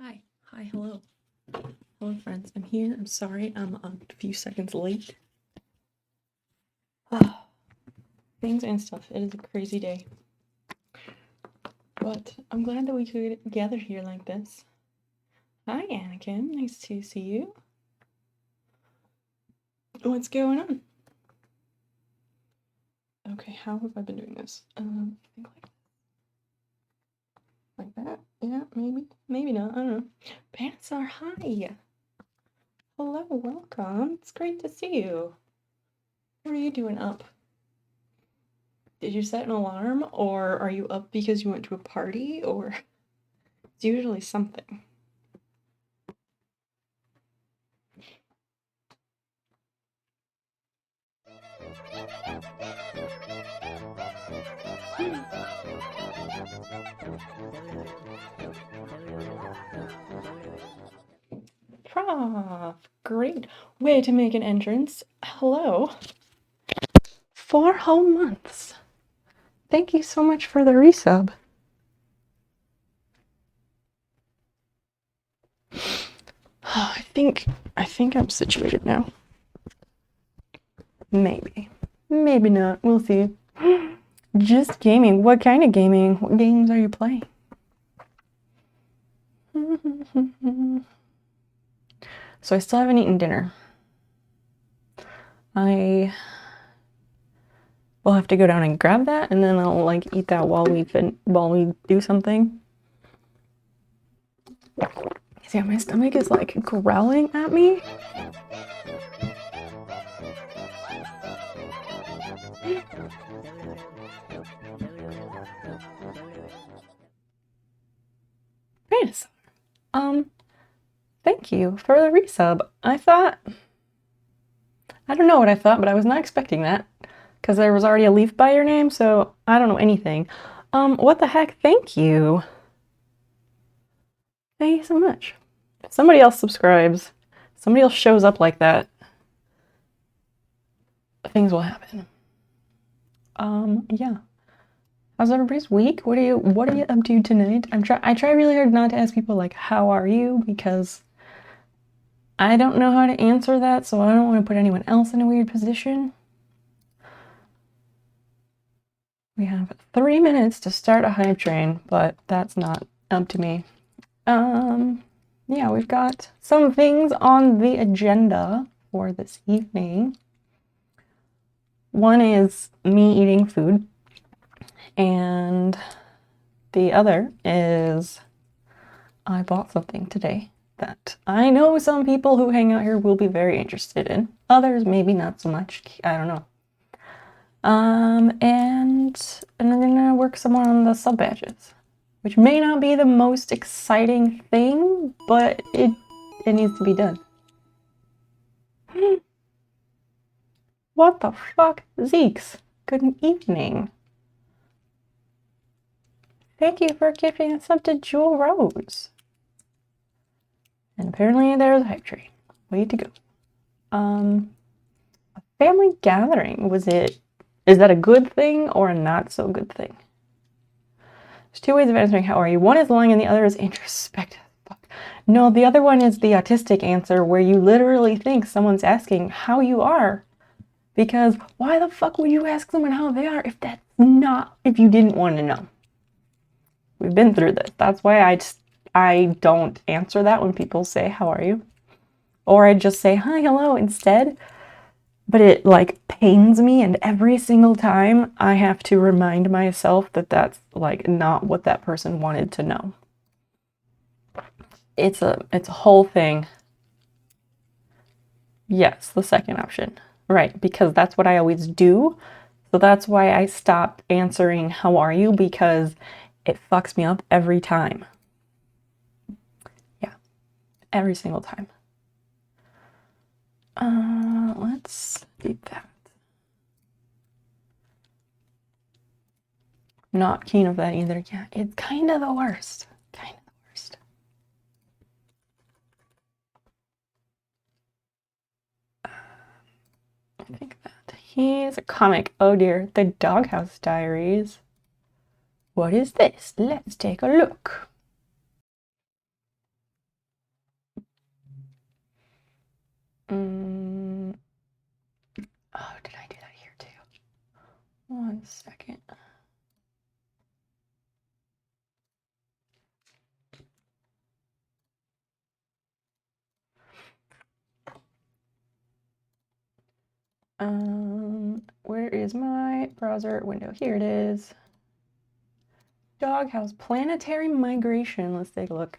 Hello. Hello, friends. I'm here. I'm sorry I'm a few seconds late. Things and stuff. It is a crazy day. But I'm glad that we could gather here like this. Hi, Anakin. Nice to see you. What's going on? Okay, how have I been doing this? I think like that. Yeah, maybe. Maybe not. I don't know. Pansar, hi. Hello, welcome. It's great to see you. What are you doing up? Did you set an alarm, or are you up because you went to a party, or it's usually something. Prof, great way to make an entrance. Hello. 4 whole months. Thank you so much for the resub. I think I'm situated now. Maybe not. We'll see. Just gaming. What kind of gaming? What games are you playing? So I still haven't eaten dinner. I will have to go down and grab that, and then I'll like eat that while we do something. See, my stomach is like growling at me. Yes. Thank you for the resub. I don't know what I thought, but I was not expecting that because there was already a leaf by your name, so I don't know anything. What the heck? Thank you. Thank you so much. If somebody else subscribes, somebody else shows up like that, things will happen. Yeah. How's everybody's week? What are you up to tonight? I try really hard not to ask people like, how are you? Because I don't know how to answer that, so I don't want to put anyone else in a weird position. We have 3 minutes to start a hype train, but that's not up to me. Yeah, we've got some things on the agenda for this evening. One is me eating food, and the other is I bought something today that I know some people who hang out here will be very interested in. Others maybe not so much. I don't know. And we're gonna work some more on the sub badges, which may not be the most exciting thing, but it needs to be done. What the fuck? Zeeks, good evening. Thank you for gifting a sub to Jewel Rose. And apparently there's a hype train. Way to go. A family gathering, is that a good thing or a not so good thing? There's 2 ways of answering how are you. One is lying and the other is introspective. No, the other one is the autistic answer where you literally think someone's asking how you are. Because why the fuck would you ask someone how they are if you didn't want to know? We've been through this. That's why I don't answer that when people say, how are you? Or I just say, hi, hello instead. But it like pains me, and every single time I have to remind myself that that's like not what that person wanted to know. It's a whole thing. Yes, the second option. Right, because that's what I always do. So that's why I stopped answering how are you, because it fucks me up every time. Yeah, every single time. Let's do that. Not keen of that either. Yeah, it's kind of the worst. Kind of the worst. I think that he's a comic. Oh dear, the Doghouse Diaries. What is this? Let's take a look. 1 second. Where is my browser window? Here it is. Doghouse, planetary migration. Let's take a look.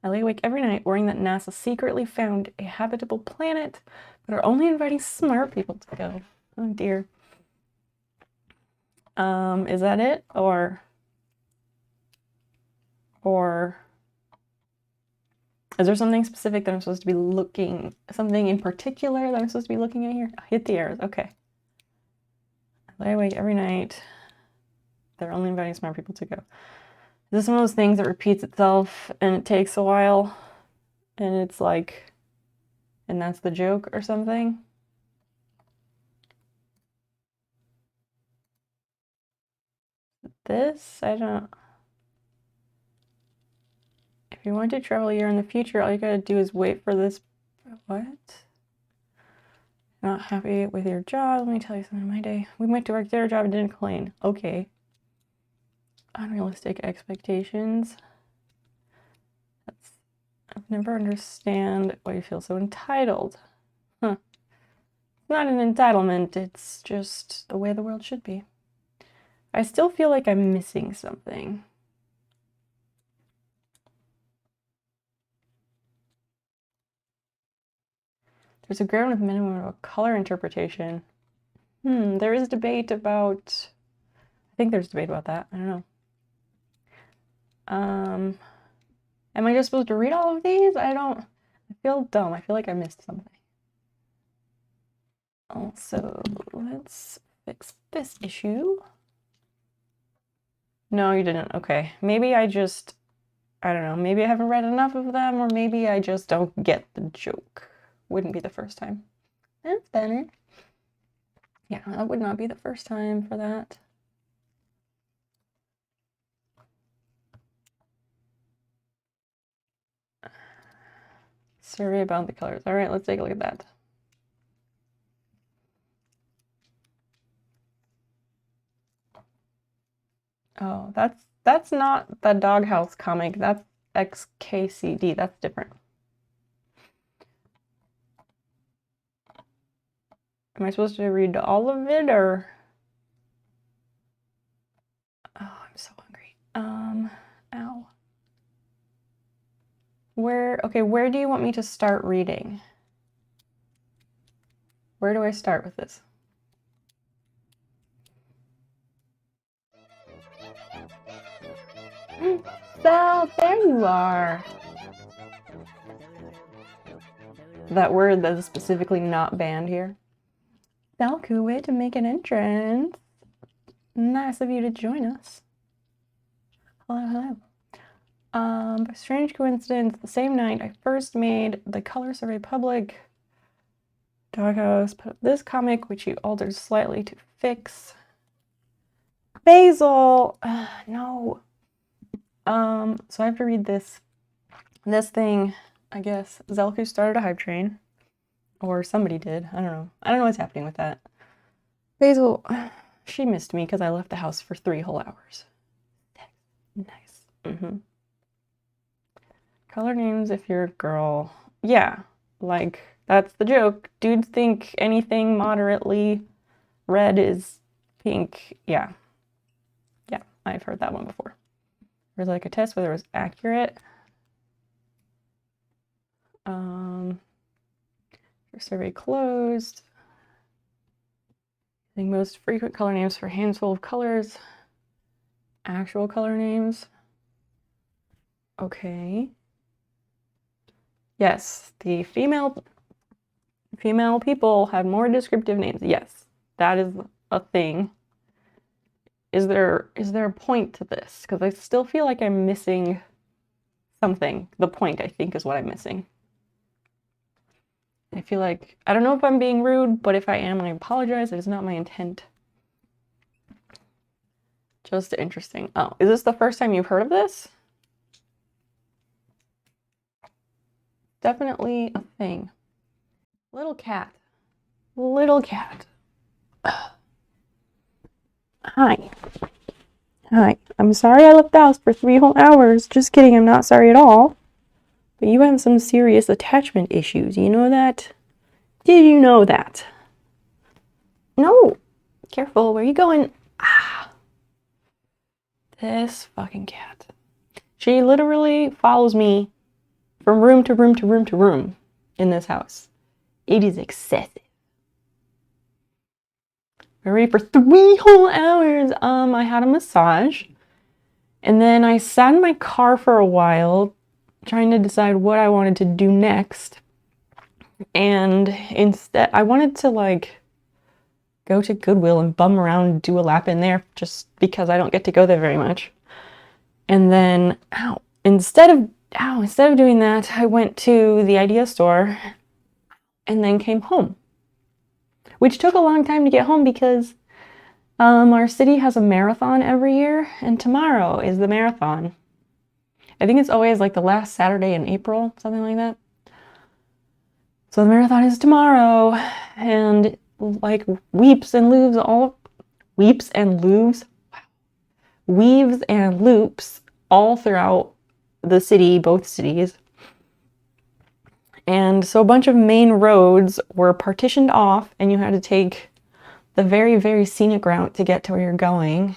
I lay awake every night worrying that NASA secretly found a habitable planet, but are only inviting smart people to go. Oh dear. Is that it? Or is there something specific that I'm supposed to be looking, something in particular that I'm supposed to be looking at here? Hit the arrows, okay. I lay awake every night. They're only inviting smart people to go. Is this one of those things that repeats itself and it takes a while and it's like, and that's the joke or something? This, I don't. If you want to travel a year in the future, all you gotta do is wait for this. What? Not happy with your job? Let me tell you something. My day. We went to work, did our job, and didn't complain. Okay. Unrealistic expectations. I've never understand why you feel so entitled. Huh. It's not an entitlement, it's just the way the world should be. I still feel like I'm missing something. There's a ground of minimum of color interpretation. There is debate about, I think there's debate about that. I don't know. Am I just supposed to read all of these? I feel dumb. I feel like I missed something. Also, let's fix this issue. No, you didn't. Okay. Maybe I don't know. Maybe I haven't read enough of them, or maybe I just don't get the joke. Wouldn't be the first time. That's better. Yeah, that would not be the first time for that. Survey about the colors. All right, let's take a look at that. Oh, that's not the Doghouse comic. That's XKCD. That's different. Am I supposed to read all of it, or? Oh, I'm so hungry. Ow. Where do you want me to start reading? Where do I start with this? So, there you are. That word that is specifically not banned here. Valku, way to make an entrance. Nice of you to join us. Hello, hello. By strange coincidence, the same night I first made the color survey public, Doghouse put up this comic, which you altered slightly to fix. Basil! No. So I have to read this thing, I guess. Zelku started a hype train. Or somebody did. I don't know. I don't know what's happening with that. Basil, she missed me because I left the house for 3 whole hours. Nice. Color names if you're a girl. Yeah, like, that's the joke. Dudes think anything moderately red is pink. Yeah. Yeah, I've heard that one before. There's like a test whether it was accurate. Your survey closed. I think most frequent color names for handful of colors. Actual color names. Okay. Yes, the female people have more descriptive names. Yes, that is a thing. Is there a point to this? Because I still feel like I'm missing something. The point, I think, is what I'm missing. I feel like, I don't know if I'm being rude, but if I am, I apologize. It is not my intent. Just interesting. Oh, is this the first time you've heard of this? Definitely a thing. Little cat. Little cat. Hi. Hi. I'm sorry I left the house for 3 whole hours. Just kidding, I'm not sorry at all. But you have some serious attachment issues. You know that? Did you know that? No. Careful, where are you going? Ah. This fucking cat. She literally follows me from room to room to room to room in this house. It is excessive. I read for 3 whole hours. I had a massage. And then I sat in my car for a while trying to decide what I wanted to do next. And instead, I wanted to like go to Goodwill and bum around and do a lap in there just because I don't get to go there very much. And then, instead of doing that, I went to the idea store and then came home, which took a long time to get home because our city has a marathon every year, and tomorrow is the marathon. I think it's always like the last Saturday in April, something like that. So the marathon is tomorrow, and like weaves and loops all throughout the city, both cities. And so a bunch of main roads were partitioned off, and you had to take the very, very scenic route to get to where you're going.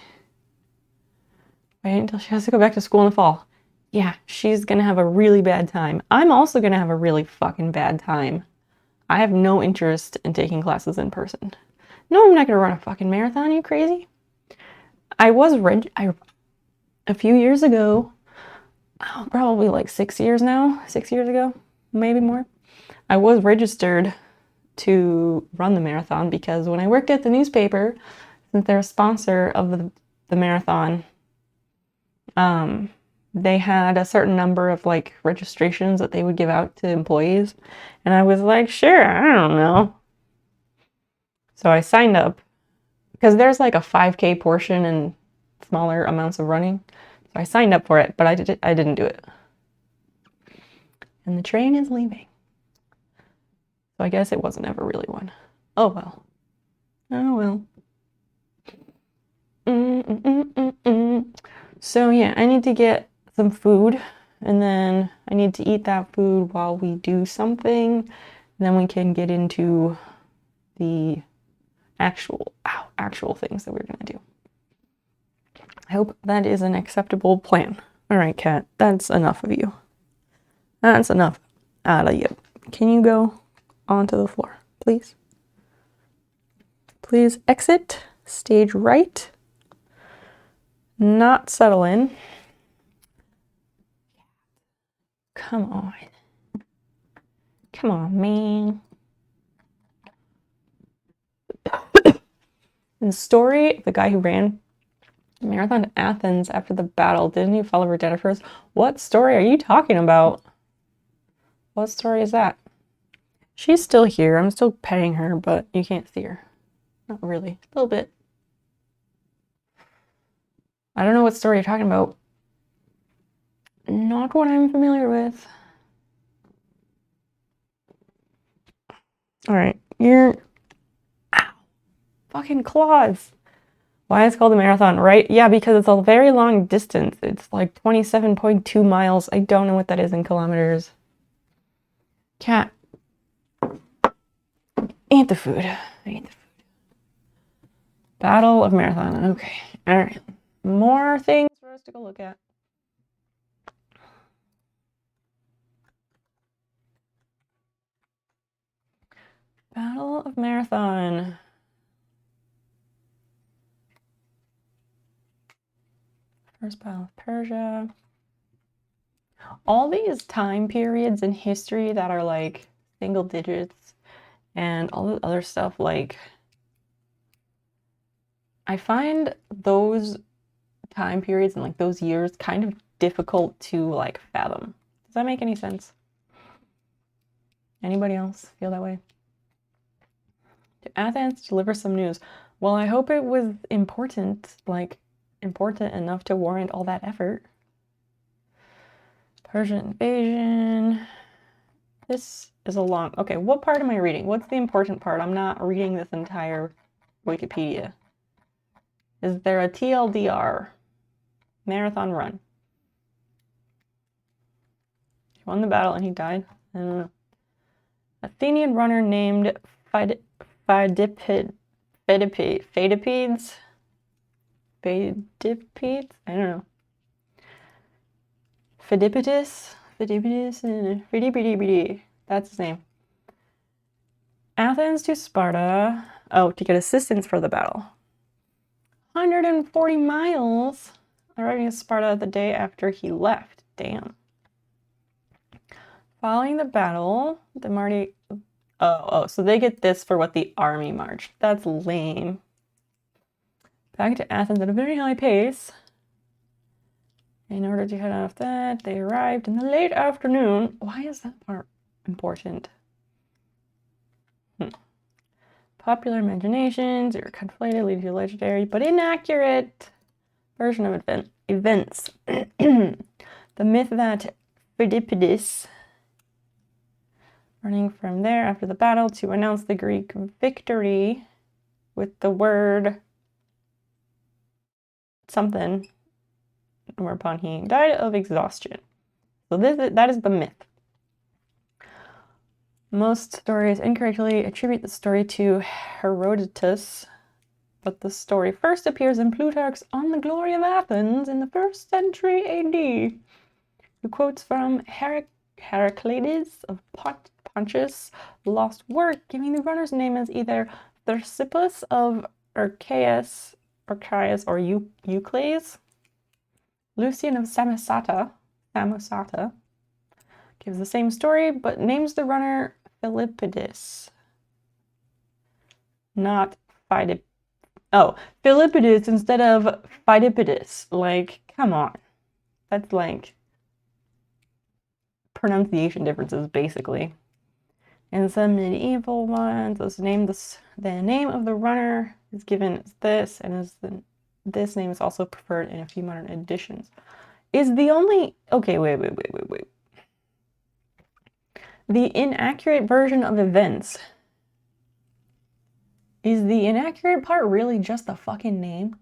Right? Until she has to go back to school in the fall. Yeah, she's gonna have a really bad time. I'm also gonna have a really fucking bad time. I have no interest in taking classes in person. No, I'm not gonna run a fucking marathon, you crazy? A few years ago, probably like 6 years now, 6 years ago, maybe more, I was registered to run the marathon because when I worked at the newspaper, since they're a sponsor of the marathon, they had a certain number of like registrations that they would give out to employees. And I was like, sure, I don't know. So I signed up because there's like a 5K portion and smaller amounts of running. So I signed up for it, but I didn't do it. And the train is leaving. So I guess it wasn't ever really one. Oh well. Oh well. So yeah, I need to get some food, and then I need to eat that food while we do something. And then we can get into the actual things that we're gonna do. I hope that is an acceptable plan. All right, cat, that's enough of you. That's enough out of you. Can you go onto the floor, please? Please exit stage right. Not settle in. Come on. Come on, man. In the story, the guy who ran the marathon to Athens after the battle, didn't he fall over dead at first? What story are you talking about? What story is that? She's still here. I'm still petting her, but you can't see her. Not really. A little bit. I don't know what story you're talking about. Not what I'm familiar with. All right. You're... Ow. Fucking claws. Why it's called a marathon, right? Yeah, because it's a very long distance. It's like 27.2 miles. I don't know what that is in kilometers. Cat. Eat the food. Eat the food. Battle of Marathon. Okay. All right. More things for us to go look at. Battle of Marathon. First Battle of Persia. All these time periods in history that are like single digits and all the other stuff, like I find those time periods and like those years kind of difficult to like fathom. Does that make any sense? Anybody else feel that way? To Athens, deliver some news. Well, I hope it was important, like important enough to warrant all that effort. Persian invasion. This is a long... Okay, what part am I reading? What's the important part? I'm not reading this entire Wikipedia. Is there a TLDR? Marathon run. He won the battle and he died. I don't know. Athenian runner named Phidippides? I don't know. Phidippides? That's his name. Athens to Sparta. Oh, to get assistance for the battle. 140 miles. Arriving at Sparta the day after he left. Damn. Following the battle, the Marty... Oh, so they get this for what the army marched. That's lame. Back to Athens at a very high pace. In order to head off that, they arrived in the late afternoon. Why is that part important? Popular imaginations are conflated, leading to legendary but inaccurate version of events. The myth that Phidippides, running from there after the battle to announce the Greek victory with the word something, whereupon he died of exhaustion. So that is the myth. Most stories incorrectly attribute the story to Herodotus, but the story first appears in Plutarch's On the Glory of Athens in the 1st century AD, who quotes from Heraclides of Pontus' lost work, giving the runner's name as either Thersippus of Archaeus or Eucles. Lucian of Samosata gives the same story, but names the runner Philippides, not Phidippides. Oh, Philippides instead of Phidippides. Like, come on. That's like pronunciation differences, basically. And some medieval ones, the name of the runner is given as this, and this name is also preferred in a few modern editions. Is the only... Okay, wait. The inaccurate version of events. Is the inaccurate part really just the fucking name?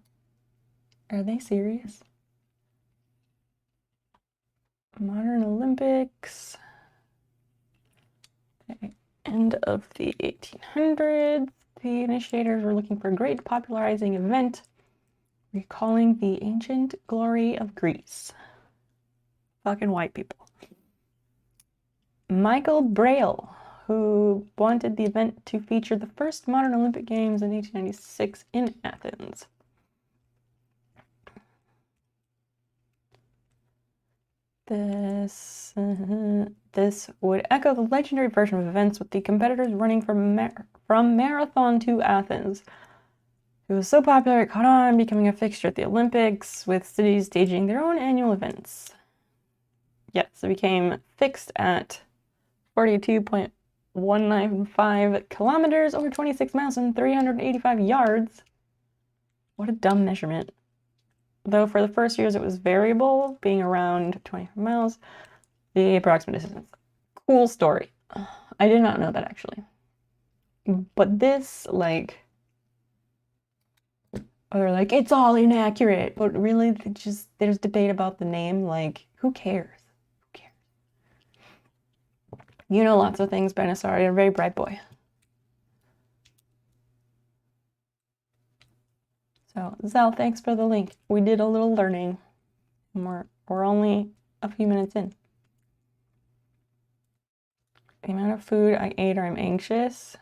Are they serious? Modern Olympics. Okay. End of the 1800s. The initiators were looking for a great popularizing event, recalling the ancient glory of Greece. Fucking white people. Michael Braille, who wanted the event to feature the first modern Olympic Games in 1896 in Athens. This would echo the legendary version of events with the competitors running from Marathon to Athens. It was so popular it caught on, becoming a fixture at the Olympics, with cities staging their own annual events. Yes, it became fixed at 42.195 kilometers or 26 miles and 385 yards. What a dumb measurement. Though for the first years it was variable, being around 25 miles, the approximate distance. Cool story. I did not know that, actually. But this, like... Or like, it's all inaccurate. But really, there's debate about the name. Like, who cares? You know lots of things, Benassar. You're a very bright boy. So, Zell, thanks for the link. We did a little learning. And we're only a few minutes in. The amount of food I ate or I'm anxious.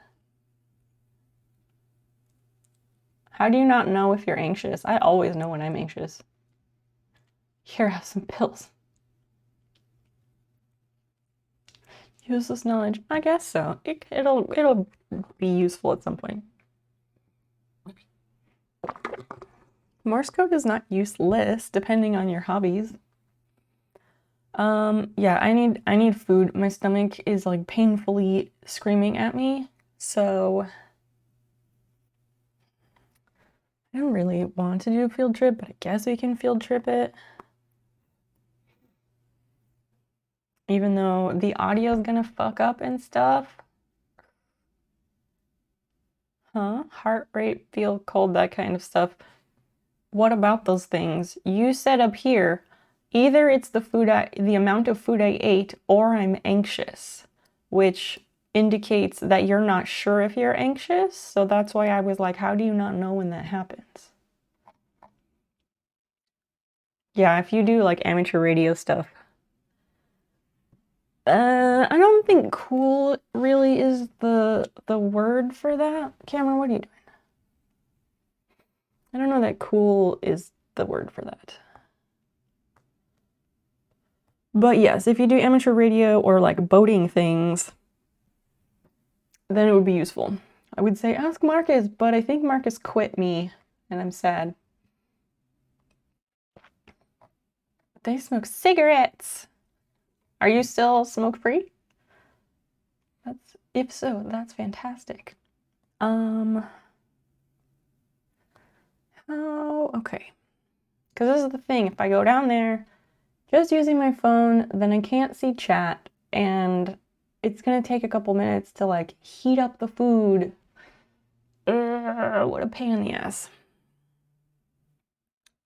How do you not know if you're anxious? I always know when I'm anxious. Here, have some pills. Useless knowledge. I guess so. It'll be useful at some point. Morse code is not useless, depending on your hobbies. Yeah, I need food. My stomach is like painfully screaming at me, so I don't really want to do a field trip, but I guess we can field trip it. Even though the audio is gonna fuck up and stuff. Huh? Heart rate, feel cold, that kind of stuff. what about those things? You said up here, either it's the amount of food I ate, or I'm anxious, which indicates that you're not sure if you're anxious. So that's why I was like, how do you not know when that happens? Yeah, if you do like amateur radio stuff. I don't think cool really is the word for that. Cameron, what are you doing? I don't know that cool is the word for that. But yes, if you do amateur radio or like boating things, then it would be useful. I would say ask Marcus, but I think Marcus quit me and I'm sad. They smoke cigarettes. Are you still smoke-free? If so, that's fantastic. Oh, okay. Because this is the thing, if I go down there just using my phone, then I can't see chat, and it's gonna take a couple minutes to like heat up the food. What a pain in the ass.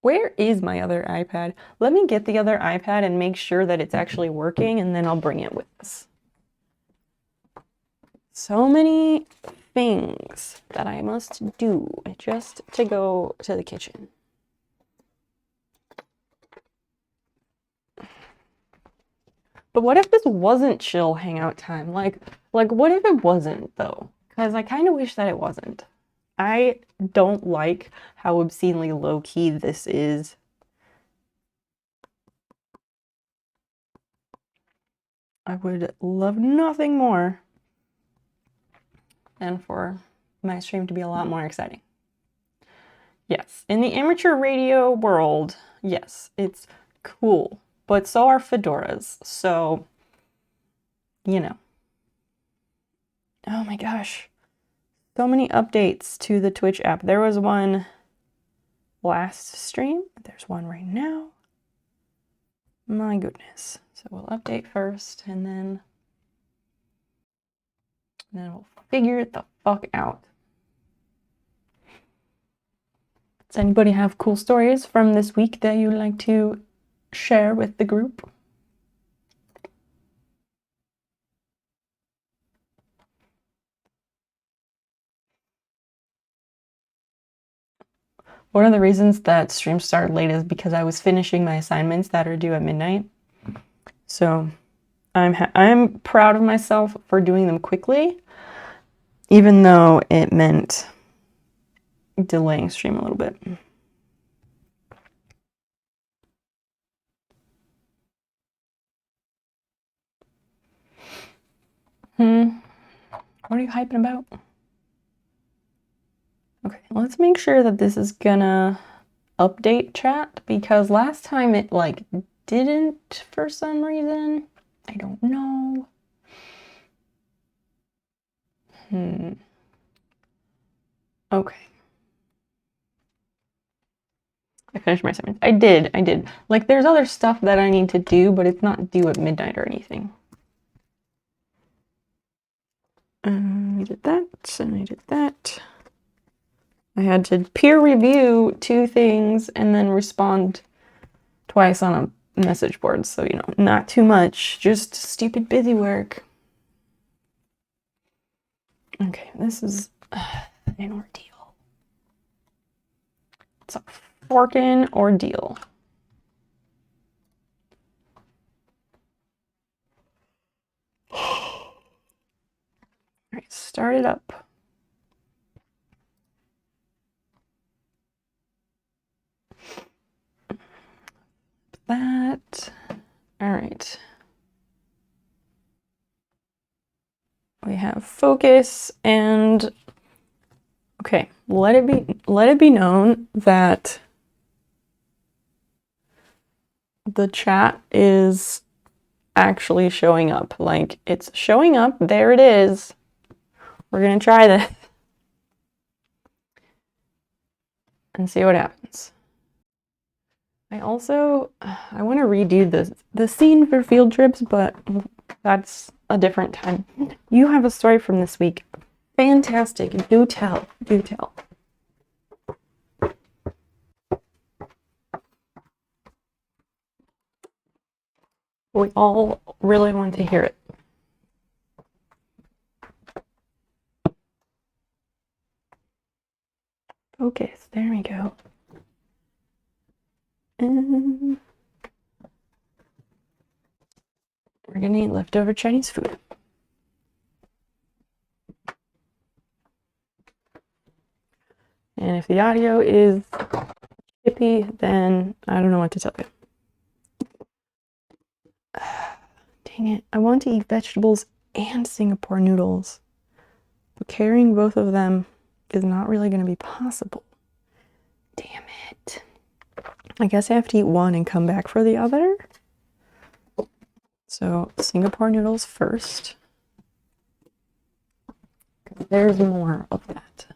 Where is my other iPad? Let me get the other iPad and make sure that it's actually working, and then I'll bring it with us. So many things that I must do just to go to the kitchen. But what if this wasn't chill hangout time? Like what if it wasn't though? Because I kind of wish that it wasn't. I don't like how obscenely low-key this is. I would love nothing more than for my stream to be a lot more exciting. Yes, in the amateur radio world, yes, it's cool, but so are fedoras, so, you know. Oh my gosh, so many updates to the Twitch app. There was one last stream, there's one right now. My goodness. So we'll update first, and then we'll figure it the fuck out. Does anybody have cool stories from this week that you'd like to share with the group? One of the reasons that streams started late is because I was finishing my assignments that are due at midnight. So I'm proud of myself for doing them quickly, even though it meant delaying stream a little bit. What are you hyping about? Okay, let's make sure that this is gonna update chat, because last time it like didn't for some reason. I don't know. Okay. I finished my assignments. I did. Like, there's other stuff that I need to do, but it's not due at midnight or anything. I did that, and I did that. I had to peer review 2 things and then respond twice on a message board, so, you know, not too much, just stupid busy work. Okay, this is an ordeal. It's a forkin' ordeal. All right, start it up. That. All right. We have focus, and okay, let it be known that the chat is actually showing up. Like, it's showing up. There it is. We're gonna try this and see what happens. I want to redo the scene for field trips, but that's a different time. You have a story from this week. Fantastic. Do tell. We all really want to hear it. Focus, there we go. And we're gonna eat leftover Chinese food. And if the audio is chippy, then I don't know what to tell you. Dang it, I want to eat vegetables and Singapore noodles, but carrying both of them is not really going to be possible. Damn it. I guess I have to eat one and come back for the other. So Singapore noodles first. There's more of that.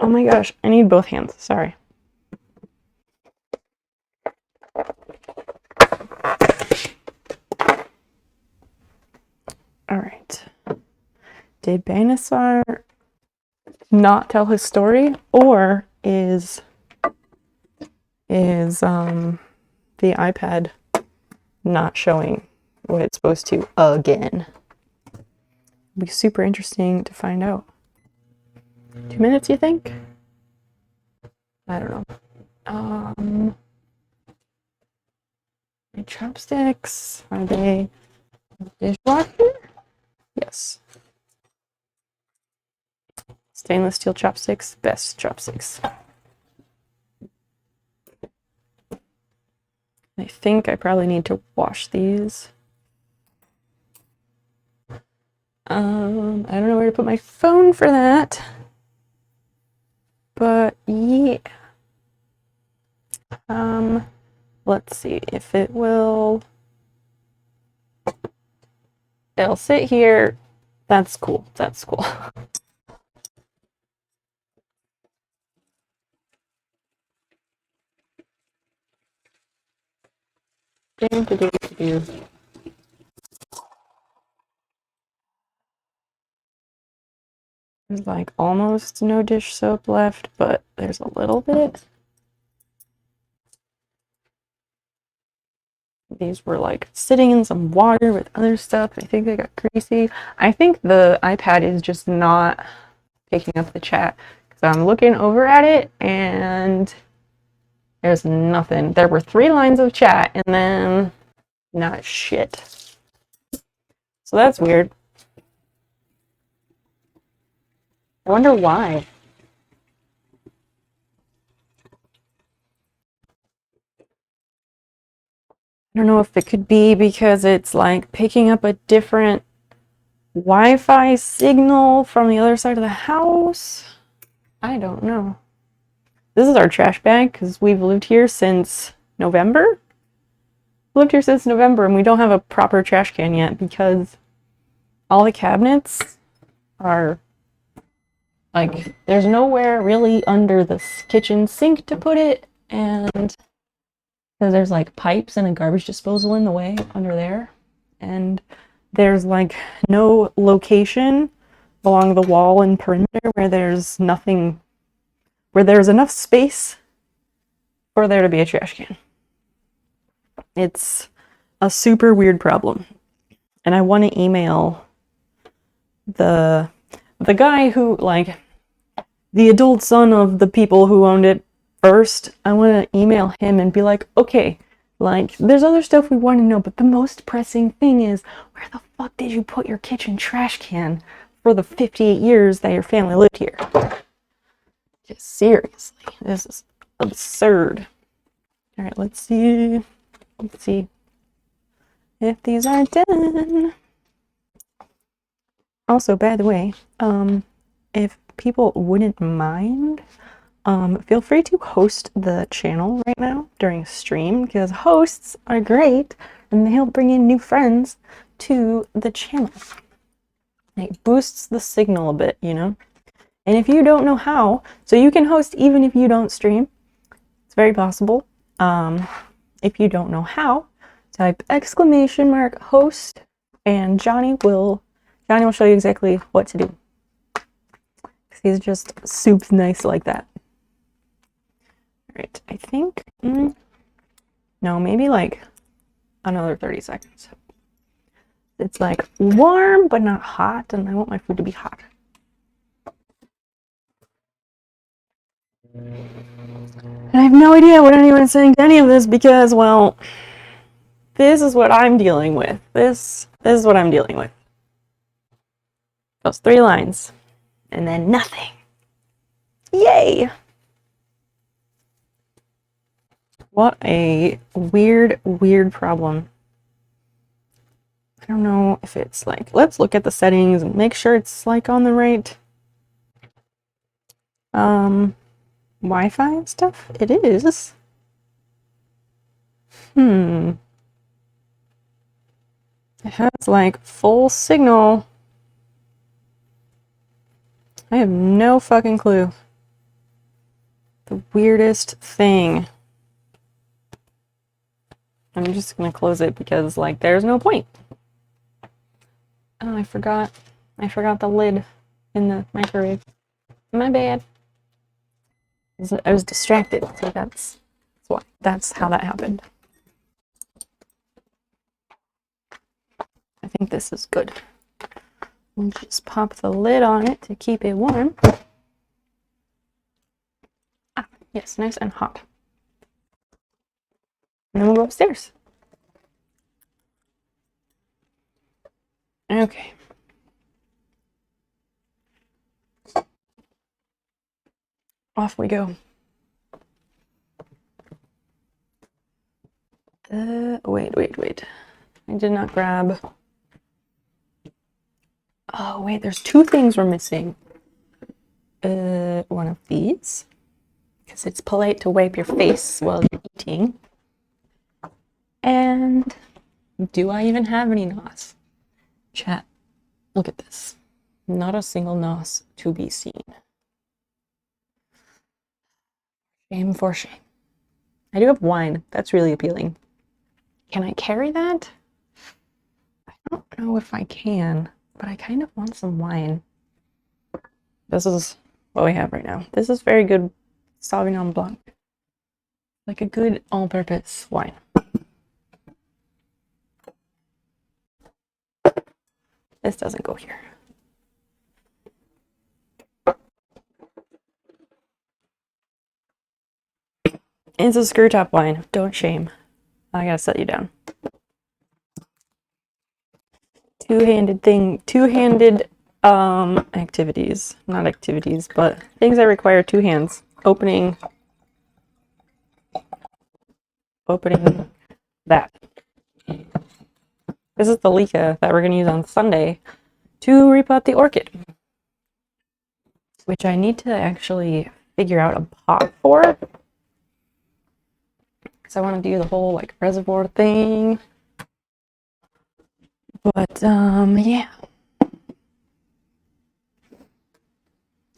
Oh my gosh, I need both hands, sorry. All right. Did Banasar not tell his story, or is the iPad not showing what it's supposed to again? It'd be super interesting to find out. 2 minutes, you think? I don't know. My chopsticks, are they dishwasher? Yes. Stainless steel chopsticks, best chopsticks. I think I probably need to wash these. I don't know where to put my phone for that. But yeah. Let's see if it will. It'll sit here. That's cool. That's cool. There's like almost no dish soap left, but there's a little bit. These were like sitting in some water with other stuff. I think they got greasy. I think the iPad is just not picking up the chat because I'm looking over at it and there's nothing. There were 3 lines of chat and then not shit. So that's weird. I wonder why. I don't know if it could be because it's like picking up a different Wi-Fi signal from the other side of the house. I don't know. This is our trash bag because we've lived here since November. Lived here since November and we don't have a proper trash can yet because all the cabinets are like, there's nowhere really under the kitchen sink to put it, and because there's like pipes and a garbage disposal in the way under there, and there's like no location along the wall and perimeter where there's nothing, where there's enough space for there to be a trash can. It's a super weird problem, and I want to email the guy who, like, the adult son of the people who owned it first. I want to email him and be like, okay, like, there's other stuff we want to know, but the most pressing thing is, where the fuck did you put your kitchen trash can for the 58 years that your family lived here? Just seriously, this is absurd. All right, let's see if these are done. Also, by the way, if people wouldn't mind, feel free to host the channel right now during a stream, because hosts are great and they help bring in new friends to the channel. It boosts the signal a bit, you know? And if you don't know how, so you can host even if you don't stream. It's very possible. If you don't know how, type !host and Johnny will show you exactly what to do. He's just soup nice like that. All right, I think, no, maybe like another 30 seconds. It's like warm, but not hot, and I want my food to be hot. And I have no idea what anyone's saying to any of this because, well, this is what I'm dealing with. This is what I'm dealing with. Those 3 lines. And then nothing. Yay! What a weird, weird problem. I don't know if it's like, let's look at the settings and make sure it's like on the right Wi-Fi and stuff. It is. It has like full signal. I have no fucking clue. The weirdest thing. I'm just gonna close it because like there's no point. Oh, I forgot the lid in the microwave. My bad. I was distracted, so that's how that happened. I think this is good. We'll just pop the lid on it to keep it warm. Ah, yes, nice and hot. And then we'll go upstairs. Okay. Off we go. Wait. I did not grab. Oh, wait, there's 2 things we're missing. One of these, because it's polite to wipe your face while you're eating. And do I even have any NOS? Chat, look at this. Not a single NOS to be seen. Shame for shame. I do have wine. That's really appealing. Can I carry that? I don't know if I can, but I kind of want some wine. This is what we have right now. This is very good Sauvignon Blanc. Like a good all-purpose wine. This doesn't go here. It's a screw top wine. Don't shame. I gotta set you down. Two-handed activities. Not activities, but things that require 2 hands. Opening that. This is the leca that we're gonna use on Sunday to repot the orchid. Which I need to actually figure out a pot for. Because I want to do the whole like reservoir thing. But yeah.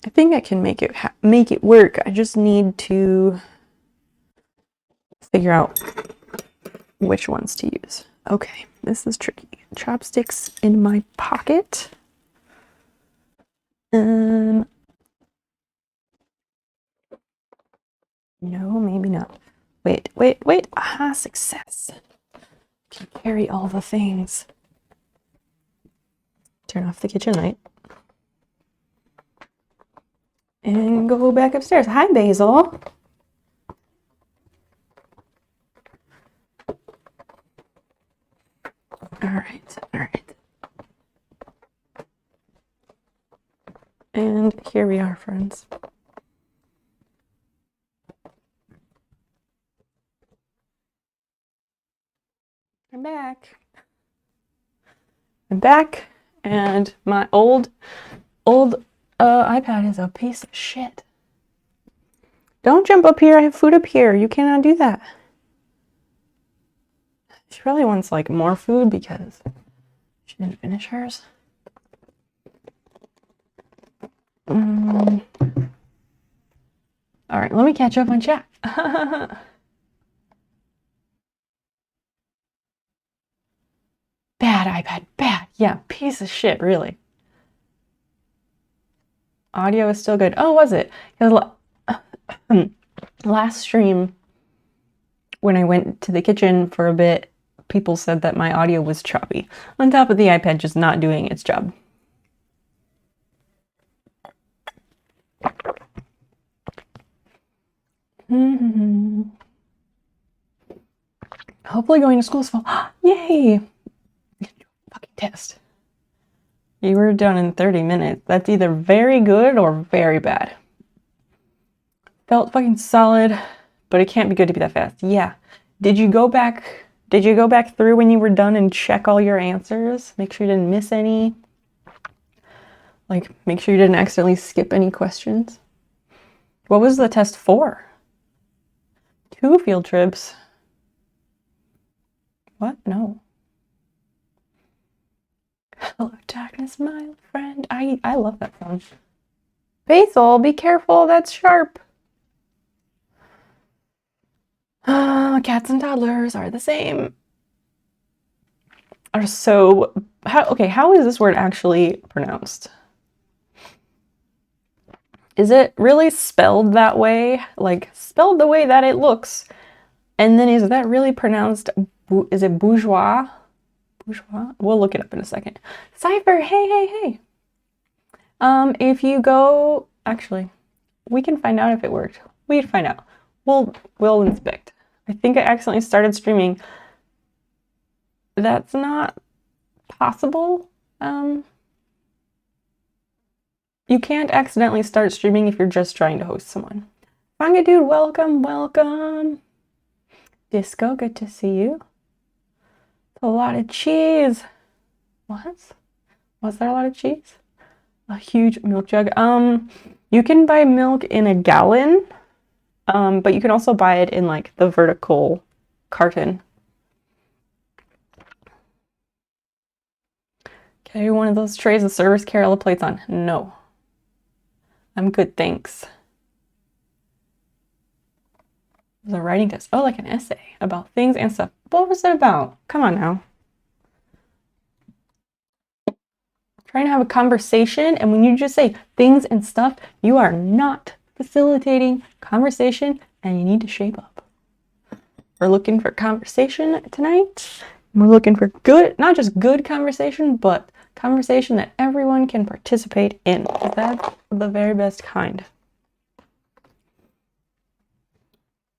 I think I can make it work. I just need to figure out which ones to use. Okay, this is tricky. Chopsticks in my pocket. No, maybe not. Wait. Aha, success. Can carry all the things. Turn off the kitchen light. And go back upstairs. Hi, Basil. All right. And here we are, friends. I'm back, and my old iPad is a piece of shit. Don't jump up here. I have food up here. You cannot do that. She probably wants like more food because she didn't finish hers. All right, let me catch up on chat. Bad iPad, bad. Yeah, piece of shit, really. Audio is still good. Oh, was it? Because last stream, when I went to the kitchen for a bit, people said that my audio was choppy. On top of the iPad just not doing its job. Hopefully going to school is fun. Yay! Fucking test. You were done in 30 minutes. That's either very good or very bad. Felt fucking solid, but it can't be good to be that fast. Yeah. Did you go back through when you were done and check all your answers? Make sure you didn't miss any. Like, make sure you didn't accidentally skip any questions. What was the test for? 2 field trips. What? No. Hello, darkness, my friend. I love that song. Basil, be careful, that's sharp. Cats and toddlers are the same. Are so... how is this word actually pronounced? Is it really spelled that way? Like, spelled the way that it looks? And then is that really pronounced... Is it bourgeois? Bourgeois? We'll look it up in a second. Cypher, hey. If you go... Actually, we can find out if it worked. We can find out. We'll inspect. I think I accidentally started streaming. That's not possible. You can't accidentally start streaming if you're just trying to host someone. Manga dude, welcome. Disco, good to see you. A lot of cheese. What? Was there a lot of cheese? A huge milk jug. You can buy milk in a gallon, but you can also buy it in like the vertical carton. Okay, one of those trays of service Carol plates on. No. I'm good, thanks. It was a writing test. Oh, like an essay about things and stuff. What was it about? Come on now. Trying to have a conversation, and when you just say things and stuff, you are not facilitating conversation, and you need to shape up. We're looking for conversation tonight. We're looking for good, not just good conversation, but conversation that everyone can participate in. That's the very best kind.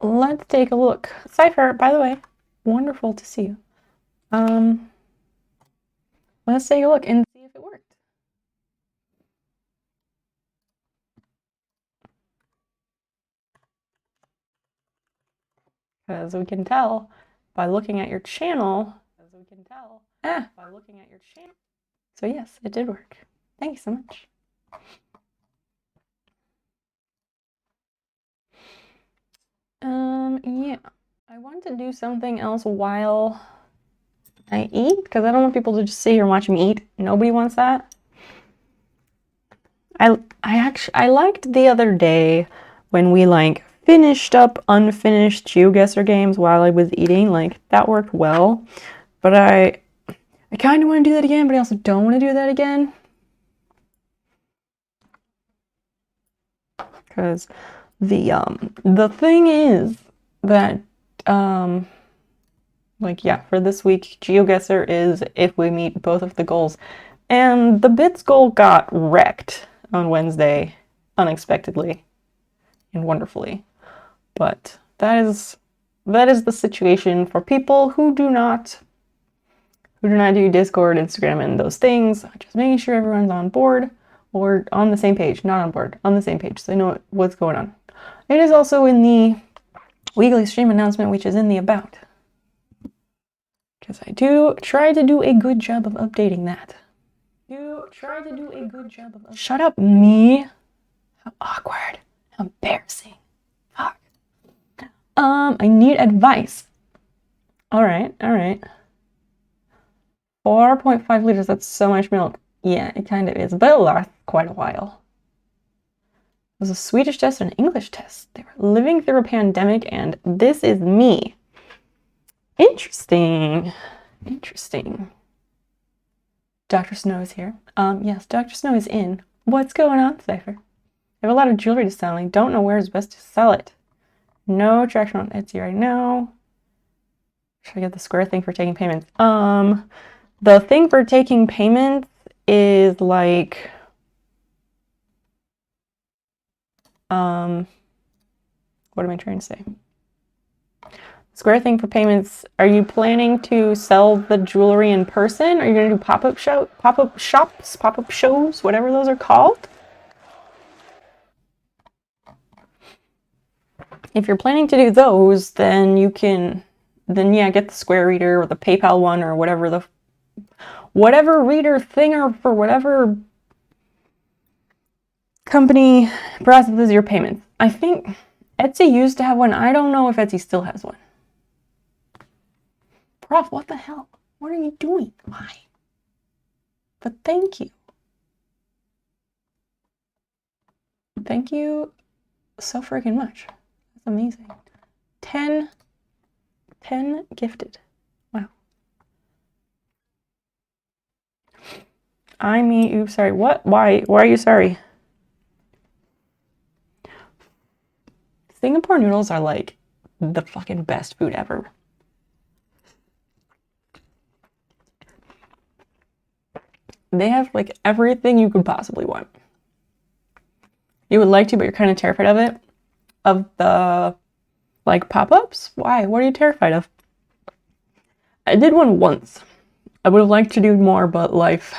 Let's take a look. Cypher, by the way, wonderful to see you. Let's take a look and see if it worked. Because we can tell by looking at your channel. So yes, it did work. Thank you so much. Yeah. I want to do something else while I eat, because I don't want people to just sit here and watch me eat. Nobody wants that. I liked the other day when we like finished up unfinished Geoguessr games while I was eating. Like, that worked well. But I kind of want to do that again, but I also don't want to do that again. Because the thing is that like, yeah, for this week, Geoguessr is if we meet both of the goals. And the bits goal got wrecked on Wednesday, unexpectedly and wonderfully. But that is the situation for people who do not do Discord, Instagram, and those things. Just making sure everyone's on board or on the same page, not on board, on the same page, so they know what's going on. It is also in the weekly stream announcement, which is in the about. Because I do try to do a good job of updating that. Shut up, me. How awkward. How embarrassing. Fuck. I need advice. All right. 4.5 liters, that's so much milk. Yeah, it kind of is, but it'll last quite a while. It was a Swedish test and an English test. They were living through a pandemic, and this is me. Interesting. Dr. Snow is here. Yes, Dr. Snow is in. What's going on, Cypher? I have a lot of jewelry to sell. I don't know where is best to sell it. No traction on Etsy right now. Should I get the square thing for taking payments? The thing for taking payments is like, what am I trying to say? Square thing for payments. Are you planning to sell the jewelry in person? Are you going to do pop-up shops, pop-up shows, whatever those are called? If you're planning to do those, then you can, yeah, get the Square Reader or the PayPal one or whatever reader thing or for whatever company processes your payments. I think Etsy used to have one. I don't know if Etsy still has one. Prof, what the hell? What are you doing? Why? But thank you. Thank you so freaking much. That's amazing. 10 gifted. Wow. Oops, sorry. What? Why are you sorry? Singapore noodles are like the fucking best food ever. They have like everything you could possibly want. You would like to, but you're kind of terrified of it. Of the like pop-ups? Why? What are you terrified of? I did one once. I would have liked to do more, but life.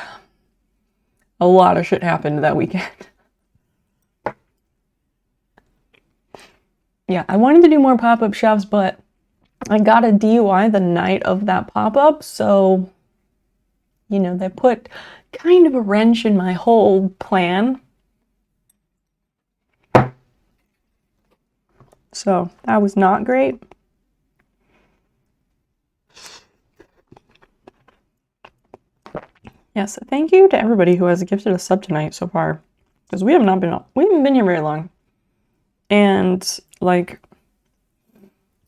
A lot of shit happened that weekend. Yeah, I wanted to do more pop-up shops, but I got a DUI the night of that pop-up, so, you know, that put kind of a wrench in my whole plan. So that was not great. Yes, thank you to everybody who has gifted a sub tonight so far, because we haven't been here very long. And like,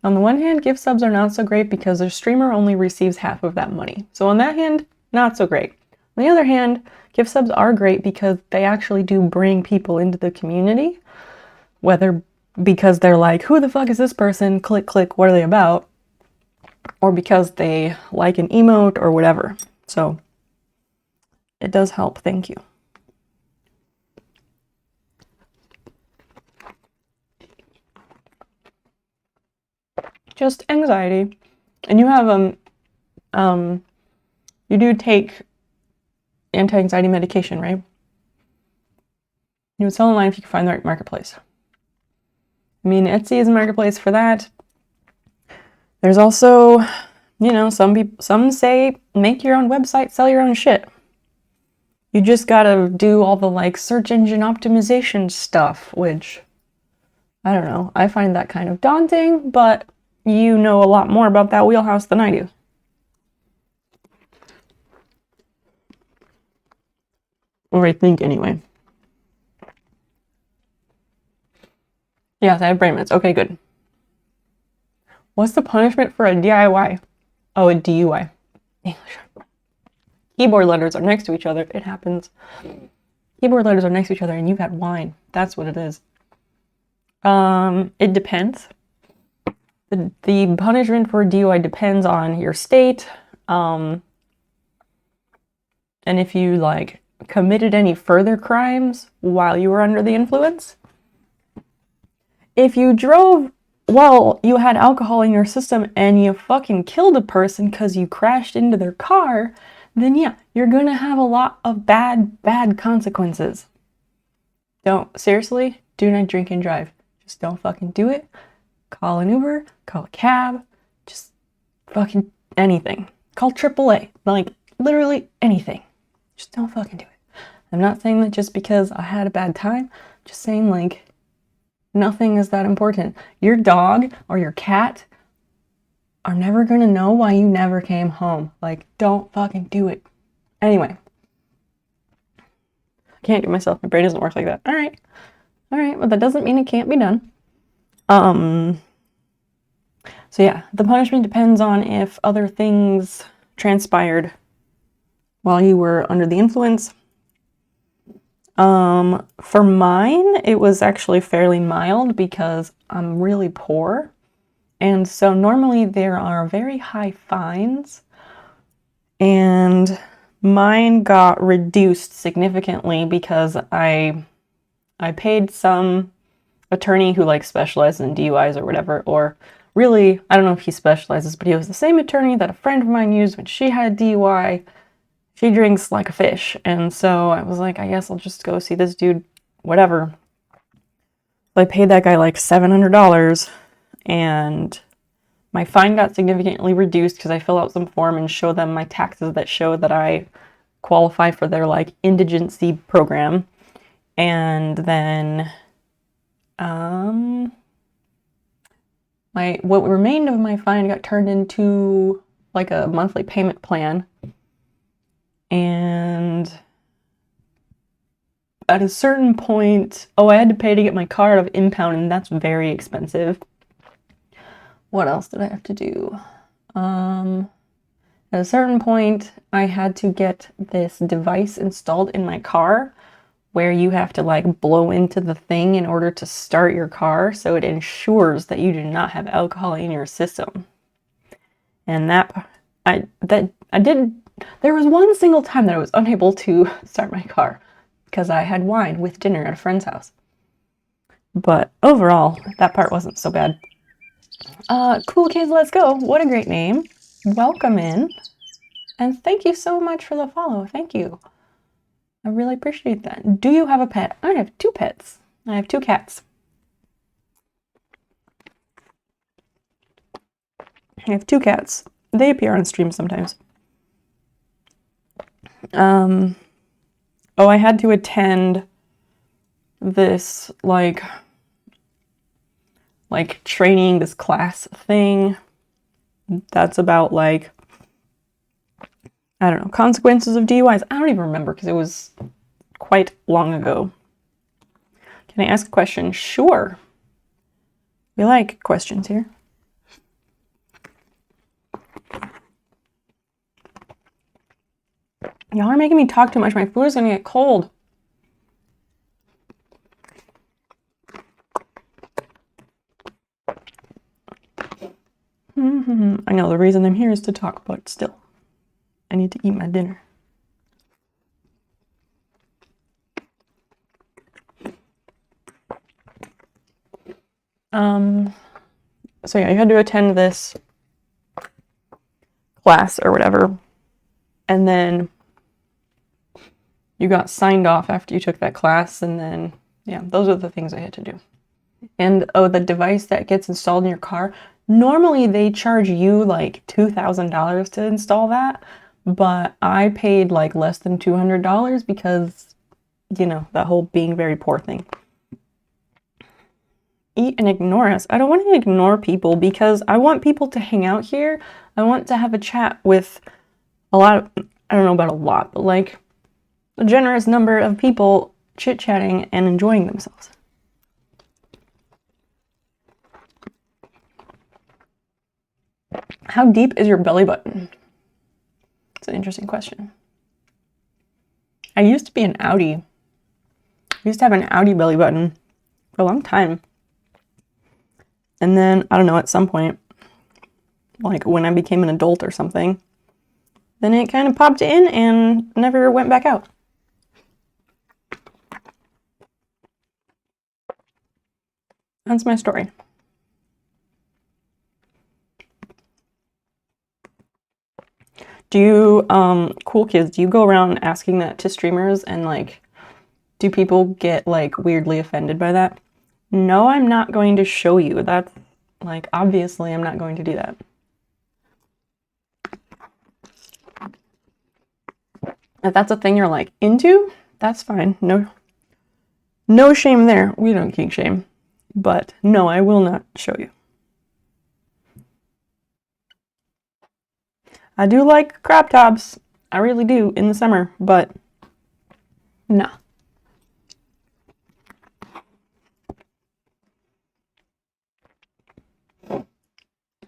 on the one hand, gift subs are not so great because their streamer only receives half of that money. So on that hand, not so great. On the other hand, gift subs are great because they actually do bring people into the community, whether because they're like, who the fuck is this person? Click, click, what are they about? Or because they like an emote or whatever. So it does help. Thank you. Just anxiety. And you have, you do take anti-anxiety medication, right? You would sell online if you could find the right marketplace. I mean, Etsy is a marketplace for that. There's also, you know, some say make your own website, sell your own shit. You just gotta do all the like search engine optimization stuff, which I don't know. I find that kind of daunting, but you know a lot more about that wheelhouse than I do. Or I think anyway. Yes, I have brain meds. Okay, good. What's the punishment for a DIY? Oh, a DUI. English. Keyboard letters are next to each other. It happens. Keyboard letters are next to each other and you've had wine. That's what it is. It depends. The punishment for DUI depends on your state. And if you like committed any further crimes while you were under the influence. If you drove while you had alcohol in your system and you fucking killed a person because you crashed into their car, then yeah, you're gonna have a lot of bad consequences. Seriously, do not drink and drive. Just don't fucking do it. Call an Uber, call a cab, just fucking anything. Call AAA, like literally anything. Just don't fucking do it. I'm not saying that just because I had a bad time, just saying like, nothing is that important. Your dog or your cat are never gonna know why you never came home. Like, don't fucking do it. Anyway. I can't do myself. My brain doesn't work like that. All right. Well, that doesn't mean it can't be done. So yeah, the punishment depends on if other things transpired while you were under the influence. For mine, it was actually fairly mild because I'm really poor. And so normally there are very high fines, and mine got reduced significantly because I paid some attorney who like specializes in DUIs or whatever, or really, I don't know if he specializes, but he was the same attorney that a friend of mine used when she had a DUI. She drinks like a fish, and so I was like, I guess I'll just go see this dude, whatever. So I paid that guy like $700, and my fine got significantly reduced because I fill out some form and show them my taxes that show that I qualify for their like indigency program. And then what remained of my fine got turned into like a monthly payment plan. And at a certain point, I had to pay to get my car out of impound, and that's very expensive. What else did I have to do? At a certain point, I had to get this device installed in my car where you have to like blow into the thing in order to start your car, so it ensures that you do not have alcohol in your system. And there was one single time that I was unable to start my car because I had wine with dinner at a friend's house. But overall, that part wasn't so bad. Cool Kids Let's Go. What a great name. Welcome in. And thank you so much for the follow. Thank you. I really appreciate that. Do you have a pet? I have 2 pets. I have 2 cats. I have 2 cats. They appear on stream sometimes. I had to attend this like training, this class thing that's about like, I don't know, consequences of DUIs. I don't even remember because it was quite long ago. Can I ask a question? Sure. We like questions here. Y'all are making me talk too much. My food is gonna get cold. I know the reason I'm here is to talk, but still, I need to eat my dinner. So yeah, you had to attend this class or whatever, and then you got signed off after you took that class, and then, yeah, those are the things I had to do. And the device that gets installed in your car, normally they charge you like $2,000 to install that, but I paid like less than $200 because, you know, that whole being very poor thing. Eat and ignore us. I don't want to ignore people because I want people to hang out here. I want to have a chat with a lot of, I don't know about a lot, but like a generous number of people chit-chatting and enjoying themselves. How deep is your belly button? It's an interesting question. I used to be an Audi. I used to have an Audi belly button for a long time. And then, I don't know, at some point, like when I became an adult or something, then it kind of popped in and never went back out. That's my story. Do you, cool kids, do you go around asking that to streamers, and like, do people get like weirdly offended by that? No, I'm not going to show you. That's like, obviously I'm not going to do that. If that's a thing you're like into, that's fine. No shame there. We don't kink shame. But no, I will not show you. I do like crop tops. I really do in the summer, but no.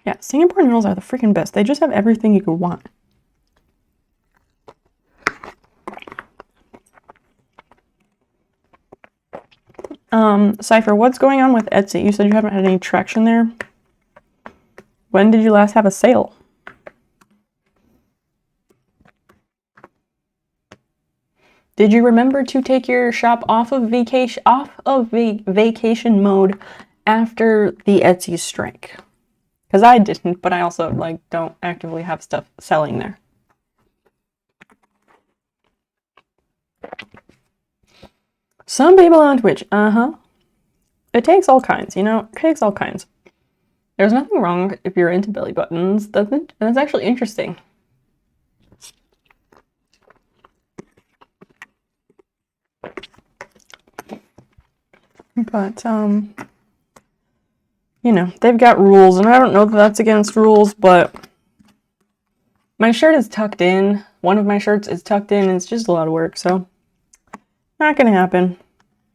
Yeah, Singaporean rolls are the freaking best. They just have everything you could want. Cypher, what's going on with Etsy? You said you haven't had any traction there. When did you last have a sale? Did you remember to take your shop off of vacation mode after the Etsy strike? Because I didn't, but I also like don't actively have stuff selling there. Some people on Twitch, it takes all kinds, you know, it takes all kinds. There's nothing wrong if you're into belly buttons. That's actually interesting. But, you know, they've got rules, and I don't know that that's against rules, but my shirt is tucked in. One of my shirts is tucked in, and it's just a lot of work, so not gonna happen.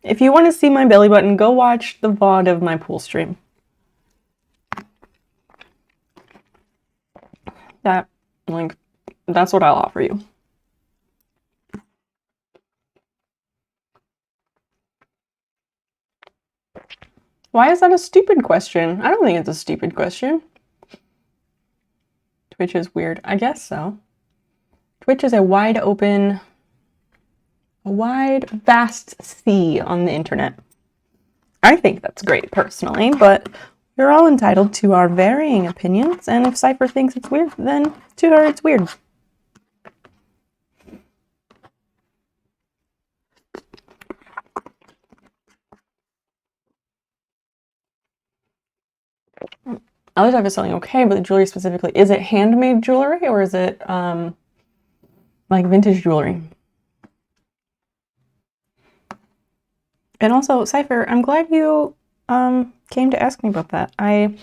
If you want to see my belly button, go watch the VOD of my pool stream. That, like, that's what I'll offer you. Why is that a stupid question? I don't think it's a stupid question. Twitch is weird. I guess so. Twitch is a wide open, vast sea on the internet. I think that's great personally, but we're all entitled to our varying opinions, and if Cypher thinks it's weird, then to her it's weird. Other type is selling okay, but the jewelry specifically, is it handmade jewelry or is it like vintage jewelry? And also, Cypher, I'm glad you came to ask me about that. I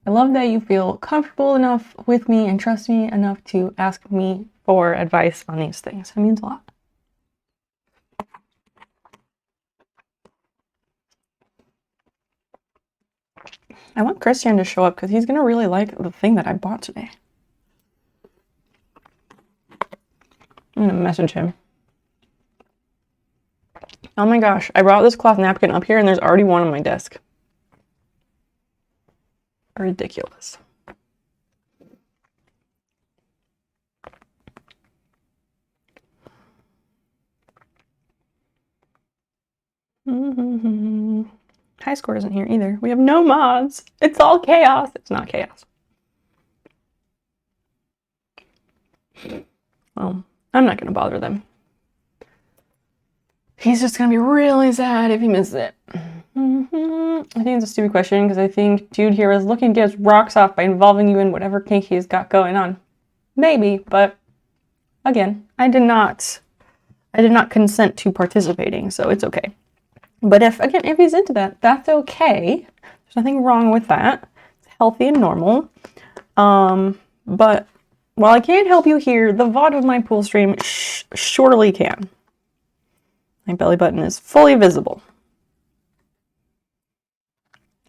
love that you feel comfortable enough with me and trust me enough to ask me for advice on these things. It means a lot. I want Christian to show up because he's going to really like the thing that I bought today. I'm going to message him. Oh my gosh, I brought this cloth napkin up here and there's already one on my desk. Ridiculous. High score isn't here either. We have no mods. It's all chaos. It's not chaos. Well, I'm not going to bother them. He's just going to be really sad if he misses it. I think it's a stupid question because I think dude here is looking to get his rocks off by involving you in whatever kink he's got going on. Maybe, but again, I did not consent to participating, so it's okay. But if he's into that, that's okay. There's nothing wrong with that. It's healthy and normal. But while I can't help you here, the VOD of my pool stream surely can. My belly button is fully visible.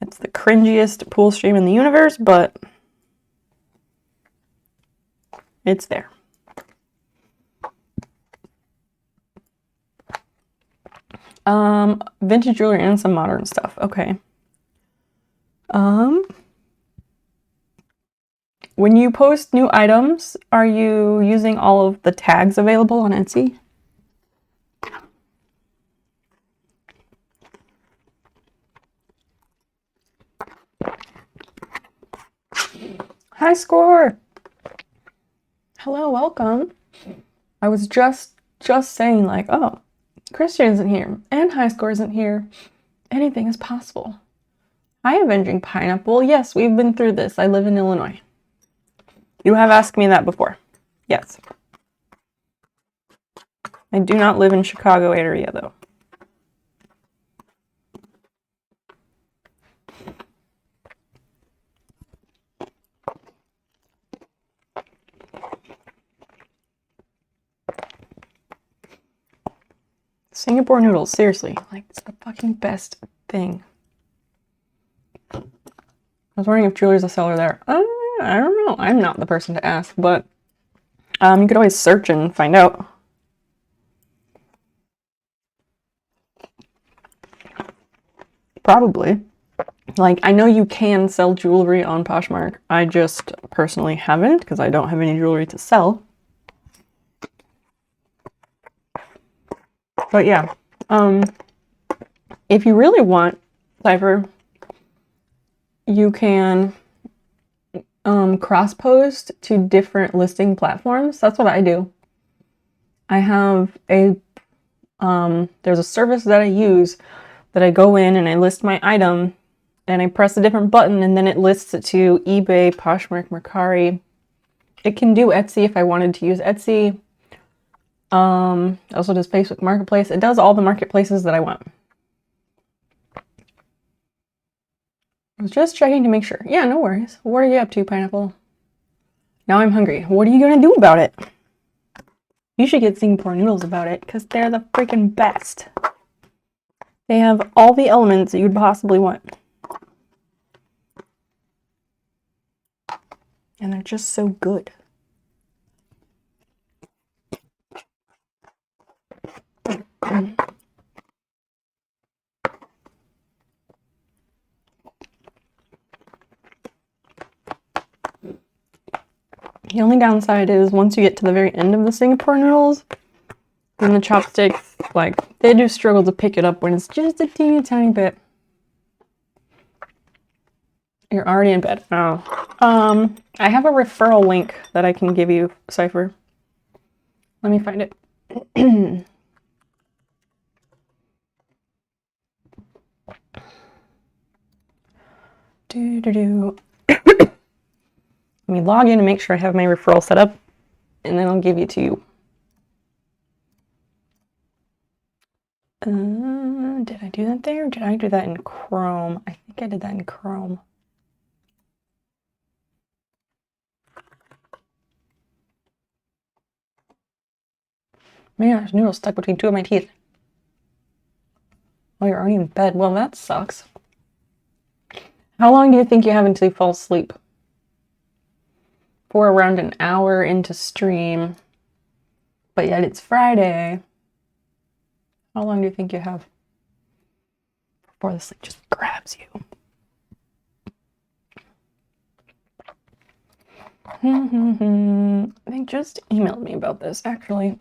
It's the cringiest pool stream in the universe, but it's there. Vintage jewelry and some modern stuff. Okay. When you post new items, are you using all of the tags available on Etsy? High score. Hello, welcome. I was just saying like, oh, Christian isn't here, and High Score isn't here. Anything is possible. Hi, Avenging Pineapple. Yes, we've been through this. I live in Illinois. You have asked me that before. Yes. I do not live in Chicago area, though. Singapore noodles, seriously, like, it's the fucking best thing. I was wondering if Julie's a seller there. I don't know. I'm not the person to ask, but you could always search and find out. Probably. Like, I know you can sell jewelry on Poshmark. I just personally haven't because I don't have any jewelry to sell. But yeah, if you really want, Cypher, you can cross-post to different listing platforms. That's what I do. I have a, there's a service that I use that I go in and I list my item and I press a different button and then it lists it to eBay, Poshmark, Mercari. It can do Etsy if I wanted to use Etsy. Also does Facebook Marketplace. It does all the marketplaces that I want. I was just checking to make sure. Yeah, no worries. What are you up to, Pineapple? Now I'm hungry. What are you gonna do about it? You should get Singapore noodles about it, because they're the freaking best. They have all the elements that you'd possibly want. And they're just so good. The only downside is once you get to the very end of the Singapore noodles, then the chopsticks, like, they do struggle to pick it up when it's just a teeny tiny bit. You're already in bed. Oh. I have a referral link that I can give you, Cypher. Let me find it. Let me log in and make sure I have my referral set up, and then I'll give it to you. Did I do that there? Or did I do that in Chrome? I think I did that in Chrome. Man, there's noodles stuck between two of my teeth. Oh, you're already in bed. Well, that sucks. How long do you think you have until you fall asleep? For around an hour into stream, but yet it's Friday. How long do you think you have before the sleep just grabs you? They just emailed me about this, actually.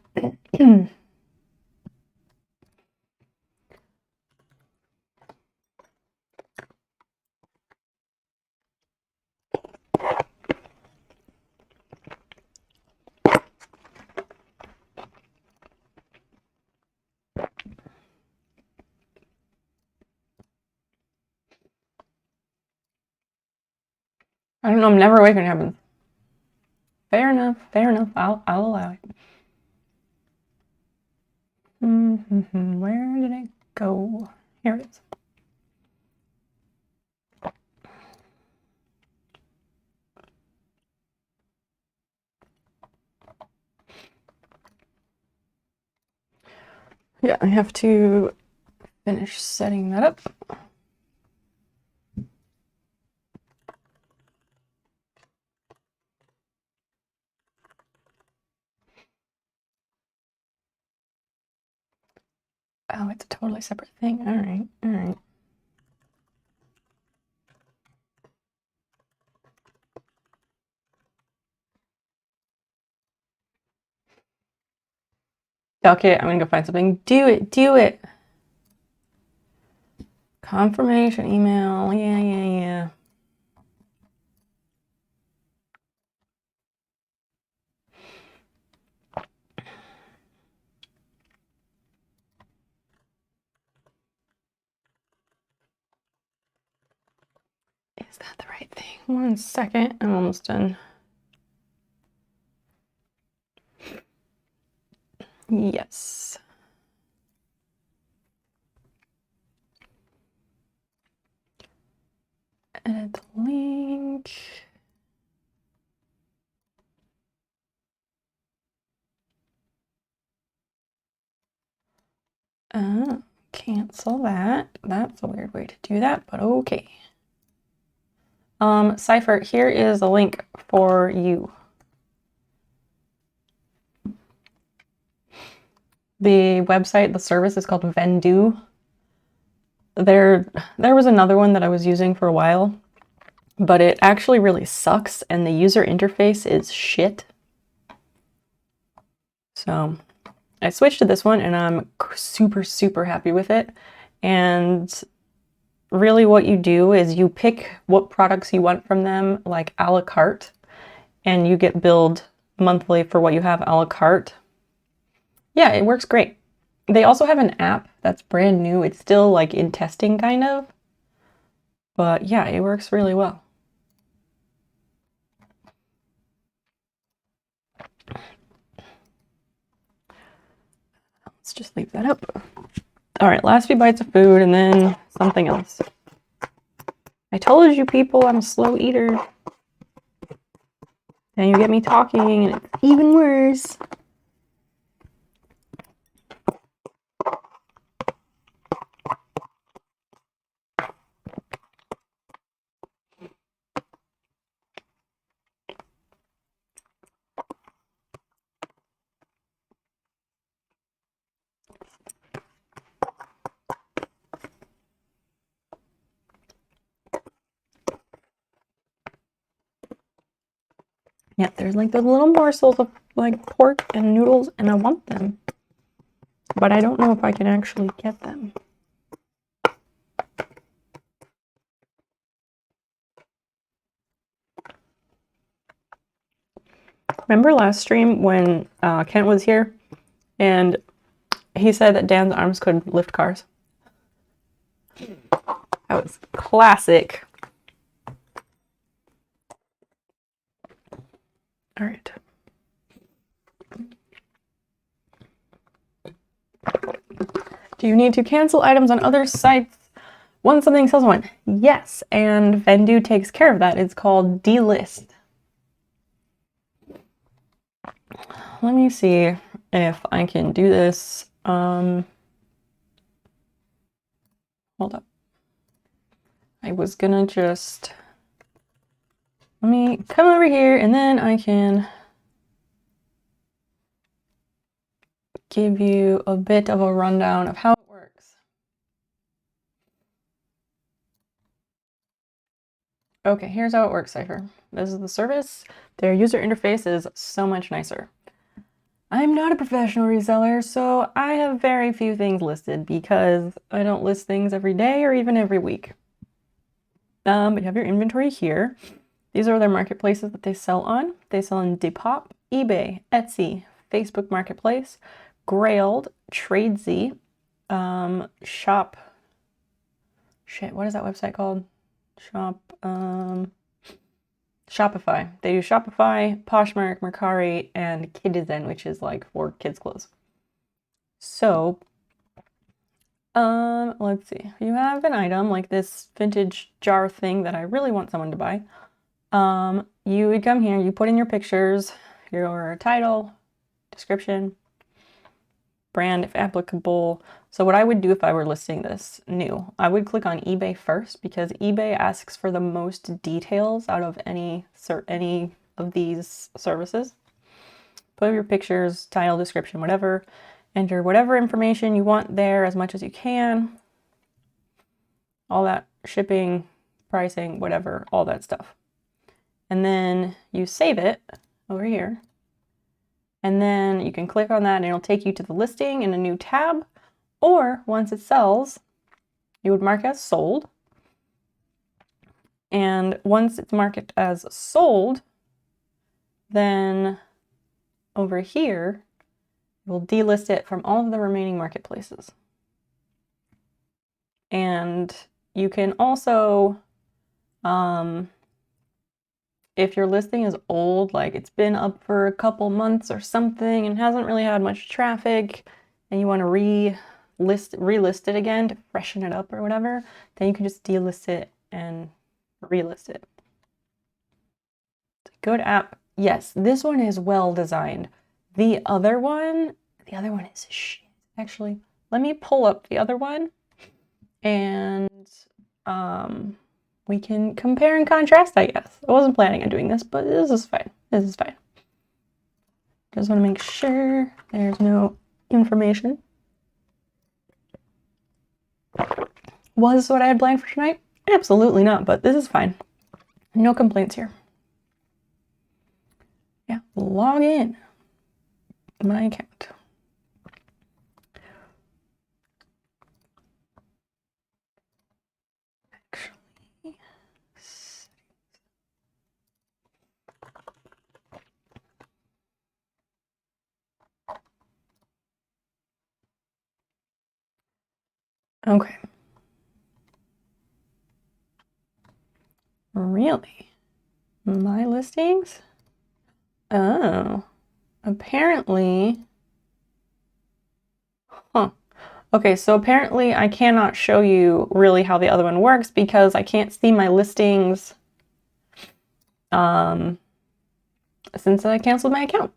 I don't know, I'm never awake when it happens. Fair enough, fair enough. I'll allow it. Where did it go? Here it is. Yeah, I have to finish setting that up. Oh, it's a totally separate thing. All right, all right. Okay, I'm gonna go find something. Do it, do it. Confirmation email. Yeah. Is that the right thing? 1 second. I'm almost done. Yes. Edit link. Cancel that. That's a weird way to do that, but okay. Cypher, here is a link for you. The website, the service is called Vendoo. There was another one that I was using for a while, but it actually really sucks and the user interface is shit. So I switched to this one and I'm super, super happy with it. And really what you do is you pick what products you want from them, like a la carte, and you get billed monthly for what you have a la carte. Yeah, it works great. They also have an app that's brand new. It's still like in testing kind of, but yeah, it works really well. Let's just leave that up. All right, last few bites of food and then something else. I told you people I'm a slow eater. And you get me talking and it's even worse. Yeah, there's like those little morsels of like pork and noodles and I want them. But I don't know if I can actually get them. Remember last stream when Kent was here and he said that Dan's arms could lift cars? That was classic. All right. Do you need to cancel items on other sites once something sells one? Yes, and Vendoo takes care of that. It's called delist. Let me see if I can do this. Hold up. I was gonna just, let me come over here and then I can give you a bit of a rundown of how it works. Okay, here's how it works, Cypher. This is the service. Their user interface is so much nicer. I'm not a professional reseller, so I have very few things listed because I don't list things every day or even every week. But you have your inventory here. These are their marketplaces that they sell on. They sell on Depop, eBay, Etsy, Facebook Marketplace, Grailed, Tradesy, Shop. Shit, what is that website called? Shopify. They do Shopify, Poshmark, Mercari, and Kidizen, which is like for kids' clothes. So, let's see. You have an item like this vintage jar thing that I really want someone to buy. You would come here, you put in your pictures, your title, description, brand if applicable. So what I would do if I were listing this new, I would click on eBay first because eBay asks for the most details out of any of these services. Put your pictures, title, description, whatever. Enter whatever information you want there as much as you can. All that shipping, pricing, whatever, all that stuff. And then you save it over here. And then you can click on that and it'll take you to the listing in a new tab. Or once it sells, you would mark as sold. And once it's marked as sold, then over here, we'll delist it from all of the remaining marketplaces. And you can also, if your listing is old, like it's been up for a couple months or something and hasn't really had much traffic, and you want to relist it again to freshen it up or whatever, then you can just delist it and relist it. Good app. Yes, this one is well designed. The other one is shit. Actually, let me pull up the other one and we can compare and contrast, I guess. I wasn't planning on doing this, but this is fine. This is fine. Just want to make sure there's no information. Was what I had planned for tonight? Absolutely not, but this is fine. No complaints here. Yeah, log in my account. Actually, okay. Really? My listings? Oh, apparently. Huh. Okay, so apparently I cannot show you really how the other one works because I can't see my listings since I canceled my account.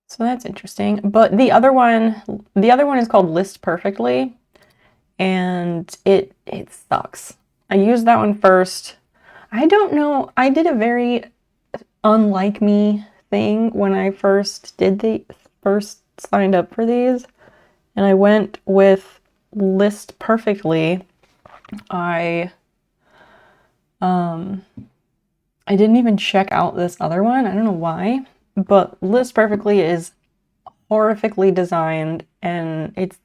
So that's interesting. But the other one is called List Perfectly, and it sucks. I used that one first. I don't know. I did a very unlike me thing when I first signed up for these, and I went with List Perfectly. I didn't even check out this other one. I don't know why, but List Perfectly is horrifically designed and it's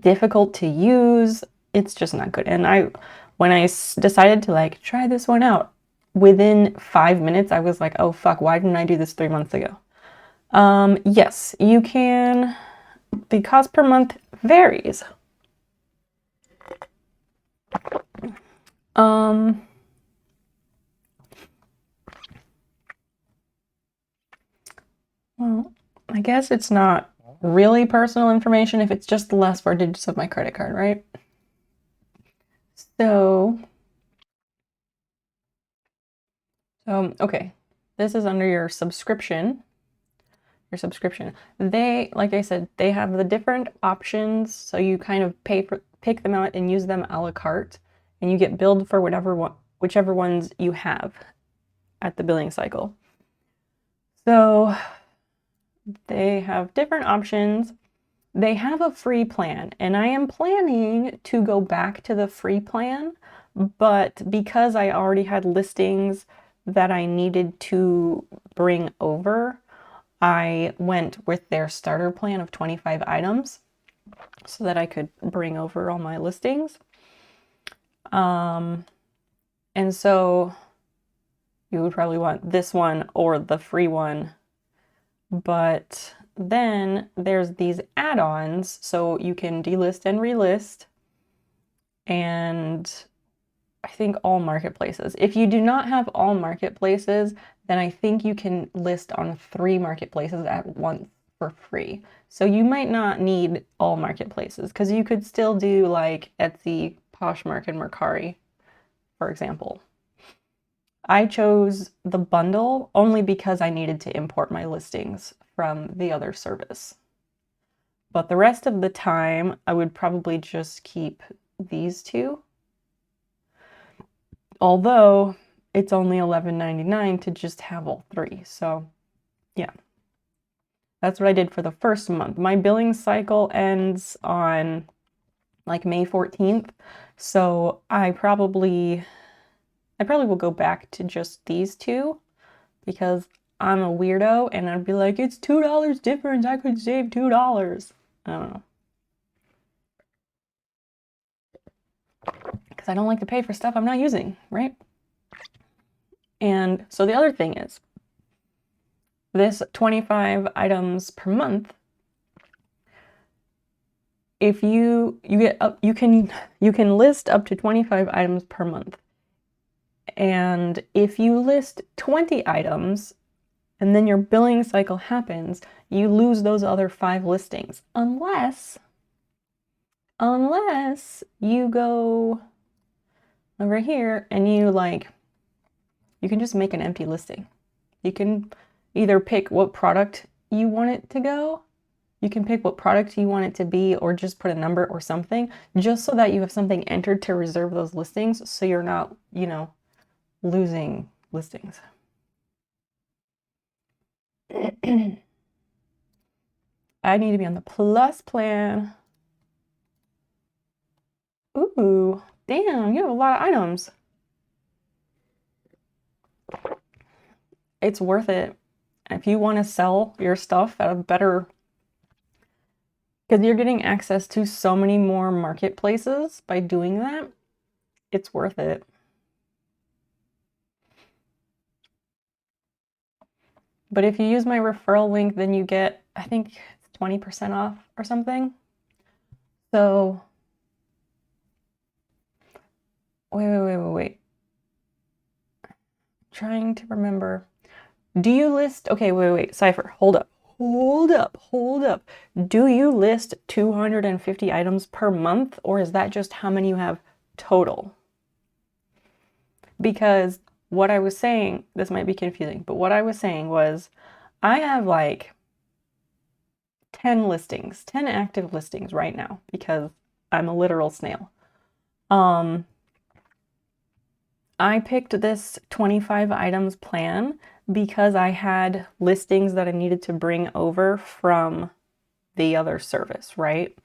difficult to use. It's just not good. And when I decided to like try this one out, within 5 minutes, I was like, oh fuck, why didn't I do this 3 months ago? Yes, you can. The cost per month varies. Well, I guess it's not really personal information if it's just the last 4 digits of my credit card, right? So, okay, this is under your subscription. They, like I said, they have the different options, so you kind of pick them out and use them a la carte, and you get billed for whichever ones you have at the billing cycle. So they have different options. They have a free plan, and I am planning to go back to the free plan, but because I already had listings that I needed to bring over, I went with their starter plan of 25 items so that I could bring over all my listings. And so you would probably want this one or the free one, but then there's these add-ons, so you can delist and relist, and I think all marketplaces. If you do not have all marketplaces, then I think you can list on 3 marketplaces at once for free. So you might not need all marketplaces because you could still do like Etsy, Poshmark, and Mercari, for example. I chose the bundle only because I needed to import my listings from the other service. But the rest of the time, I would probably just keep these 2. Although it's only $11.99 to just have all 3. So yeah, that's what I did for the first month. My billing cycle ends on like May 14th. So I probably will go back to just these 2 because I'm a weirdo and I'd be like, it's $2 difference. I could save $2. I don't know. Because I don't like to pay for stuff I'm not using, right? And so the other thing is, this 25 items per month, if you get up, you can list up to 25 items per month. And if you list 20 items and then your billing cycle happens, you lose those other 5 listings unless you go over here and you can just make an empty listing. You can either pick what product you want it to go, you can pick what product you want it to be, or just put a number or something, just so that you have something entered to reserve those listings so you're not, losing listings. I need to be on the Plus plan. Ooh, damn, you have a lot of items. It's worth it. If you want to sell your stuff at a better, because you're getting access to so many more marketplaces by doing that, it's worth it. But if you use my referral link, then you get, I think it's 20% off or something. So, wait. Trying to remember. Do you list, okay, wait, Cypher, hold up. Do you list 250 items per month, or is that just how many you have total? Because what I was saying, this might be confusing, but what I was saying was I have like 10 listings, 10 active listings right now because I'm a literal snail. I picked this 25 items plan because I had listings that I needed to bring over from the other service, right?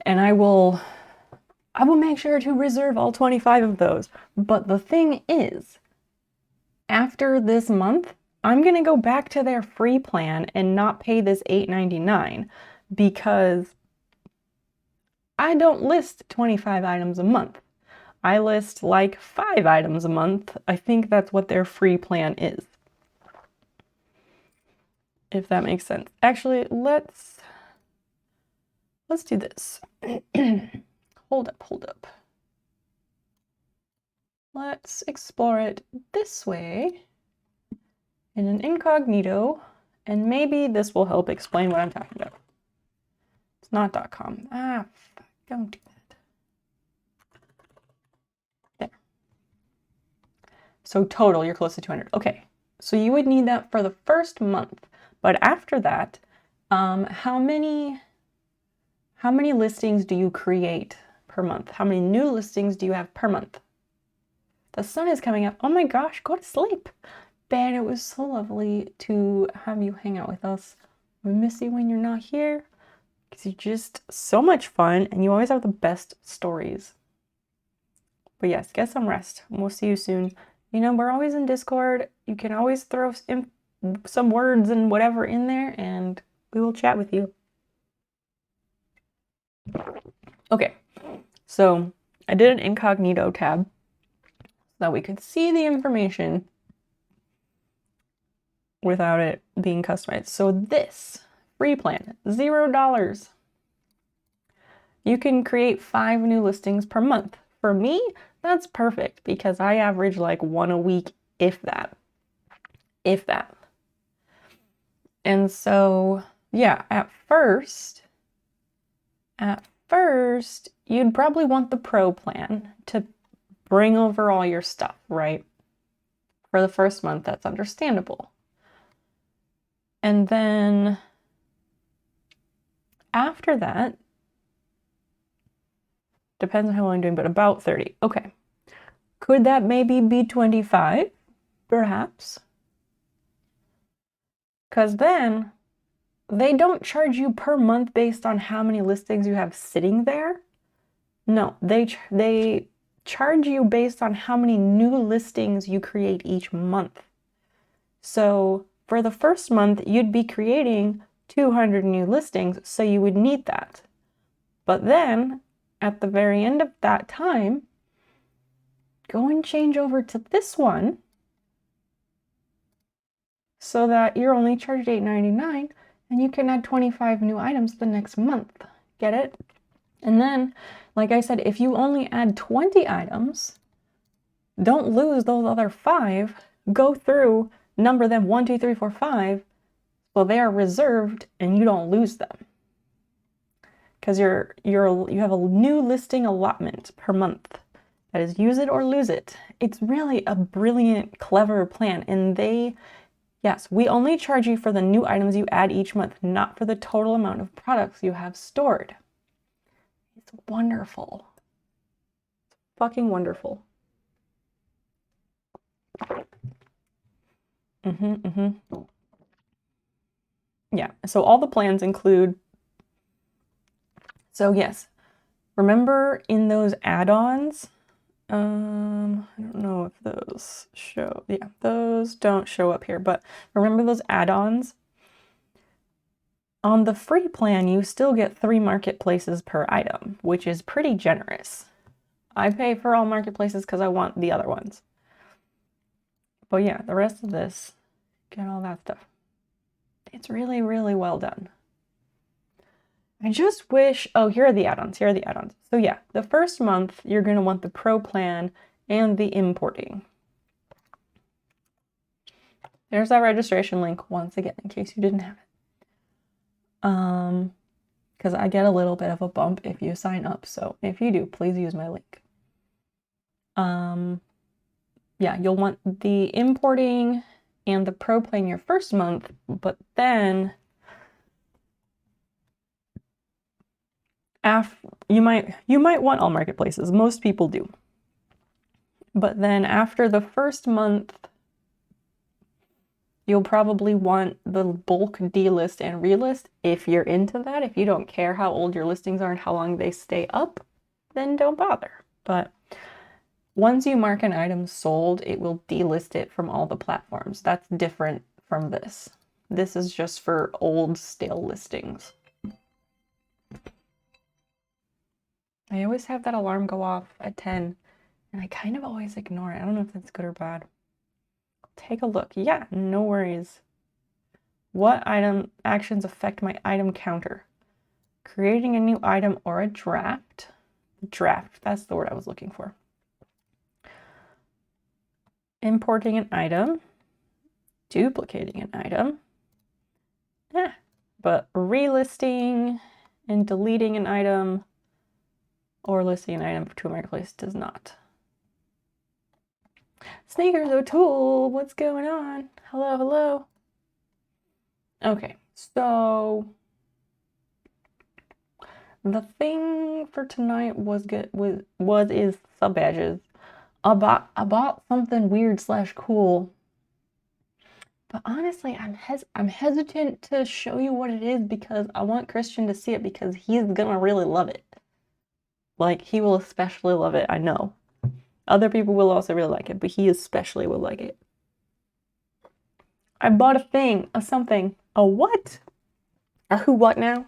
And I will make sure to reserve all 25 of those. But the thing is, after this month, I'm going to go back to their free plan and not pay this $8.99 because I don't list 25 items a month. I list like 5 items a month. I think that's what their free plan is. If that makes sense. Actually, let's do this. Hold up. Let's explore it this way in an incognito, and maybe this will help explain what I'm talking about. It's not .com. Ah, don't do that. There. So total, you're close to 200. Okay, so you would need that for the first month, but after that, how many listings do you create per month? How many new listings do you have per month? The sun is coming up. Oh my gosh, go to sleep. Ben, it was so lovely to have you hang out with us. We miss you when you're not here because you're just so much fun and you always have the best stories. But yes, get some rest. We'll see you soon. You know, we're always in Discord. You can always throw some words and whatever in there and we will chat with you. Okay, so I did an incognito tab so that we could see the information without it being customized. So this free plan, $0. You can create 5 new listings per month. For me, that's perfect because I average like 1 a week, if that. And so, yeah, at first, you'd probably want the pro plan to bring over all your stuff, right? For the first month, that's understandable. And then after that, depends on how long I'm doing, but about 30. Okay. Could that maybe be 25? Perhaps. Because then they don't charge you per month based on how many listings you have sitting there. No, they charge you based on how many new listings you create each month. So for the first month, you'd be creating 200 new listings, so you would need that. But then at the very end of that time, go and change over to this one so that you're only charged $8.99 and you can add 25 new items the next month. Get it? And then, like I said, if you only add 20 items, don't lose those other 5. Go through, number them 1, 2, 3, 4, 5, so they are reserved and you don't lose them. Because you have a new listing allotment per month. That is, use it or lose it. It's really a brilliant, clever plan. And yes, we only charge you for the new items you add each month, not for the total amount of products you have stored. It's wonderful. It's fucking wonderful. Yeah, so all the plans include, so yes, Remember in those add-ons, I don't know if those show, yeah, those don't show up here, but remember those add-ons? On the free plan, you still get 3 marketplaces per item, which is pretty generous. I pay for all marketplaces because I want the other ones. But yeah, the rest of this, get all that stuff. It's really, really well done. I just wish, oh, here are the add-ons, here are the add-ons. So yeah, the first month, you're gonna want the pro plan and the importing. There's that registration link once again, in case you didn't have it. Because I get a little bit of a bump if you sign up. So if you do, please use my link. Yeah, you'll want the importing and the pro plan your first month, but then you might want all marketplaces. Most people do. But then after the first month, you'll probably want the bulk delist and relist if you're into that. If you don't care how old your listings are and how long they stay up, then don't bother. But once you mark an item sold, it will delist it from all the platforms. That's different from this. This is just for old, stale listings. I always have that alarm go off at 10, and I kind of always ignore it. I don't know if that's good or bad. Take a look. Yeah, no worries. What item actions affect my item counter? Creating a new item or a draft. Draft, that's the word I was looking for. Importing an item. Duplicating an item. But relisting and deleting an item or listing an item to a marketplace does not. Sneakers O'Toole, what's going on? Hello, hello. Okay, so the thing for tonight is sub badges. I bought something weird / cool, but honestly, I'm hesitant to show you what it is because I want Christian to see it because he's gonna really love it. Like, he will especially love it, I know. Other people will also really like it, but he especially will like it. I bought a thing, a something, a what? A who what now?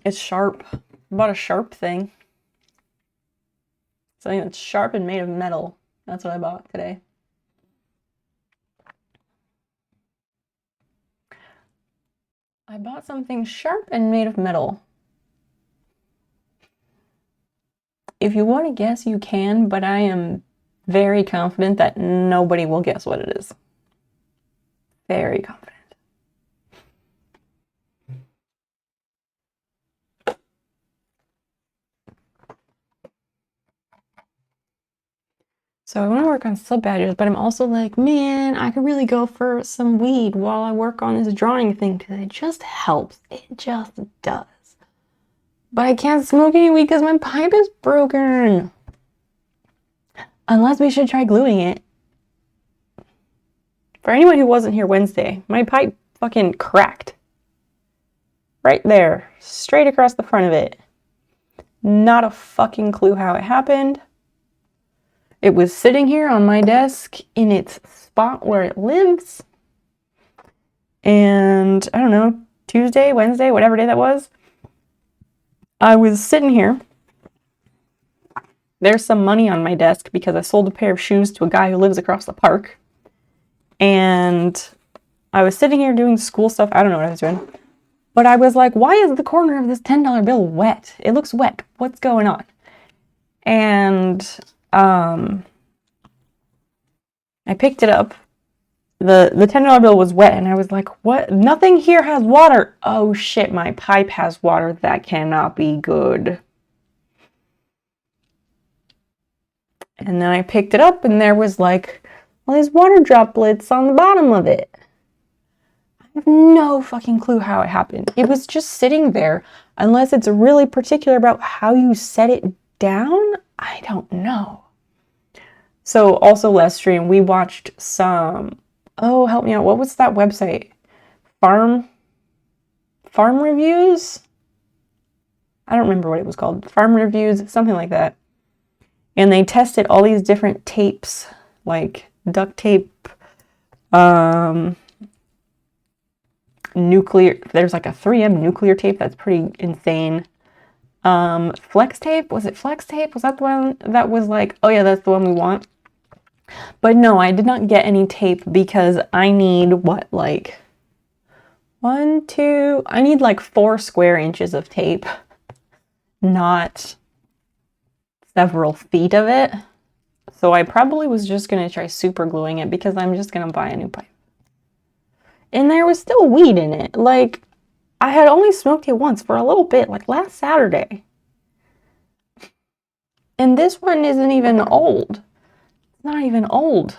It's sharp. I bought a sharp thing. Something that's sharp and made of metal. That's what I bought today. I bought something sharp and made of metal. If you want to guess, you can, but I am very confident that nobody will guess what it is. Very confident. So I want to work on sub badges, but I'm also like, man, I could really go for some weed while I work on this drawing thing because it just helps. It just does. But I can't smoke any weed because my pipe is broken. Unless we should try gluing it. For anyone who wasn't here Wednesday, my pipe fucking cracked. Right there. Straight across the front of it. Not a fucking clue how it happened. It was sitting here on my desk in its spot where it lives. And I don't know, Tuesday, Wednesday, whatever day that was, I was sitting here. There's some money on my desk because I sold a pair of shoes to a guy who lives across the park. And I was sitting here doing school stuff. I don't know what I was doing. But I was like, why is the corner of this $10 bill wet? It looks wet. What's going on? And I picked it up. The $10 bill was wet, and I was like, what? Nothing here has water. Oh shit, my pipe has water. That cannot be good. And then I picked it up, and there was like all these water droplets on the bottom of it. I have no fucking clue how it happened. It was just sitting there, unless it's really particular about how you set it down. I don't know. So also last stream, we watched some, oh, help me out. What was that website? Farm farm reviews. I don't remember what it was called. Farm reviews, something like that. And they tested all these different tapes, like duct tape, nuclear. There's like a 3M nuclear tape that's pretty insane. Flex tape, was it flex tape? Was that the one that was like, oh yeah, that's the one we want? But no, I did not get any tape because I need what, like I need like 4 square inches of tape, not several feet of it. So I probably was just gonna try super gluing it because I'm just gonna buy a new pipe. And there was still weed in it. Like, I had only smoked it once for a little bit, like last Saturday. And this one isn't even old. It's not even old.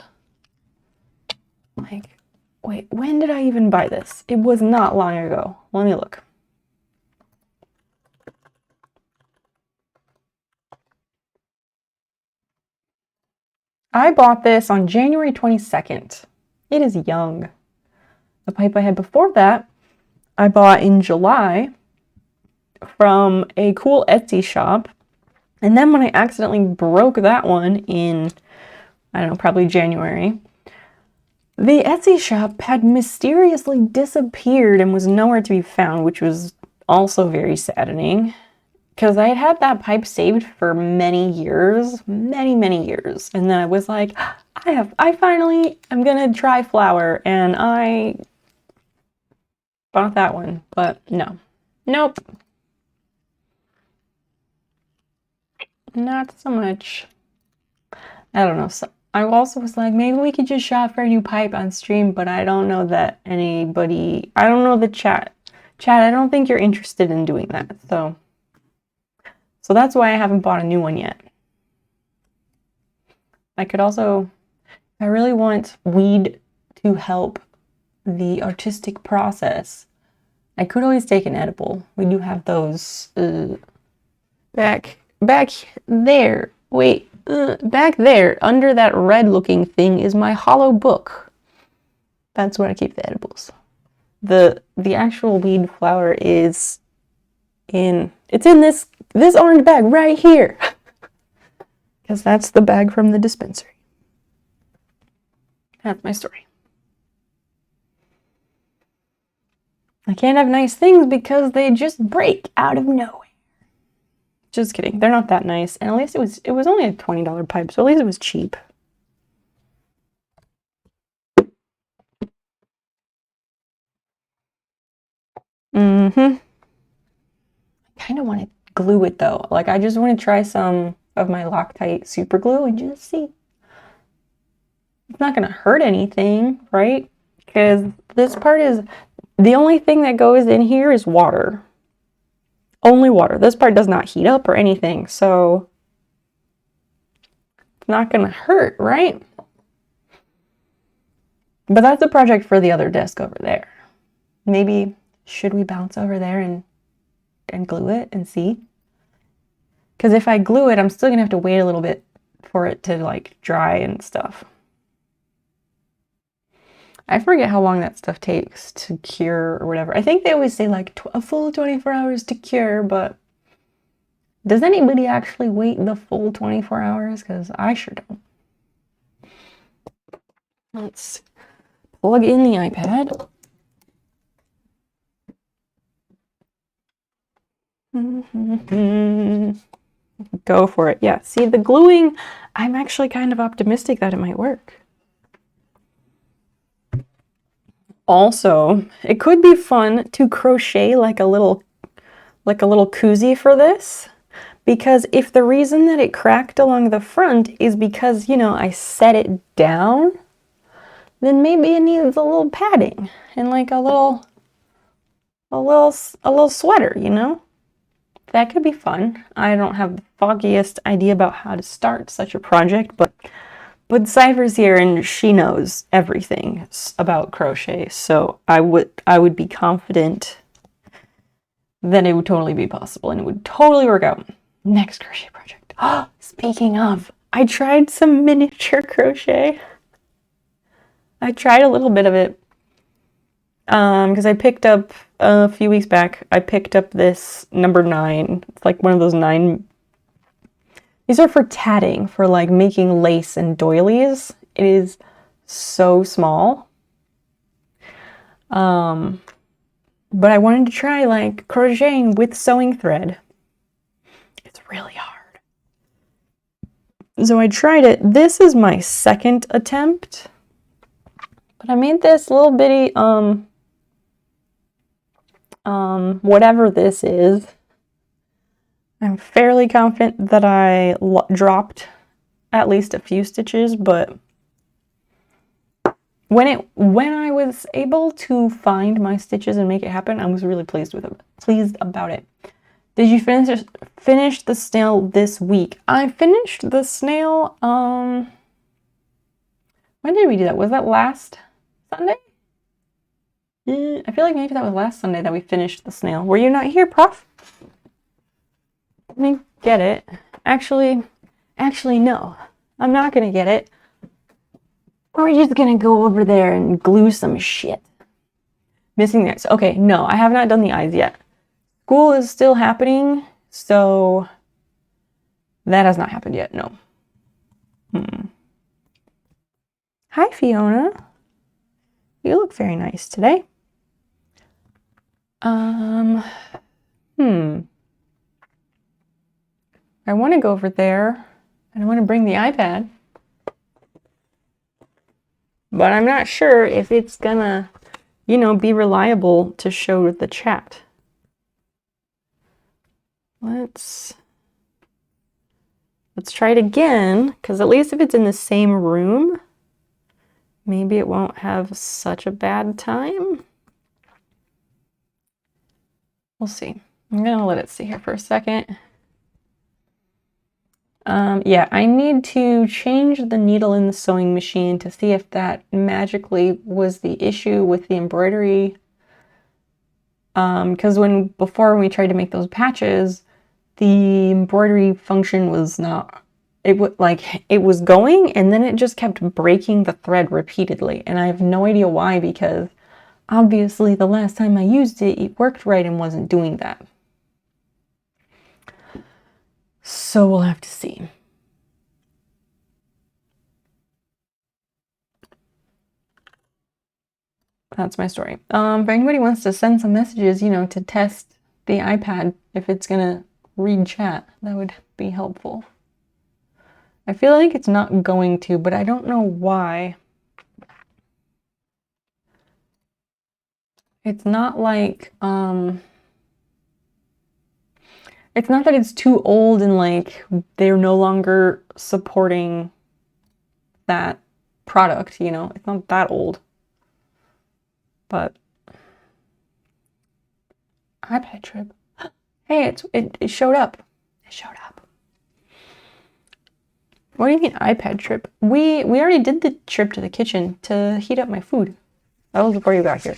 Like, wait, when did I even buy this? It was not long ago. Let me look. I bought this on January 22nd. It is young. The pipe I had before that, I bought in July from a cool Etsy shop. And then when I accidentally broke that one in, I don't know, probably January, the Etsy shop had mysteriously disappeared and was nowhere to be found, which was also very saddening. Because I had had that pipe saved for many years, many years. And then I was like, I finally am gonna try flower. And I bought that one, but no. Nope. Not so much. I don't know. So I also was like, maybe we could just shop for a new pipe on stream, but I don't know that anybody, I don't know the chat. Chat, I don't think you're interested in doing that. So that's why I haven't bought a new one yet. I could also, I really want weed to help the artistic process. I could always take an edible. We do have those back there. Wait, back there under that red looking thing is my hollow book. That's where I keep the edibles. The actual weed flower is it's in this orange bag right here. Because that's the bag from the dispensary. That's my story. I can't have nice things because they just break out of nowhere. Just kidding. They're not that nice. And at least it was only a $20 pipe, so at least it was cheap. I kind of want to glue it though. Like, I just want to try some of my Loctite super glue and just see. It's not going to hurt anything, right? Because this part is, the only thing that goes in here is water. Only water. This part does not heat up or anything, so it's not going to hurt, right? But that's a project for the other desk over there. Maybe, should we bounce over there and glue it and see? Because if I glue it, I'm still going to have to wait a little bit for it to like dry and stuff. I forget how long that stuff takes to cure or whatever. I think they always say like a full 24 hours to cure, but does anybody actually wait the full 24 hours? Because I sure don't. Let's plug in the iPad. Go for it. Yeah, see the gluing, I'm actually kind of optimistic that it might work. Also, it could be fun to crochet like a little koozie for this, because if the reason that it cracked along the front is because, you know, I set it down, then maybe it needs a little padding and like a little sweater, you know? That could be fun. I don't have the foggiest idea about how to start such a project, but Cypher's here and she knows everything about crochet, so I would be confident that it would totally be possible and it would totally work out. Next crochet project. Oh, speaking of, I tried some miniature crochet. I tried a little bit of it. because I picked up a few weeks back, I picked up this number 9. It's like one of those 9. These are for tatting, for like making lace and doilies. It is so small. But I wanted to try like crocheting with sewing thread. It's really hard. So I tried it. This is my second attempt. But I made this little bitty, whatever this is. I'm fairly confident that I dropped at least a few stitches, but when I was able to find my stitches and make it happen, I was really pleased about it. Did you finish the snail this week? I finished the snail, when did we do that? Was that last Sunday? I feel like maybe that was last Sunday that we finished the snail. Were you not here, Prof? Let me get it. Actually, no. I'm not gonna get it. We're just gonna go over there and glue some shit. Missing the eyes. Okay, no, I have not done the eyes yet. School is still happening, so that has not happened yet, no. Hi, Fiona. You look very nice today. I want to go over there, and I want to bring the iPad. But I'm not sure if it's gonna, be reliable to show the chat. Let's try it again, because at least if it's in the same room, maybe it won't have such a bad time. We'll see. I'm gonna let it sit here for a second. Yeah, I need to change the needle in the sewing machine to see if that magically was the issue with the embroidery. Because before when we tried to make those patches, the embroidery function was not, it was going and then it just kept breaking the thread repeatedly. And I have no idea why, because obviously the last time I used it, it worked right and wasn't doing that. So we'll have to see. That's my story. If anybody wants to send some messages, to test the iPad, if it's gonna read chat, that would be helpful. I feel like it's not going to, but I don't know why. It's not like, it's not that it's too old and like they're no longer supporting that product, it's not that old. But iPad trip. Hey, it showed up. It showed up. What do you mean iPad trip? We already did the trip to the kitchen to heat up my food. That was before you got here.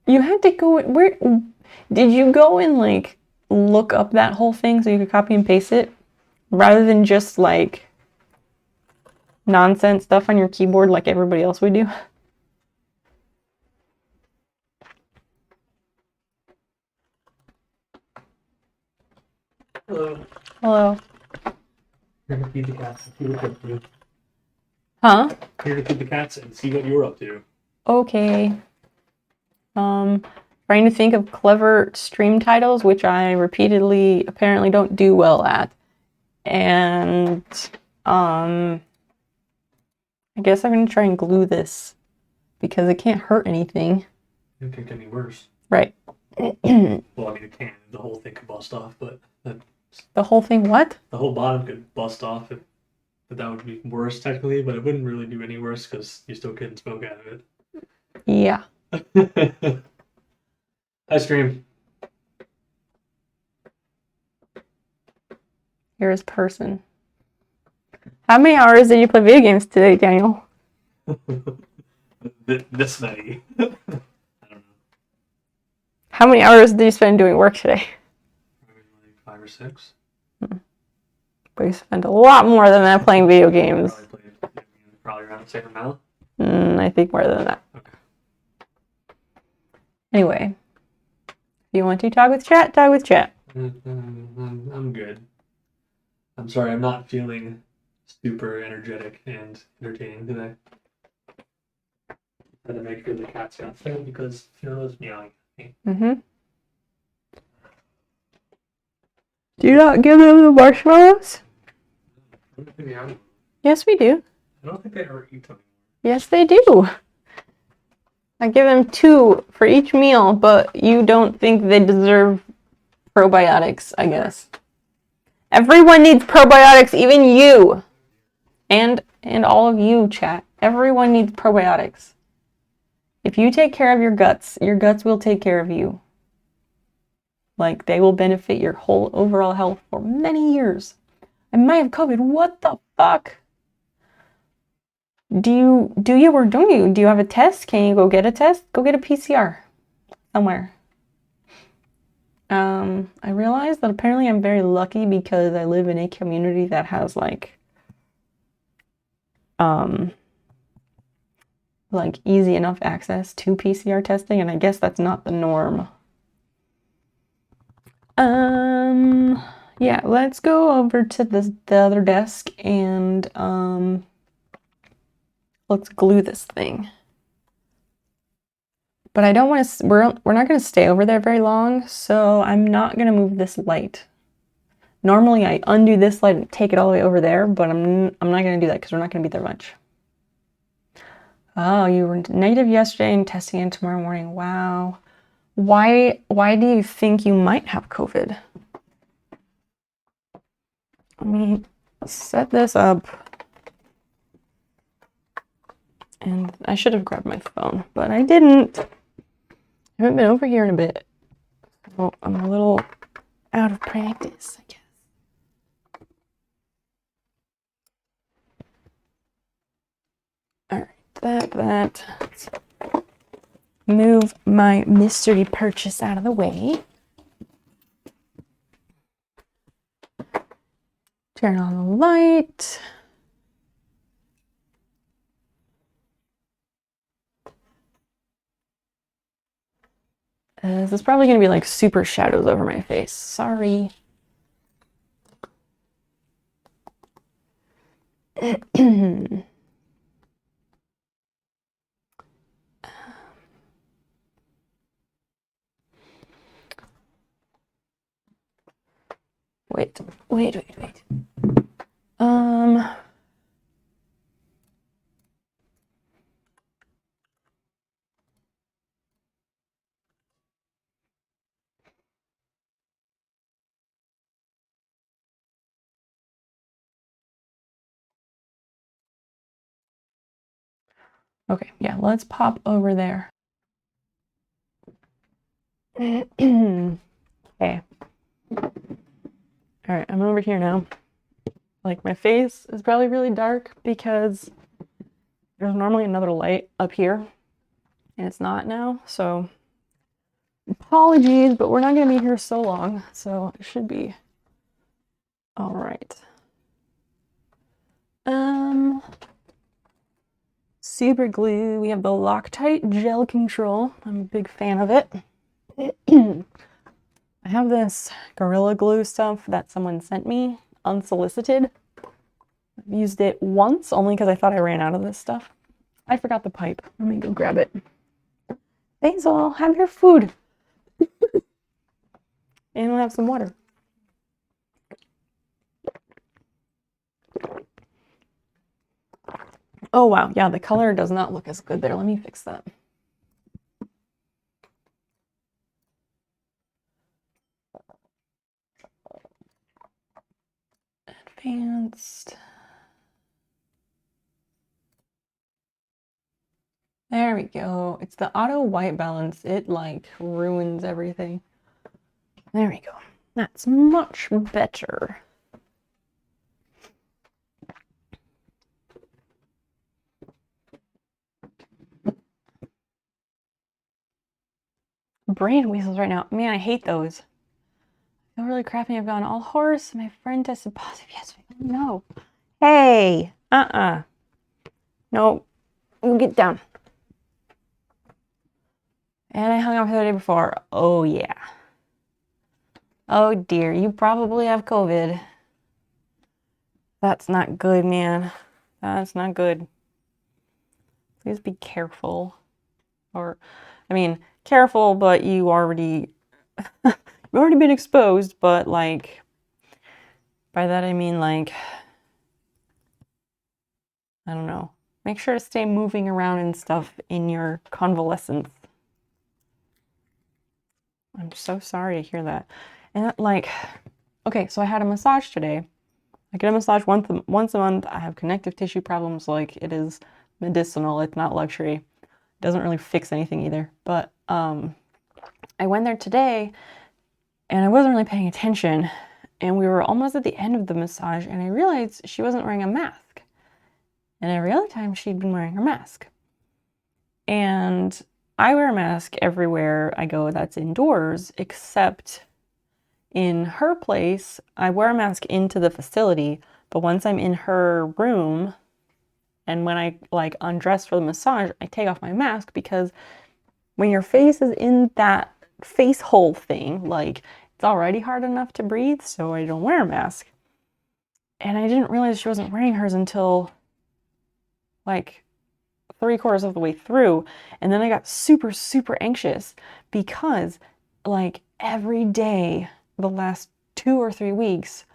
You had to go, where did you go and like look up that whole thing so you could copy and paste it rather than just like nonsense stuff on your keyboard like everybody else would do? Hello. Hello. Here to feed the cats and see what you're up to. Huh? Here to feed the cats and see what you're up to. Okay. Trying to think of clever stream titles, which I repeatedly apparently don't do well at. And I guess I'm gonna try and glue this because it can't hurt anything. It can't get any worse. Right. Well, I mean, it can. The whole thing could bust off, but the whole thing what? The whole bottom could bust off. That would be worse technically, but it wouldn't really do any worse because you're still getting smoke out of it. Yeah. Hi, stream. Here's person. How many hours did you play video games today, Daniel? This many. I don't know. How many hours did you spend doing work today? Probably 5 or 6. But you spend a lot more than that playing video games. Probably around the same amount. I think more than that. Okay. Anyway, if you want to talk with chat, talk with chat. I'm good. I'm sorry, I'm not feeling super energetic and entertaining today. Had to make sure the cat's got fed because Fiona's meowing at me. Mm-hmm. Do you not give them the marshmallows? I don't think they have. Yes, we do. I don't think they ever eat them. Yes, they do. I give them 2 for each meal, but you don't think they deserve probiotics, I guess. Everyone needs probiotics, even you. And all of you, chat. Everyone needs probiotics. If you take care of your guts will take care of you. Like, they will benefit your whole overall health for many years. I might have COVID. What the fuck? Do you or don't you? Do you have a test? Can you go get a test? Go get a PCR somewhere. I realized that apparently I'm very lucky because I live in a community that has like easy enough access to PCR testing, and I guess that's not the norm. Yeah, let's go over to the other desk and let's glue this thing. But I don't want to, we're not going to stay over there very long, so I'm not going to move this light. Normally I undo this light and take it all the way over there, but I'm not going to do that because we're not going to be there much. Oh, you were negative yesterday and testing in tomorrow morning. Wow. Why do you think you might have COVID? Let me set this up. And I should have grabbed my phone, but I didn't. I haven't been over here in a bit. So I'm a little out of practice, I guess. All right, that. Let's move my mystery purchase out of the way. Turn on the light. This is probably going to be like super shadows over my face. Sorry. Wait. Okay, yeah, let's pop over there. Okay. All right, I'm over here now. Like, my face is probably really dark because there's normally another light up here and it's not now, so apologies, but we're not going to be here so long, so it should be all right. Super glue. We have the Loctite gel control. I'm a big fan of it. I have this Gorilla Glue stuff that someone sent me unsolicited. I've used it once, only because I thought I ran out of this stuff. I forgot the pipe. Let me go grab it. Basil, have your food. And we'll have some water. Oh wow, yeah, the color does not look as good there. Let me fix that. Advanced. There we go. It's the auto white balance. It like ruins everything. There we go. That's much better. Brain weasels right now. Man, I hate those. I So really crappy. I've gone all horse. My friend tested positive yesterday. Oh, no. Hey. No. You get down. And I hung out with her the day before. Oh, yeah. Oh, dear. You probably have COVID. That's not good, man. That's not good. Please be careful. Or, I mean, careful, but you've already been exposed, but like, by that I mean like, I don't know. Make sure to stay moving around and stuff in your convalescence. I'm so sorry to hear that. And like, okay, so I had a massage today. I get a massage once a month. I have connective tissue problems. Like, it is medicinal. It's not luxury. It doesn't really fix anything either. But I went there today and I wasn't really paying attention. And we were almost at the end of the massage and I realized she wasn't wearing a mask. And every other time she'd been wearing her mask. And I wear a mask everywhere I go that's indoors, except in her place, I wear a mask into the facility, but once I'm in her room and when I like undress for the massage, I take off my mask because when your face is in that face hole thing, like it's already hard enough to breathe, so I don't wear a mask. And I didn't realize she wasn't wearing hers until like 3/4 of the way through. And then I got super, super anxious because like every day the last 2 or 3 weeks,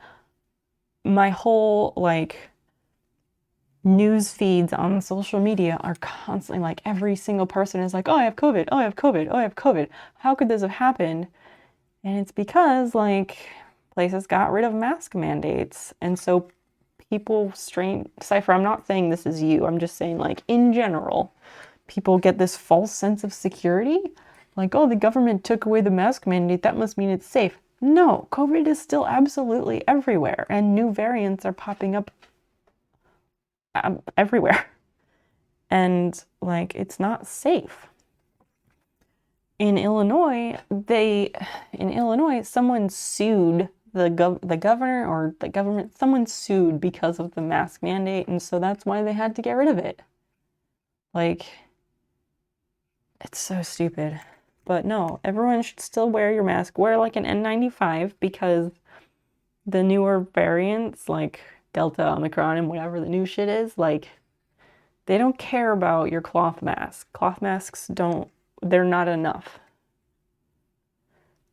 my whole like news feeds on social media are constantly like every single person is like, oh, I have COVID. Oh, I have COVID. Oh, I have COVID. How could this have happened? And it's because like places got rid of mask mandates. And so people Cypher, I'm not saying this is you. I'm just saying like in general, people get this false sense of security. Like, oh, the government took away the mask mandate. That must mean it's safe. No, COVID is still absolutely everywhere and new variants are popping up everywhere. And like, it's not safe. In Illinois, someone sued the governor or the government, someone sued because of the mask mandate, and so that's why they had to get rid of it. Like, it's so stupid. But no, everyone should still wear your mask. Wear like an N95 because the newer variants, like Delta, Omicron, and whatever the new shit is, like, they don't care about your cloth mask. Cloth masks they're not enough.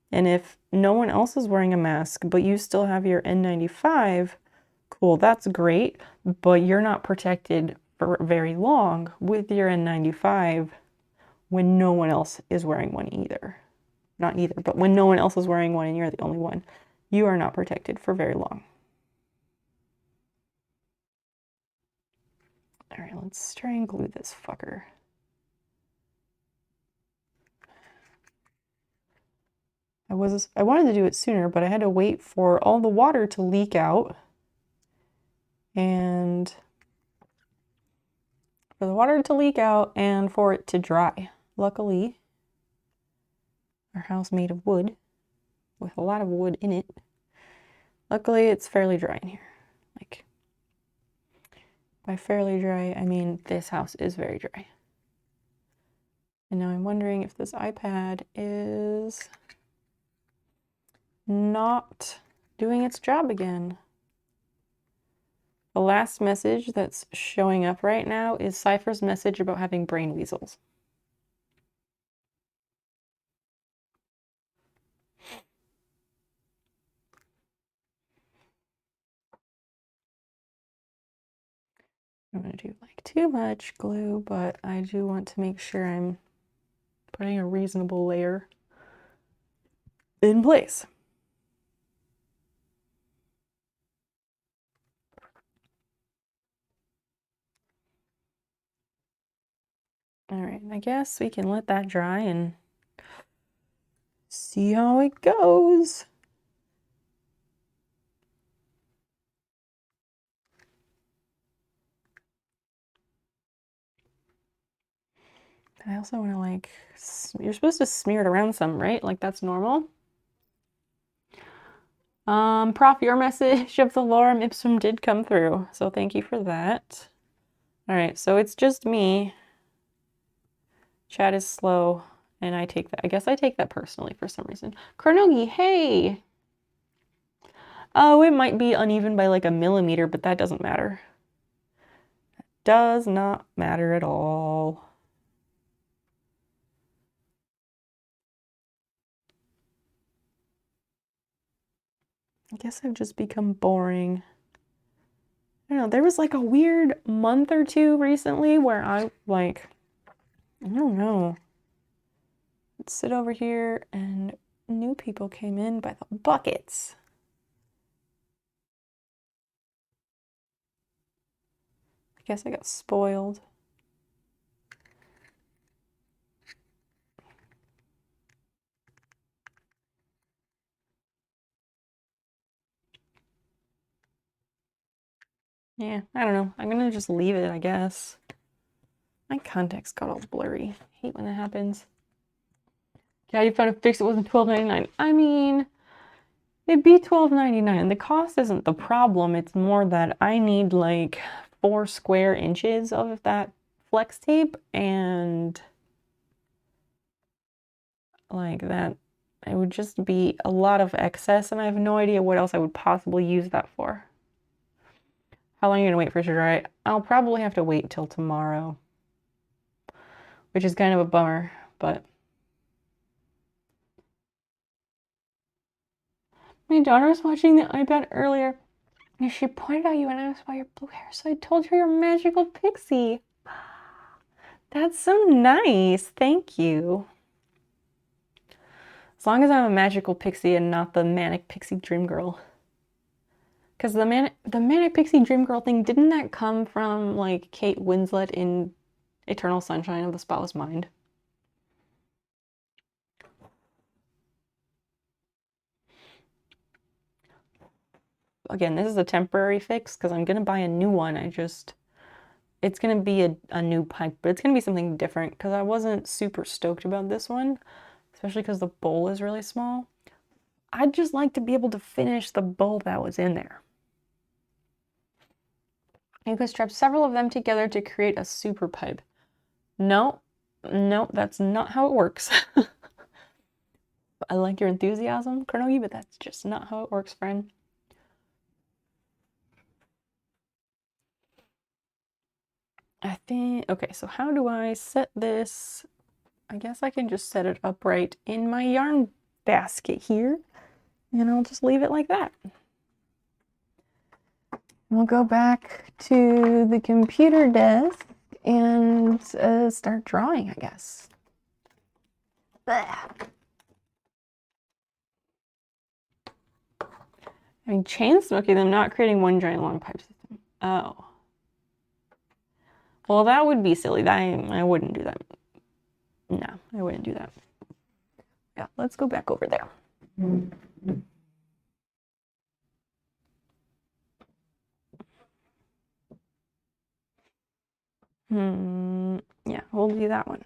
And if no one else is wearing a mask, but you still have your N95, cool, that's great, but you're not protected for very long with your N95 when no one else is wearing one either. Not either, but when no one else is wearing one and you're the only one, you are not protected for very long. All right, let's try and glue this fucker. I wanted to do it sooner, but I had to wait for all the water to leak out and for the water to leak out and for it to dry. Luckily, our house made of wood with a lot of wood in it. Luckily, it's fairly dry in here. Like, by fairly dry, I mean this house is very dry. And now I'm wondering if this iPad is not doing its job again. The last message that's showing up right now is Cypher's message about having brain weasels. I'm going to do like too much glue, but I do want to make sure I'm putting a reasonable layer in place. All right, I guess we can let that dry and see how it goes. I also want to like, you're supposed to smear it around some, right? Like that's normal. Prof, your message of the lorem ipsum did come through, so thank you for that. All right, so it's just me. Chat is slow, and I take that. I guess I take that personally for some reason. Kronogi, hey! Oh, it might be uneven by like a millimeter, but that doesn't matter. Does not matter at all. I guess I've just become boring. I don't know, there was like a weird month or two recently where I don't know. Let's sit over here and new people came in by the buckets. I guess I got spoiled. Yeah, I don't know. I'm gonna just leave it, I guess. My context got all blurry. I hate when that happens. Yeah, you found a fix. It wasn't $12.99. I mean, it'd be $12.99. The cost isn't the problem. It's more that I need like 4 square inches of that flex tape, and like that, it would just be a lot of excess, and I have no idea what else I would possibly use that for. How long are you gonna wait for it to dry? I'll probably have to wait till tomorrow, which is kind of a bummer, but my daughter was watching the iPad earlier, and she pointed out you and asked why your blue hair, so I told her you're a magical pixie. That's so nice. Thank you. As long as I'm a magical pixie and not the manic pixie dream girl. Because the manic pixie dream girl thing, didn't that come from like Kate Winslet in Eternal Sunshine of the Spotless Mind? Again, this is a temporary fix because I'm gonna buy a new one. It's gonna be a new pipe, but it's gonna be something different because I wasn't super stoked about this one, especially because the bowl is really small. I'd just like to be able to finish the bowl that was in there. You could strap several of them together to create a super pipe. No, that's not how it works. I like your enthusiasm, Kronogi, but that's just not how it works, friend. I think, okay, so how do I set this? I guess I can just set it upright in my yarn basket here, and I'll just leave it like that. We'll go back to the computer desk and start drawing, I guess. Blech. I mean, chain smoking them, not creating one giant long pipe system. Oh. Well, that would be silly. I wouldn't do that. No, I wouldn't do that. Yeah, let's go back over there. Yeah, we'll do that one.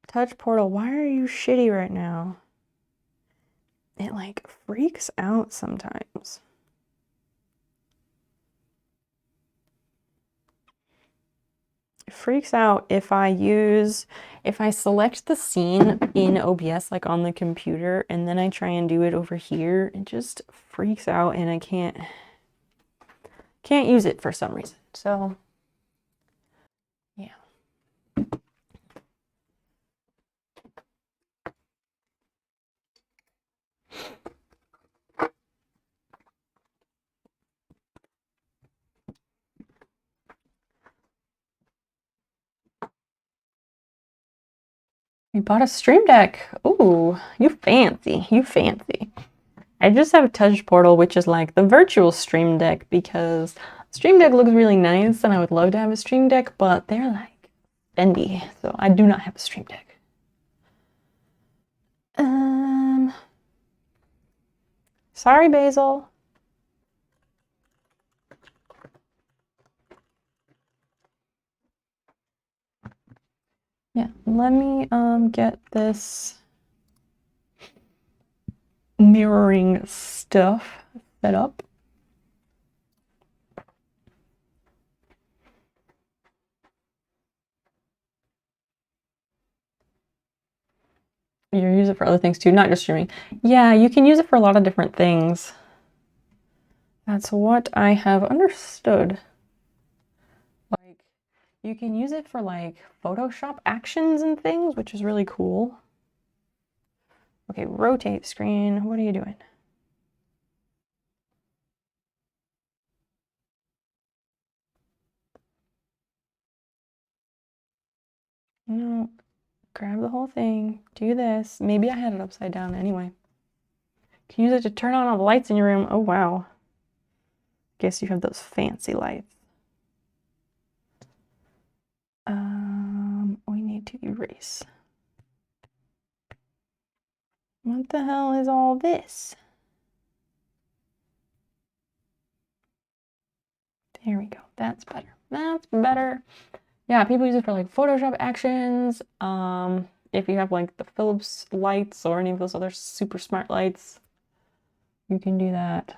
Touch portal, why are you shitty right now? It like freaks out sometimes. It freaks out if I select the scene in OBS like on the computer and then I try and do it over here, it just freaks out and I can't use it for some reason. So yeah. You bought a Stream Deck. Ooh, you fancy. You fancy. I just have a Touch Portal, which is like the virtual Stream Deck, because Stream Deck looks really nice and I would love to have a Stream Deck, but they're like bendy, so I do not have a Stream Deck. Sorry, Basil. let me get this mirroring stuff set up. You use it for other things too, not just streaming. Yeah, you can use it for a lot of different things. That's what I have understood. Like, you can use it for like Photoshop actions and things, which is really cool. Okay, rotate screen. What are you doing? No, grab the whole thing. Do this. Maybe I had it upside down anyway. Can use it to turn on all the lights in your room. Oh, wow. Guess you have those fancy lights. We need to erase. What the hell is all this? There we go. That's better. That's better. Yeah, people use it for like Photoshop actions. If you have like the Philips lights or any of those other super smart lights, you can do that.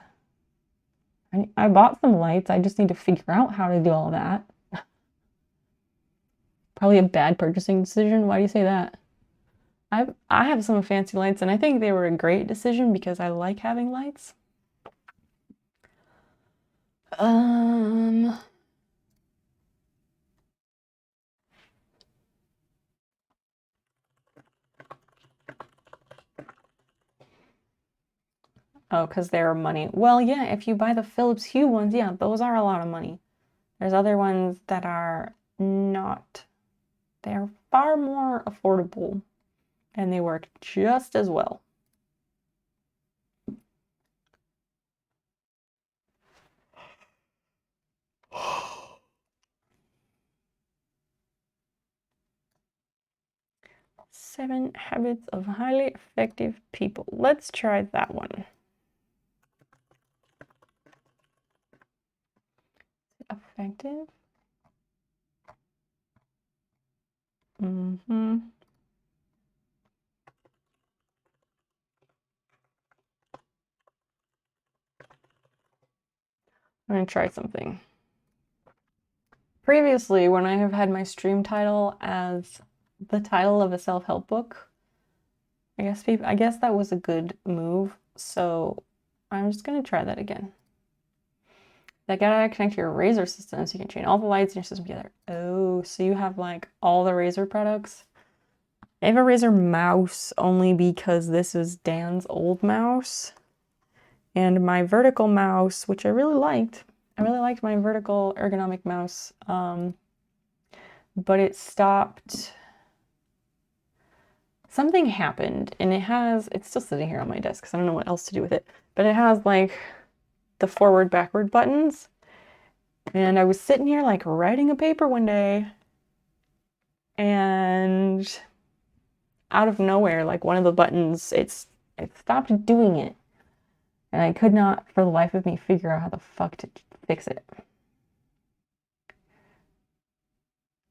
I bought some lights. I just need to figure out how to do all that. Probably a bad purchasing decision. Why do you say that? I have some fancy lights and I think they were a great decision because I like having lights. Oh, because they're money. Well, yeah, if you buy the Philips Hue ones, yeah, those are a lot of money. There's other ones that are not. They're far more affordable and they work just as well. Seven Habits of Highly Effective People. Let's try that one. Effective. I'm going to try something. Previously, when I have had my stream title as the title of a self-help book, I guess that was a good move. So I'm just going to try that again. That gotta connect to your Razer system so you can chain all the lights in your system together. Oh, so you have like all the Razer products. I have a Razer mouse only because this is Dan's old mouse. And my vertical mouse, which I really liked. I really liked my vertical ergonomic mouse. But it stopped. Something happened and it's still sitting here on my desk because I don't know what else to do with it. But it has like the forward backward buttons. And I was sitting here like writing a paper one day and out of nowhere, like one of the buttons, it stopped doing it. And I could not for the life of me figure out how the fuck to fix it.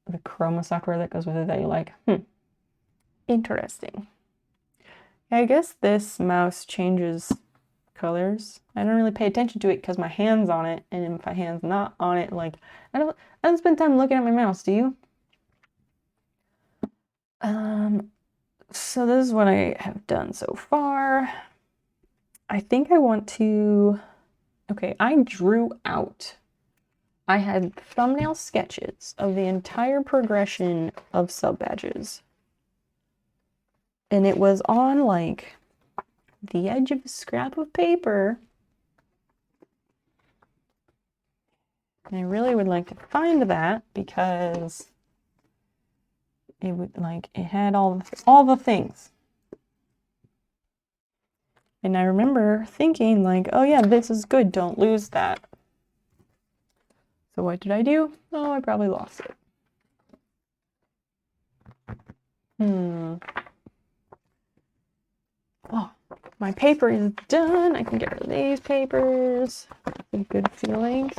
The chroma software that goes with it that you like. Interesting. I guess this mouse changes colors. I don't really pay attention to it because my hand's on it, and if my hand's not on it, like I don't spend time looking at my mouse, do you? So this is what I have done so far. I think I want to, okay, I drew out. I had thumbnail sketches of the entire progression of sub badges. And it was on like the edge of a scrap of paper. And I really would like to find that because it would like it had all the things. And I remember thinking like, oh yeah, this is good, don't lose that. So what did I do? Oh, I probably lost it. Oh, my paper is done. I can get rid of these papers. Good feelings.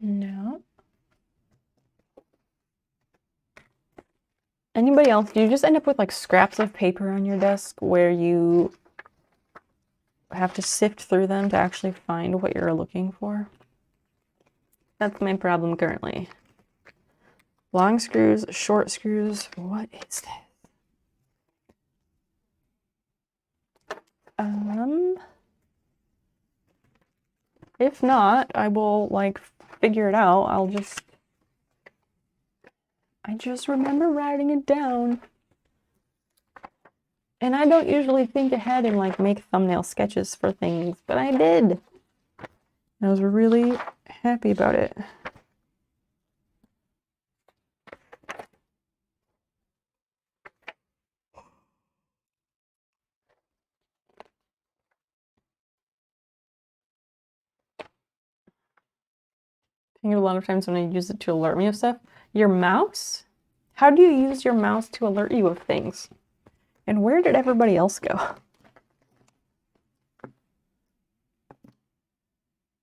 No. Anybody else? Do you just end up with like scraps of paper on your desk where you have to sift through them to actually find what you're looking for? That's my problem currently. Long screws, short screws. What is this? If not, I will like figure it out. I just remember writing it down. And I don't usually think ahead and like make thumbnail sketches for things, but I did. I was really happy about it. I think a lot of times when I use it to alert me of stuff. Your mouse? How do you use your mouse to alert you of things? And where did everybody else go?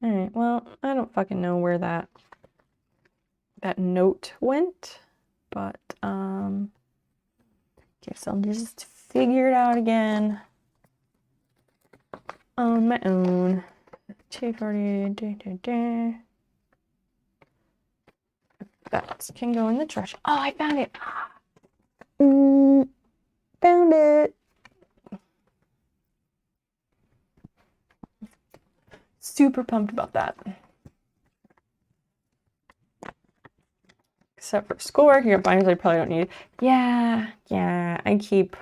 Alright, well, I don't fucking know where that note went, but guess I'll just figure it out again on my own. 240. That can go in the trash. Oh, I found it. Found it. Super pumped about that. Except for schoolwork, you got binders I probably don't need. Yeah, I keep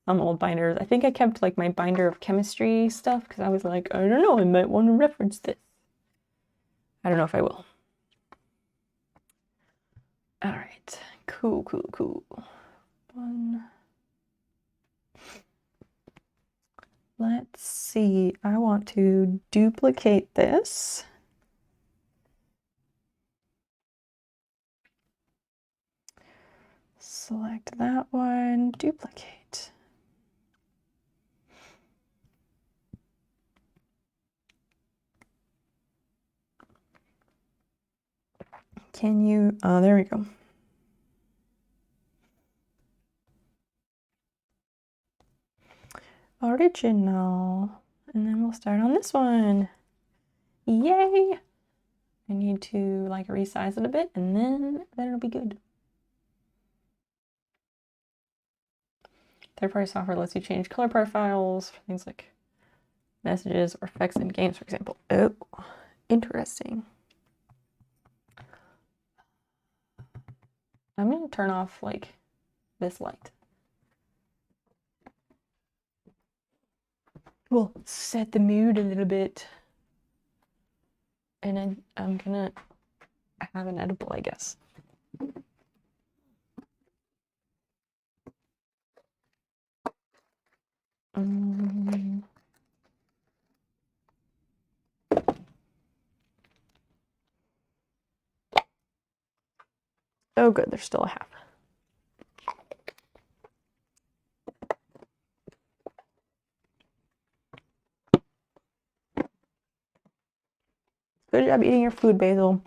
some old binders. I think I kept like my binder of chemistry stuff because I was like, I don't know, I might want to reference this. I don't know if I will. All right, cool. Let's see, I want to duplicate this. Select that one, duplicate. Can you, oh, there we go. Original. And then we'll start on this one. Yay! I need to like resize it a bit and then it'll be good. Third-party software lets you change color profiles for things like messages or effects in games, for example. Oh, interesting. I'm gonna turn off like this light. We'll set the mood a little bit. And then I'm gonna have an edible, I guess. Oh good, there's still a half. Good job eating your food, Basil.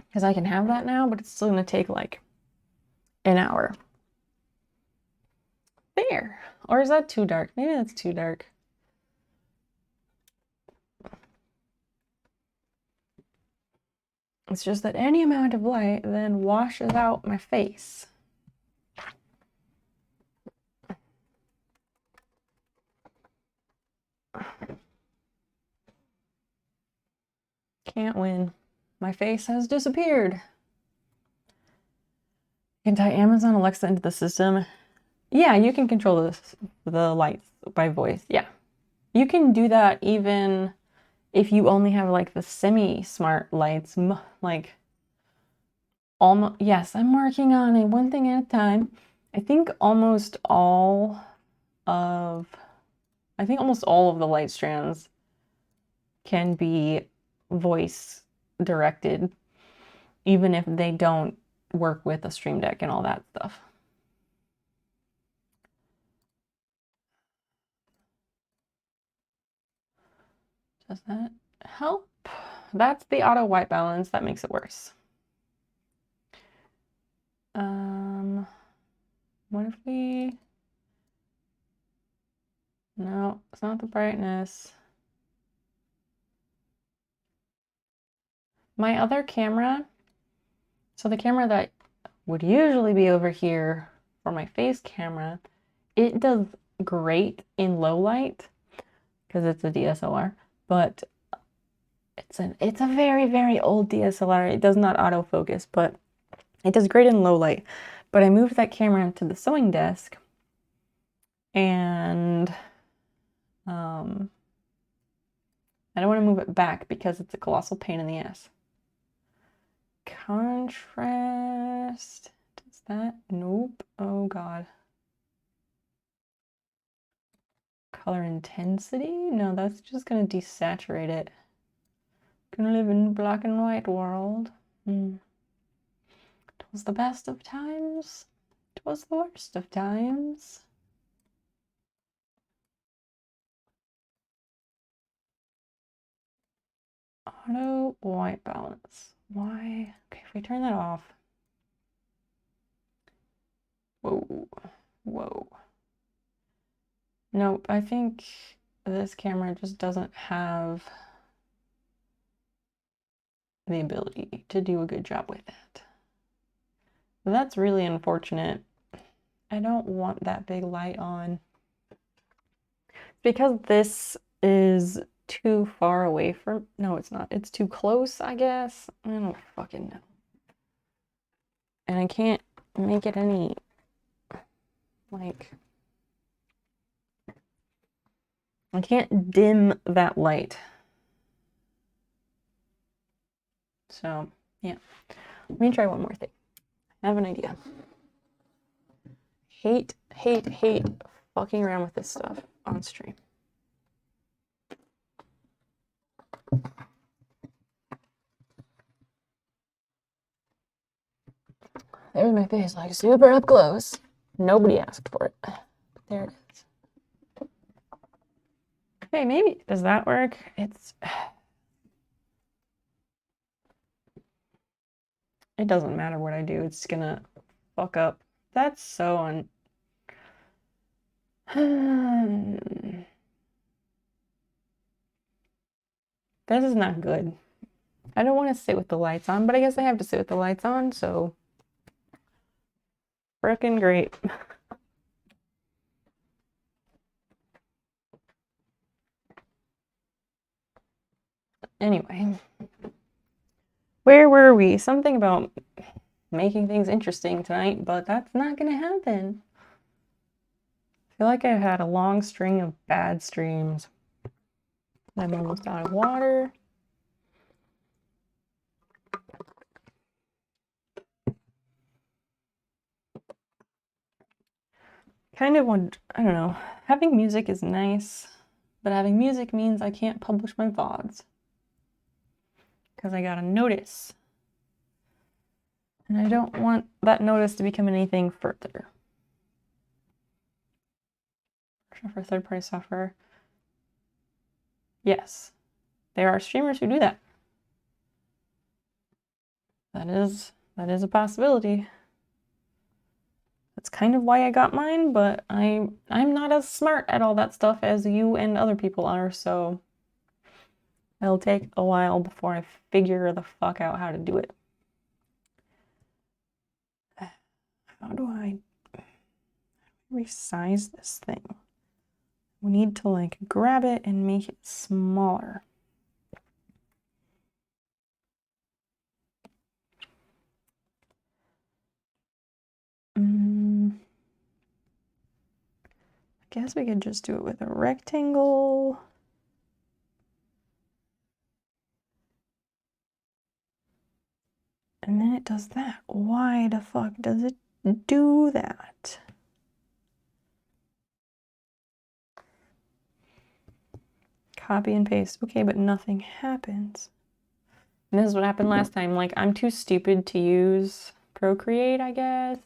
Because I can have that now, but it's still gonna take like an hour. There. Or is that too dark? Maybe that's too dark. It's just that any amount of light then washes out my face. Can't win. My face has disappeared. You can tie Amazon Alexa into the system. Yeah, you can control the lights by voice. Yeah. You can do that even if you only have like the semi-smart lights, like almost, yes, I'm working on it one thing at a time. I think almost all of the light strands can be voice directed, even if they don't work with a Stream Deck and all that stuff. Does that help? That's the auto white balance. That makes it worse. What if we... No, it's not the brightness. My other camera, so the camera that would usually be over here for my face camera, it does great in low light because it's a DSLR, but it's a very, very old DSLR. It does not autofocus, but it does great in low light. But I moved that camera to the sewing desk, and I don't want to move it back because it's a colossal pain in the ass. Contrast, does that? Nope. Oh God. Color intensity? No, that's just gonna desaturate it. Gonna live in black and white world. Twas the best of times. Twas the worst of times. Auto white balance. Why? Okay, if we turn that off. Whoa. Whoa. Nope, I think this camera just doesn't have the ability to do a good job with that. That's really unfortunate. I don't want that big light on. Because this is too far away from... No, it's not. It's too close, I guess. I don't fucking know. And I can't make it any... like... I can't dim that light. So, yeah. Let me try one more thing. I have an idea. Hate fucking around with this stuff on stream. There's my face, like super up close. Nobody asked for it. But there it is. Okay, maybe. Does that work? It's... It doesn't matter what I do. It's gonna fuck up. That's so un... This is not good. I don't want to sit with the lights on, but I guess I have to sit with the lights on, so... Frickin' great. Anyway. Where were we? Something about making things interesting tonight, but that's not gonna happen. I feel like I've had a long string of bad streams. I'm almost out of water. Kind of want, I don't know, having music is nice, but having music means I can't publish my VODs. Because I got a notice. And I don't want that notice to become anything further. For third-party software. Yes. There are streamers who do that. That is a possibility. That's kind of why I got mine, but I'm not as smart at all that stuff as you and other people are, so it'll take a while before I figure the fuck out how to do it. How do I resize this thing? We need to like grab it and make it smaller. I guess we could just do it with a rectangle. And then it does that. Why the fuck does it do that? Copy and paste. Okay, but nothing happens. And this is what happened last time. Like, I'm too stupid to use Procreate, I guess.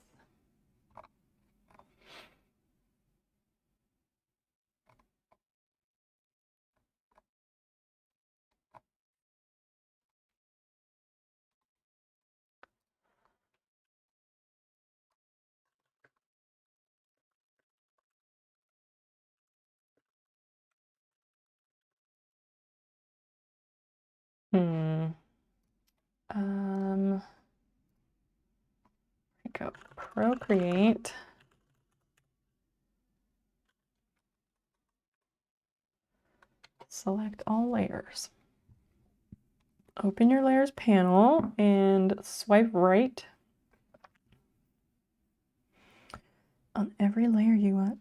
go. Procreate. Select all layers. Open your layers panel and swipe right on every layer you want.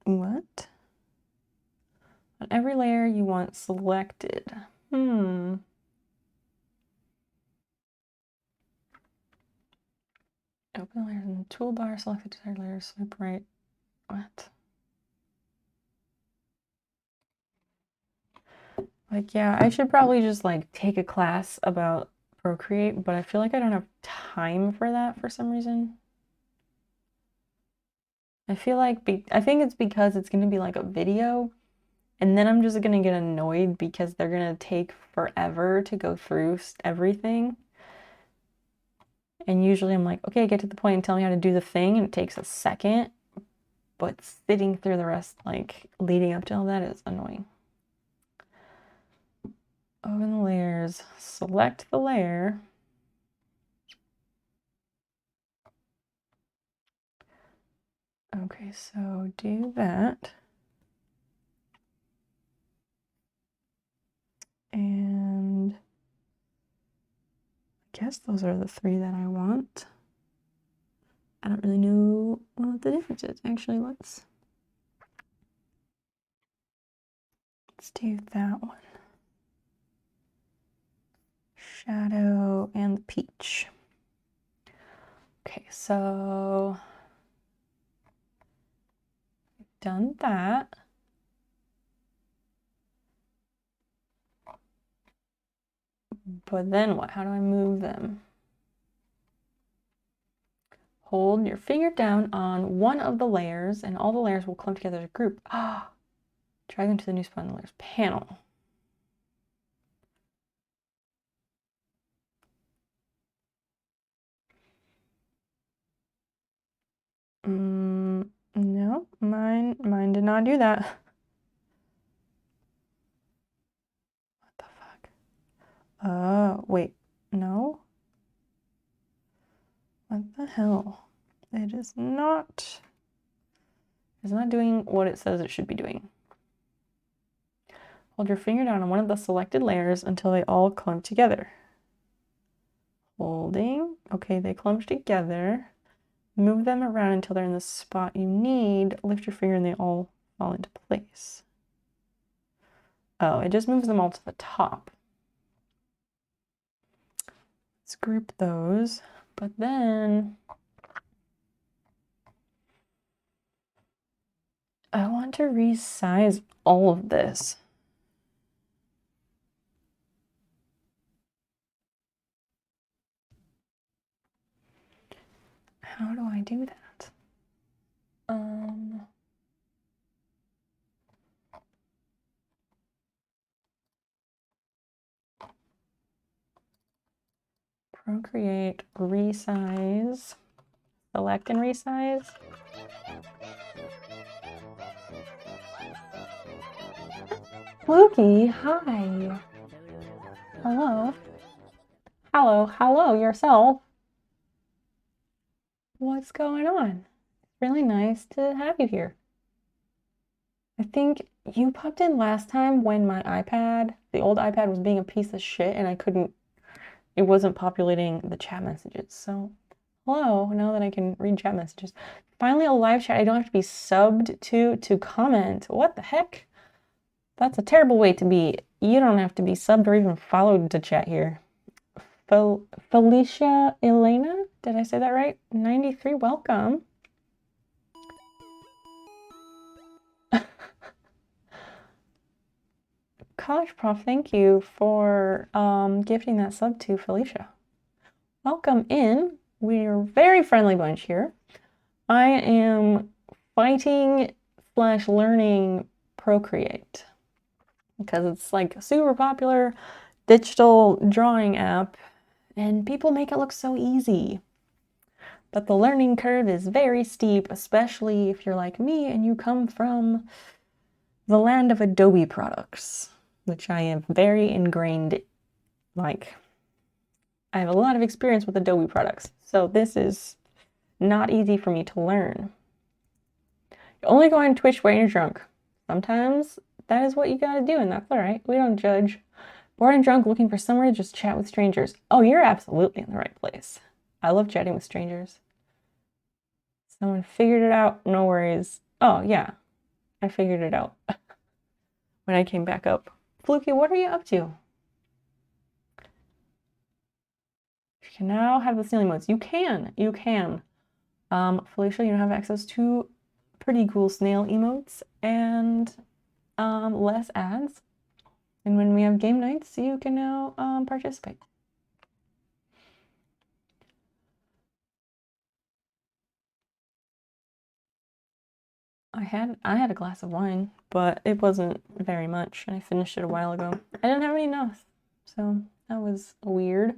What? On every layer you want selected. Open the layers in the toolbar, select the desired layers, swipe right. What? Like, yeah, I should probably just like take a class about Procreate, but I feel like I don't have time for that for some reason. I feel like, I think it's because it's going to be like a video, and then I'm just going to get annoyed because they're going to take forever to go through everything. And usually I'm like, okay, get to the point and tell me how to do the thing, and it takes a second. But sitting through the rest, like leading up to all that, is annoying. Open the layers, select the layer. Okay, so do that. And I guess those are the 3 that I want. I don't really know what the difference is. Actually, let's do that one. Shadow and the peach. Okay, so done that. But then what? How do I move them? Hold your finger down on one of the layers and all the layers will clump together as a group. Drag them to the new spot in the layers panel. No, mine did not do that. What the fuck? Oh, wait, no? What the hell? It's not doing what it says it should be doing. Hold your finger down on one of the selected layers until they all clump together. Holding. Okay, they clumped together. Move them around until they're in the spot you need. Lift your finger and they all fall into place. Oh, it just moves them all to the top. Let's group those. But then I want to resize all of this. How do I do that? Procreate, resize, select and resize. Fluky, hi. Hello. Hello yourself. What's going on? It's really nice to have you here. I think you popped in last time when my iPad, the old iPad, was being a piece of shit and it wasn't populating the chat messages. So, hello, now that I can read chat messages. Finally a live chat I don't have to be subbed to comment. What the heck? That's a terrible way to be. You don't have to be subbed or even followed to chat here. Felicia Elena, did I say that right? 93, welcome. College Prof, thank you for gifting that sub to Felicia. Welcome in. We're a very friendly bunch here. I am fighting / learning Procreate because it's like a super popular digital drawing app and people make it look so easy. But the learning curve is very steep, especially if you're like me and you come from the land of Adobe products, which I am very ingrained, like, I have a lot of experience with Adobe products, so this is not easy for me to learn. You only go on Twitch when you're drunk. Sometimes that is what you gotta do, and that's all right. We don't judge. Bored and drunk, looking for somewhere to just chat with strangers. Oh, you're absolutely in the right place. I love chatting with strangers. Someone figured it out. No worries. Oh, yeah. I figured it out when I came back up. Fluky, what are you up to? You can now have the sailing modes. You can. You can. Felicia, you have access to pretty cool snail emotes and less ads. And when we have game nights, you can now participate. I had a glass of wine, but it wasn't very much. I finished it a while ago. I didn't have enough, so that was weird.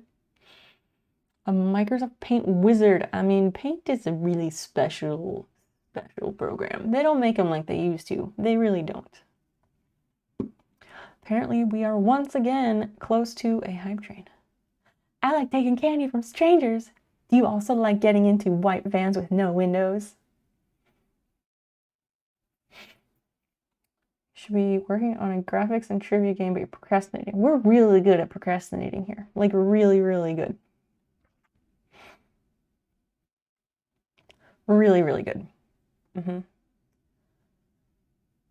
A Microsoft Paint wizard. I mean, Paint is a really special program. They don't make them like they used to. They really don't. Apparently, we are once again close to a hype train. I like taking candy from strangers. Do you also like getting into white vans with no windows? Should be working on a graphics and trivia game, but you're procrastinating. We're really good at procrastinating here. Like, really, really good. Really, really good.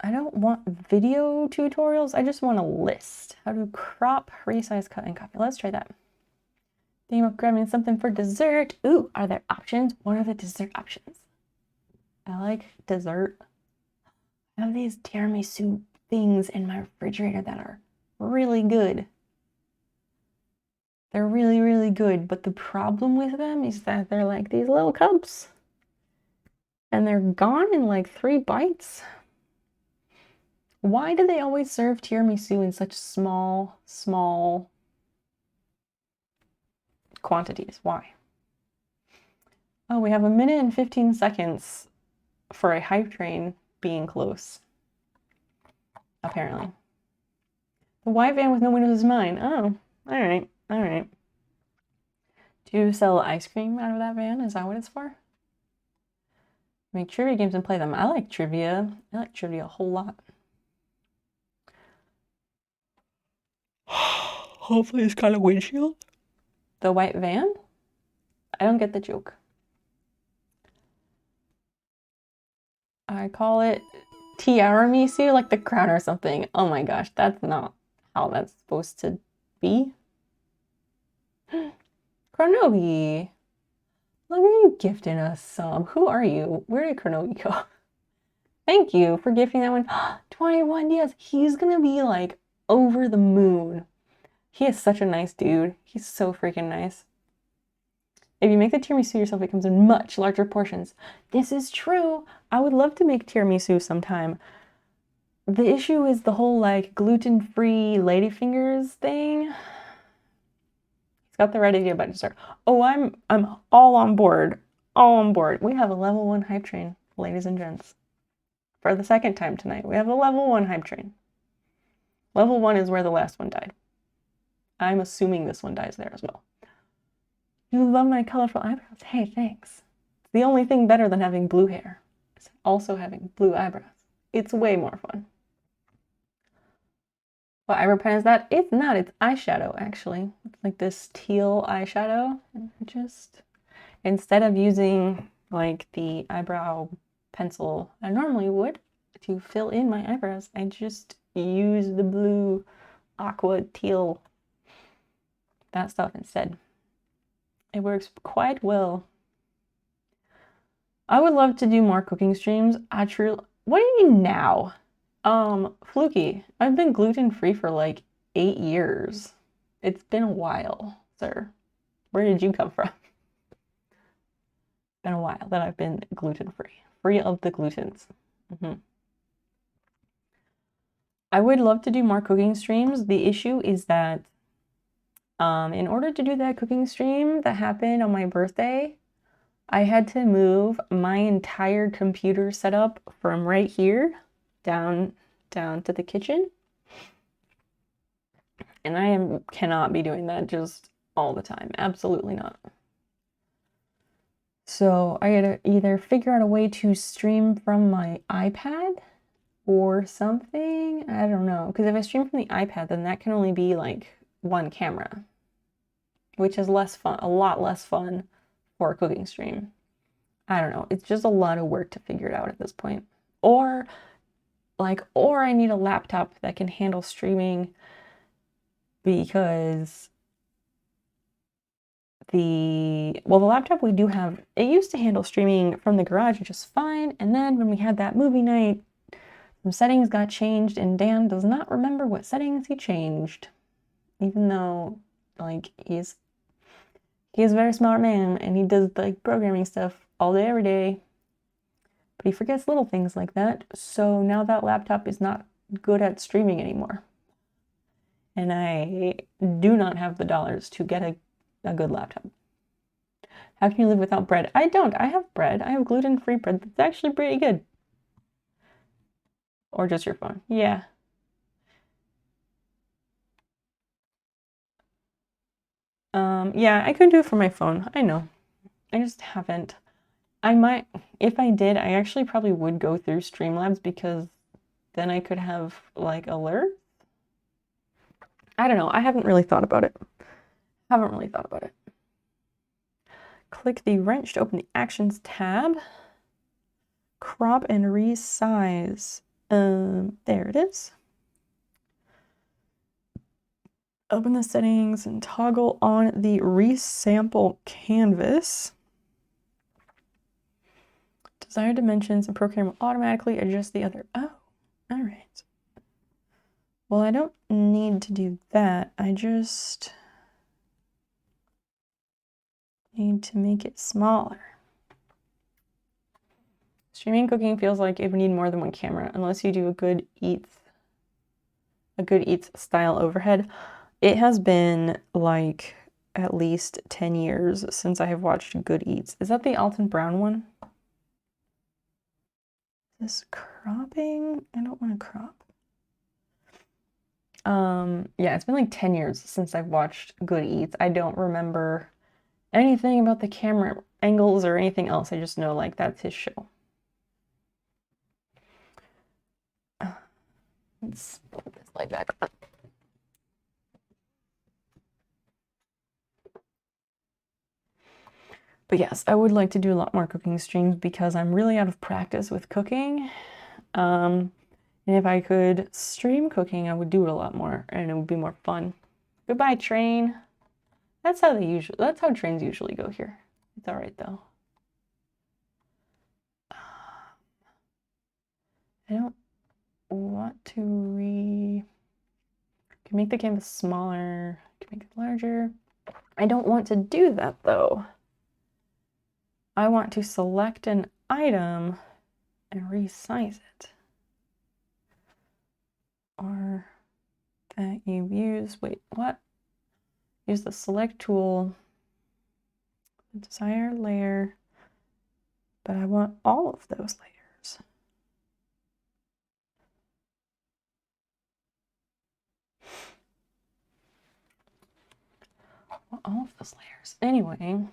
I don't want video tutorials. I just want a list. How to crop, resize, cut, and copy. Let's try that. Thinking about grabbing something for dessert. Ooh, are there options? What are the dessert options? I like dessert. I have these tiramisu things in my refrigerator that are really good. They're really, really good, but the problem with them is that they're like these little cups. And they're gone in like 3 bites. Why do they always serve tiramisu in such small quantities? Why? Oh, we have 1 minute and 15 seconds for a hype train being close. Apparently. The white van with no windows is mine. Oh, all right, all right. Do you sell ice cream out of that van? Is that what it's for? Make trivia games and play them. I like trivia. I like trivia a whole lot. Hopefully it's got a windshield. The white van? I don't get the joke. I call it tiramisu, like the crown or something. Oh my gosh, that's not how that's supposed to be. Chronogi. Look at you gifting us some. Who are you? Where did Chronogi go? Thank you for gifting that one. 21 years. He's gonna be like over the moon. He is such a nice dude. He's so freaking nice. If you make the tiramisu yourself, it comes in much larger portions. This is true. I would love to make tiramisu sometime. The issue is the whole like gluten-free ladyfingers thing. He's got the right idea about dessert. Oh, I'm all on board. All on board. We have a level 1 hype train, ladies and gents. For the second time tonight, we have a level 1 hype train. Level 1 is where the last one died. I'm assuming this one dies there as well. You love my colorful eyebrows. Hey, thanks. It's the only thing better than having blue hair. It's also having blue eyebrows. It's way more fun. What eyebrow pen is that? It's not. It's eyeshadow, actually. It's like this teal eyeshadow. And just, instead of using like the eyebrow pencil I normally would to fill in my eyebrows, I just use the blue aqua teal, that stuff instead. It works quite well. I would love to do more cooking streams. What do you mean now? Fluky, I've been gluten-free for like 8 years. It's been a while, sir. Where did you come from? It's been a while that I've been gluten-free. Free of the glutens. I would love to do more cooking streams. The issue is that in order to do that cooking stream that happened on my birthday, I had to move my entire computer setup from right here down to the kitchen. And I cannot be doing that just all the time. Absolutely not. So I gotta either figure out a way to stream from my iPad or something. I don't know. Because if I stream from the iPad, then that can only be like one camera, which is less fun, a lot less fun for a cooking stream. I don't know. It's just a lot of work to figure it out at this point. Or I need a laptop that can handle streaming, because the laptop we do have, it used to handle streaming from the garage just fine. And then when we had that movie night, some settings got changed, and Dan does not remember what settings he changed, even though like he's a very smart man and he does like programming stuff all day every day, but he forgets little things like that. So now that laptop is not good at streaming anymore, and I do not have the dollars to get a good laptop. How can you live without bread? I don't. I have bread. I have gluten-free bread that's actually pretty good. Or just your phone. Yeah. Yeah, I could do it for my phone. I know. I just haven't. I might, if I did, I actually probably would go through Streamlabs, because then I could have like alerts. I don't know. I haven't really thought about it. Click the wrench to open the Actions tab. Crop and resize. There it is. Open the settings and toggle on the resample canvas. Desired dimensions, and Procreate will automatically adjust the other. Oh, all right. Well, I don't need to do that. I just need to make it smaller. Streaming cooking feels like it would need more than one camera, unless you do a good eats style overhead. It has been like at least 10 years since I have watched Good Eats. Is that the Alton Brown one? Is this cropping? I don't want to crop. Yeah, it's been like 10 years since I've watched Good Eats. I don't remember anything about the camera angles or anything else. I just know like that's his show. Let's put this light back on. But yes, I would like to do a lot more cooking streams, because I'm really out of practice with cooking. And if I could stream cooking, I would do it a lot more, and it would be more fun. Goodbye, train. That's how trains usually go here. It's all right though. I don't want to can make the canvas smaller, can make it larger. I don't want to do that though. I want to select an item and resize it. Or that you use, wait, what? Use the select tool, the desired layer, but I want all of those layers. I want all of those layers. Anyway,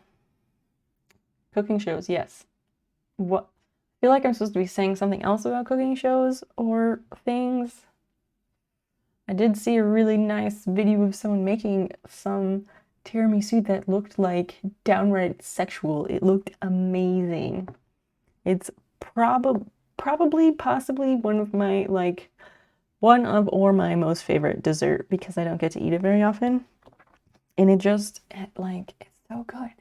cooking shows, yes. What? I feel like I'm supposed to be saying something else about cooking shows or things. I did see a really nice video of someone making some tiramisu that looked like downright sexual. It looked amazing. It's possibly one of my or my most favorite dessert, because I don't get to eat it very often. And it's so good.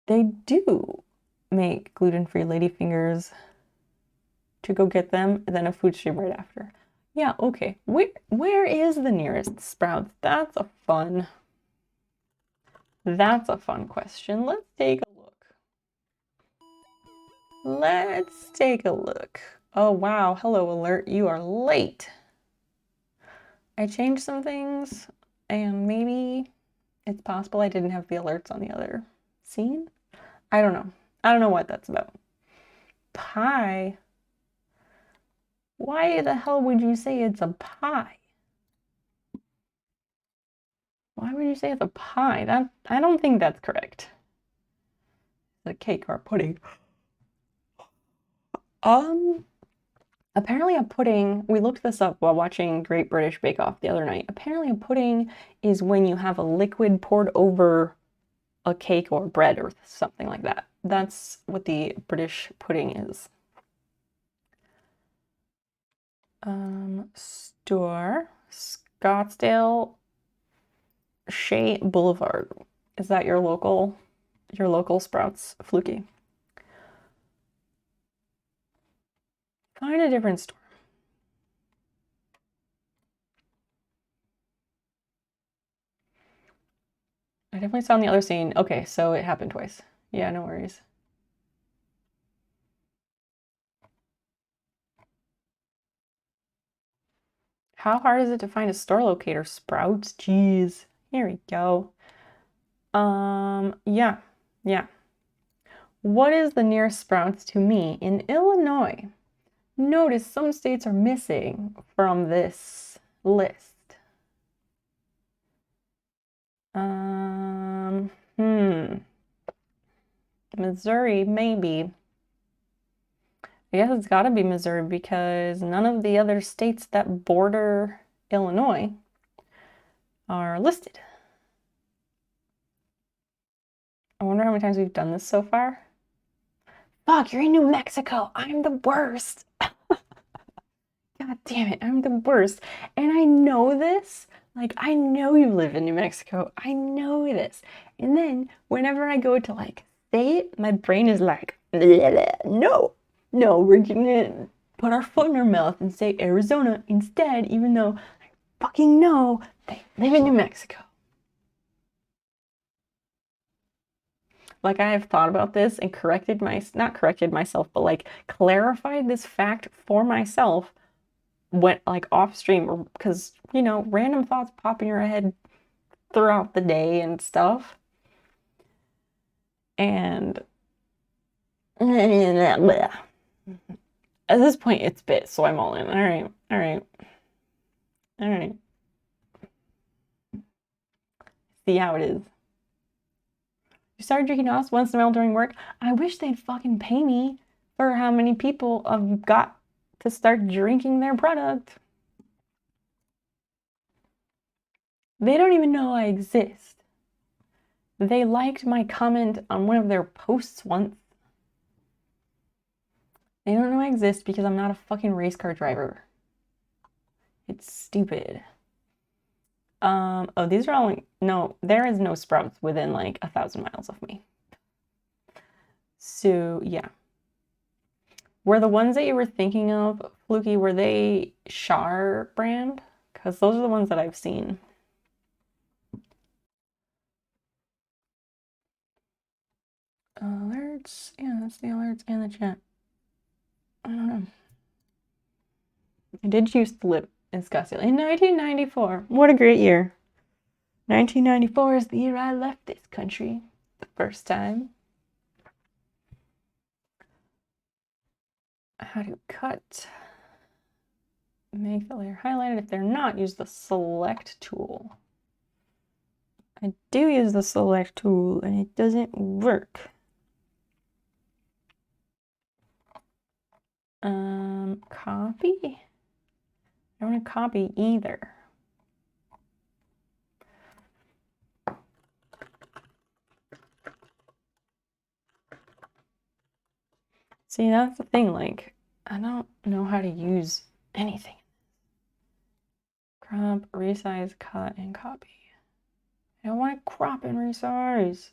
They do make gluten-free ladyfingers to go get them, and then a food stream right after. Yeah, okay. Where is the nearest Sprouts? That's a fun question. Let's take a look. Oh wow, hello alert, you are late. I changed some things, and maybe it's possible I didn't have the alerts on the other scene. I don't know. I don't know what that's about. Pie? Why the hell would you say it's a pie? Why would you say it's a pie? I don't think that's correct. It's a cake or a pudding. Apparently a pudding, we looked this up while watching Great British Bake Off the other night. Apparently a pudding is when you have a liquid poured over a cake or bread or something like that. That's what the British pudding is. Store, Scottsdale, Shea Boulevard. Is that your local Sprouts, Fluky? Find a different store. I definitely saw on the other scene. Okay, so it happened twice. Yeah, no worries. How hard is it to find a store locator? Sprouts? Jeez. Here we go. Yeah. What is the nearest Sprouts to me in Illinois? Notice some states are missing from this list. Missouri, maybe. I guess it's gotta be Missouri because none of the other states that border Illinois are listed. I wonder how many times we've done this so far. Fuck, you're in New Mexico. I'm the worst. God damn it, I'm the worst. And I know this. Like, I know you live in New Mexico. I know this. And then whenever I go to like say it, my brain is like, no, we're gonna put our foot in our mouth and say Arizona instead, even though I fucking know they live in New Mexico. Like, I have thought about this and not corrected myself, but like clarified this fact for myself went like off stream because, you know, random thoughts pop in your head throughout the day and stuff. And at this point it's bit, so I'm all in. All right. See how it is. You started drinking us once in a while during work. I wish they'd fucking pay me for how many people have got to start drinking their product. They don't even know I exist. They liked my comment on one of their posts once. They don't know I exist because I'm not a fucking race car driver. It's stupid. Oh, these are all, no, there is no Sprouts within like 1,000 miles of me. So, yeah. Were the ones that you were thinking of, Fluky, were they Char brand? Because those are the ones that I've seen. Alerts, yeah, that's the alerts and the chat. I don't know. I did used to live in Scottsdale in 1994. What a great year. 1994 is the year I left this country the first time. How to cut. Make the layer highlighted. If they're not, use the select tool. I do use the select tool and it doesn't work. Copy? I don't want to copy either. See, that's the thing, like, I don't know how to use anything. Crop, resize, cut, and copy. I don't want to crop and resize.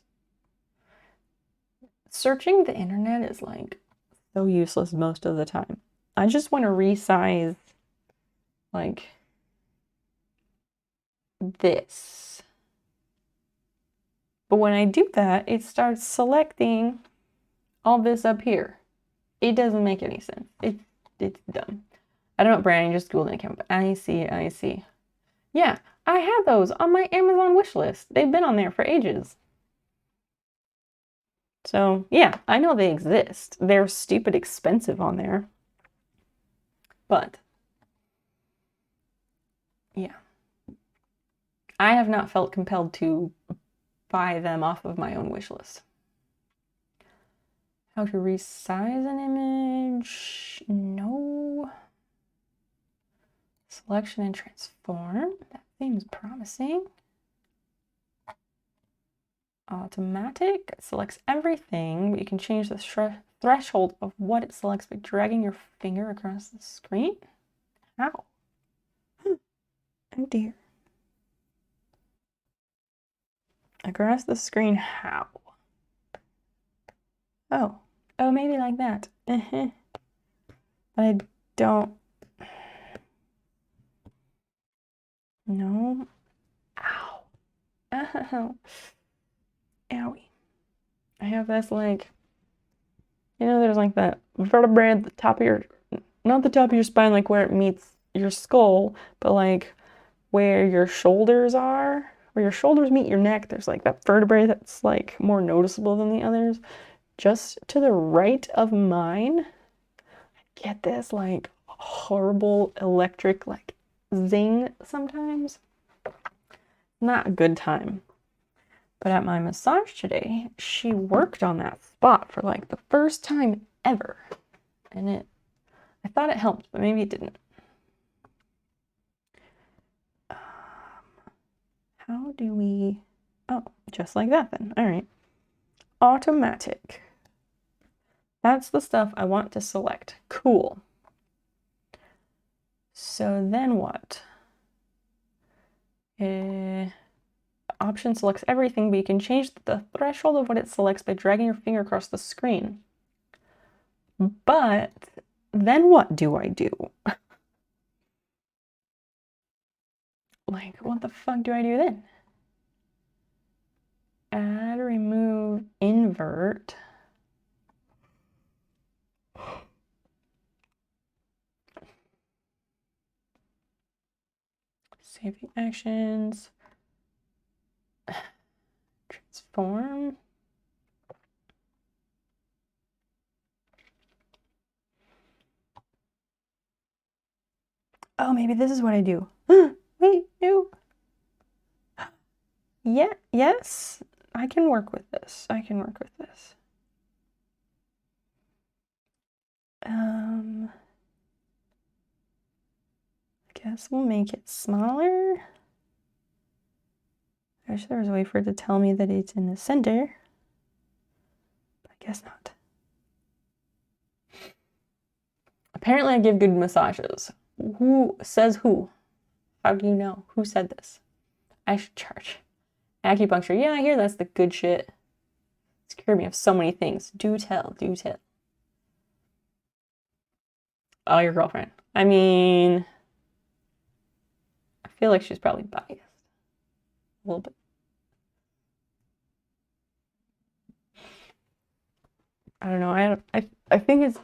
Searching the internet is like so useless most of the time. I just want to resize like this. But when I do that, it starts selecting all this up here. It doesn't make any sense. It's dumb. I don't know, Brandon, just Googled account. I see. Yeah, I have those on my Amazon wish list. They've been on there for ages. So, yeah, I know they exist. They're stupid expensive on there. But, yeah. I have not felt compelled to buy them off of my own wish list. How to resize an image? No. Selection and transform. That seems promising. Automatic selects everything, but you can change the threshold of what it selects by dragging your finger across the screen. How? Oh dear. Across the screen, how? Oh, maybe like that. But I don't. No. Ow. Ow. Owie. I have this like, there's like that vertebrae at the top of your, not the top of your spine, like where it meets your skull, but like where your shoulders are, where your shoulders meet your neck, there's like that vertebrae that's like more noticeable than the others. Just to the right of mine, I get this like horrible electric like zing sometimes. Not a good time. But at my massage today, she worked on that spot for like the first time ever. And I thought it helped, but maybe it didn't. How do we, oh, just like that then. All right. Automatic. That's the stuff I want to select. Cool. So then what? Option selects everything, but you can change the threshold of what it selects by dragging your finger across the screen. But then what do I do? Like, what the fuck do I do then? Add, remove, invert. Save the actions. Transform. Oh, maybe this is what I do. Wait, no. Yeah, yes. I can work with this. I can work with this. I guess we'll make it smaller. I wish there was a way for it to tell me that it's in the center. But I guess not. Apparently I give good massages. Who says who? How do you know? Who said this? I should charge. Acupuncture. Yeah, I hear that's the good shit. It's cured me of so many things. Do tell, do tell. Oh, your girlfriend. I mean, I feel like she's probably biased. A little bit. I don't know. I think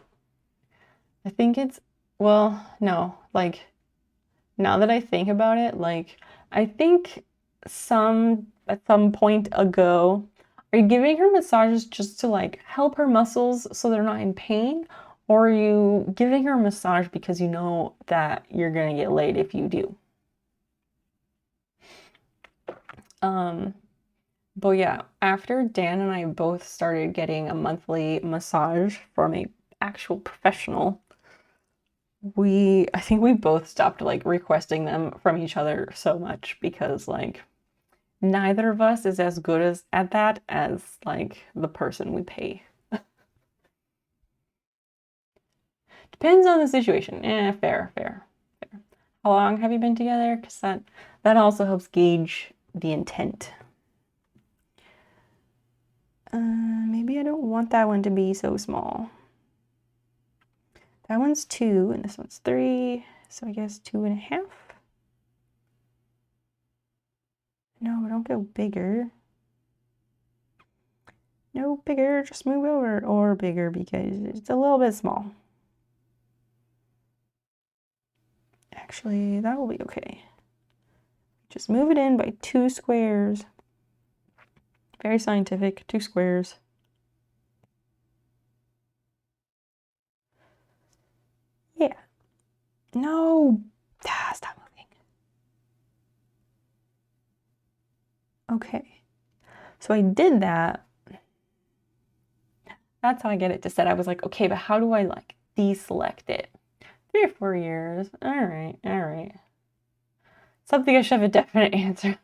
it's well, no. Like now that I think about it, like I think at some point ago, are you giving her massages just to like help her muscles so they're not in pain? Or are you giving her a massage because you know that you're gonna get laid if you do? But yeah, after Dan and I both started getting a monthly massage from a actual professional, I think we both stopped like requesting them from each other so much because like neither of us is as good at that as like the person we pay. Depends on the situation. Fair. How long have you been together? Because that also helps gauge the intent. Maybe I don't want that one to be so small. That one's 2 and this one's 3, so I guess 2.5. No, don't go bigger. No bigger, just move over, or bigger because it's a little bit small. Actually, that will be okay. Just move it in by 2 squares. Very scientific, 2 squares. Yeah. No. Stop moving. Okay. So I did that. That's how I get it to set. I was like, okay, but how do I like deselect it? 3 or 4 years. All right, all right. Something I should have a definite answer.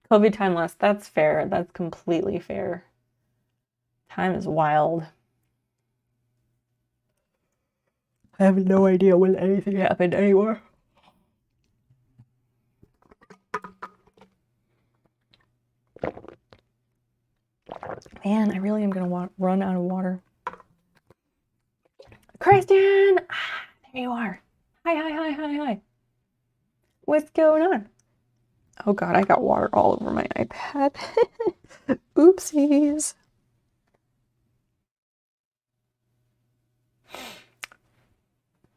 COVID time less. That's fair. That's completely fair. Time is wild. I have no idea when anything happened anymore. Man, I really am gonna run out of water. Kristen! Ah, there you are. Hi. What's going on? Oh god, I got water all over my iPad. Oopsies.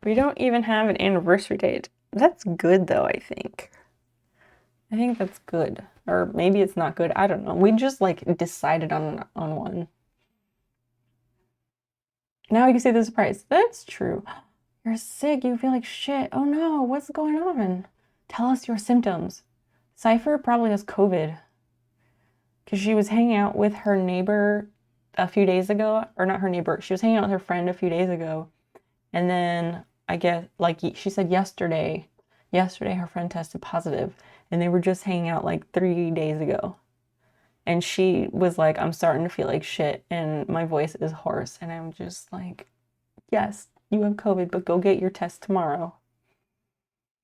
We don't even have an anniversary date. That's good though, I think. I think that's good. Or maybe it's not good. I don't know. We just like decided on one. Now you can see the surprise. That's true. You're sick. You feel like shit. Oh no, what's going on? Tell us your symptoms. Cypher probably has COVID. Because she was hanging out with her neighbor a few days ago. Or not her neighbor. She was hanging out with her friend a few days ago. And then I guess, like she said yesterday her friend tested positive. And they were just hanging out like 3 days ago. And she was like, I'm starting to feel like shit and my voice is hoarse. And I'm just like, yes, you have COVID, but go get your test tomorrow.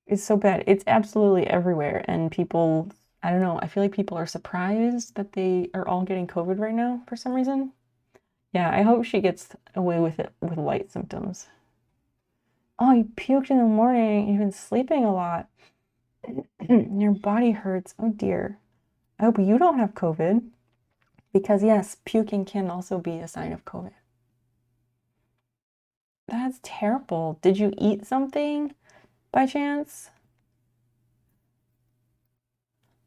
It's so bad. It's absolutely everywhere. And people, I don't know, I feel like people are surprised that they are all getting COVID right now for some reason. Yeah, I hope she gets away with it with light symptoms. Oh, you puked in the morning. You've been sleeping a lot. Your body hurts. Oh dear. I hope you don't have COVID. Because yes, puking can also be a sign of COVID. That's terrible. Did you eat something by chance?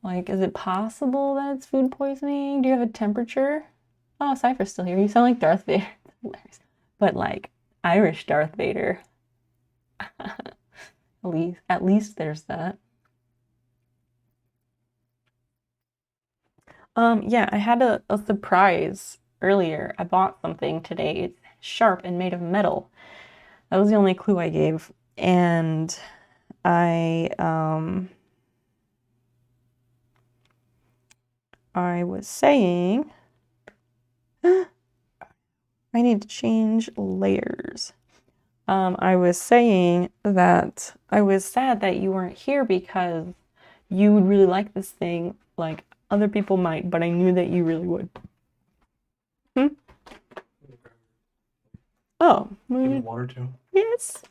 Like, is it possible that it's food poisoning? Do you have a temperature? Oh, Cypher's still here. You sound like Darth Vader. Hilarious. But like Irish Darth Vader. At least there's that. Yeah, I had a surprise earlier. I bought something today. It's sharp and made of metal. That was the only clue I gave. And I was saying I need to change layers. I was saying that I was sad that you weren't here because you would really like this thing. Like other people might, but I knew that you really would. Hmm? Oh, Give me water too. yes.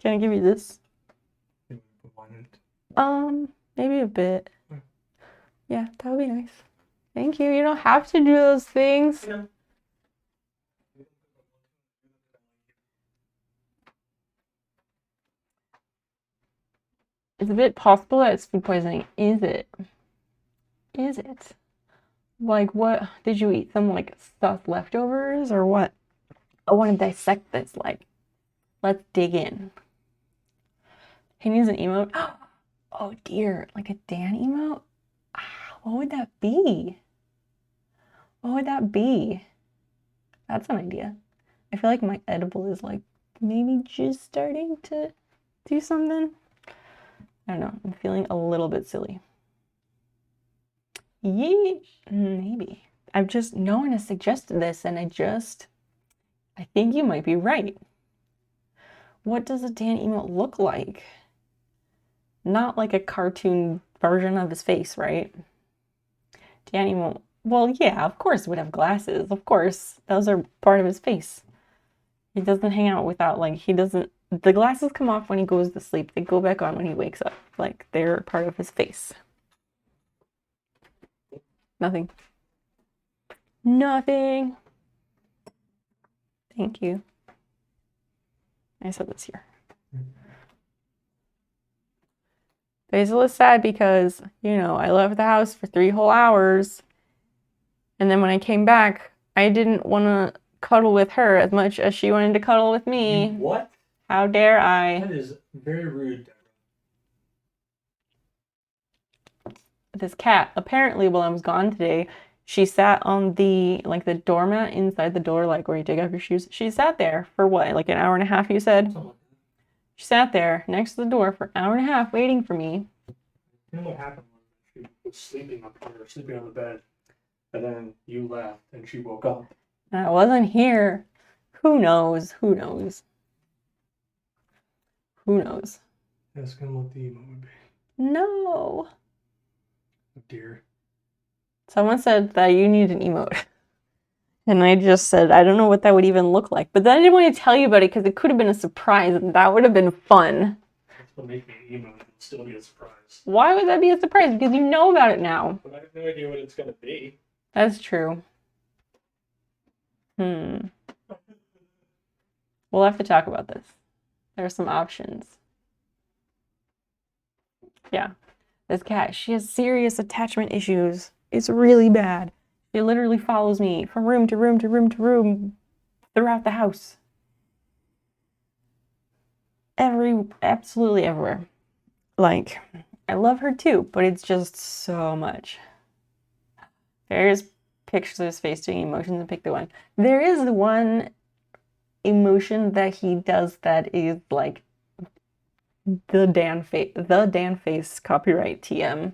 Can I give you this? Maybe a bit. Yeah, that would be nice. Thank you. You don't have to do those things. No. It's a bit possible that it's food poisoning. Is it? Is it? Like, what? Did you eat some, like, stuffed leftovers or what? I want to dissect this. Like, let's dig in. Can you use an emote? Oh, dear. Like a Dan emote? What would that be? What would that be? That's an idea. I feel like my edible is, like, maybe just starting to do something. I don't know. I'm feeling a little bit silly. Yeah, maybe. No one has suggested this, and I think you might be right. What does a Dan emote look like? Not like a cartoon version of his face, right? Dan emote, well, yeah, of course it would have glasses. Of course, those are part of his face. He doesn't hang out without, like, the glasses come off when he goes to sleep. They go back on when he wakes up. Like, they're part of his face. Nothing. Nothing. Thank you. I said this here. Basil is sad because, I left the house for 3 whole hours. And then when I came back, I didn't want to cuddle with her as much as she wanted to cuddle with me. What? How dare I? That is very rude. this cat, apparently while I was gone today, she sat on the doormat inside the door, like where you take off your shoes. She sat there for what, like an hour and a half, you said? She sat there next to the door for an hour and a half waiting for me. You know what happened was she was sleeping up here, sleeping on the bed, and then you left and she woke up. I wasn't here. Who knows? Who knows? Who knows? That's kind of what the emote would be. No. Oh dear. Someone said that you need an emote. And I just said, I don't know what that would even look like. But then I didn't want to tell you about it because it could have been a surprise and that would have been fun. That's what makes me an emote. It'll still be a surprise. Why would that be a surprise? Because you know about it now. But I have no idea what it's going to be. That's true. We'll have to talk about this. There are some options. Yeah. This cat, she has serious attachment issues. It's really bad. She literally follows me from room to room to room to room throughout the house. Absolutely everywhere. Like, I love her too, but it's just so much. There's pictures of his face doing emotions and pick the one. There is one emotion that he does that is like the Dan face copyright TM.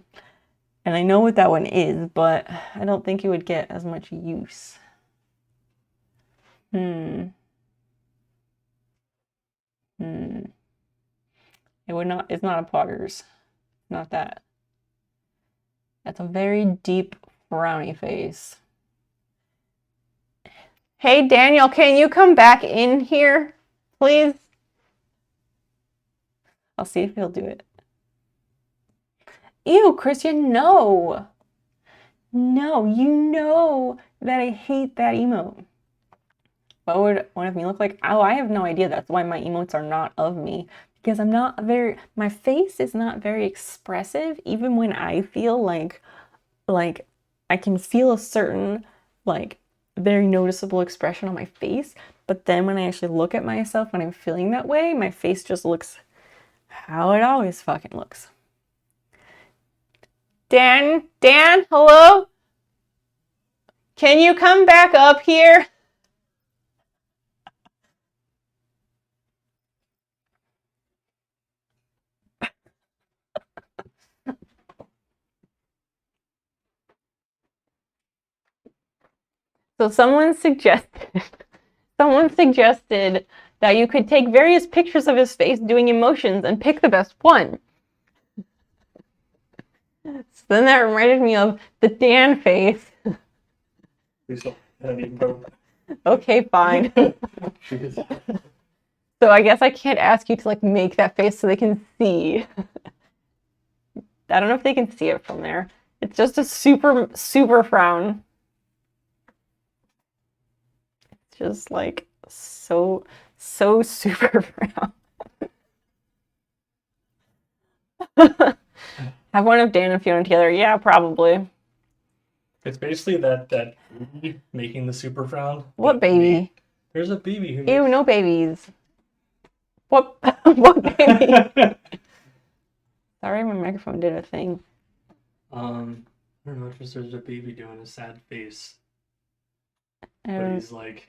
And I know what that one is, but I don't think it would get as much use. It would not, it's not a Poggers. Not that. That's a very deep frowny face. Hey Daniel, can you come back in here, please? I'll see if he'll do it. Ew, Christian, no. No, you know that I hate that emote. What would one of me look like? Oh, I have no idea. That's why my emotes are not of me. Because I'm not very, my face is not very expressive, even when I feel like I can feel a certain, like, very noticeable expression on my face. But then when I actually look at myself when I'm feeling that way, my face just looks how it always fucking looks. Dan, hello? Can you come back up here? So someone suggested that you could take various pictures of his face doing emotions and pick the best one. So then that reminded me of the Dan face. Okay, fine. So I guess I can't ask you to like make that face so they can see. I don't know if they can see it from there. It's just a super, super frown. It's just like so super frown. Have one of Dan and Fiona together? Yeah, probably. It's basically that baby making the super frown. What baby? There's a baby who Ew, no babies. What baby? Sorry, my microphone did a thing. I don't know, just there's a baby doing a sad face. But he's looking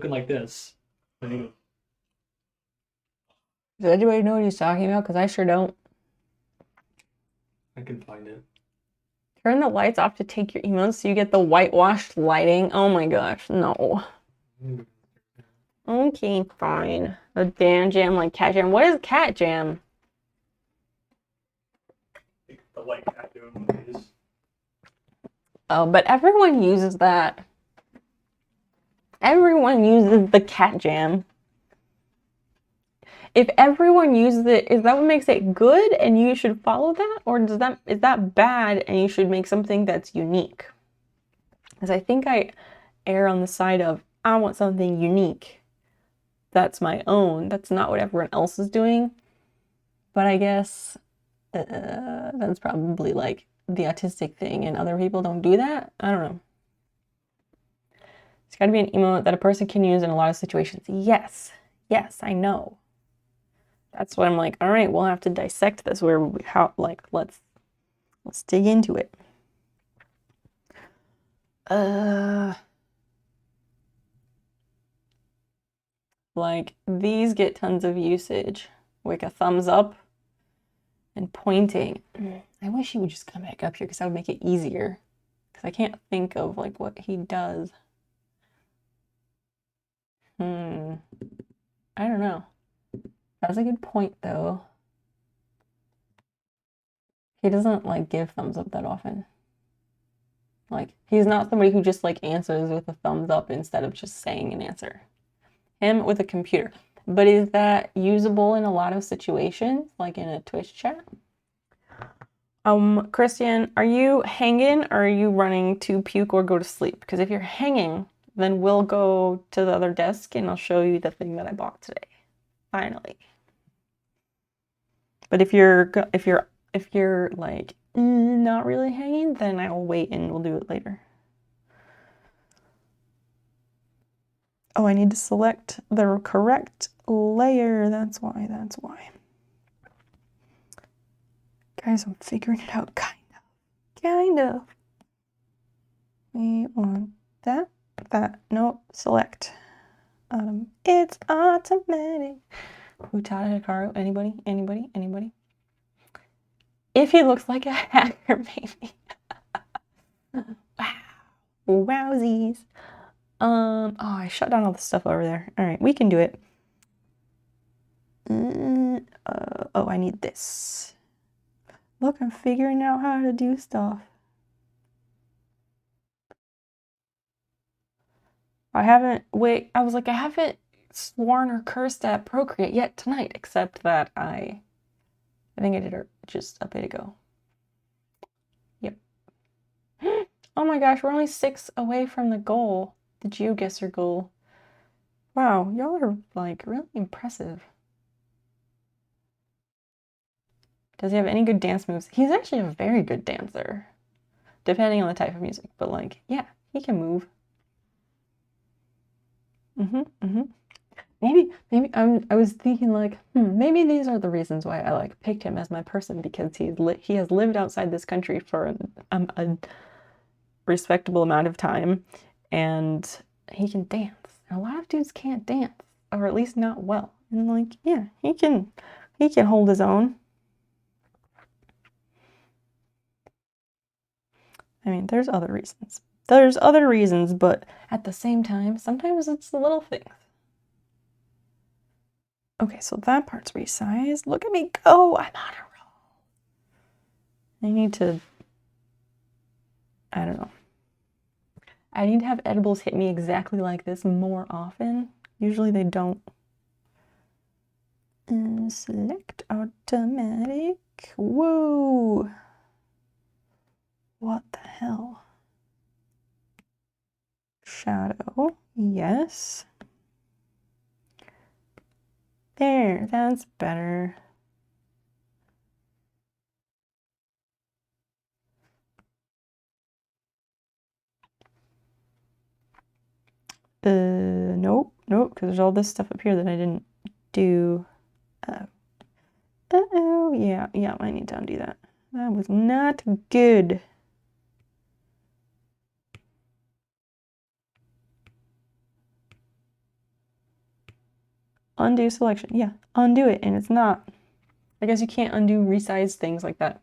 like this. Does anybody know what he's talking about? Because I sure don't. I can find it. Turn the lights off to take your emotes so you get the whitewashed lighting. Oh my gosh, no. Okay, fine. A Dan jam like cat jam. What is cat jam? The white cat doing what it is. Oh, but everyone uses that. Everyone uses the cat jam. If everyone uses it, is that what makes it good and you should follow that? Or is that bad and you should make something that's unique? Because I think I err on the side of, I want something unique. That's my own. That's not what everyone else is doing. But I guess that's probably like the autistic thing and other people don't do that. I don't know. It's got to be an emote that a person can use in a lot of situations. Yes, I know. That's what I'm like, all right, we'll have to dissect this let's Let's dig into it. Like, these get tons of usage. Like a thumbs up and pointing. I wish he would just come back up here because that would make it easier. Because I can't think of like what he does. I don't know. That's a good point though. He doesn't like give thumbs up that often. Like, he's not somebody who just like answers with a thumbs up instead of just saying an answer. Him with a computer. But is that usable in a lot of situations, like in a Twitch chat? Christian, are you hanging or are you running to puke or go to sleep? Because if you're hanging, then we'll go to the other desk and I'll show you the thing that I bought today. Finally. But if you're like not really hanging, then I'll wait and we'll do it later. Oh, I need to select the correct layer. That's why. Guys, I'm figuring it out, kind of. We want that, nope, select. It's automatic. Who taught Hikaru? Anybody? If he looks like a hacker, maybe. Wow. Wowsies. Oh, I shut down all the stuff over there. All right, we can do it. Oh, I need this. Look, I'm figuring out how to do stuff. I haven't sworn or cursed at Procreate yet tonight, except that I think I did it just a bit ago. Yep. Oh my gosh, we're only 6 away from the goal, the Geoguessr goal. Wow, y'all are like really impressive. Does he have any good dance moves? He's actually a very good dancer, depending on the type of music, but like, yeah, he can move. Maybe I was thinking like, maybe these are the reasons why I like picked him as my person, because he has lived outside this country for a respectable amount of time, and he can dance. And a lot of dudes can't dance, or at least not well. And like, yeah, he can hold his own. I mean, there's other reasons. But at the same time, sometimes it's the little things. Okay, so that part's resized. Look at me go! I'm on a roll. I need to, I don't know. I need to have edibles hit me exactly like this more often. Usually they don't. Select automatic. Whoa! What the hell? Shadow. Yes. There, that's better. Nope, because there's all this stuff up here that I didn't do. Uh-oh, yeah, I need to undo that. That was not good. Undo selection. Yeah, undo it, and it's not. I guess you can't undo resized things like that.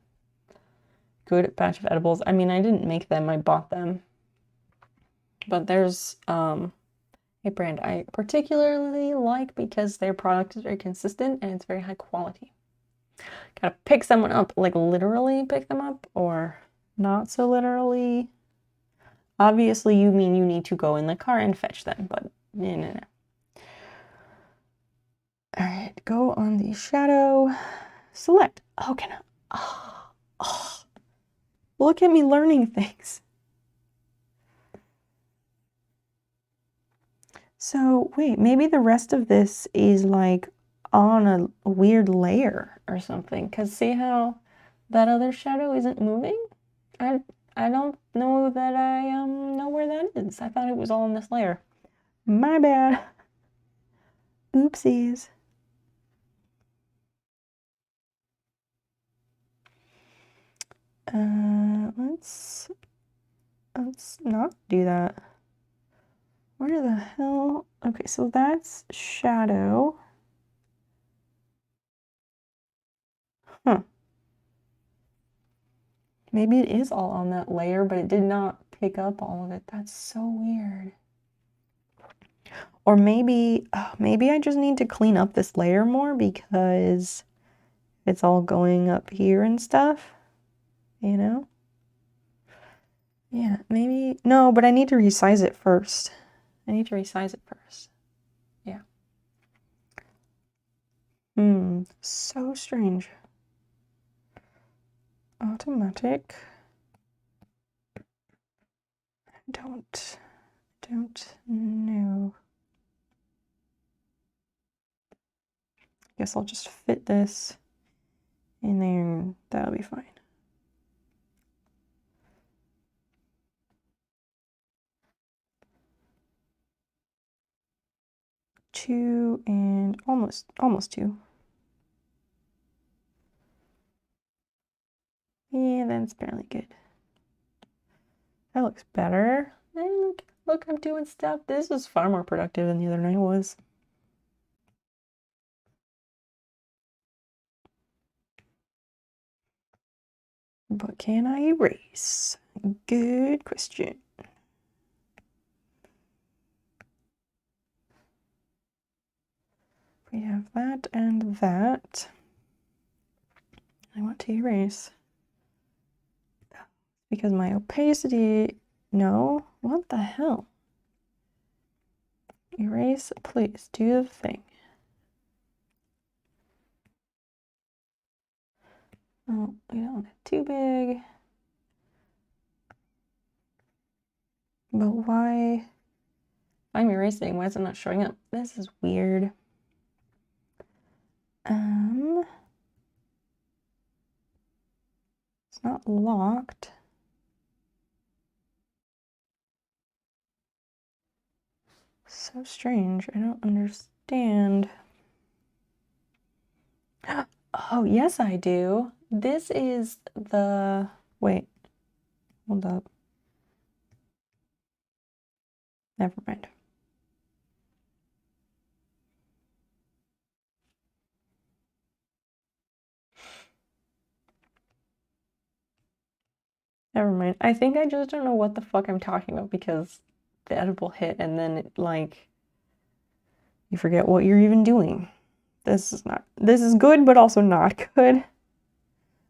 Good batch of edibles. I mean, I didn't make them, I bought them. But there's a brand I particularly like because their product is very consistent and it's very high quality. Gotta pick someone up, like literally pick them up, or not so literally. Obviously, you mean you need to go in the car and fetch them, but no. All right, go on the shadow, select. Oh, can I? Oh, look at me learning things. So wait, maybe the rest of this is like on a weird layer or something. Because see how that other shadow isn't moving? I don't know that I know where that is. I thought it was all in this layer. My bad. Oopsies. Let's not do that. Where the hell? Okay, so that's shadow. Huh. Maybe it is all on that layer, but it did not pick up all of it. That's so weird. Or maybe I just need to clean up this layer more because it's all going up here and stuff, you know? Yeah, maybe, no, but I need to resize it first. Yeah. So strange. Automatic. Don't know. Guess I'll just fit this in there and that'll be fine. Two and almost two. Yeah, that's barely good. That looks better. Hey, look, I'm doing stuff. This is far more productive than the other night was. But can I erase? Good question. We have that and that. I want to erase. Because my opacity, no, what the hell? Erase, please, do the thing. Oh, we don't want it too big. But why? I'm erasing, why is it not showing up? This is weird. It's not locked. So strange, I don't understand. Oh, yes, I do. This is the, wait, hold up. Never mind. Never mind. I think I just don't know what the fuck I'm talking about because the edible hit and then it, like, you forget what you're even doing. This is good, but also not good.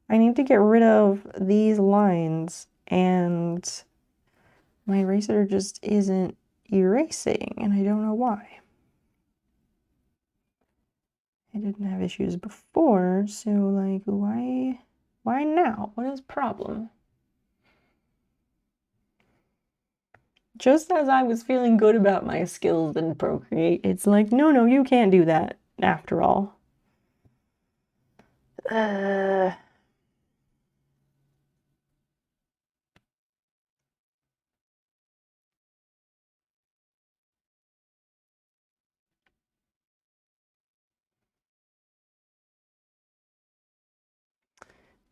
I need to get rid of these lines and my eraser just isn't erasing and I don't know why. I didn't have issues before, so like why now? What is the problem? Just as I was feeling good about my skills in Procreate, it's like, no, you can't do that after all.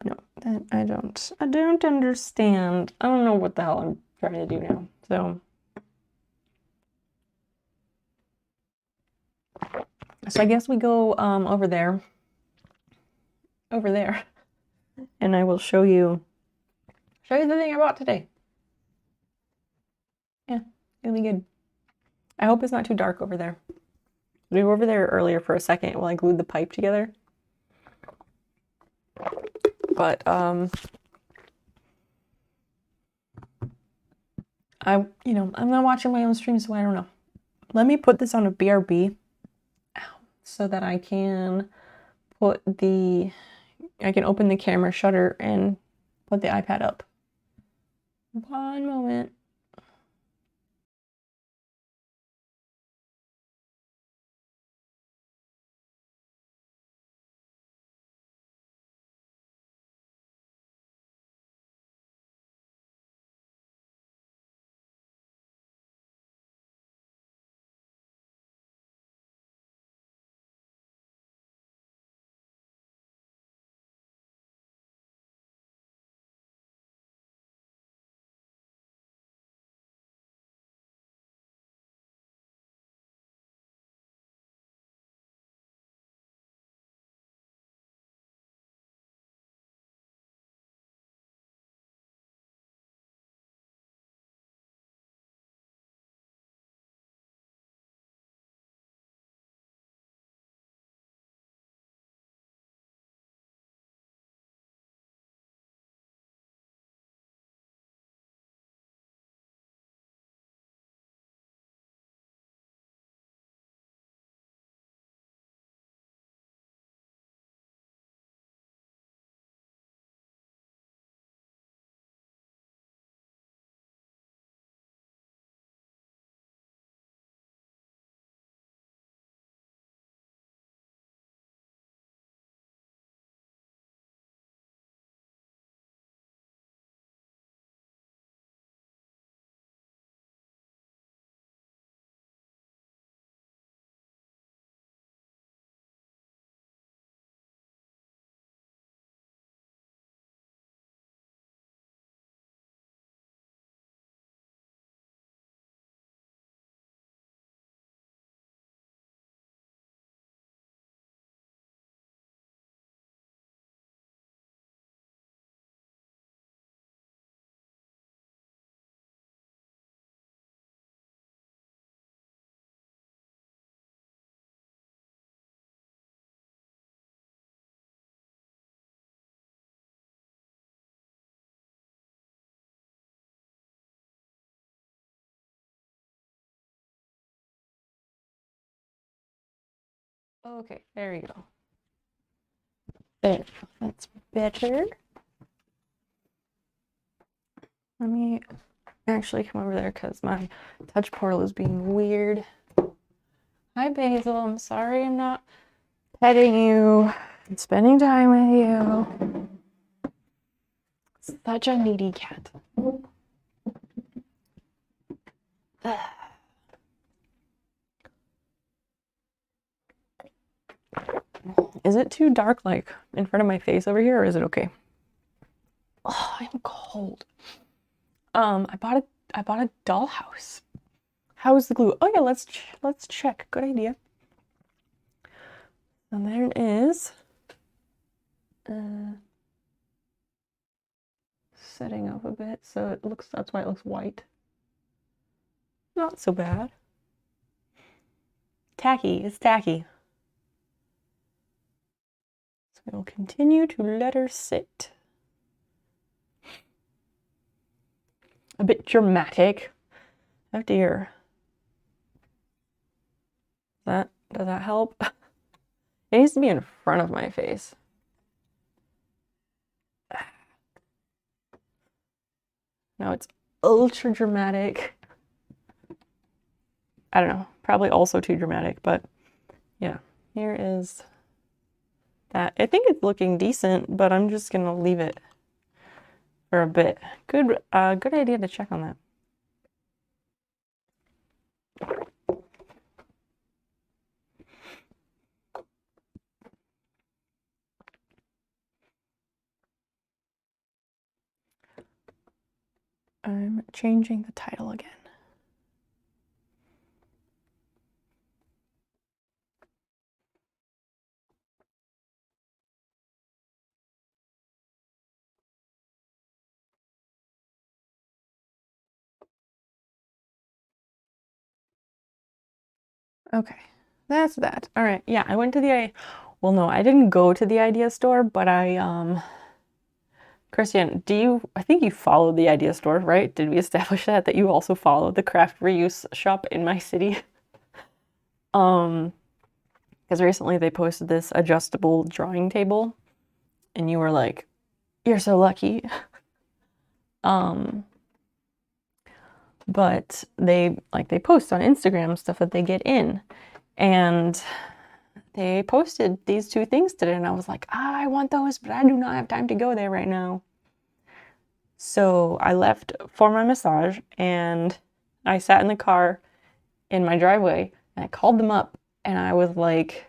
No, that I don't understand. I don't know what the hell I'm trying to do now. So I guess we go over there, and I will show you the thing I bought today. Yeah, it'll be good. I hope it's not too dark over there. We were over there earlier for a second while I glued the pipe together. But I'm not watching my own stream, so I don't know. Let me put this on a BRB so that I can I can open the camera shutter and put the iPad up. One moment. Okay, there we go. There, that's better. Let me actually come over there because my touch portal is being weird. Hi, Basil. I'm sorry I'm not petting you and spending time with you. Such a needy cat. Is it too dark, like, in front of my face over here, or is it okay? Oh, I'm cold. I bought a dollhouse. How's the glue? Oh yeah, let's check. Good idea. And there it is. Setting up a bit, so it looks. That's why it looks white. Not so bad. Tacky. It's tacky. So we'll continue to let her sit. A bit dramatic. Oh dear. Does that help? It needs to be in front of my face. Now it's ultra dramatic. I don't know, probably also too dramatic, but yeah, here is that. I think it's looking decent, but I'm just gonna leave it for a bit. Good idea to check on that. I'm changing the title again. Okay, that's that. All right, yeah, I went to well, no, I didn't go to the idea store, but Christian, I think you follow the idea store, right? Did we establish that you also follow the craft reuse shop in my city? Because recently they posted this adjustable drawing table, and you were like, "You're so lucky." But they post on Instagram stuff that they get in, and they posted these two things today, and I was like, I want those, but I do not have time to go there right now. So I left for my massage, and I sat in the car in my driveway, and I called them up, and I was like,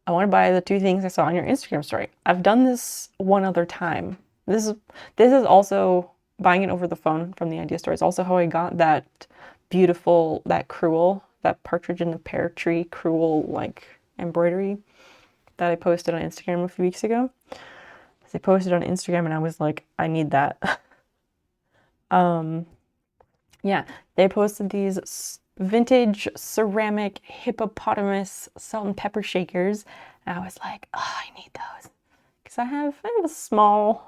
I want to buy the two things I saw on your Instagram story. I've done this one other time. This is also buying it over the phone from the idea store. It's also how I got that beautiful, that partridge in the pear tree crewel like embroidery that I posted on Instagram a few weeks ago. I posted on Instagram and I was like, I need that. Yeah, they posted these vintage ceramic hippopotamus salt and pepper shakers. And I was like, oh, I need those. Because I have a small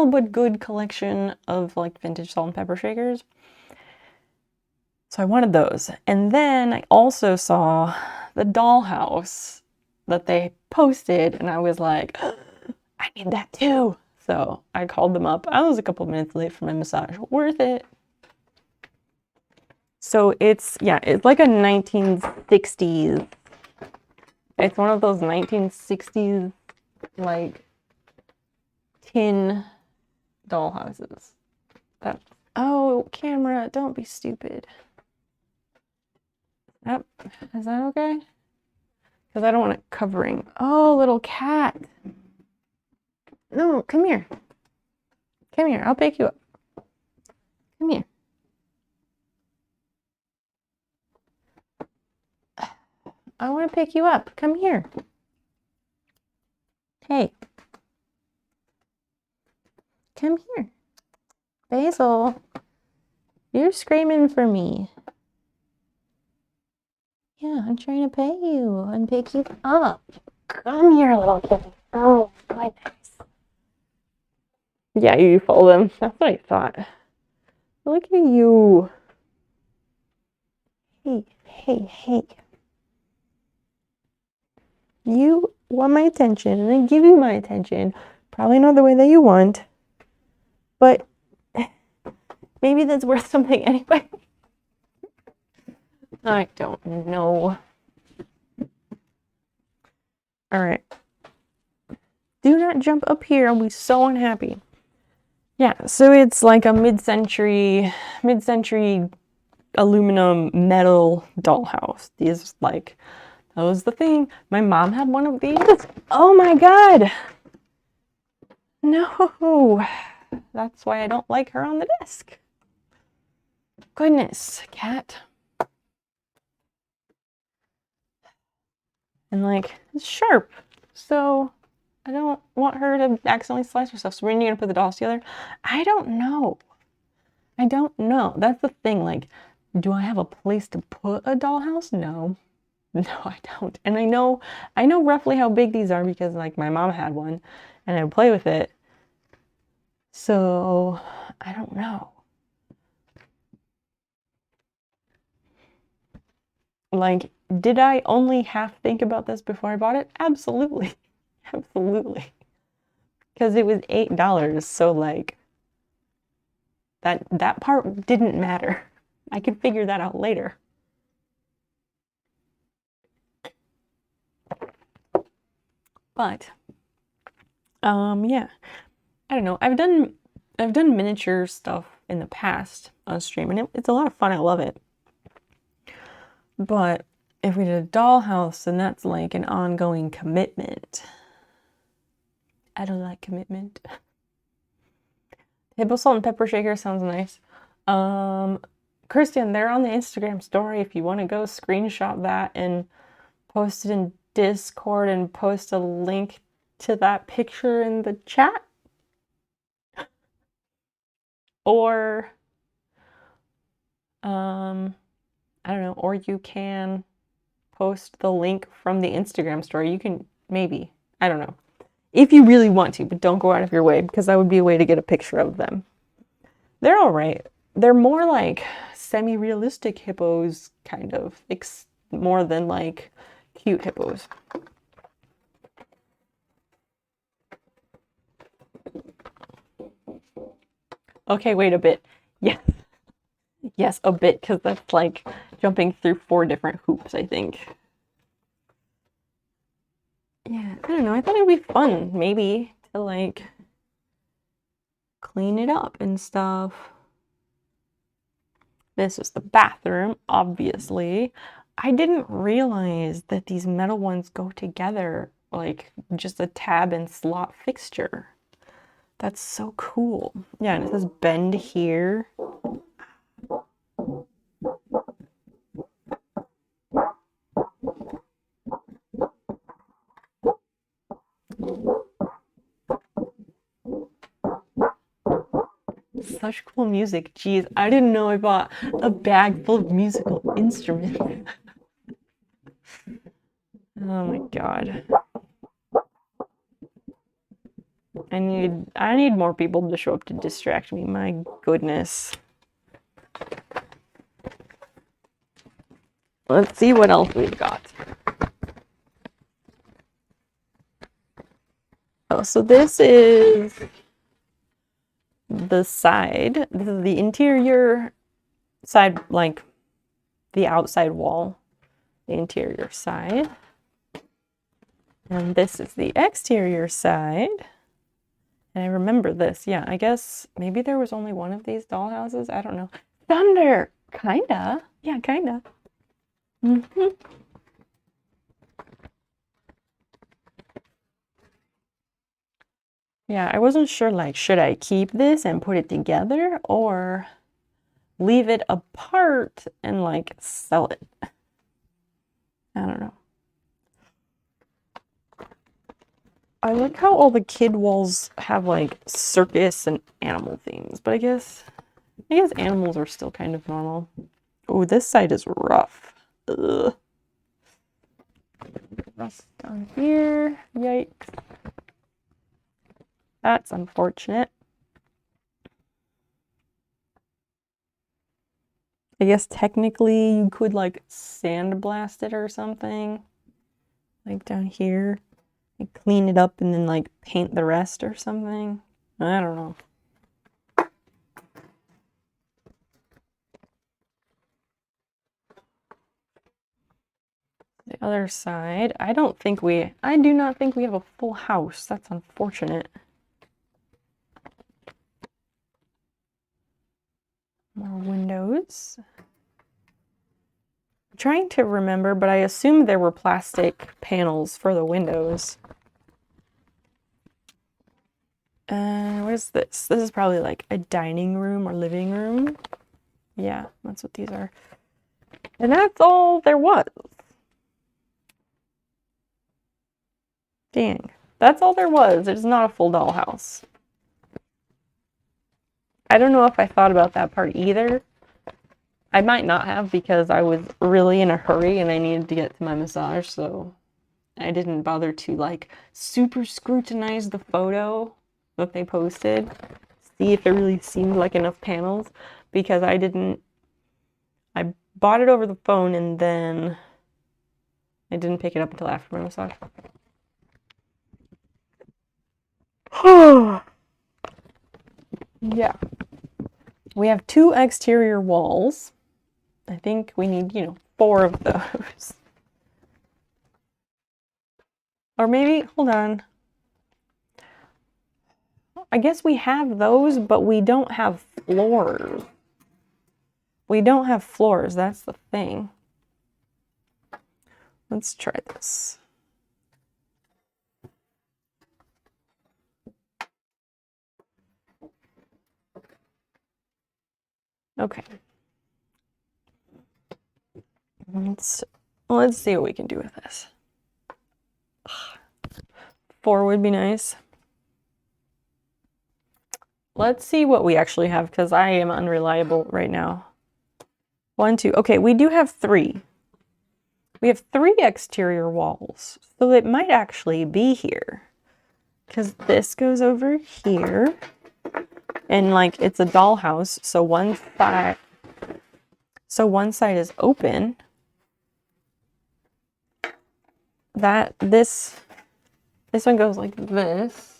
but good collection of like vintage salt and pepper shakers. So I wanted those. And then I also saw the dollhouse that they posted, and I was like, oh, I need that too. So I called them up. I was a couple minutes late for my massage. Worth it. So it's like a 1960s. It's one of those 1960s like tin dollhouses. Oh, camera, don't be stupid. Yep. Is that okay? Because I don't want it covering. Oh, little cat. No, come here. Come here, I'll pick you up. Come here. I want to pick you up. Come here. Hey. Come here. Basil. You're screaming for me. Yeah, I'm trying to pet you and pick you up. Come here, little kitty. Oh, goodness. Yeah, you follow them. That's what I thought. Look at you. Hey, hey, hey. You want my attention, and I give you my attention. Probably not the way that you want, but maybe that's worth something anyway. I don't know. All right. Do not jump up here. I'll be so unhappy. Yeah, so it's like a mid-century aluminum metal dollhouse. These like, that was the thing. My mom had one of these. Oh my God. No. That's why I don't like her on the desk. Goodness, cat. And like, it's sharp. So I don't want her to accidentally slice herself. So when are you gonna put the dolls together? I don't know. I don't know. That's the thing. Like, do I have a place to put a dollhouse? No. No, I don't. And I know roughly how big these are because like my mom had one and I would play with it. So I don't know. Like, did I only half think about this before I bought it? Absolutely. Absolutely. Because it was $8. So like that part didn't matter. I could figure that out later. But yeah. I don't know. I've done miniature stuff in the past on stream and it's a lot of fun. I love it. But if we did a dollhouse, then that's like an ongoing commitment. I don't like commitment. Hippo salt and pepper shaker sounds nice. Christian, they're on the Instagram story if you want to go screenshot that and post it in Discord and post a link to that picture in the chat. Or I don't know, or you can post the link from the Instagram story. You can maybe, I don't know, if you really want to, but don't go out of your way because that would be a way to get a picture of them. They're all right. They're more like semi-realistic hippos, kind of, more than like cute hippos. Okay, wait a bit. Yes. Yes, a bit, because that's like jumping through 4 different hoops, I think. Yeah, I don't know. I thought it would be fun, maybe, to like clean it up and stuff. This is the bathroom, obviously. I didn't realize that these metal ones go together, like just a tab and slot fixture. That's so cool. Yeah, and it says bend here. Such cool music. Jeez, I didn't know I bought a bag full of musical instruments. Oh my God. I need more people to show up to distract me. My goodness. Let's see what else we've got. Oh, so this is the side. This is the interior side, like the outside wall, the interior side. And this is the exterior side. And I remember this. Yeah, I guess maybe there was only one of these dollhouses. I don't know. Thunder! Kinda. Yeah, kinda. Mm-hmm. Yeah, I wasn't sure, like, should I keep this and put it together or leave it apart and, like, sell it? I don't know. I like how all the kid walls have, like, circus and animal themes, but I guess animals are still kind of normal. Oh, this side is rough. Ugh. Rust down here. Yikes. That's unfortunate. I guess technically you could like sandblast it or something. like down here, like clean it up and then like paint the rest or something. I don't know. The other side, I do not think we have a full house. That's unfortunate. More windows. I'm trying to remember, but I assume there were plastic panels for the windows. What is this? This is probably like a dining room or living room. Yeah, that's what these are. And that's all there was. Dang. That's all there was. It's not a full dollhouse. I don't know if I thought about that part either. I might not have because I was really in a hurry and I needed to get to my massage, so I didn't bother to like super scrutinize the photo that they posted, see if it really seemed like enough panels, because I bought it over the phone and then I didn't pick it up until after my massage. Yeah. We have 2 exterior walls. I think we need, 4 of those. Or maybe, hold on. I guess we have those, but we don't have floors. We don't have floors, that's the thing. Let's try this. Okay. Let's see what we can do with this. 4 would be nice. Let's see what we actually have, because I am unreliable right now. 1, 2. Okay, we do have 3. We have 3 exterior walls, so it might actually be here. Because this goes over here, and like it's a dollhouse, so one side is open. This one goes like this.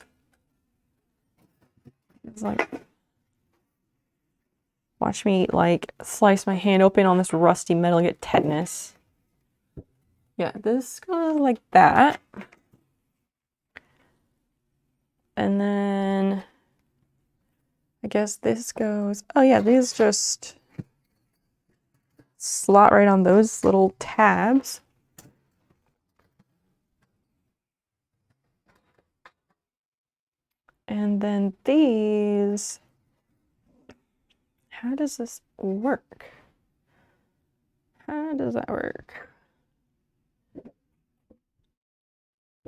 It's like, watch me like slice my hand open on this rusty metal, get tetanus. Yeah, this goes like that. And then I guess this goes, oh yeah, these just slot right on those little tabs. And then these, how does this work? How does that work?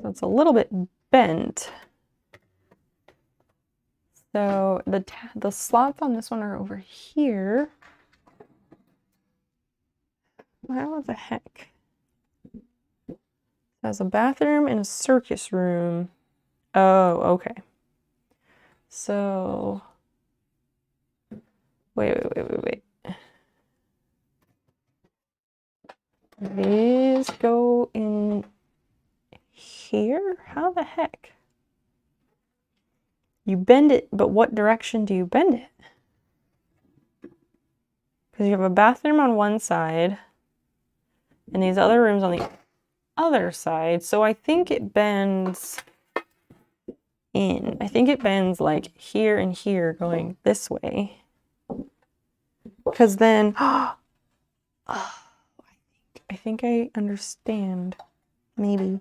That's a little bit bent. So the slots on this one are over here. How the heck? It has a bathroom and a circus room. Oh, okay. So, wait. These go in here? How the heck? You bend it, but what direction do you bend it? Because you have a bathroom on one side and these other rooms on the other side. So I think it bends in. I think it bends like here and here going this way. Because then, I think I understand. Maybe.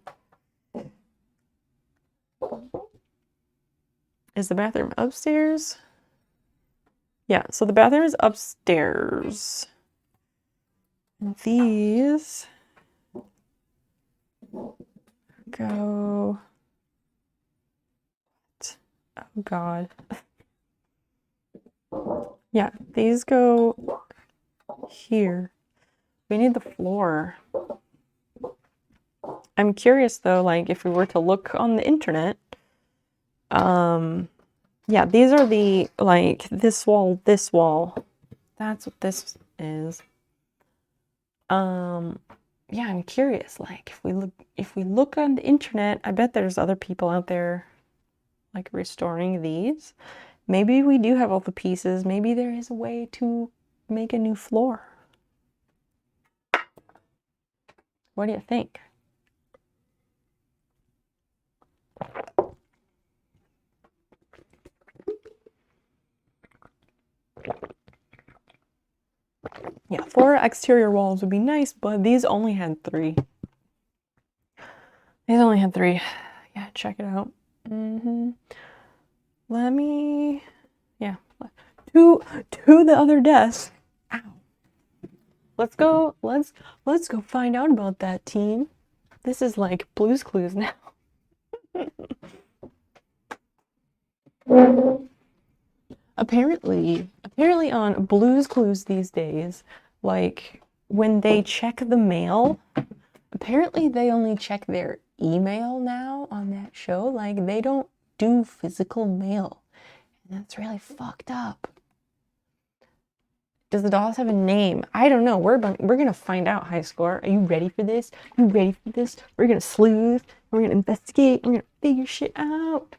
Is the bathroom upstairs? Yeah, so the bathroom is upstairs. These go. Oh God. Yeah, these go here. We need the floor. I'm curious though, like if we were to look on the internet, yeah, these are the, like this wall. That's what this is. yeah, I'm curious. Like, if we look on the internet, I bet there's other people out there like restoring these. Maybe we do have all the pieces. Maybe there is a way to make a new floor. What do you think? Yeah, 4 exterior walls would be nice, but these only had 3. These only had 3. Yeah, check it out. Let me, yeah, to the other desk. Ow. Let's go find out about that, team. This is like Blue's Clues now. Apparently on Blue's Clues these days, like when they check the mail, apparently they only check their email now on that show. Like they don't do physical mail. And that's really fucked up. Does the dollhouse have a name? I don't know. We're gonna find out, high score. Are you ready for this? You ready for this? We're gonna sleuth. We're gonna investigate. We're gonna figure shit out.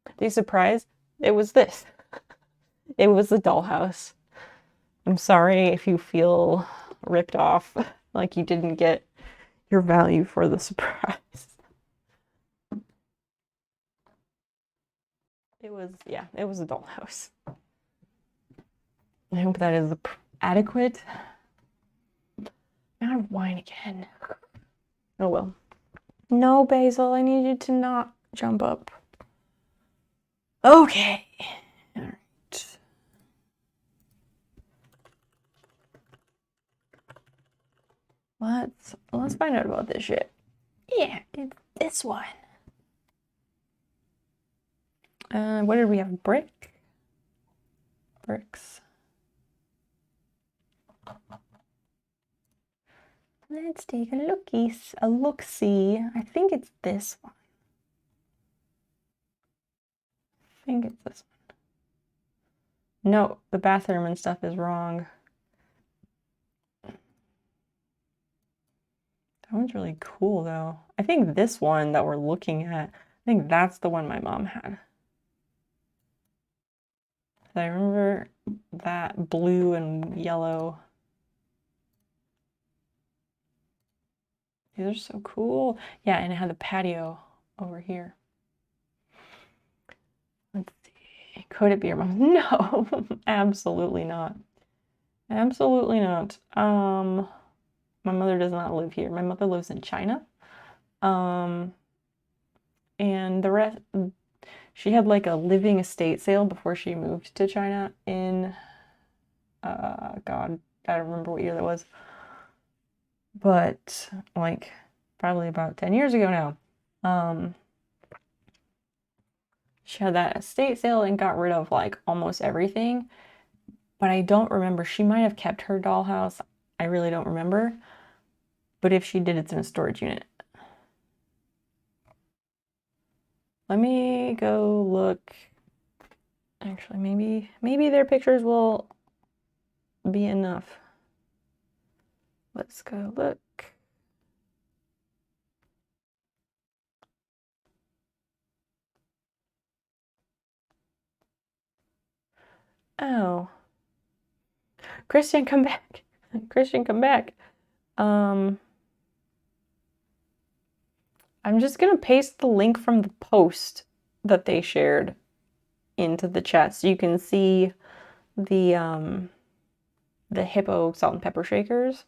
Are you surprised? It was this. It was the dollhouse. I'm sorry if you feel ripped off, like you didn't get your value for the surprise. It was a dollhouse. I hope that is adequate. Out of wine again. Oh well. No, Basil, I need you to not jump up. Okay. All right. Let's find out about this shit. Yeah, it's this one. What did we have? Bricks. Let's take a look-see. I think it's this one. I think it's this one. No, the bathroom and stuff is wrong. That one's really cool though. I think this one that we're looking at, I think that's the one my mom had. I remember that blue and yellow. These are so cool. Yeah, and it had the patio over here. Let's see. Could it be your mom? No, absolutely not. Absolutely not. My mother does not live here. My mother lives in China. And the rest, she had like a living estate sale before she moved to China in, God, I don't remember what year that was. But like probably about 10 years ago now. She had that estate sale and got rid of like almost everything. But I don't remember. She might have kept her dollhouse. I really don't remember. But if she did, it's in a storage unit. Let me go look. Actually, maybe their pictures will be enough. Let's go look. Oh. Christian, come back. Christian, come back. I'm just gonna paste the link from the post that they shared into the chat so you can see the hippo salt and pepper shakers.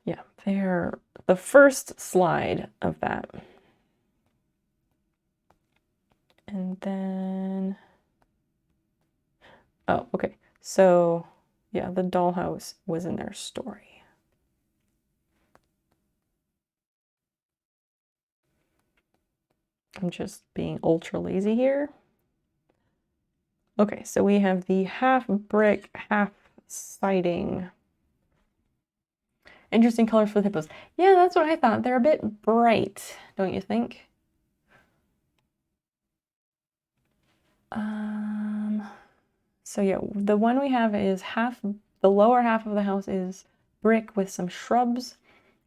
Yeah, they're the first slide of that. And then, oh, okay. So yeah, the dollhouse was in their story. I'm just being ultra lazy here. Okay, so we have the half brick, half siding. Interesting colors for the hippos. Yeah, that's what I thought. They're a bit bright, don't you think? So yeah, the one we have is the lower half of the house is brick with some shrubs,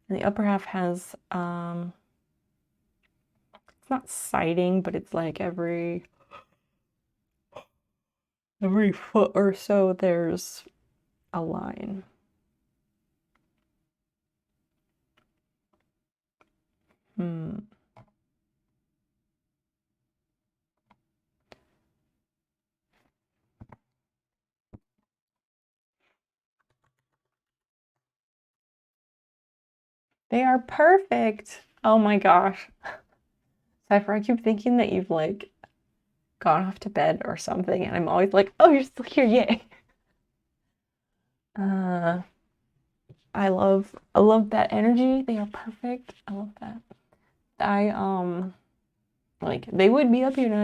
and the upper half has it's not siding, but it's like every foot or so there's a line. They are perfect. Oh my gosh. Cypher, I keep thinking that you've like gone off to bed or something, and I'm always like, oh, you're still here, yay. I love that energy. They are perfect. I love that. Like they would be up here and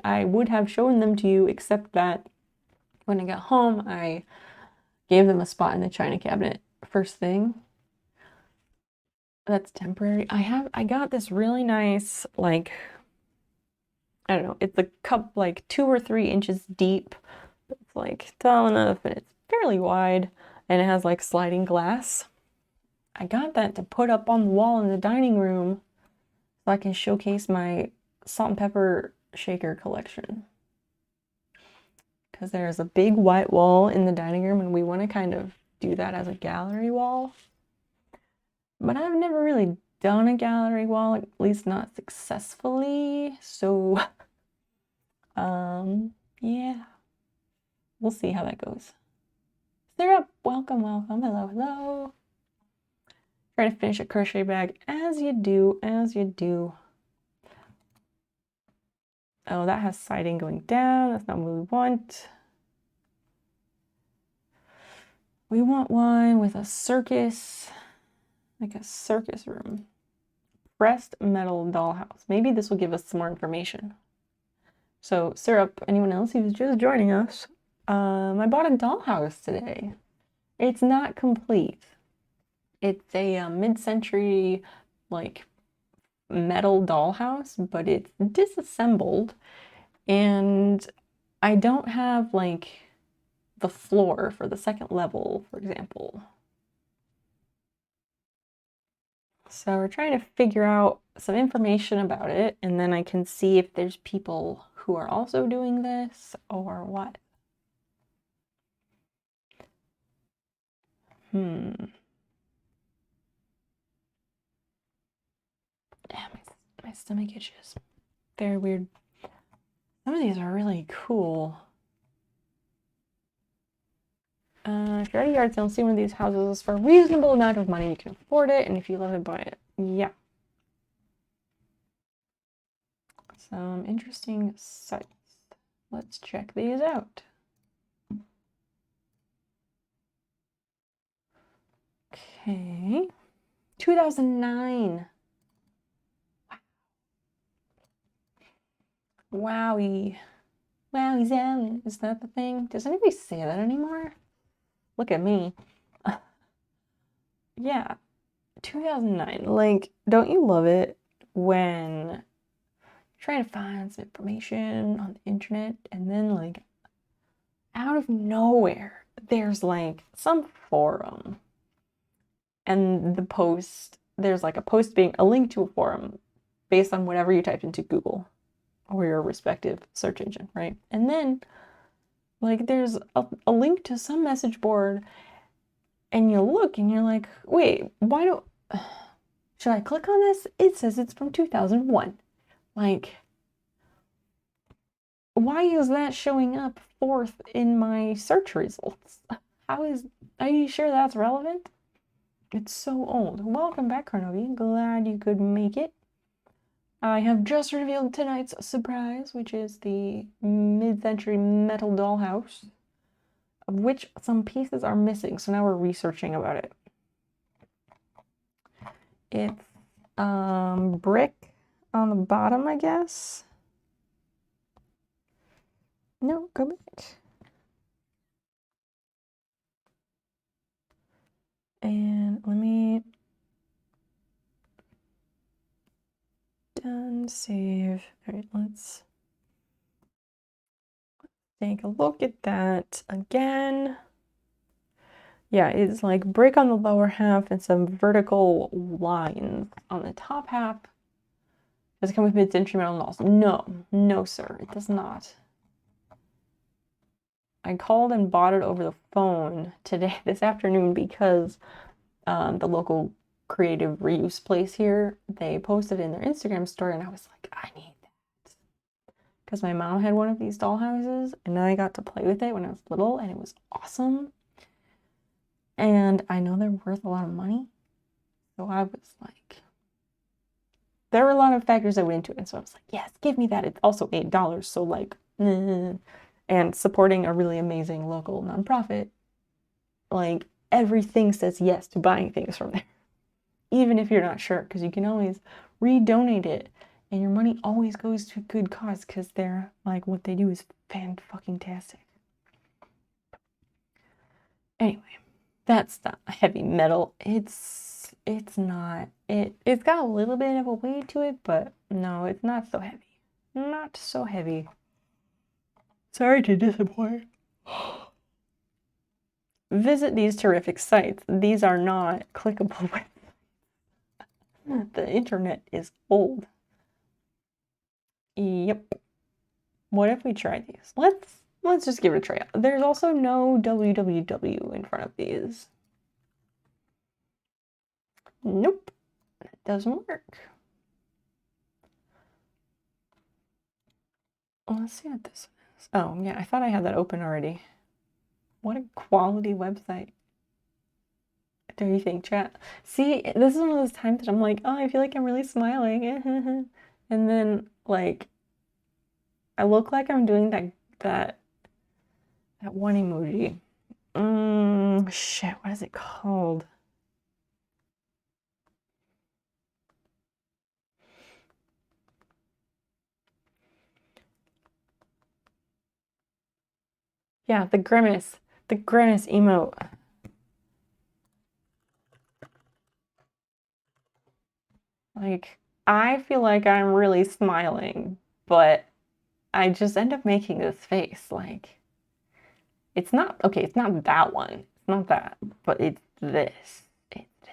I would have shown them to you, except that when I got home, I gave them a spot in the china cabinet first thing. That's temporary. I got this really nice, like, I don't know, it's a cup like 2 or 3 inches deep. It's like tall enough and it's fairly wide, and it has like sliding glass. I got that to put up on the wall in the dining room so I can showcase my salt and pepper shaker collection. Because there's a big white wall in the dining room and we want to kind of do that as a gallery wall. But I've never really done a gallery wall, at least not successfully. So, yeah, we'll see how that goes. Syrup, welcome, welcome, hello, hello. Try to finish a crochet bag as you do, as you do. Oh, that has siding going down. That's not what we want. We want one with a circus, like a circus room. Pressed metal dollhouse. Maybe this will give us some more information. So, Syrup, anyone else who's just joining us, I bought a dollhouse today. It's not complete. It's a mid-century, like, metal dollhouse, but it's disassembled, and I don't have, like, the floor for the second level, for example. So we're trying to figure out some information about it, and then I can see if there's people who are also doing this or what. Damn, my stomach itches. Very weird. Some of these are really cool. If you're at a yard sale and see one of these houses for a reasonable amount of money, you can afford it, and if you love it, buy it. Yeah. Some interesting sites. Let's check these out. Okay. 2009. Wowie. Wowie zowie. Is that the thing? Does anybody say that anymore? Look at me. Yeah. 2009. Like, don't you love it when you're trying to find some information on the internet and then, like, out of nowhere, there's like some forum and there's like a post being a link to a forum based on whatever you typed into Google or your respective search engine, right? And then like there's a link to some message board and you look and you're like, wait, should I click on this? It says it's from 2001. Like, why is that showing up 4th in my search results? Are you sure that's relevant? It's so old. Welcome back, Carnovi. Glad you could make it. I have just revealed tonight's surprise, which is the mid-century metal dollhouse, of which some pieces are missing. So now we're researching about it. It's brick on the bottom, I guess. No, go back. And let me done save. All right, let's Take a look at that again. Yeah, it's like brick on the lower half and some vertical lines on the top half. Does it come with mid-century metal walls? No, no, sir, it does not. I called and bought it over the phone this afternoon, because the local creative reuse place here, they posted in their Instagram story, and I was like, I need that. Because my mom had one of these dollhouses, and I got to play with it when I was little, and it was awesome. And I know they're worth a lot of money. So I was like, there were a lot of factors that went into it. And so I was like, yes, give me that. It's also $8. So like, and supporting a really amazing local nonprofit, like everything says yes to buying things from there. Even if you're not sure, because you can always redonate it. And your money always goes to a good cause, because they're like, what they do is fan-fucking-tastic. Anyway. That's not heavy metal. It's not. It's got a little bit of a weight to it, but no, it's not so heavy. Not so heavy. Sorry to disappoint. Visit these terrific sites. These are not clickable websites. The internet is old. Yep. What if we try these? Let's just give it a try. There's also no www in front of these. Nope, that doesn't work. Well, let's see what this is. Oh, yeah, I thought I had that open already. What a quality website. Do you think, chat? See, this is one of those times that I'm like, oh, I feel like I'm really smiling. And then, like, I look like I'm doing that one emoji. Shit, what is it called? Yeah, the grimace emote. Like, I feel like I'm really smiling, but I just end up making this face. Like, it's not, okay, it's not that one. It's not that, but it's this. It's this.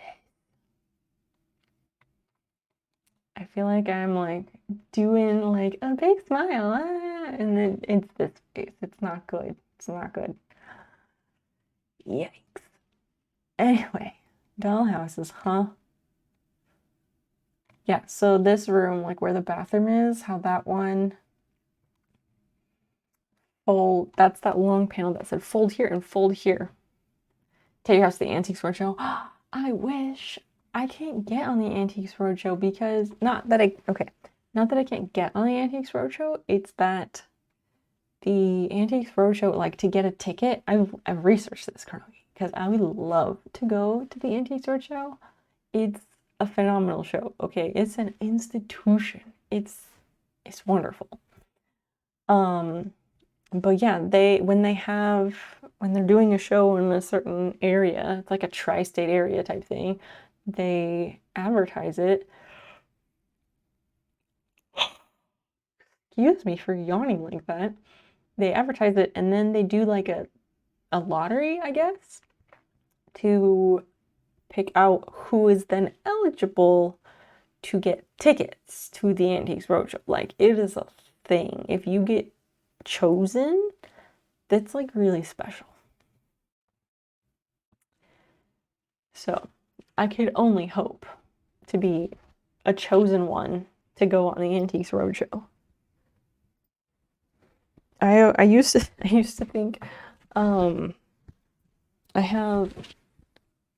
I feel like I'm like doing like a big smile, and then it's this face. It's not good. It's not good. Yikes. Anyway, dollhouses, huh? Yeah, so this room, like where the bathroom is, how that one fold, that's that long panel that said fold here and fold here. Take your house to the Antiques Roadshow. I wish. I can't get on the Antiques Roadshow because, not that I can't get on the Antiques Roadshow, it's that the Antiques Roadshow, like to get a ticket, I've researched this currently, because I would love to go to the Antiques Roadshow. It's a phenomenal show, okay? It's an institution. It's wonderful. But yeah, when they're doing a show in a certain area, it's like a tri-state area type thing, they advertise it. Excuse me for yawning like that. They advertise it, and then they do like a lottery, I guess, to pick out who is then eligible to get tickets to the Antiques Roadshow. Like, it is a thing. If you get chosen, that's like really special. So I could only hope to be a chosen one to go on the Antiques Roadshow. I used to think I have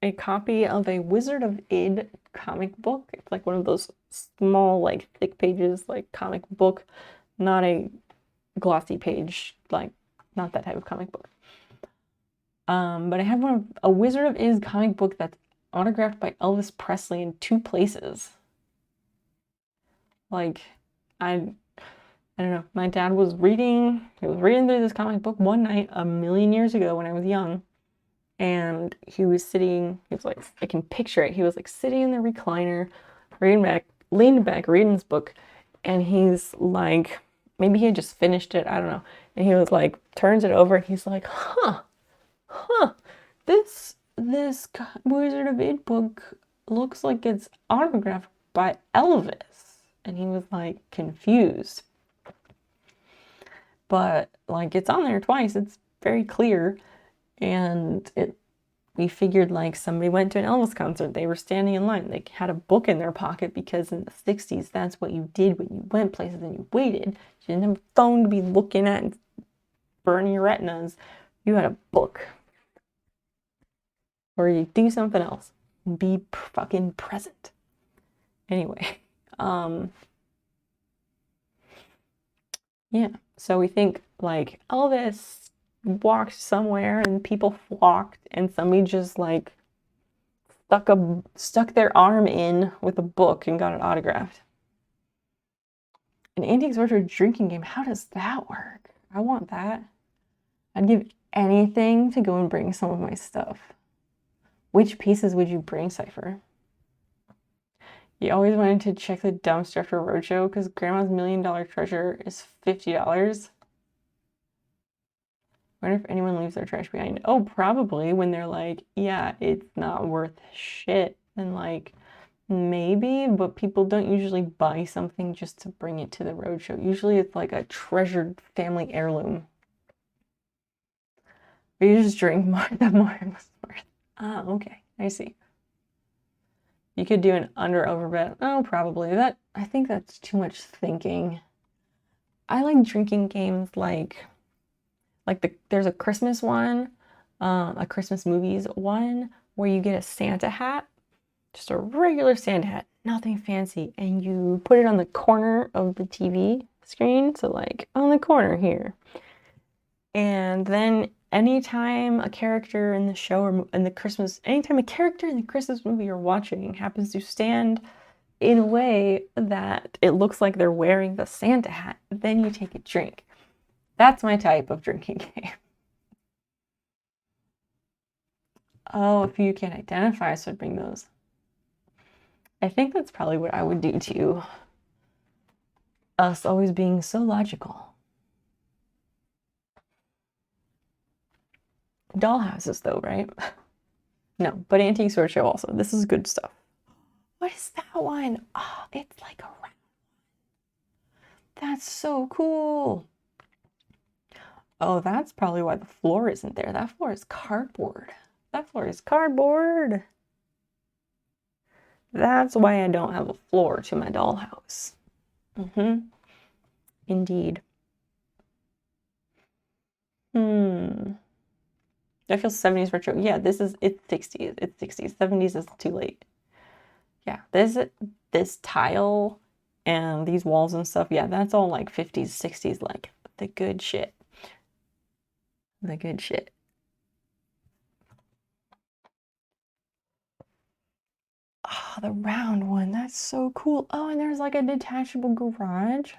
a copy of a Wizard of Id comic book. It's like one of those small, like thick pages, like comic book, not a glossy page, like not that type of comic book. But I have a Wizard of Id comic book that's autographed by Elvis Presley in 2 places. Like, I don't know. My dad was reading through this comic book one night a million years ago when I was young, and he was like, I can picture it. He was like sitting in the recliner, leaning back, reading this book, and he's like, maybe he had just finished it, I don't know. And he was like, turns it over, and he's like, this Wizard of Id book looks like it's autographed by Elvis. And he was like confused. But like it's on there twice, it's very clear. And we figured like somebody went to an Elvis concert, they were standing in line, they had a book in their pocket because in the 60s, that's what you did when you went places and you waited. You didn't have a phone to be looking at and burning your retinas. You had a book. Or you do something else. Be fucking present. Anyway, yeah, so we think like Elvis walked somewhere and people flocked and somebody just like stuck their arm in with a book and got it autographed. An Antiques Roadshow drinking game, how does that work? I want that. I'd give anything to go and bring some of my stuff. Which pieces would you bring, Cypher? You always wanted to check the dumpster after a roadshow because Grandma's $1 million treasure is $50. Wonder if anyone leaves their trash behind. Oh, probably when they're like, yeah, it's not worth shit. And like, maybe, but people don't usually buy something just to bring it to the roadshow. Usually it's like a treasured family heirloom. But you just drink more the more it was worth. Ah, okay, I see. You could do an under-over bet. Oh, probably. I think that's too much thinking. I like drinking games like there's a Christmas one, a Christmas movies one, where you get a Santa hat, just a regular Santa hat, nothing fancy, and you put it on the corner of the TV screen, so like on the corner here. And then anytime a character in the show or in the Christmas, anytime a character in the Christmas movie you're watching happens to stand in a way that it looks like they're wearing the Santa hat, then you take a drink. That's my type of drinking game. Oh, if you can't identify, so I'd bring those. I think that's probably what I would do too. Us always being so logical. Dollhouses though, right? No, but Antiques Roadshow also. This is good stuff. What is that one? Oh, it's like a round. That's so cool. Oh, that's probably why the floor isn't there. That floor is cardboard. That floor is cardboard. That's why I don't have a floor to my dollhouse. Indeed. I feel 70s retro. Yeah, it's 60s. It's 60s. 70s is too late. Yeah, this tile and these walls and stuff. Yeah, that's all like 50s, 60s, like the good shit. The good shit. Oh, the round one. That's so cool. Oh, and there's like a detachable garage.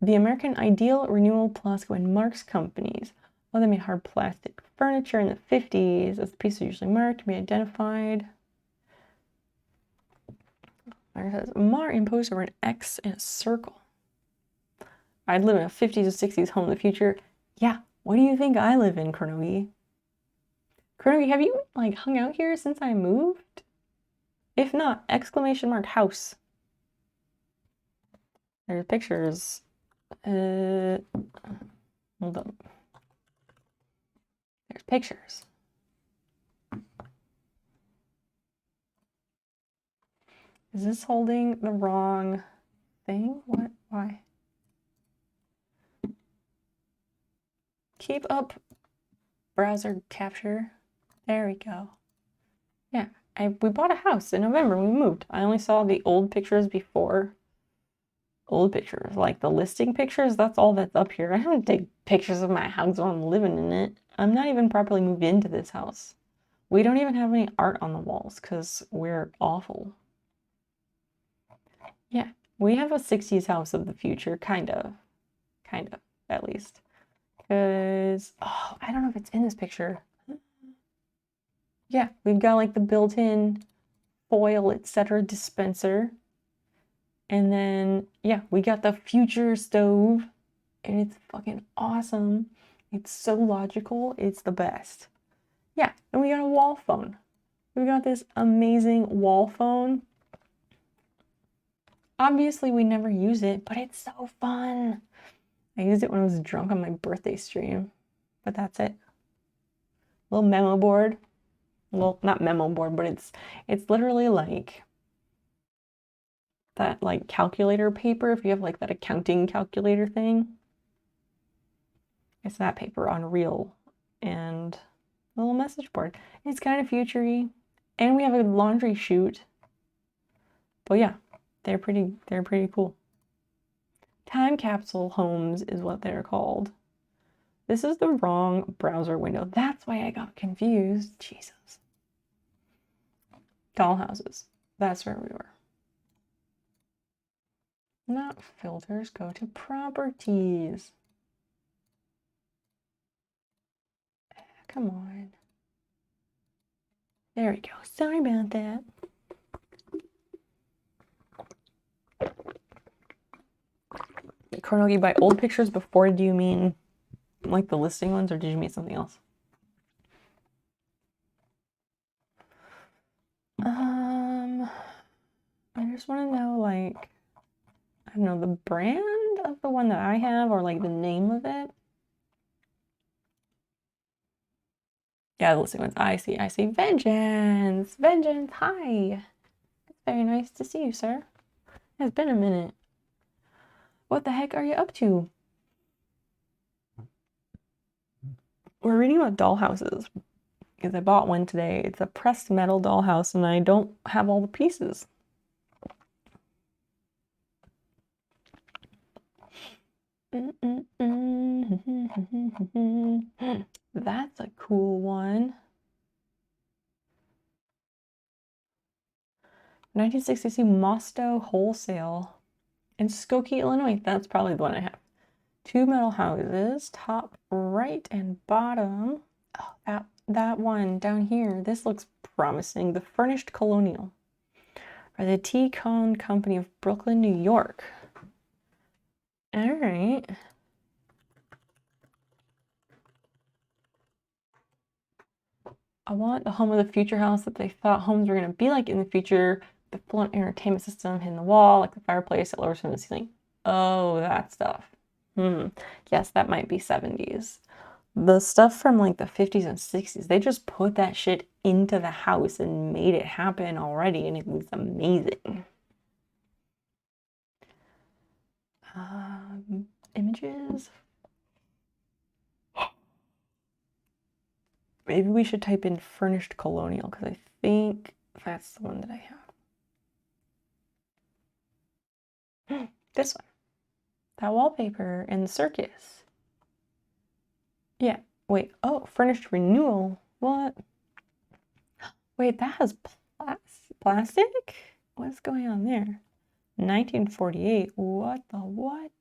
The American Ideal Renewal Plus and Marks companies. Oh, they made hard plastic furniture in the 50s. As the pieces are usually marked to be identified. It says Mar imposed over an X and a circle. I'd live in a 50s or 60s home in the future. Yeah, what do you think I live in, Kronogi? Kronogi, have you like hung out here since I moved? If not, exclamation mark house. There's pictures. Hold up. There's pictures. Is this holding the wrong thing? What? Why? Keep up browser capture. There we go. Yeah, we bought a house in November when we moved. I only saw the old pictures before. Old pictures, like the listing pictures, that's all that's up here. I don't take pictures of my house while I'm living in it. I'm not even properly moved into this house. We don't even have any art on the walls because we're awful. Yeah, we have a 60s house of the future, kind of, at least. Because, oh, I don't know if it's in this picture. Yeah, we've got like the built-in foil, etc. dispenser. And then, yeah, we got the future stove. and it's fucking awesome. It's so logical. It's the best. Yeah, and we got a wall phone. We got this amazing wall phone. Obviously, we never use it, but it's so fun. I used it when I was drunk on my birthday stream, but that's it. Little memo board. Well, not memo board, but it's literally like that like calculator paper if you have like that accounting calculator thing. It's that paper on reel and a little message board. It's kind of futury, and we have a laundry chute. But yeah, they're pretty cool. Time capsule homes is what they're called. This is the wrong browser window. That's why I got confused. Jesus. Dollhouses. That's where we were. Not filters. Go to properties. Come on. There we go. Sorry about that. Colonel, you buy old pictures before, do you mean like the listing ones, or did you mean something else? I just want to know, like, I don't know, the brand of the one that I have, or like the name of it. Yeah, the listing ones. I see. Vengeance! Vengeance, hi! It's very nice to see you, sir. It's been a minute. What the heck are you up to? We're reading about dollhouses, because I bought one today. It's a pressed metal dollhouse, and I don't have all the pieces. That's a cool one. 1962 Mosto Wholesale in Skokie, Illinois. That's probably the one I have. 2 metal houses, top right and bottom. Oh, that one down here. This looks promising. The Furnished Colonial by the T-Con Company of Brooklyn, New York. All right. I want the home of the future house that they thought homes were going to be like in the future. The full entertainment system in the wall, like the fireplace that lowers from the ceiling. Oh, that stuff. Yes, that might be 70s. The stuff from like the 50s and 60s, they just put that shit into the house and made it happen already, and it was amazing. Images. Maybe we should type in Furnished Colonial, because I think that's the one that I have. This one. That wallpaper in the circus. Yeah. Wait. Oh, Furnished Renewal. What? Wait, that has plastic? What's going on there? 1948. What the what?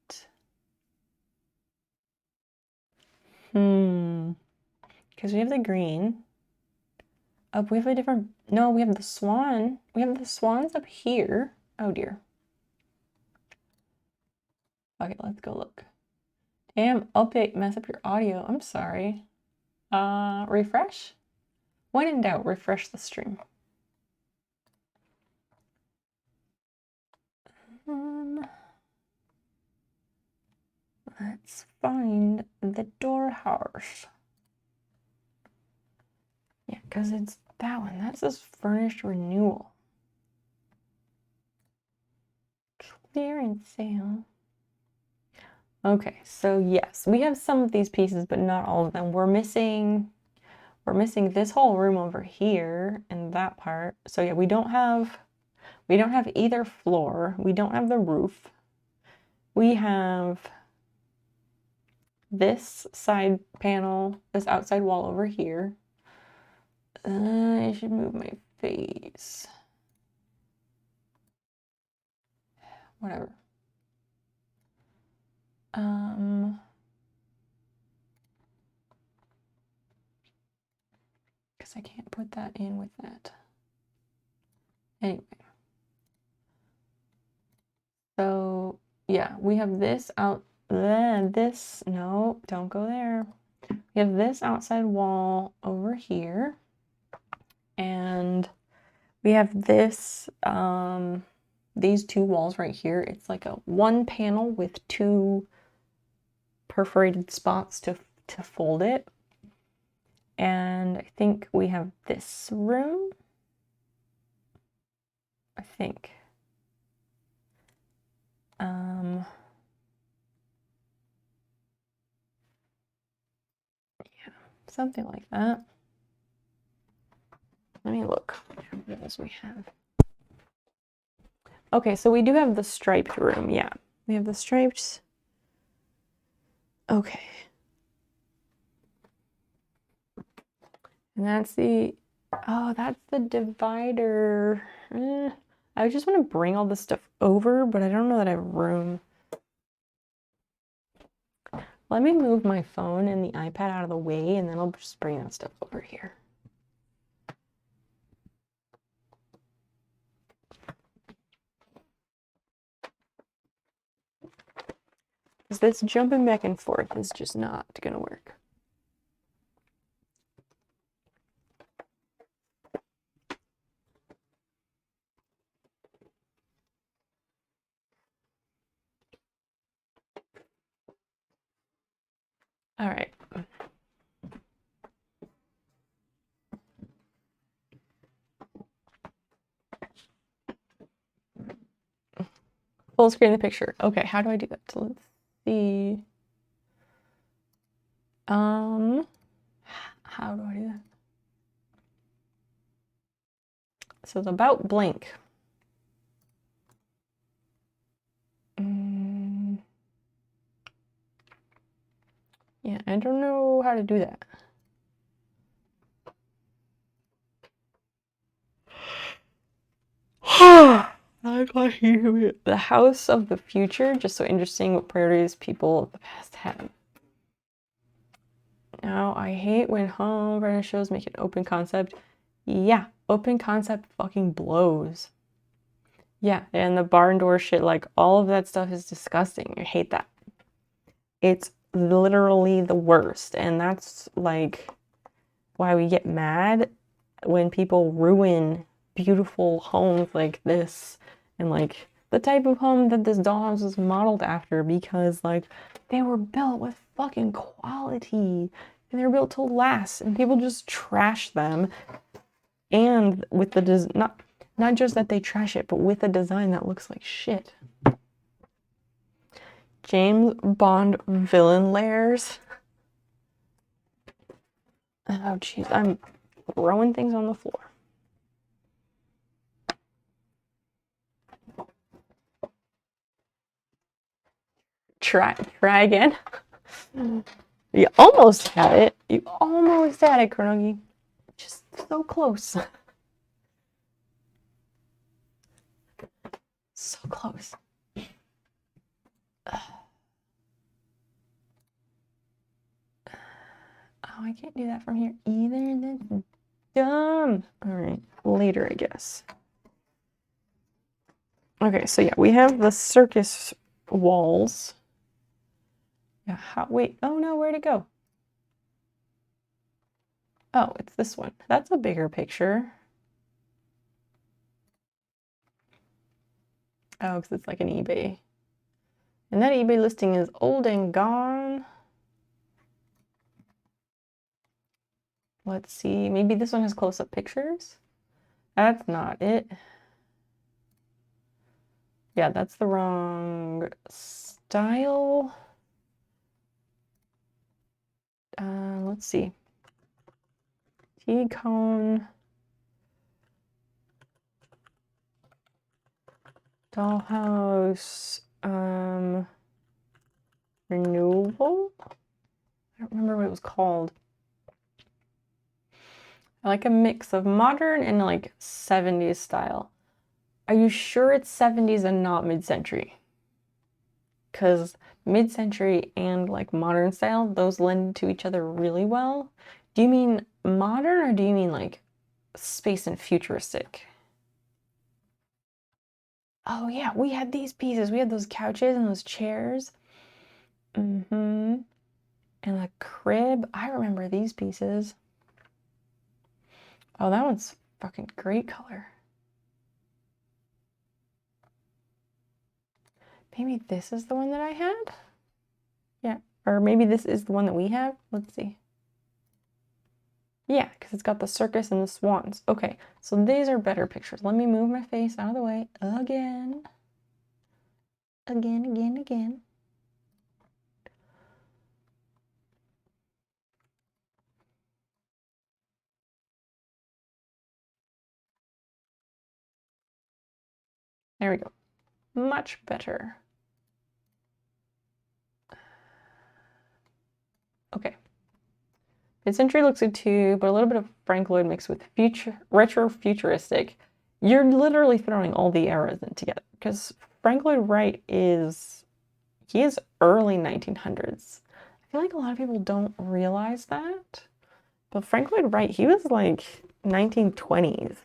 Because we have the green. We have a different... No, we have the swan. We have the swans up here. Oh, dear. Okay, let's go look. Damn, update, mess up your audio. I'm sorry. Refresh? When in doubt, refresh the stream. Let's find the dollhouse. Yeah, because it's that one. That says Furnished Renewal. Clearance sale. Okay, so yes, we have some of these pieces, but not all of them. We're missing this whole room over here and that part. So yeah, we don't have either floor. We don't have the roof. We have this side panel, this outside wall over here. I should move my face. Whatever. Because I can't put that in with that. Anyway. So yeah, we have this this, no, don't go there. We have this outside wall over here. And we have this, these two walls right here. It's like a one panel with two perforated spots to fold it. And I think we have this room. I think. Yeah, something like that. Let me look. What else we have? Okay, so we do have the striped room. Yeah, we have the striped. Okay. And that's the, oh, that's the divider. I just want to bring all this stuff over, but I don't know that I have room. Let me move my phone and the iPad out of the way, and then I'll just bring that stuff over here. Because this jumping back and forth is just not gonna work. All right. Full screen the picture. Okay, how do I do that? So let's see. How do I do that? So it's about blank. Yeah, I don't know how to do that. The house of the future, just so interesting what priorities people of the past have. Now, I hate when home furniture shows make an open concept. Yeah, open concept fucking blows. Yeah, and the barn door shit, like all of that stuff is disgusting. I hate that. It's literally the worst, and that's like why we get mad when people ruin beautiful homes like this and like the type of home that this dollhouse is modeled after, because like they were built with fucking quality and they're built to last, and people just trash them. And with the not just that they trash it, but with a design that looks like shit. James Bond villain layers. Oh jeez, I'm throwing things on the floor. Try again. You almost had it. You almost had it, Kronogi. Just so close. So close. Oh, I can't do that from here either. That's dumb. All right, later, I guess. Okay, so yeah, we have the circus walls. Yeah, wait, oh no, where'd it go? Oh, it's this one. That's a bigger picture. Oh, because it's like an eBay. And that eBay listing is old and gone. Let's see, maybe this one has close-up pictures? That's not it. Yeah, that's the wrong style. Let's see. T-cone. Dollhouse. Renewal? I don't remember what it was called. I like a mix of modern and like 70s style. Are you sure it's 70s and not mid-century? Because mid-century and like modern style, those lend to each other really well. Do you mean modern or do you mean like space and futuristic? Oh yeah, we had these pieces. We had those couches and those chairs. Mm-hmm. And the crib, I remember these pieces. Oh, that one's fucking great color. Maybe this is the one that I had? Yeah, or maybe this is the one that we have. Let's see. Yeah, because it's got the circus and the swans. Okay, so these are better pictures. Let me move my face out of the way again. Again. There we go. Much better. Okay. Mid-century looks good too, but a little bit of Frank Lloyd mixed with retro futuristic. You're literally throwing all the eras in together because Frank Lloyd Wright is early 1900s. I feel like a lot of people don't realize that, but Frank Lloyd Wright, he was like 1920s.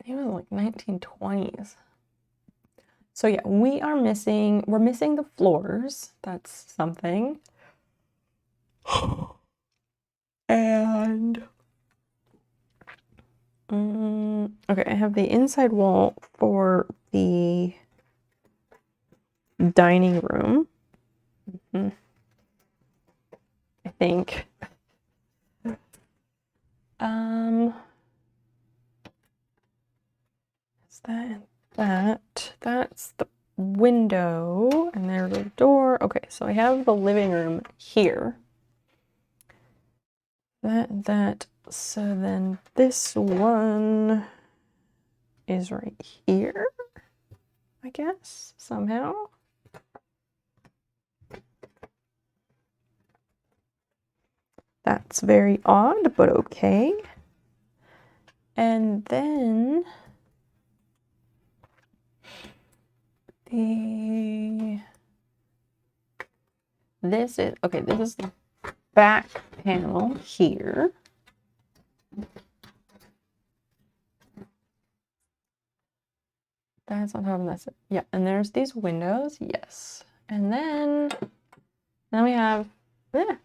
He was like 1920s. So yeah, we're missing the floors. That's something. And okay, I have the inside wall for the dining room. I think. Is that's the window, and there's a door. Okay, so I have the living room here. So then this one is right here, I guess, somehow. That's very odd, but okay. And then this is the back panel here. That's on top of that. Yeah, and there's these windows, yes. And then we have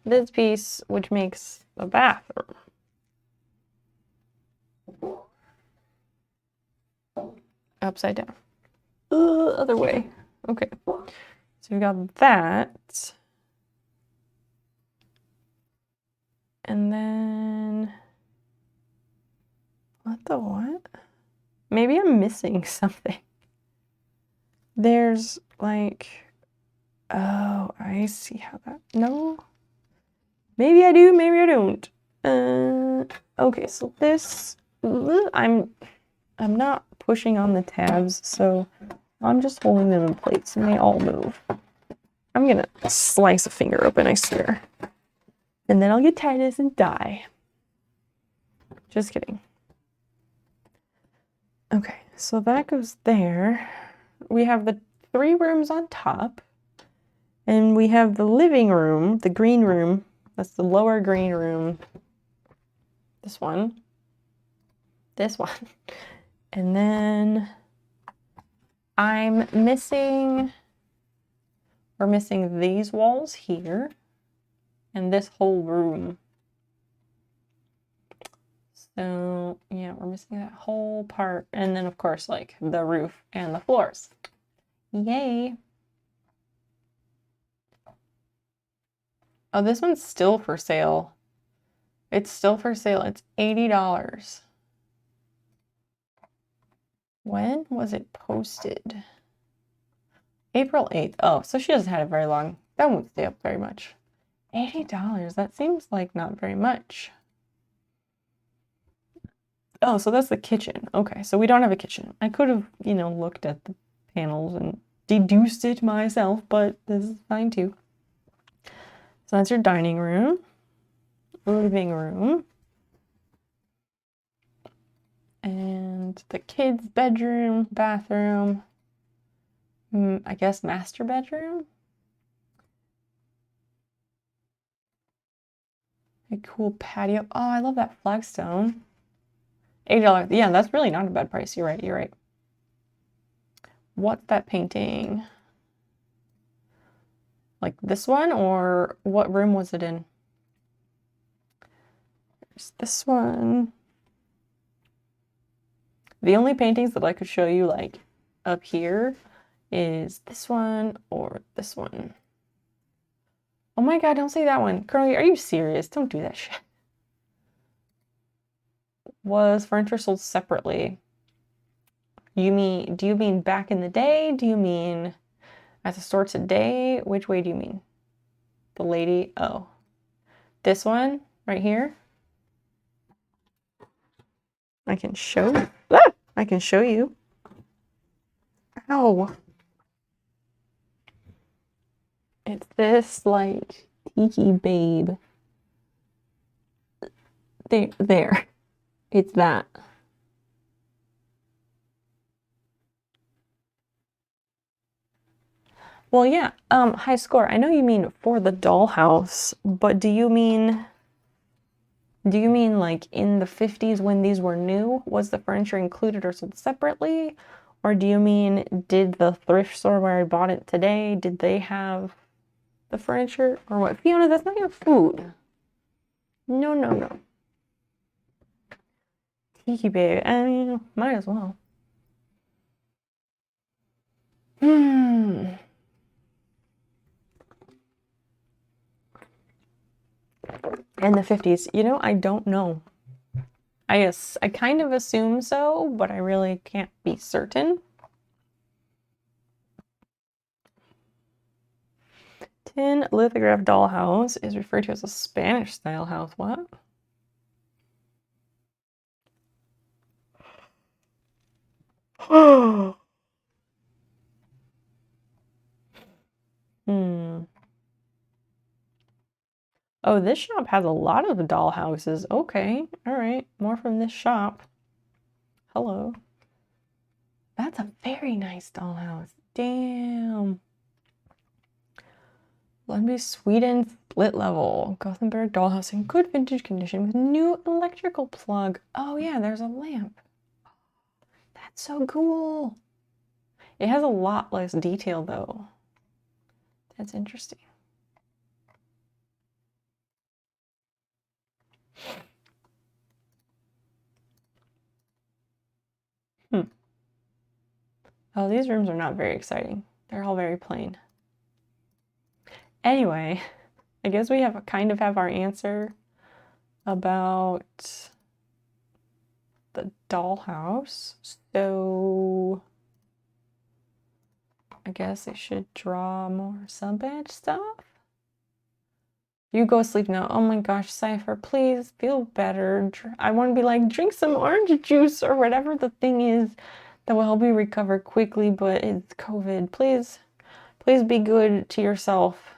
this piece, which makes a bathroom. Upside down. Other way. Okay. So we've got that. And then what? Maybe I'm missing something. There's like, oh, I see how that, no. Maybe I do, maybe I don't. Okay, so this, I'm not pushing on the tabs, so I'm just holding them in place and they all move. I'm gonna slice a finger open, I swear. And then I'll get tinnitus and die. Just kidding. Okay, so that goes there. We have the 3 rooms on top. And we have the living room, the green room. That's the lower green room. This one. This one. And then we're missing these walls here. And this whole room. So yeah, we're missing that whole part. And then of course, like the roof and the floors. Yay. Oh, this one's still for sale. It's still for sale. It's $80. When was it posted? April 8th. Oh, so she hasn't had it very long. That won't stay up very much. $80. That seems like not very much. Oh, so that's the kitchen. Okay, so we don't have a kitchen. I could have, looked at the panels and deduced it myself, but this is fine too. So that's your dining room, living room, and the kids' bedroom, bathroom, I guess master bedroom. A cool patio. Oh, I love that flagstone. $8. Yeah, that's really not a bad price. You're right. You're right. What's that painting? Like this one, or what room was it in? There's this one. The only paintings that I could show you like up here is this one or this one. Oh my God, don't say that one. Curly, are you serious? Don't do that shit. Was furniture sold separately? Do you mean back in the day? Do you mean at the store today? Which way do you mean? The lady, oh. This one right here. I can show you. Ah! I can show you. Ow. It's this like tiki babe. There. It's that. Well, yeah, high score. I know you mean for the dollhouse, but do you mean like in the 50s when these were new? Was the furniture included or sold separately? Or do you mean did the thrift store where I bought it today, did they have the furniture or what? Fiona, that's not your food. No, no, no. Tiki babe. I mean, might as well. In the 50s. You know, I don't know. I kind of assume so, but I really can't be certain. Tin lithograph dollhouse is referred to as a Spanish style house. What? Oh, this shop has a lot of dollhouses. Okay, all right, more from this shop. Hello. That's a very nice dollhouse. Damn. Lundby, Sweden, split level. Gothenburg dollhouse in good vintage condition with new electrical plug. Oh yeah, there's a lamp. That's so cool. It has a lot less detail though. That's interesting. Oh, these rooms are not very exciting. They're all very plain. Anyway, I guess we have kind of have our answer about the dollhouse. So I guess I should draw more sub-edge stuff. You go sleep now. Oh my gosh, Cypher, please feel better. I want to be like, drink some orange juice or whatever the thing is that will help you recover quickly, but it's COVID. Please be good to yourself.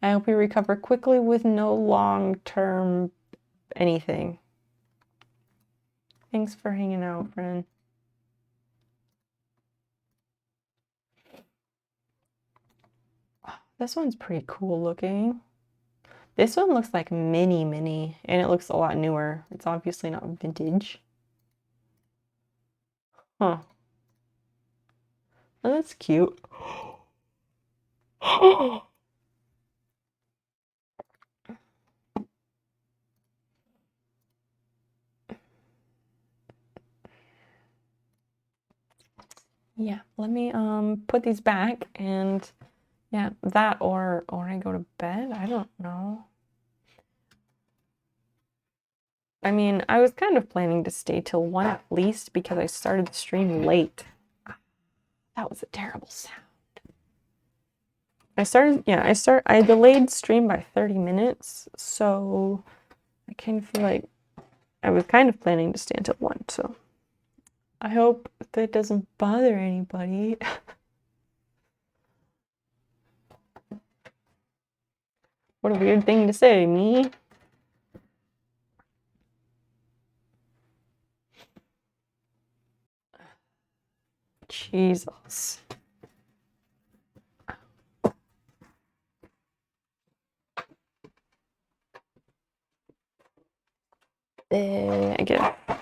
I hope you recover quickly with no long-term anything. Thanks for hanging out, friend. This one's pretty cool looking. This one looks like mini, and it looks a lot newer. It's obviously not vintage. Huh. Oh, that's cute. Yeah, let me put these back and yeah, that or I go to bed. I don't know. I mean, I was kind of planning to stay till 1 at least because I started the stream late. That was a terrible sound. I delayed stream by 30 minutes, so I kind of feel like I was kind of planning to stay until 1, so I hope that doesn't bother anybody. What a weird thing to say, me. Jesus. There, I get it.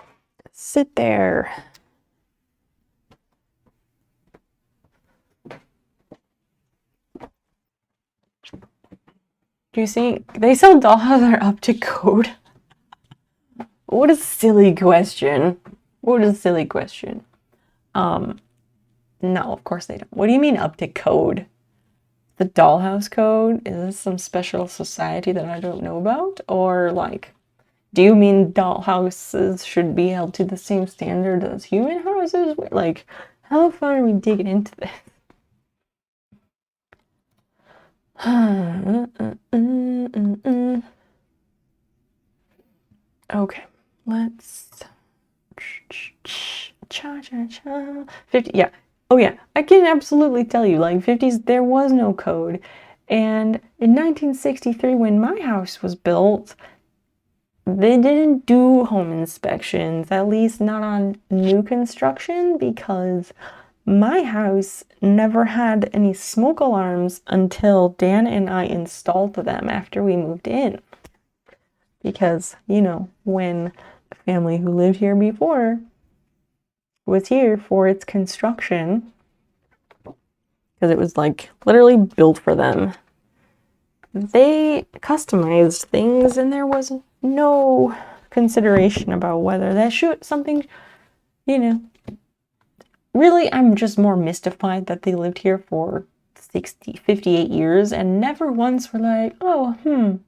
Sit there. Do you see? They sell dollhouses that are up to code. What a silly question. What a silly question. No, of course they don't. What do you mean up to code? The dollhouse code? Is this some special society that I don't know about? Or like, do you mean dollhouses should be held to the same standard as human houses? Like, how far are we digging into this? Okay, let's 50, yeah. Oh yeah, I can absolutely tell you, like 50s, there was no code. And in 1963, when my house was built, they didn't do home inspections, at least not on new construction, because my house never had any smoke alarms until Dan and I installed them after we moved in. Because, you know, when the family who lived here before was here for its construction, because it was like literally built for them, they customized things and there was no consideration about whether that should something, you know. Really, I'm just more mystified that they lived here for 58 years and never once were like, oh,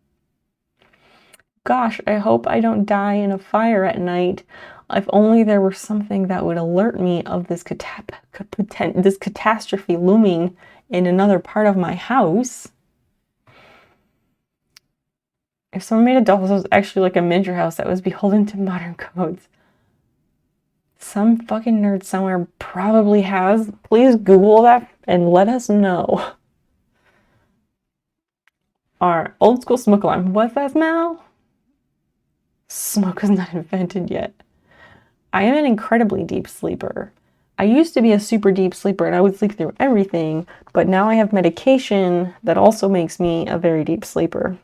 gosh, I hope I don't die in a fire at night. If only there were something that would alert me of this catastrophe looming in another part of my house. If someone made a dollhouse that was actually like a miniature house that was beholden to modern codes. Some fucking nerd somewhere probably has. Please Google that and let us know. Our old school smoke alarm. What's that smell? Smoke was not invented yet. I am an incredibly deep sleeper. I used to be a super deep sleeper and I would sleep through everything, but now I have medication that also makes me a very deep sleeper.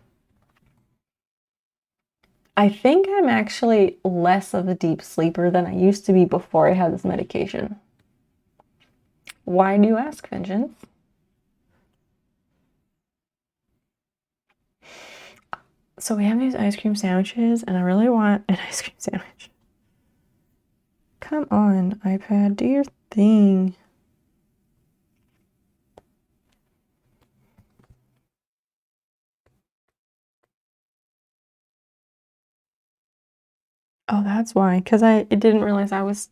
I think I'm actually less of a deep sleeper than I used to be before I had this medication. Why do you ask, Vengeance? So we have these ice cream sandwiches and I really want an ice cream sandwich. Come on, iPad, do your thing. Oh, that's why, because it didn't realize I was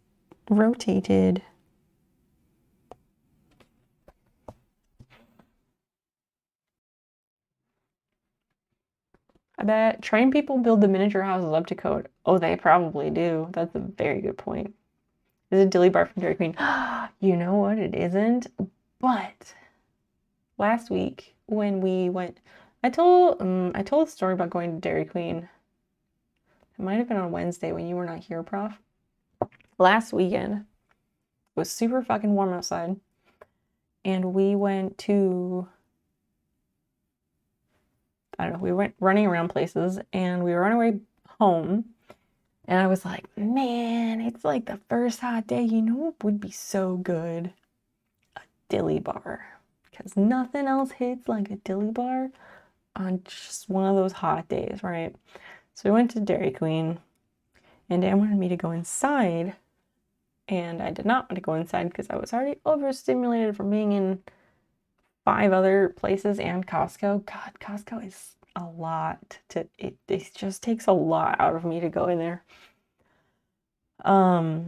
rotated. I bet train people build the miniature houses up to code. Oh, they probably do. That's a very good point. Is it Dilly Bar from Dairy Queen? You know what? It isn't. But last week when we went, I told a story about going to Dairy Queen. It might have been on Wednesday when you were not here, Prof. Last weekend, it was super fucking warm outside, and we went to, I don't know, we went running around places, and we were on our way home, and I was like, man, it's like the first hot day. You know what would be so good? A dilly bar. Because nothing else hits like a dilly bar on just one of those hot days, right? So we went to Dairy Queen, and Dan wanted me to go inside, and I did not want to go inside because I was already overstimulated from being in 5 other places and Costco. God, Costco is a lot it just takes a lot out of me to go in there. Yeah,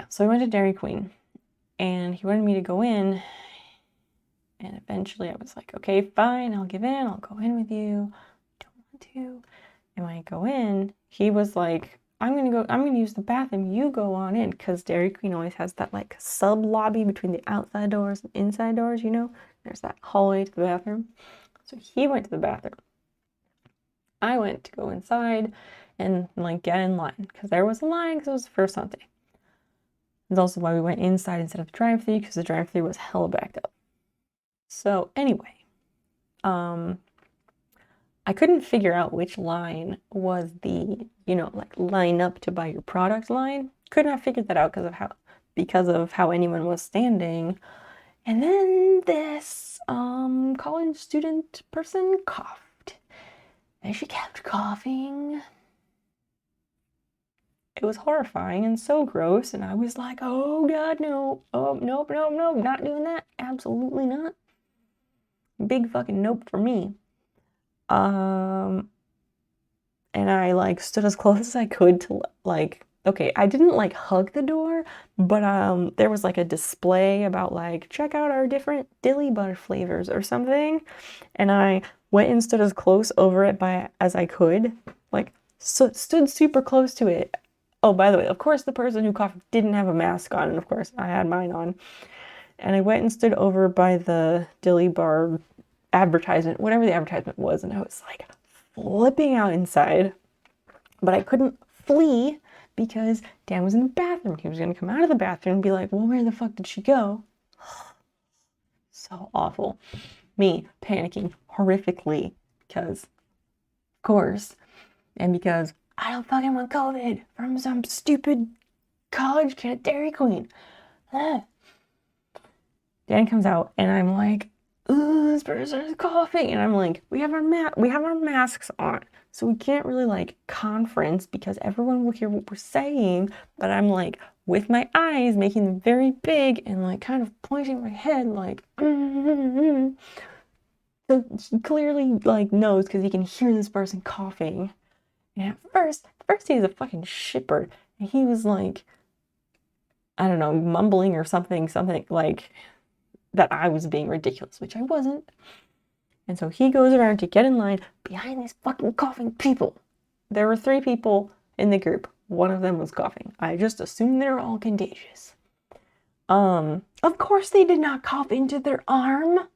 so I went to Dairy Queen and he wanted me to go in, and eventually I was like, okay, fine, I'll give in, I'll go in with you. Don't want to. And when I go in, he was like, I'm gonna use the bathroom, you go on in, because Dairy Queen always has that like sub lobby between the outside doors and inside doors, you know? There's that hallway to the bathroom. So he went to the bathroom. I went to go inside and like get in line, because there was a line because it was the first Sunday. That's also why we went inside instead of the drive-thru, because the drive-thru was hella backed up. So anyway, I couldn't figure out which line was the, like line up to buy your product line. Could not figure that out because of how anyone was standing. And then this college student person coughed. And she kept coughing. It was horrifying and so gross, and I was like, oh god, no. Oh, nope, nope, nope, not doing that. Absolutely not. Big fucking nope for me. And I like stood as close as I could to like, okay, I didn't like hug the door, but there was like a display about like check out our different dilly butter flavors or something, and I went and stood as close over it as I could, like stood super close to it. Oh, by the way, of course the person who coughed didn't have a mask on, and of course I had mine on. And I went and stood over by the dilly bar advertisement, whatever the advertisement was, and I was like flipping out inside. But I couldn't flee because Dan was in the bathroom. He was going to come out of the bathroom and be like, well, where the fuck did she go? So awful. Me panicking horrifically because, of course, and because I don't fucking want COVID from some stupid college kid at Dairy Queen. Dan comes out and I'm like, ooh, this person is coughing. And I'm like, we have our masks on. So we can't really like conference because everyone will hear what we're saying. But I'm like with my eyes making them very big and like kind of pointing my head like, So she clearly like knows because he can hear this person coughing. And at first he's a fucking shitbird. And he was like, I don't know, mumbling or something like that I was being ridiculous, which I wasn't. And so he goes around to get in line behind these fucking coughing people. There were 3 people in the group. One of them was coughing. I just assumed they're all contagious. Of course they did not cough into their arm.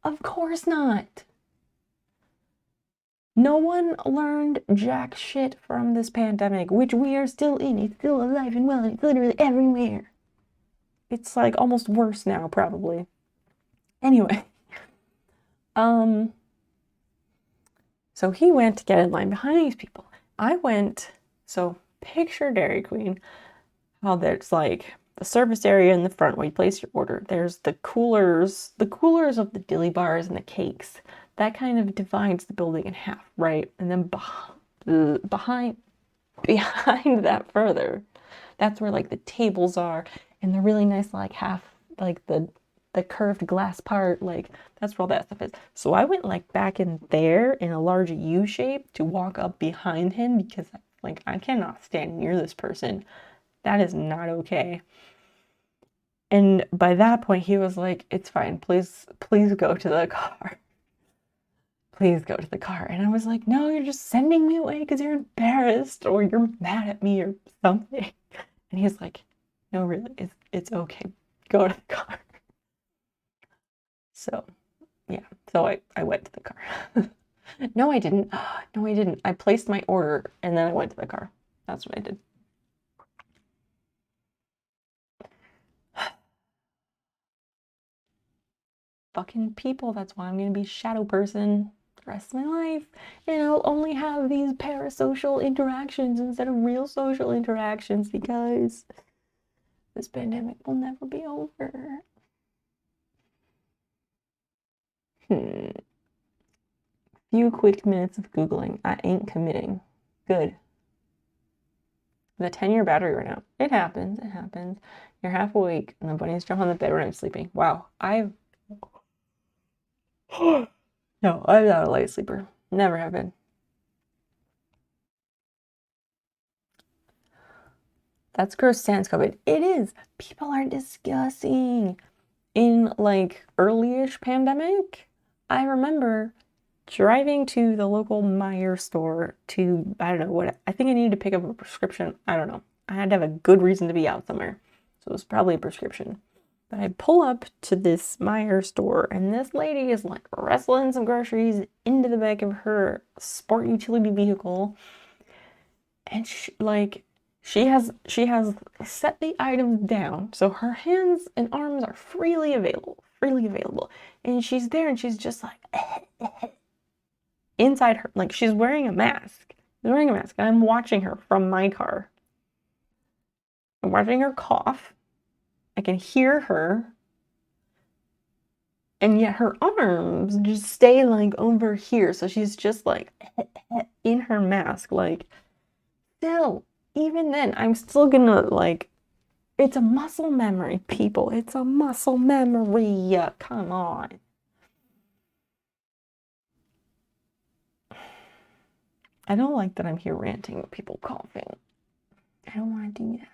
Of course not. No one learned jack shit from this pandemic, which we are still in. It's still alive and well, and it's literally everywhere. It's like almost worse now, probably. Anyway. So he went to get in line behind these people. I went, so picture Dairy Queen, how there's like the service area in the front where you place your order. There's the coolers of the dilly bars and the cakes. That kind of divides the building in half, right? And then behind that further, that's where like the tables are and the really nice like half, like the curved glass part, like that's where all that stuff is. So I went like back in there in a large U shape to walk up behind him because like I cannot stand near this person. That is not okay. And by that point he was like, it's fine, please go to the car. Please go to the car. And I was like, no, you're just sending me away because you're embarrassed or you're mad at me or something. And he's like, no, really, it's okay. Go to the car. So, yeah. So I went to the car. No, I didn't. No, I didn't. I placed my order and then I went to the car. That's what I did. Fucking people. That's why I'm going to be shadow person the rest of my life. And I'll only have these parasocial interactions instead of real social interactions because this pandemic will never be over. Few quick minutes of Googling. I ain't committing. Good. The 10-year battery ran out. It happens. It happens. You're half awake and the bunnies jump on the bed when I'm sleeping. Wow. No, I'm not a light sleeper. Never have been. That's gross sans COVID. It is. People are disgusting. In like early-ish pandemic, I remember driving to the local Meijer store to, I don't know what, I think I needed to pick up a prescription. I don't know. I had to have a good reason to be out somewhere. So it was probably a prescription. But I pull up to this Meijer store and this lady is like wrestling some groceries into the back of her sport utility vehicle. And she has set the items down so her hands and arms are freely available. And she's there and she's just like inside her, like she's wearing a mask. She's wearing a mask, and I'm watching her from my car. I'm watching her cough. I can hear her. And yet her arms just stay like over here. So she's just like in her mask. Like, still, even then, I'm still gonna like, it's a muscle memory, people. It's a muscle memory. Come on. I don't like that I'm here ranting with people coughing. I don't want to do that.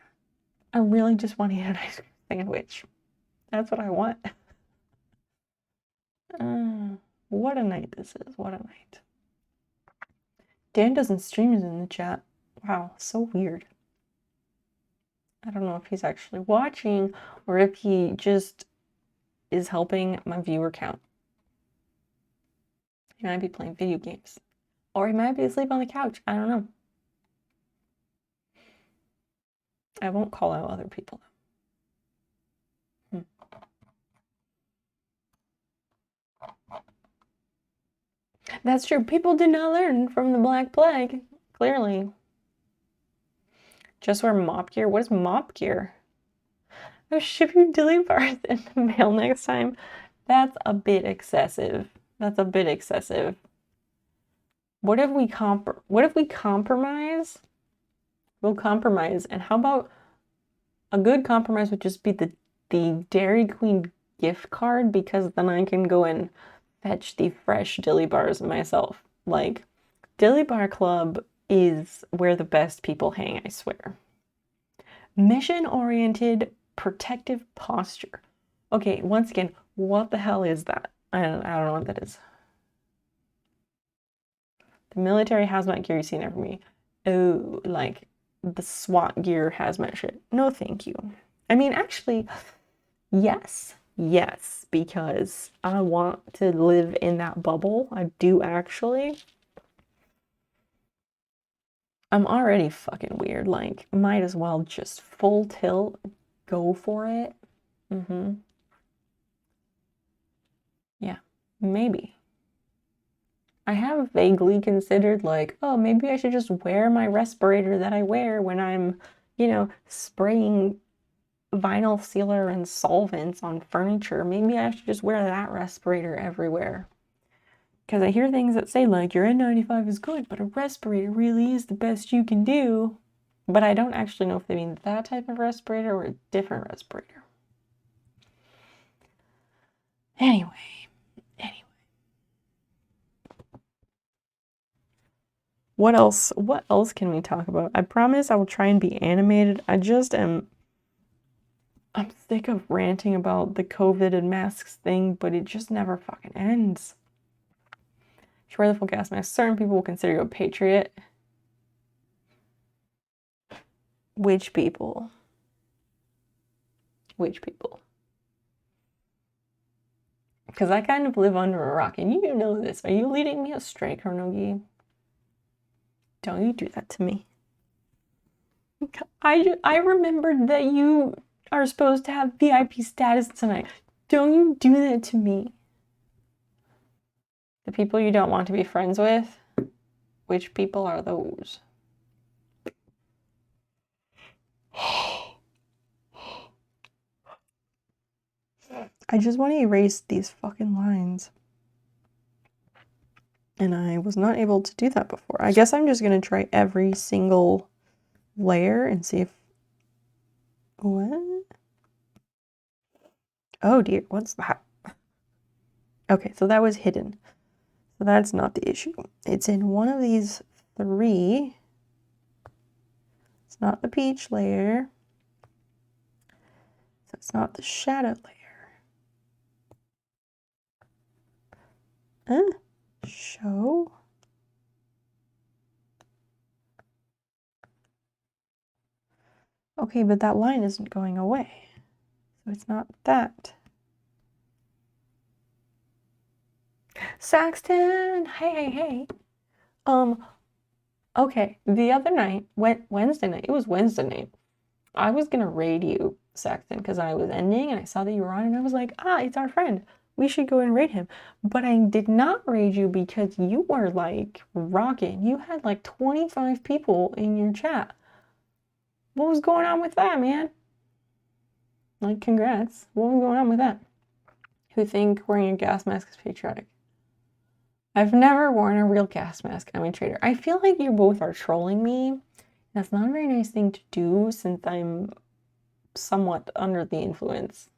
I really just want to eat an ice cream sandwich. That's what I want. What a night this is. What a night. Dan doesn't stream is in the chat. Wow, so weird. I don't know if he's actually watching or if he just is helping my viewer count. He might be playing video games. Or he might be asleep on the couch. I don't know. I won't call out other people. That's true. People did not learn from the Black Plague, clearly. Just wear mop gear? What is mop gear? I'll ship you dilly bars in the mail next time. That's a bit excessive. That's a bit excessive. What if we compromise? We'll compromise. And how about a good compromise would just be the Dairy Queen gift card, because then I can go and fetch the fresh dilly bars myself. Like, Dilly Bar Club is where the best people hang, I swear. Mission-oriented protective posture. Okay, once again, what the hell is that? I don't know what that is. The military hazmat gear you see there for me. Oh, like the SWAT gear hazmat shit. No, thank you. I mean, actually, yes, because I want to live in that bubble. I do actually. I'm already fucking weird. Like, might as well just full tilt, go for it. Yeah, maybe. I have vaguely considered, like, oh, maybe I should just wear my respirator that I wear when I'm, you know, spraying vinyl sealer and solvents on furniture. Maybe I should just wear that respirator everywhere. Because I hear things that say, like, your N95 is good, but a respirator really is the best you can do. But I don't actually know if they mean that type of respirator or a different respirator. Anyway. What else can we talk about? I promise I will try and be animated. I'm sick of ranting about the COVID and masks thing, but it just never fucking ends. If you wear the full gas mask, certain people will consider you a patriot. Which people? Because I kind of live under a rock, and you know this. Are you leading me astray, Carnegie? Don't you do that to me. I remembered that you are supposed to have VIP status tonight. Don't you do that to me. The people you don't want to be friends with? Which people are those? I just want to erase these fucking lines. And I was not able to do that before. I guess I'm just going to try every single layer and see if... What? Oh dear, what's that? Okay, so that was hidden. So that's not the issue. It's in one of these three. It's not the peach layer. So it's not the shadow layer. Show. Okay, but that line isn't going away. So it's not that. Saxton! Hey. Okay, the other night, Wednesday night, it was Wednesday night. I was gonna raid you, Saxton, because I was ending and I saw that you were on and I was like, it's our friend. We should go and raid him. But I did not raid you because you were like rocking. You had like 25 people in your chat. What was going on with that, man? Like, congrats. What was going on with that? Who think wearing a gas mask is patriotic? I've never worn a real gas mask. I'm a traitor. I feel like you both are trolling me. That's not a very nice thing to do since I'm somewhat under the influence.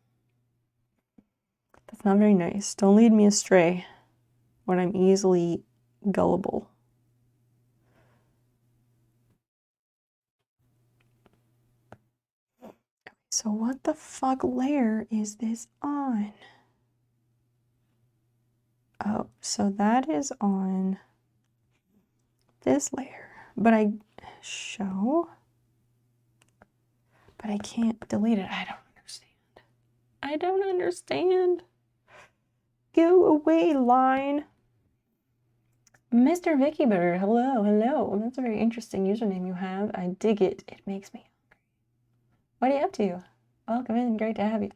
That's not very nice. Don't lead me astray when I'm easily gullible. So what the fuck layer is this on? Oh, so that is on this layer. But I can't delete it. I don't understand. I don't understand. Go away, line. Mr. Vicky Bird, hello, hello. That's a very interesting username you have. I dig it. It makes me hungry. What are you up to? Welcome in. Great to have you.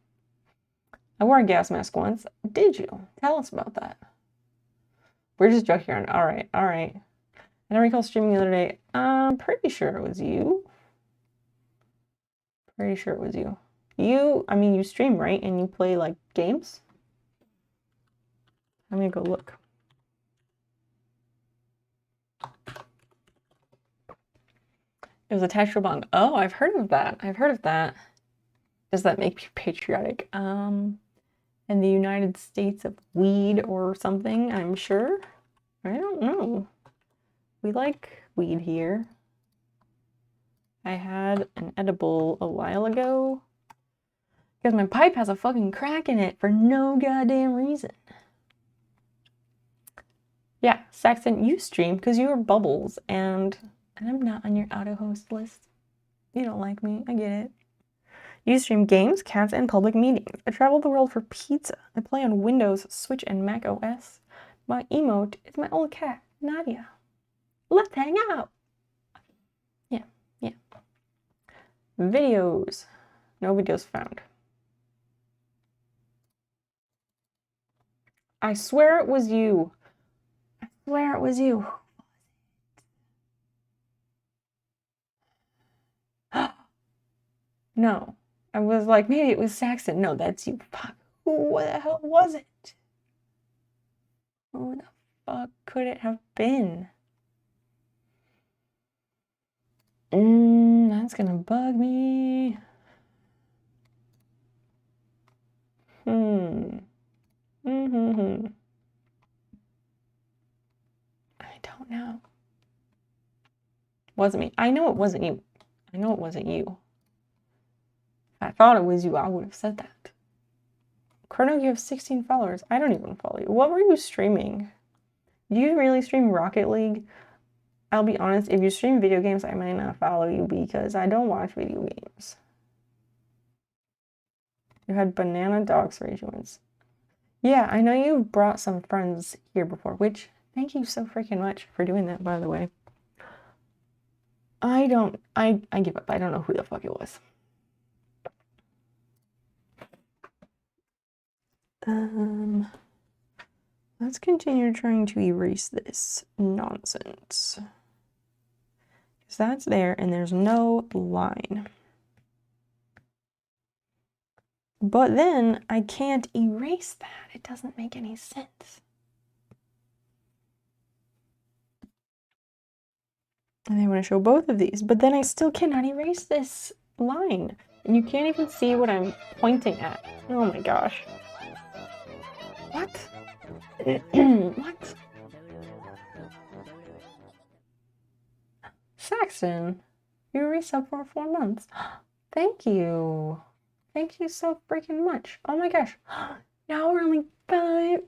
I wore a gas mask once. Did you? Tell us about that. We're just joking around. All right, all right. I don't recall streaming the other day. I'm pretty sure it was you. Pretty sure it was you. I mean, you stream, right? And you play, like, games? I'm gonna go look. It was attached to a bong. Oh, I've heard of that. I've heard of that. Does that make me patriotic? In the United States of weed or something, I'm sure. I don't know. We like weed here. I had an edible a while ago because my pipe has a fucking crack in it for no goddamn reason. Yeah, Saxon, you stream because you are Bubbles, and I'm not on your auto host list. You don't like me, I get it. You stream games, cats, and public meetings. I travel the world for pizza. I play on Windows, Switch, and Mac OS. My emote is my old cat, Nadia. Let's hang out. Yeah, yeah. Videos. No videos found. I swear it was you. I swear it was you. No. I was like, maybe it was Saxon. No, that's you. Fuck. Who the hell was it? Who the fuck could it have been? That's gonna bug me. I don't know. Wasn't me. I know it wasn't you. I know it wasn't you. If I thought it was you, I would have said that. Chrono, you have 16 followers. I don't even follow you. What were you streaming? Do you really stream Rocket League? I'll be honest, if you stream video games, I might not follow you because I don't watch video games. You had banana dogs rage once. Yeah, I know you've brought some friends here before, which, thank you so freaking much for doing that, by the way. I give up. I don't know who the fuck it was. Let's continue trying to erase this nonsense. Because that's there and there's no line. But then I can't erase that. It doesn't make any sense. And I want to show both of these, but then I still cannot erase this line. And you can't even see what I'm pointing at. Oh my gosh. What? What? Saxon, you resub for 4 months. Thank you. Thank you so freaking much. Oh my gosh. Now we're only five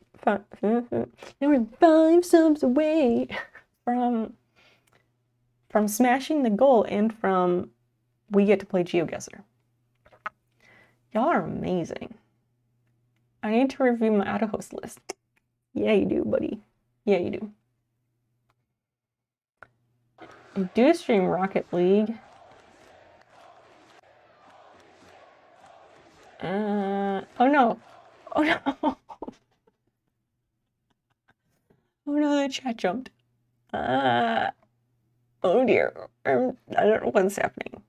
subs away from smashing the goal and from we get to play Geoguessr. Y'all are amazing. I need to review my auto host list. Yeah, you do, buddy. Yeah, you do. I do stream Rocket League. Oh no. Oh no. my chat jumped. Oh dear. I don't know what's happening.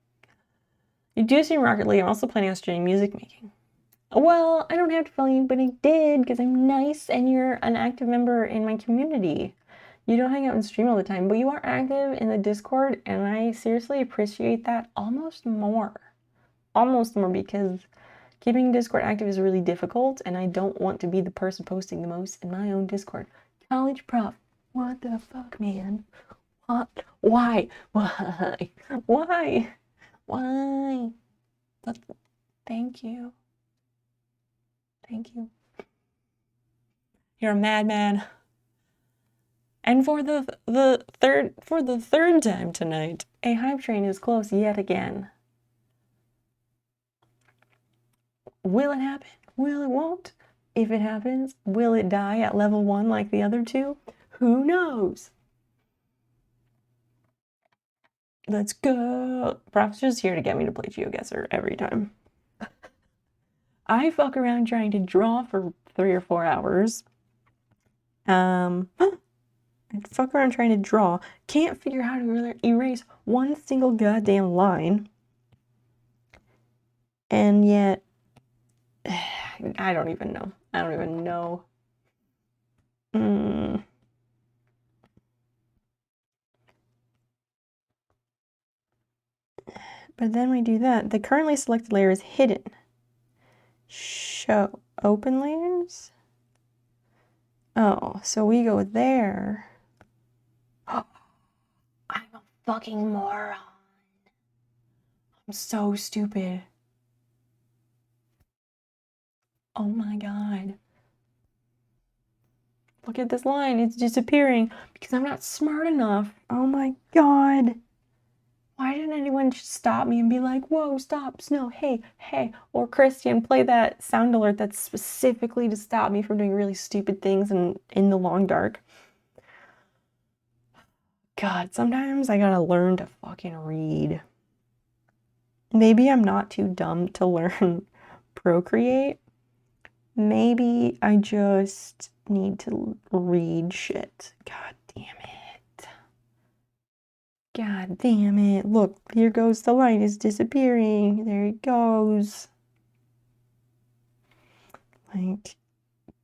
You do seem Rocket League. I'm also planning on studying music making. Well, I don't have to follow you, but I did because I'm nice and you're an active member in my community. You don't hang out and stream all the time, but you are active in the Discord, and I seriously appreciate that almost more. Almost more, because keeping Discord active is really difficult, and I don't want to be the person posting the most in my own Discord. College prof. What the fuck, man? What? Why? Why? Why? Why? But thank you. Thank you. You're a madman. And for the third time tonight, a hype train is close yet again. Will it happen? Will it won't? If it happens, will it die at level 1 like the other two? Who knows? Let's go. Prof's just here to get me to play Geoguessr every time. I fuck around trying to draw for 3 or 4 hours. I fuck around trying to draw. Can't figure out how to erase one single goddamn line. And yet, I don't even know. I don't even know. But then we do that. The currently selected layer is hidden. Show open layers? Oh, so we go there. I'm a fucking moron. I'm so stupid. Oh my god. Look at this line. It's disappearing because I'm not smart enough. Oh my god. Why didn't anyone just stop me and be like, whoa, stop, Snow, hey, hey, or Christian, play that sound alert that's specifically to stop me from doing really stupid things in the long dark. God, sometimes I gotta learn to fucking read. Maybe I'm not too dumb to learn Procreate. Maybe I just need to read shit. God damn it. God damn it. Look, here goes the line. It's disappearing. There it goes. Like,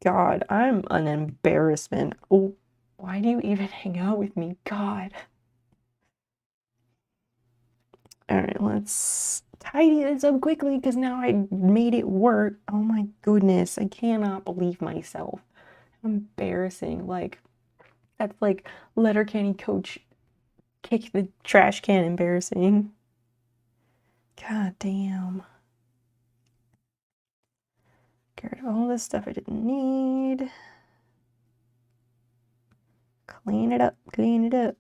God, I'm an embarrassment. Oh, why do you even hang out with me? God. Alright, let's tidy this up quickly because now I made it work. Oh my goodness, I cannot believe myself. Embarrassing. Like, that's like Letterkenny coach kick the trash can embarrassing. God damn. Get rid of all this stuff I didn't need. Clean it up, clean it up.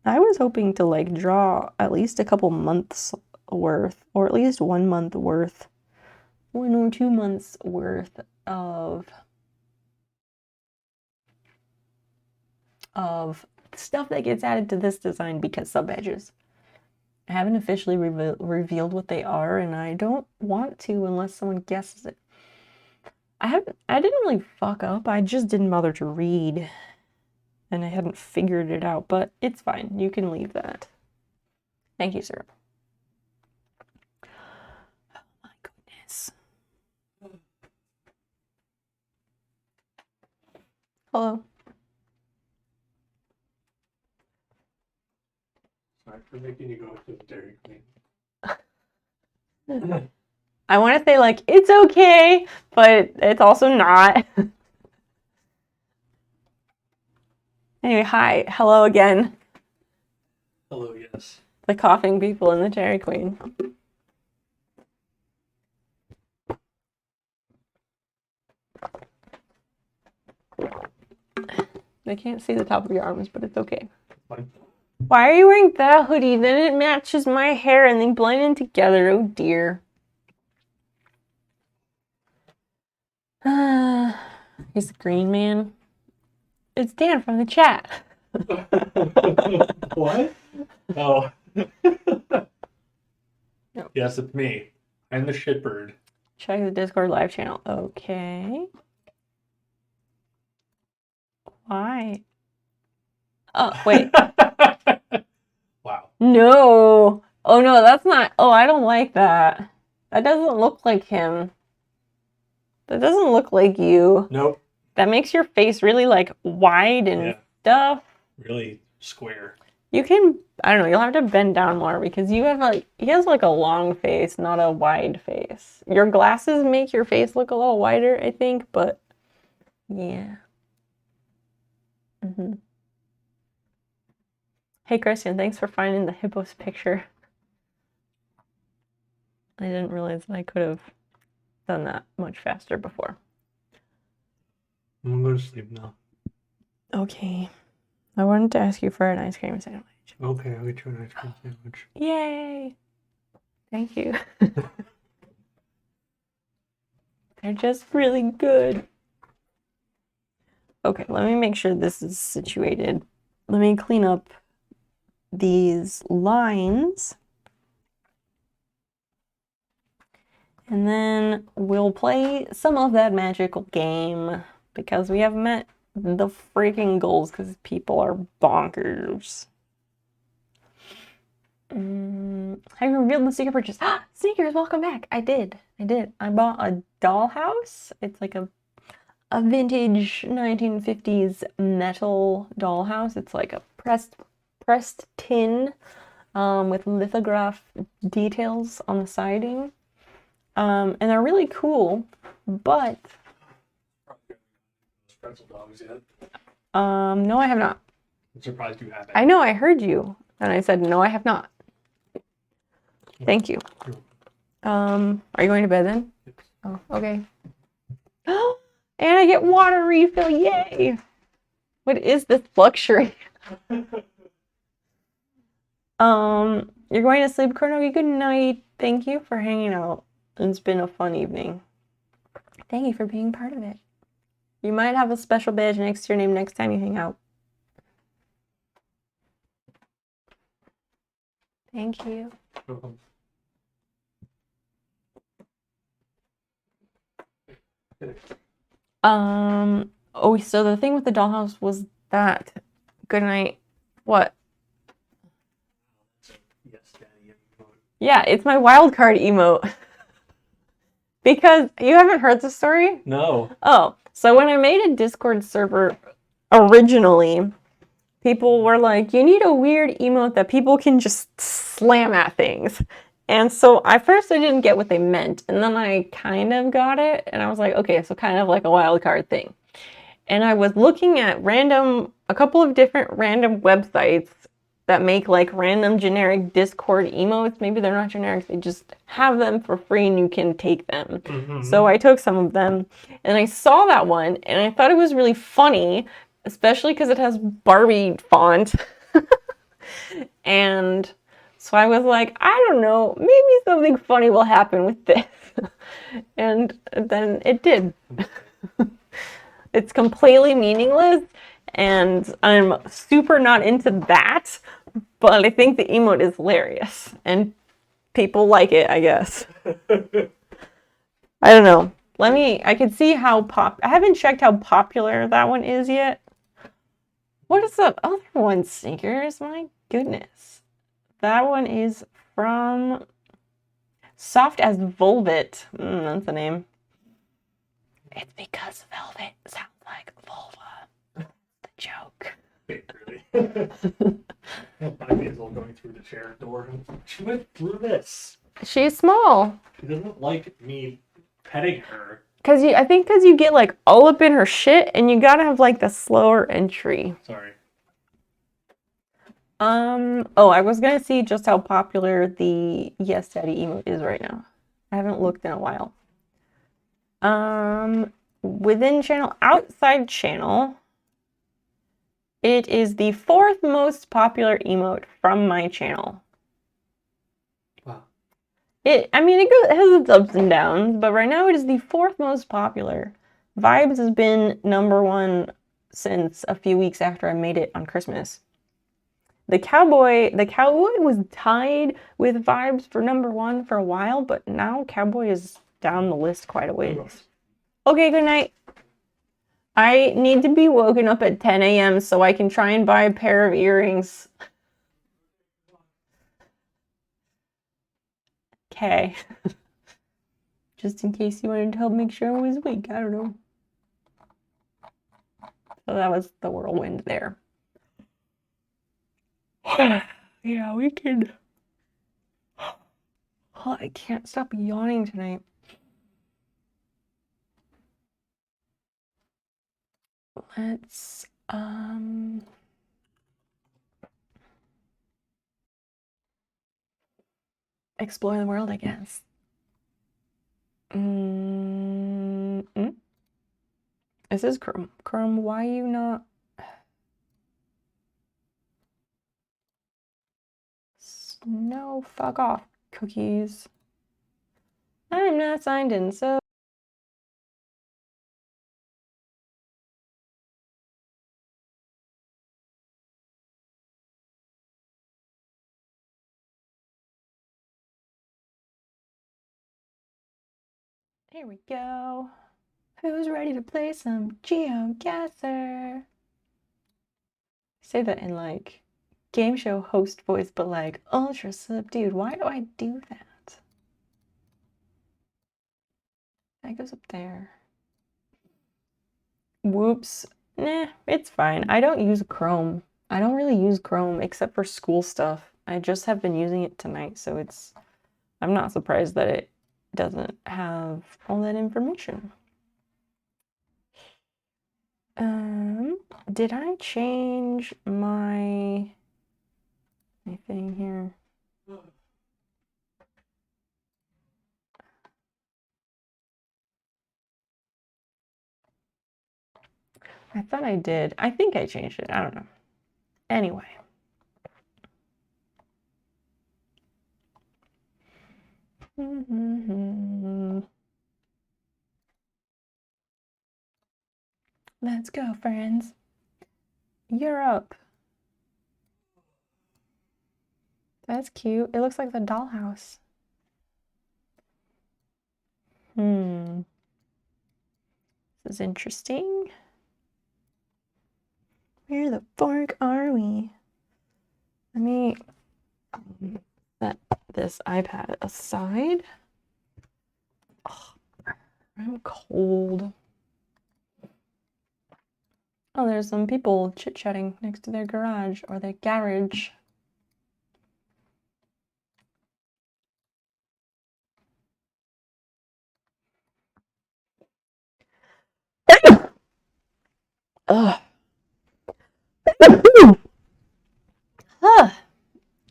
I was hoping to like draw at least a couple months worth, or at least 1 month worth, 1 or 2 months worth of stuff that gets added to this design because sub badges. I haven't officially revealed what they are, and I don't want to unless someone guesses it. I didn't really fuck up. I just didn't bother to read, and I hadn't figured it out, but it's fine. You can leave that. Thank you, sir. Oh my goodness. Hello. Sorry for making you go to the Dairy Queen. I want to say, like, it's okay, but it's also not. Anyway, hi. Hello again. Hello, yes. The coughing people in the Dairy Queen. They can't see the top of your arms, but it's okay. Fine. Why are you wearing that hoodie? Then it matches my hair and they blend in together. Oh dear. He's the green man. It's Dan from the chat. What? Oh. No. Yes, it's me. I'm the shitbird. Check the Discord live channel. Okay. Why? Oh, wait. Wow. No. Oh, no, that's not. Oh, I don't like that. That doesn't look like him. That doesn't look like you. Nope. That makes your face really, like, wide and stuff. Really square. You can, I don't know, you'll have to bend down more because you have, like, he has, like, a long face, not a wide face. Your glasses make your face look a little wider, I think, but yeah. Hey, Christian, thanks for finding the hippos picture. I didn't realize that I could have done that much faster before. I'm gonna go to sleep now. Okay. I wanted to ask you for an ice cream sandwich. Okay, I'll get you an ice cream sandwich. Yay! Thank you. They're just really good. Okay, let me make sure this is situated. Let me clean up these lines. And then we'll play some of that magical game because we have met the freaking goals because people are bonkers. Have you revealed the secret purchase? Sneakers, welcome back. I did. I bought a dollhouse. It's like a vintage 1950s metal dollhouse. It's like a pressed tin with lithograph details on the siding. And they're really cool, but Pretzel dogs yet? no, I have not. I'm surprised you haven't. I know, I heard you, and I said no, I have not. Thank you. Are you going to bed then? Yes. Oh, okay. And I get water refill, yay! What is this luxury? You're going to sleep, Kornogi. Good night. Thank you for hanging out. It's been a fun evening. Thank you for being part of it. You might have a special badge next to your name next time you hang out. Thank you. Oh, so the thing with the dollhouse was that. Good night. What? Yes, Daddy. Yeah, it's my wild card emote. Because you haven't heard the story? No. Oh, so when I made a Discord server originally, people were like, you need a weird emote that people can just slam at things. And so at first I didn't get what they meant, and then I kind of got it, and I was like, okay, so kind of like a wild card thing. And I was looking at a couple of different random websites that make like random generic Discord emotes. Maybe they're not generic, they just have them for free and you can take them. So I took some of them and I saw that one and I thought it was really funny, especially because it has Barbie font. And so I was like, I don't know, maybe something funny will happen with this. And then it did. It's completely meaningless, and I'm super not into that, but I think the emote is hilarious, and people like it, I guess. I don't know. I can see how I haven't checked how popular that one is yet. What is that other one, Sneakers? My goodness. That one is from Soft as Volvet. That's the name. It's because velvet sounds like vulva. The joke. Wait, really? I may as well going through the chair door. She went through this. She's small. She doesn't like me petting her. I think because you get like all up in her shit and you gotta have like the slower entry. Sorry. Oh, I was gonna see just how popular the Yes Daddy emote is right now. I haven't looked in a while. Within channel, outside channel, it is the 4th most popular emote from my channel. Wow. It has its ups and downs, but right now it is the 4th most popular. Vibes has been #1 since a few weeks after I made it on Christmas. The cowboy was tied with Vibes for #1 for a while, but now Cowboy is down the list quite a ways. Okay, good night. I need to be woken up at 10 a.m. so I can try and buy a pair of earrings. Okay. Just in case you wanted to help make sure I was awake. I don't know. So that was the whirlwind there. Yeah, we can. Oh, I can't stop yawning tonight. Let's explore the world, I guess. This is Chrome. Chrome, why you not? No, fuck off, cookies. I'm not signed in, so. Here we go. Who's ready to play some Geoguessr? Say that in like game show host voice, but like ultra subdued. Why do I do that? That goes up there. Whoops. Nah, it's fine. I don't use Chrome. I don't really use Chrome except for school stuff. I just have been using it tonight, so it's... I'm not surprised that it doesn't have all that information. Did I change my thing here? I thought I did. I think I changed it. I don't know. Anyway. Let's go, friends. You're up. That's cute. It looks like the dollhouse. This is interesting. Where the fork are we? Let me set this iPad aside. Oh, I'm cold. Oh, there's some people chit-chatting next to their garage or their garage. Ugh.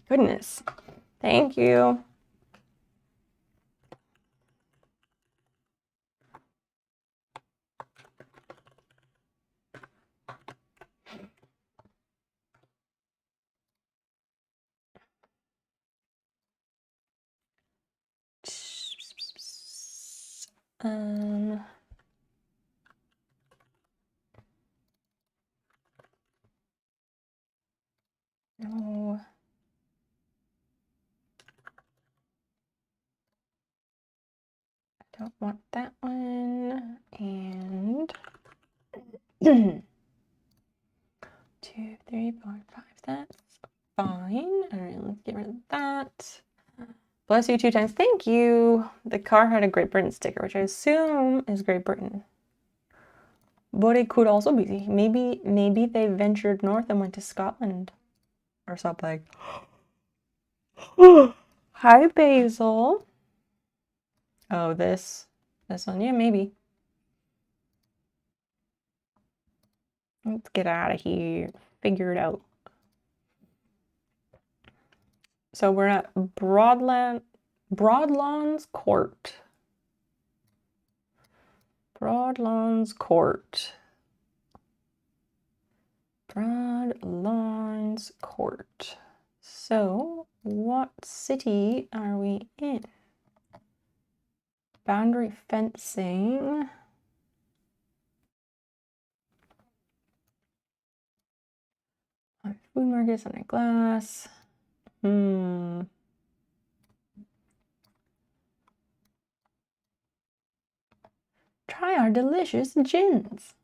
Goodness. Thank you. No. I don't want that one. And 2, 3, 4, 5. That's fine. All right, let's get rid of that. Bless you 2 times. Thank you. The car had a Great Britain sticker, which I assume is Great Britain. But it could also be. Maybe they ventured north and went to Scotland or something. Hi, Basil. Oh, this one. Yeah, maybe. Let's get out of here. Figure it out. So we're at Broadlawns Court. Broadlawns Court. Broadlawns Court. So, what city are we in? Boundary fencing. Food markets on a glass. Try our delicious gins.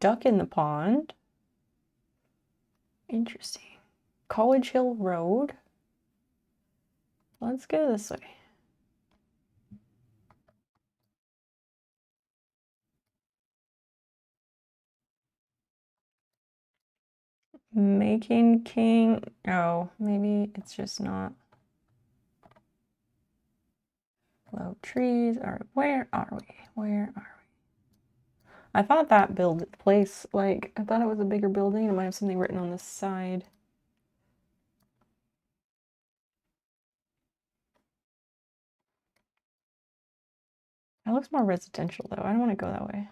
Duck in the pond. Interesting. College Hill Road. Let's go this way. Making King. Oh, maybe it's just not. Low trees. All right, where are we? Where are we? I thought that place, like, I thought it was a bigger building. It might have something written on the side. That looks more residential, though. I don't want to go that way.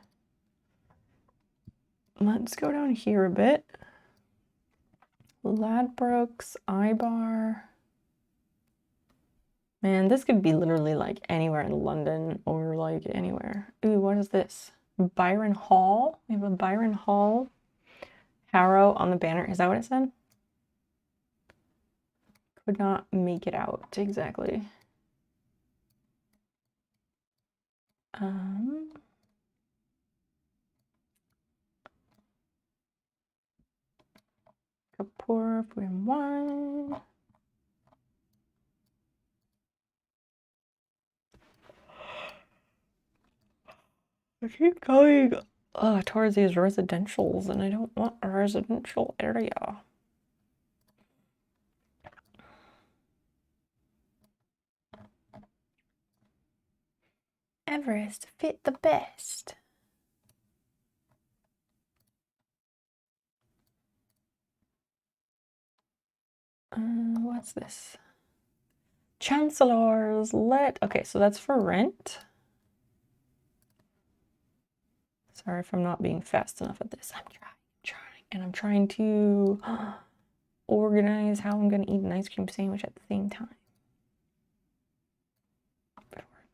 Let's go down here a bit. Ladbrokes, Ibar. Man, this could be literally like anywhere in London or like anywhere. Ooh, what is this? Byron Hall? We have a Byron Hall Harrow on the banner. Is that what it said? Could not make it out exactly. Kapoor, 4-1. I keep going towards these residentials, and I don't want a residential area. Everest fit the best. What's this? Chancellor's Let. Okay, so that's for rent. Sorry if I'm not being fast enough at this. I'm trying, and I'm trying to organize how I'm gonna eat an ice cream sandwich at the same time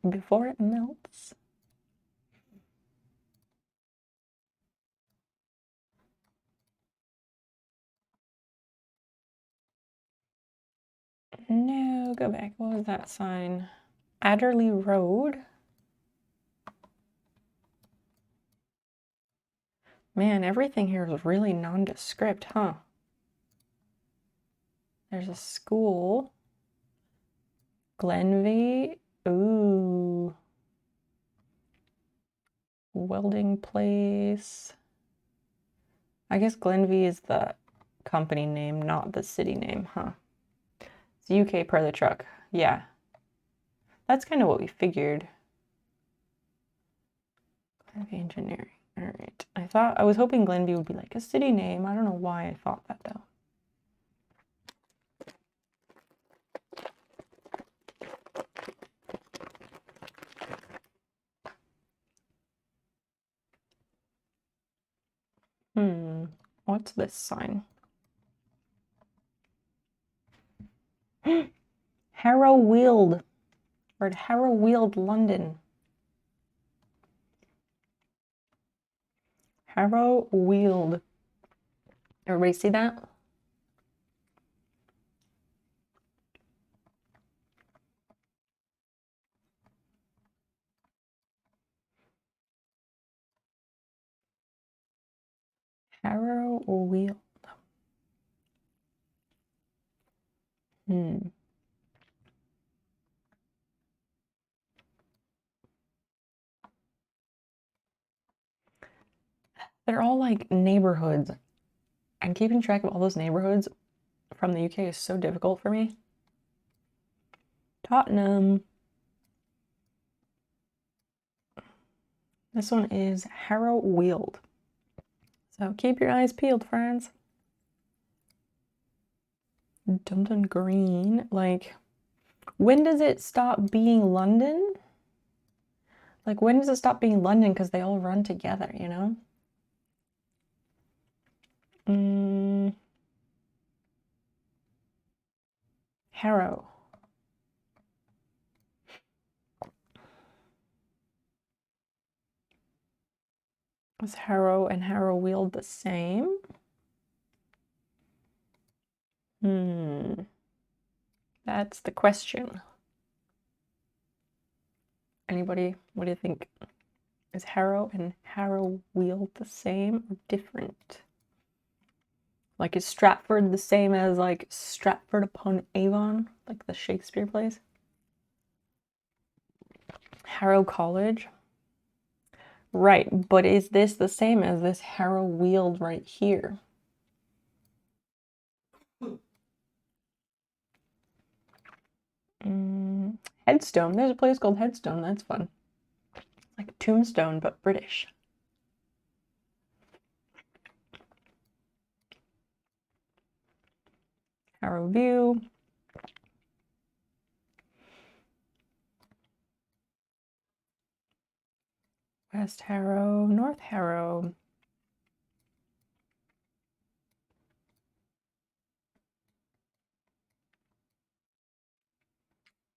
before it melts. No, go back. What was that sign? Adderley Road. Man, everything here is really nondescript, huh? There's a school. Glenvie. Ooh. Welding place. I guess Glenvie is the company name, not the city name, huh? It's UK per the truck. Yeah. That's kind of what we figured. Glenvie Engineering. All right. I was hoping Glenvie would be like a city name. I don't know why I thought that though. What's this sign? Harrow Weald. We're at Harrow Weald, London. Harrow Weald. Everybody see that? Harrow Weald. They're all like neighborhoods. And keeping track of all those neighborhoods from the UK is so difficult for me. Tottenham. This one is Harrow Weald. So keep your eyes peeled, friends. Dunton Green. Like, when does it stop being London? Like, when does it stop being London? Because they all run together, you know? Harrow. Is Harrow and Harrow Weald the same? That's the question. Anybody? What do you think? Is Harrow and Harrow Weald the same or different? Like, is Stratford the same as, like, Stratford upon Avon? Like the Shakespeare plays? Harrow College? Right, but is this the same as this Harrow Weald right here? Headstone. There's a place called Headstone. That's fun. Like Tombstone, but British. Harrow View. West Harrow, North Harrow.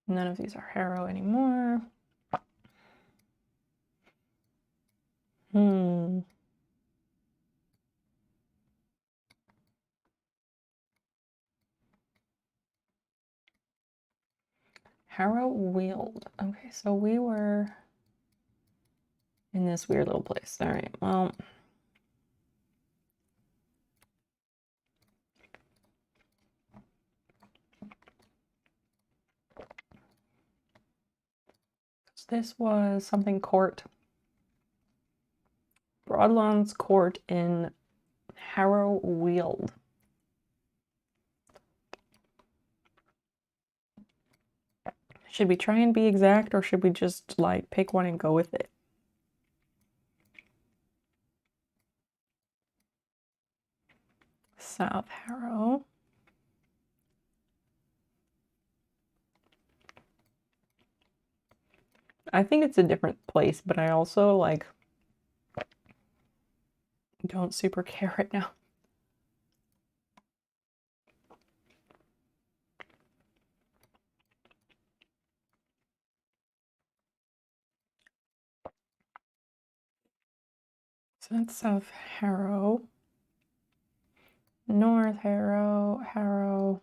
None of these are Harrow anymore. Harrow Weald. Okay, so we were in this weird little place. All right, well. This was something court. Broadlawns Court in Harrow Weald. Should we try and be exact, or should we just like pick one and go with it? South Harrow. I think it's a different place, but I also like don't super care right now. So that's South Harrow. North Harrow, Harrow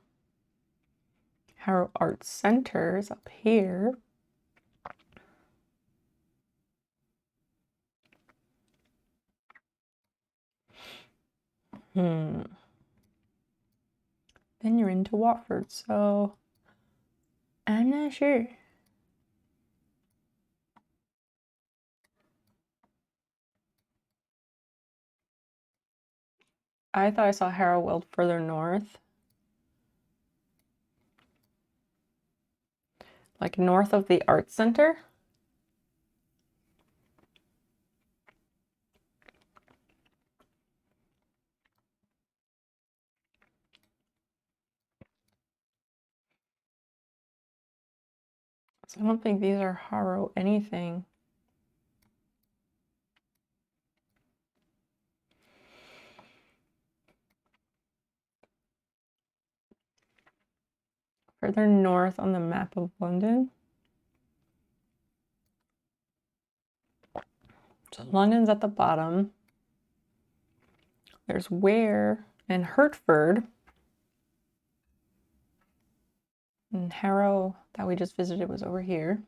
Arts Center is up here. Then you're into Watford, so I'm not sure. I thought I saw Harrow Weald further north. Like north of the Arts Center. So I don't think these are Harrow anything. Further north on the map of London. So London's at the bottom. There's Ware and Hertford. And Harrow that we just visited was over here.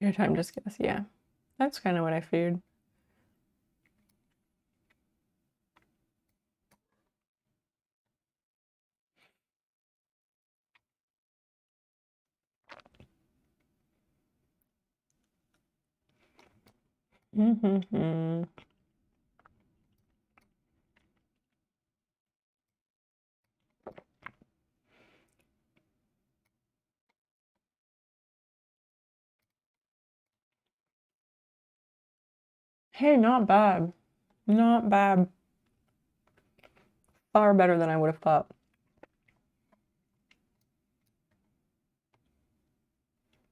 Your time, just guess. Yeah, that's kind of what I figured. Hey, not bad. Not bad. Far better than I would have thought.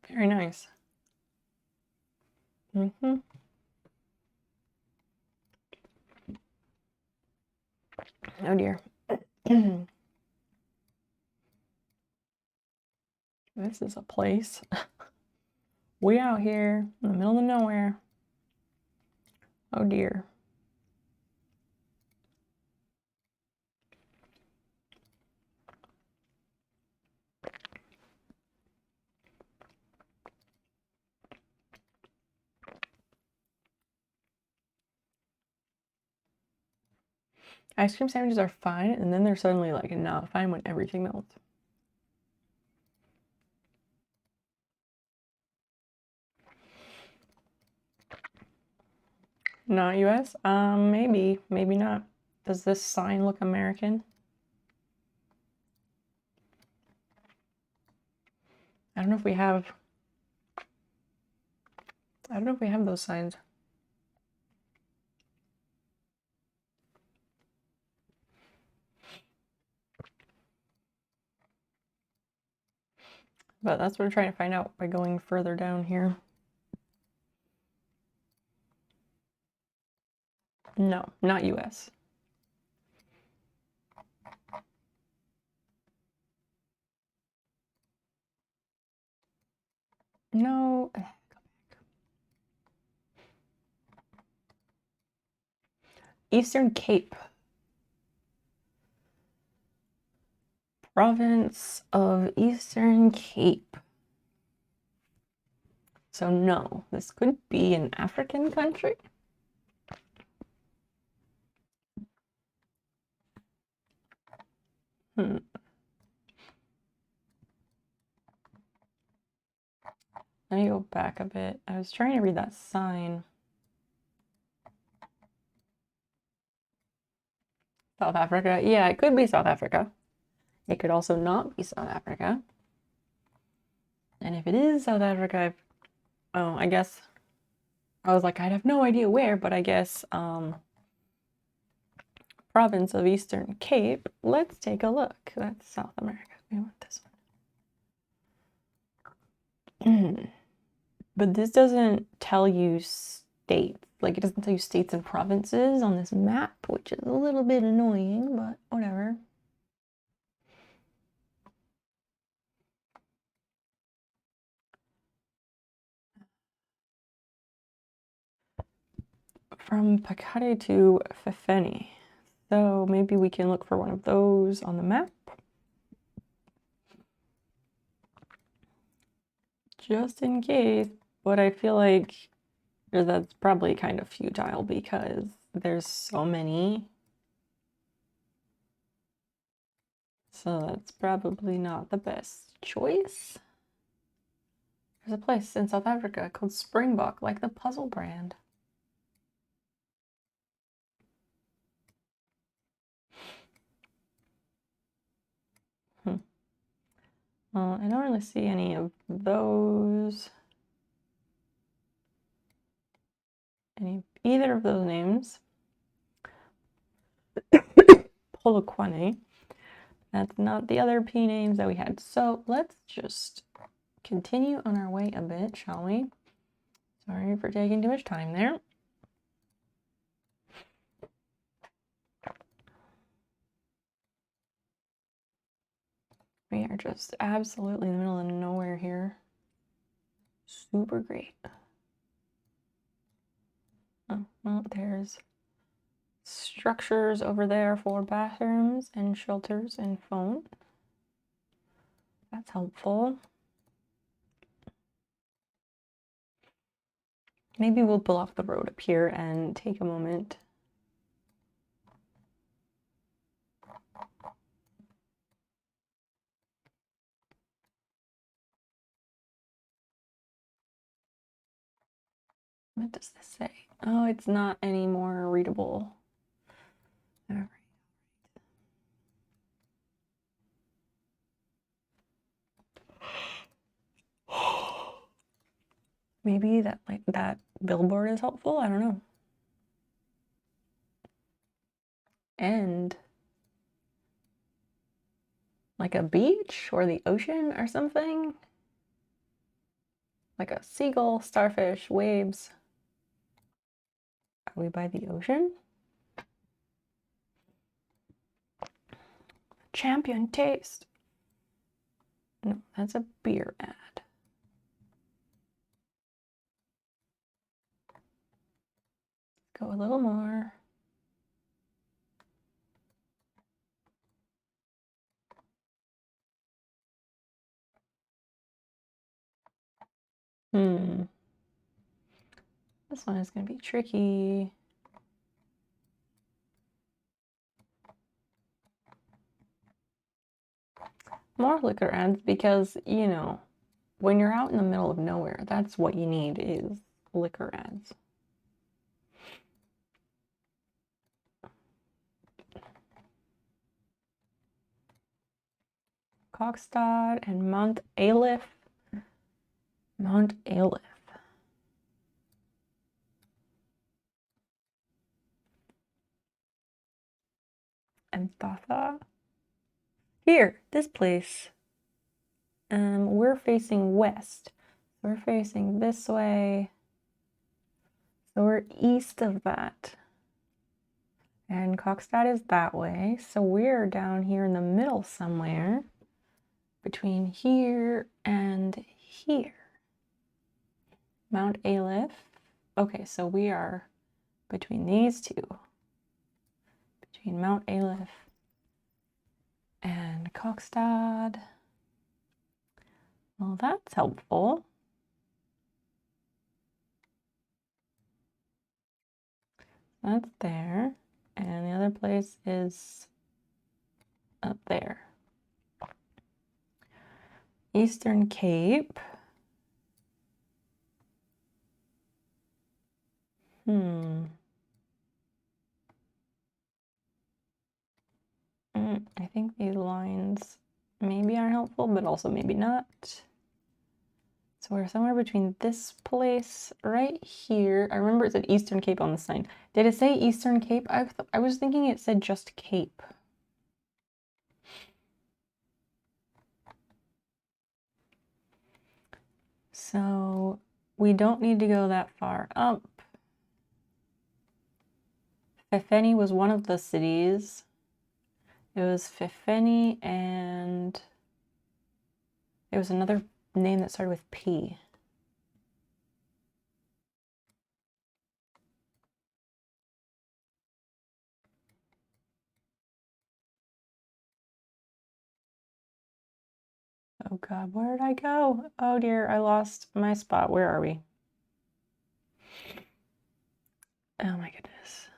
Very nice. Oh dear. This is a place. We out here in the middle of nowhere. Oh dear. Ice cream sandwiches are fine, and then they're suddenly like not fine when everything melts. Not US? Maybe, maybe not. Does this sign look American? I don't know if we have those signs. But that's what we're trying to find out by going further down here. No, not US. No. Eastern Cape. Province of Eastern Cape. So no, this could be an African country. Let me go back a bit. I was trying to read that sign. South Africa. Yeah, it could be South Africa. It could also not be South Africa. And if it is South Africa, oh, I guess I was like, I'd have no idea where, but I guess province of Eastern Cape. Let's take a look. That's South America. We want this one. But this doesn't tell you states. Like, it doesn't tell you states and provinces on this map, which is a little bit annoying, but whatever. From Pakate to Fefeni. So maybe we can look for one of those on the map. Just in case, but I feel like that's probably kind of futile because there's so many. So that's probably not the best choice. There's a place in South Africa called Springbok, like the puzzle brand. Well, I don't really see any of those. Either of those names. Polokwane. That's not the other P names that we had. So let's just continue on our way a bit, shall we? Sorry for taking too much time there. We are just absolutely in the middle of nowhere here. Super great. Oh, well, there's structures over there for bathrooms and shelters and phone. That's helpful. Maybe we'll pull off the road up here and take a moment. What does this say? Oh, it's not any more readable. All right. Maybe that billboard is helpful. I don't know. And like a beach or the ocean or something. Like a seagull, starfish, waves. Are we by the ocean? Champion taste. No, that's a beer ad. Go a little more. This one is going to be tricky. more liquor ads because, you know, when you're out in the middle of nowhere, that's what you need is liquor ads. Kokstad and Mount Aleph. Mount Aleph. And Thatha. Here, this place. We're facing west. We're facing this way. So we're east of that. And Kokstad is that way. So we're down here in the middle somewhere. Between here and here. Mount Aleph. Okay, so we are between these two. Between Mount Aleph and Kokstad. Well, that's helpful. That's there. And the other place is up there. Eastern Cape. I think these lines maybe are helpful, but also maybe not. So we're somewhere between this place right here. I remember it said Eastern Cape on the sign. Did it say Eastern Cape? I was thinking it said just Cape. So we don't need to go that far up. Fefeni was one of the cities. It was Fefeni and it was another name that started with P. Oh God, where did I go? Oh dear, I lost my spot. Where are we? Oh my goodness.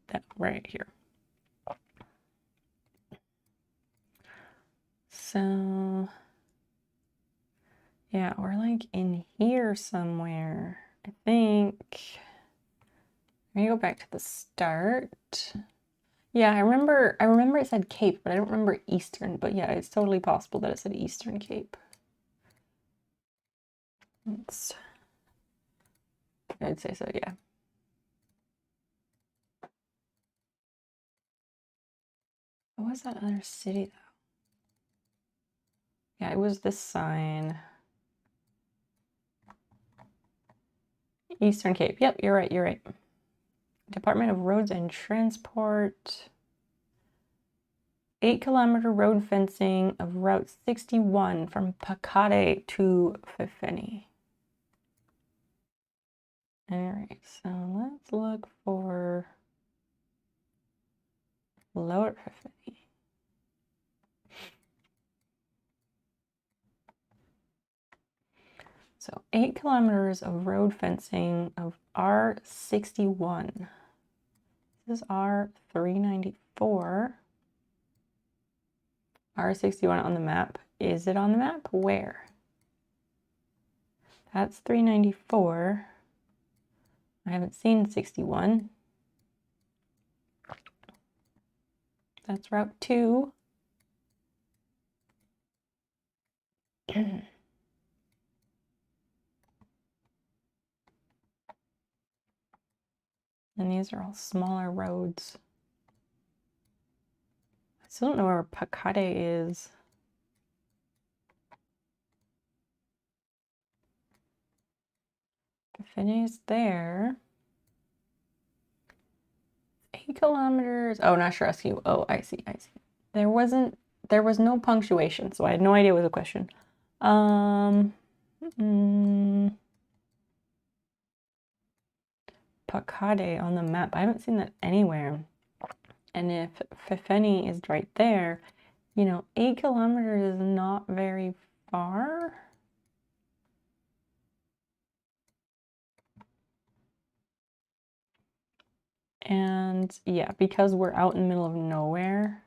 That right here. So yeah, we're like in here somewhere. I think. Let me go back to the start. Yeah, I remember it said Cape, but I don't remember Eastern. But yeah, it's totally possible that it said Eastern Cape. I'd say so, yeah. What was that other city though? Yeah, it was this sign. Eastern Cape. Yep, you're right, you're right. Department of Roads and Transport. 8-kilometer road fencing of Route 61 from Pakade to Fefeni. All right, so let's look for Lower Fefeni. So 8 kilometers of road fencing of R61. This is R394. R61 on the map. Is it on the map? Where? That's 394. I haven't seen 61. That's Route 2. And these are all smaller roads. I still don't know where Pakade is. Finish there. 8 kilometers. Oh, not sure. Rescue. Oh, I see. I see. There was no punctuation, so I had no idea it was a question. Pakade on the map. I haven't seen that anywhere. And if Fefeni is right there, you know, 8 kilometers is not very far. And yeah, because we're out in the middle of nowhere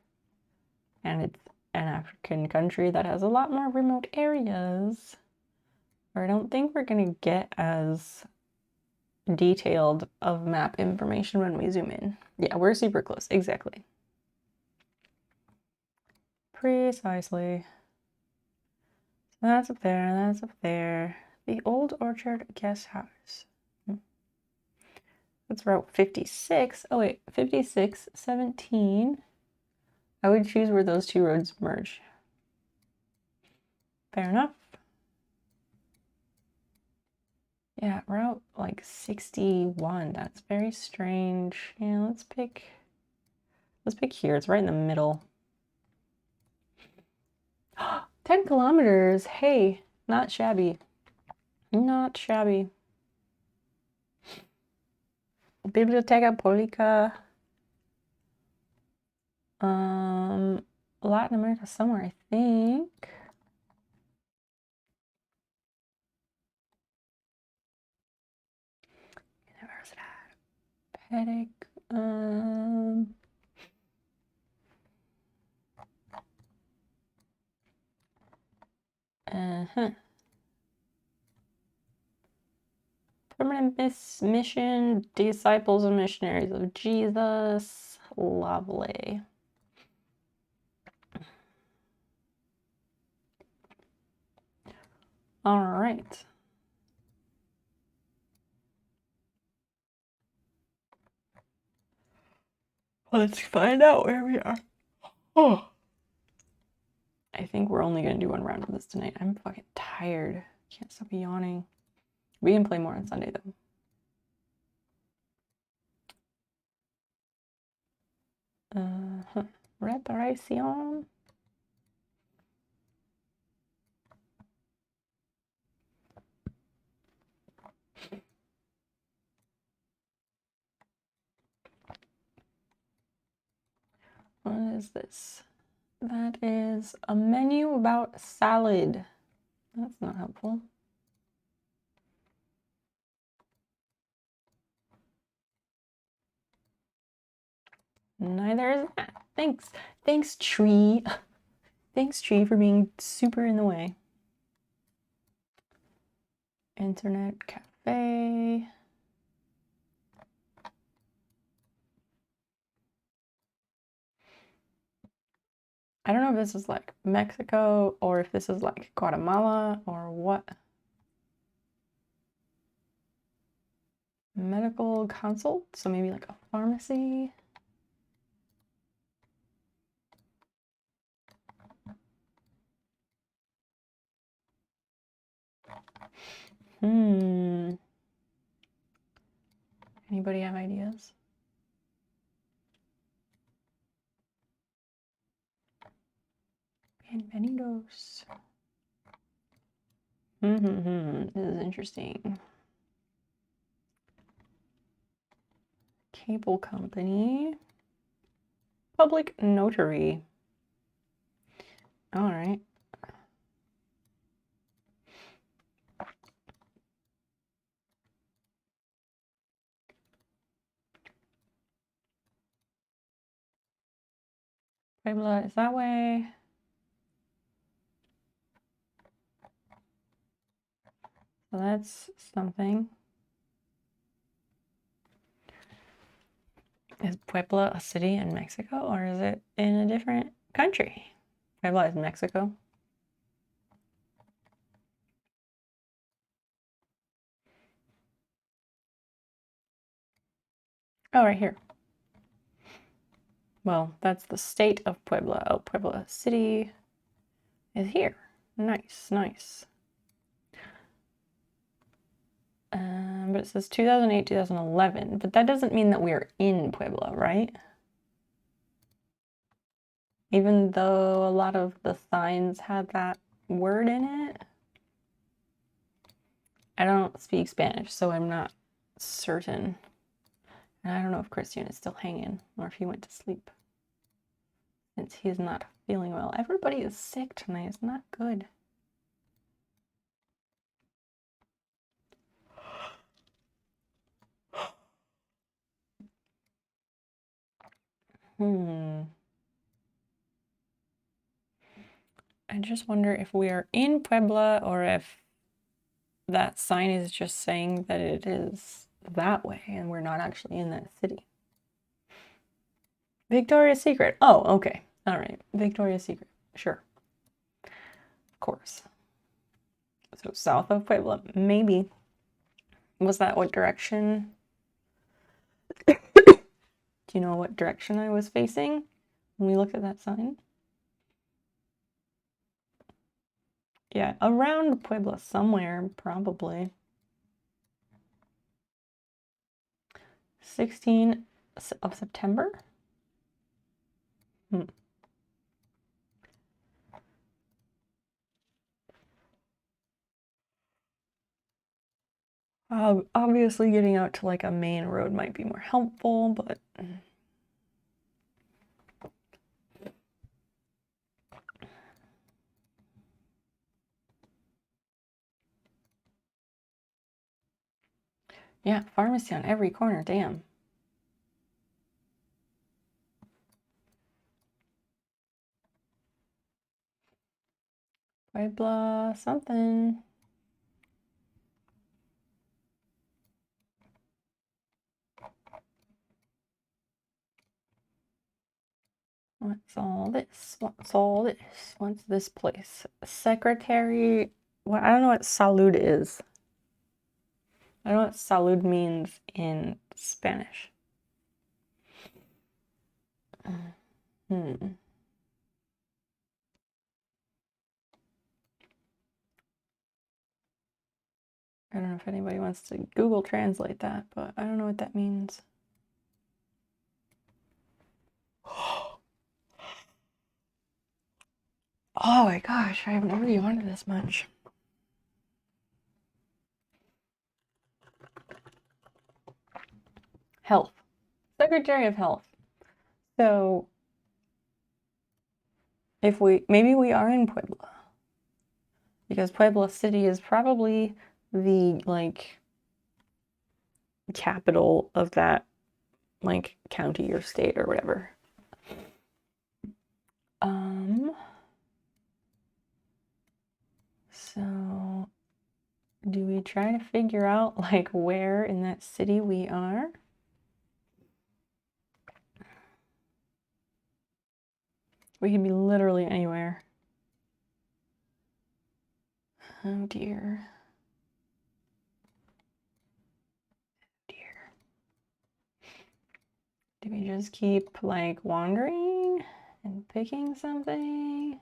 and it's an African country that has a lot more remote areas. Or I don't think we're gonna get as detailed of map information when we zoom in. Yeah, we're super close, exactly. Precisely. So that's up there, that's up there. The Old Orchard Guest House. That's Route 56. Oh wait, 56, 17. I would choose where those two roads merge. Fair enough. Yeah, Route like 61. That's very strange. Yeah, let's pick here. It's right in the middle. 10 kilometers. Hey, not shabby. Not shabby. Biblioteca Pública. Latin America somewhere, I think. Where's it at? Pedic. Permanent mission, disciples and missionaries of Jesus. Lovely. All right. Let's find out where we are. Oh. I think we're only going to do one round of this tonight. I'm fucking tired. Can't stop yawning. We can play more on Sunday, though. Reparation. What is this? That is a menu about salad. That's not helpful. Neither is that. Thanks. Thanks, tree. Thanks, tree, for being super in the way. Internet cafe. I don't know if this is like Mexico or if this is like Guatemala or what. Medical consult, so maybe like a pharmacy. Anybody have ideas? Bienvenidos. This is interesting. Cable company. Public notary. All right. Puebla is that way. So that's something. Is Puebla a city in Mexico or is it in a different country? Puebla is Mexico. Oh, right here. Well, that's the state of Puebla. Oh, Puebla city is here. Nice, nice. But it says 2008, 2011. But that doesn't mean that we're in Puebla, right? Even though a lot of the signs had that word in it. I don't speak Spanish, so I'm not certain. And I don't know if Christian is still hanging or if he went to sleep. Since he is not feeling well. Everybody is sick tonight. It's not good. I just wonder if we are in Puebla or if that sign is just saying that it is that way and we're not actually in that city. Victoria's Secret. Oh, okay. All right. Victoria's Secret. Sure. Of course. So south of Puebla, maybe. Was that what direction? Do you know what direction I was facing when we looked at that sign? Yeah, around Puebla somewhere, probably. 16th of September? Obviously getting out to like a main road might be more helpful, but yeah, pharmacy on every corner, damn. Puebla something. What's all this? What's all this? What's this place? Secretary. Well, I don't know what salud is. I don't know what salud means in Spanish. I don't know if anybody wants to Google translate that, but I don't know what that means. Oh my gosh, I have never yawned this much. Health. Secretary of Health. So if maybe we are in Puebla. Because Puebla City is probably the like capital of that like county or state or whatever. So do we try to figure out like where in that city we are? We could be literally anywhere. Oh dear. Dear. Do we just keep like wandering and picking something?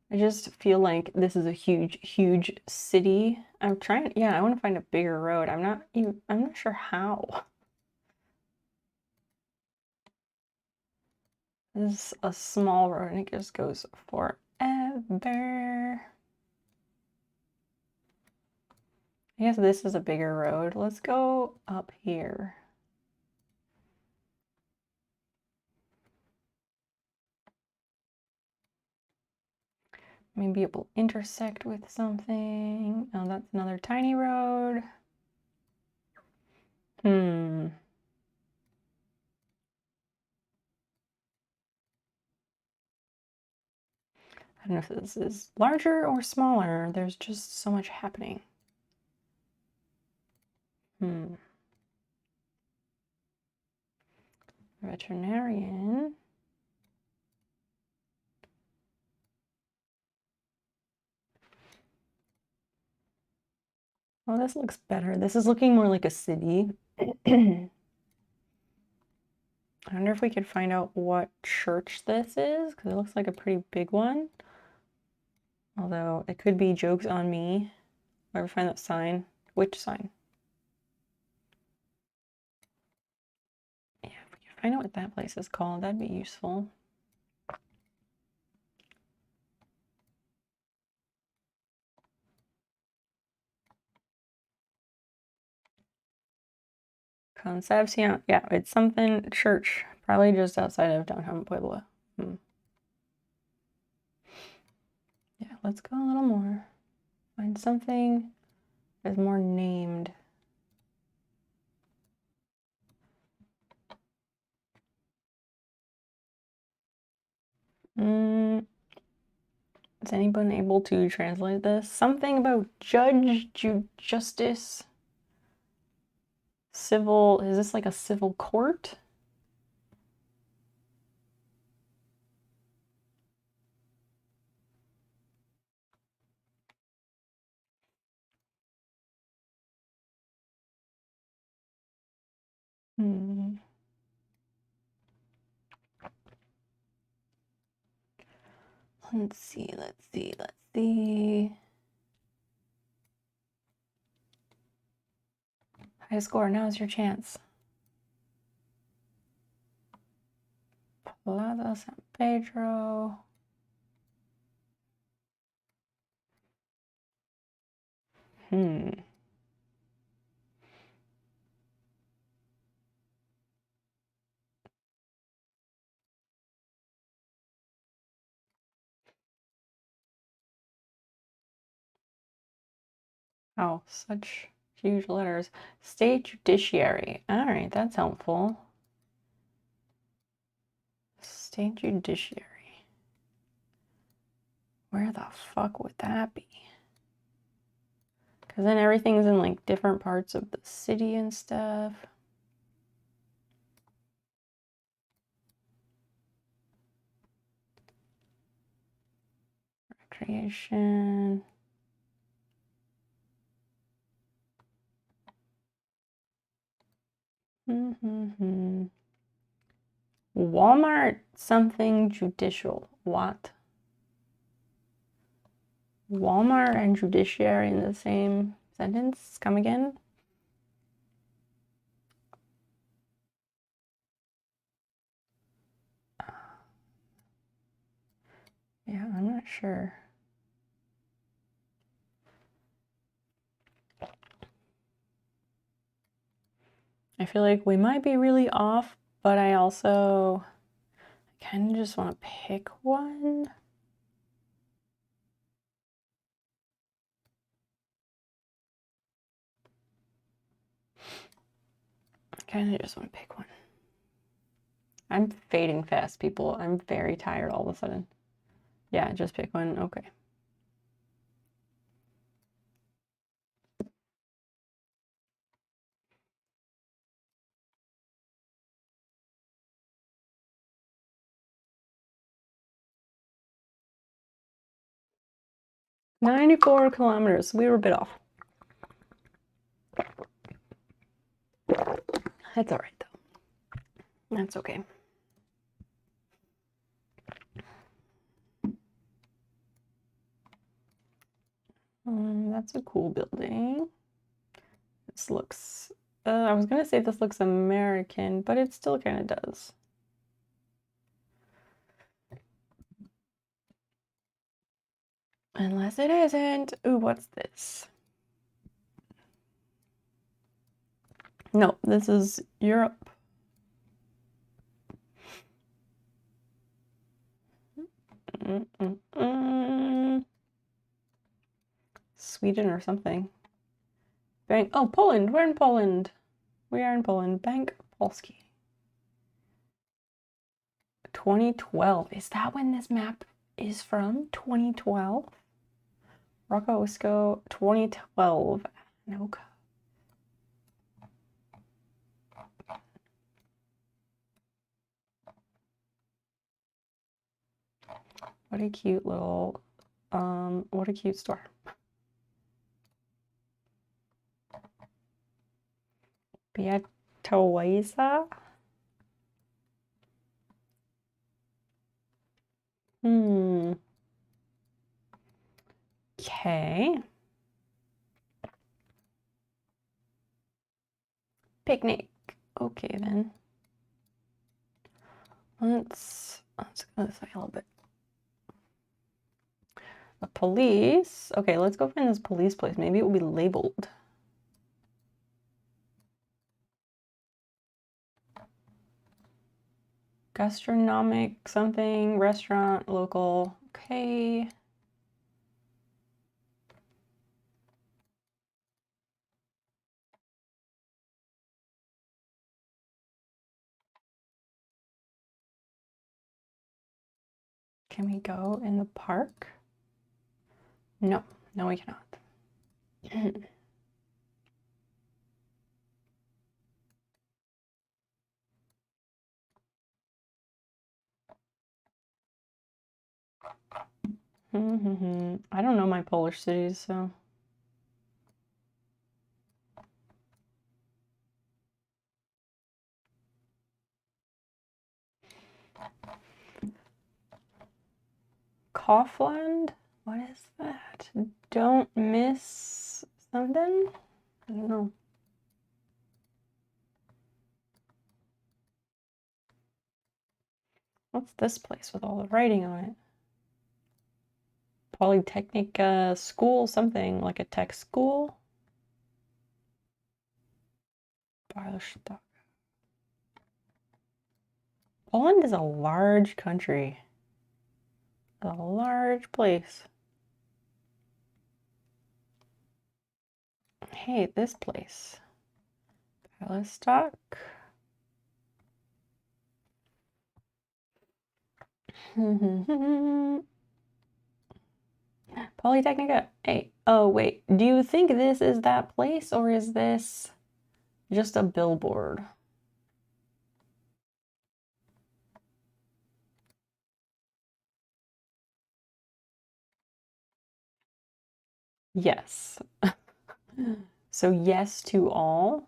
I just feel like this is a huge, huge city. I'm trying, yeah, I want to find a bigger road. I'm not sure how. This is a small road and it just goes forever. I guess this is a bigger road. Let's go up here. Maybe it will intersect with something. Oh, that's another tiny road. I don't know if this is larger or smaller. There's just so much happening. Veterinarian. Oh, this looks better. This is looking more like a city. I wonder if we could find out what church this is, because it looks like a pretty big one. Although it could be jokes on me. Ever find that sign? Which sign? Yeah, if we could find out what that place is called, that'd be useful. Concepcion. Yeah, it's something church. Probably just outside of downtown Puebla. Yeah, let's go a little more. Find something that's more named. Is anyone able to translate this? Something about judge, justice, civil. Is this like a civil court? Let's see. High score, now's your chance. Plaza San Pedro. Oh, such huge letters. State judiciary. All right, that's helpful. State judiciary. Where the fuck would that be? Because then everything's in like different parts of the city and stuff. Recreation. Walmart something judicial. What? Walmart and judiciary in the same sentence? Come again? Yeah, I'm not sure. I feel like we might be really off, but I also kind of just want to pick one. I kind of just want to pick one. I'm fading fast, people. I'm very tired all of a sudden. Yeah, just pick one. Okay. "94 kilometers. We were a bit off. That's all right, though. That's okay. That's a cool building. This looks, I was gonna say this looks American, but it still kind of does. Unless it isn't. Ooh, what's this? No, this is Europe. Sweden or something. Bank. Oh, Poland. We're in Poland. We are in Poland. Bank Polski. 2012. Is that when this map is from? 2012? Rocco 2012. No. What a cute little, what a cute store. Piatoiza? Okay. Picnic. Okay, then. Let's go this way a little bit. The police. Okay, let's go find this police place. Maybe it will be labeled. Gastronomic something, restaurant, local. Okay. Can we go in the park? No, no, we cannot. I don't know my Polish cities, so. Kaufland? What is that? Don't miss something? I don't know. What's this place with all the writing on it? Polytechnic school, something like a tech school. Bialystok. Poland is a large country. A large place. Hey, this place. Bialystok. Polytechnica. Hey, oh wait, do you think this is that place or is this just a billboard? Yes. So yes to all.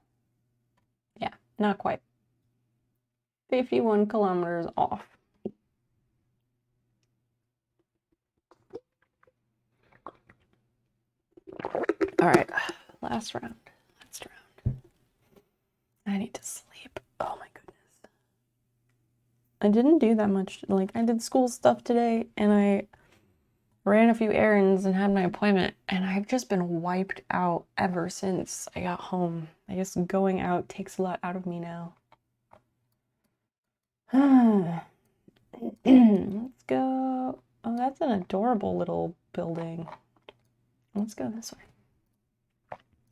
Yeah, not quite. 51 kilometers off. All right, last round. Last round. I need to sleep. Oh my goodness. I didn't do that much. Like, I did school stuff today and I ran a few errands and had my appointment, and I've just been wiped out ever since I got home. I guess going out takes a lot out of me now. Let's go. Oh, that's an adorable little building. Let's go this way.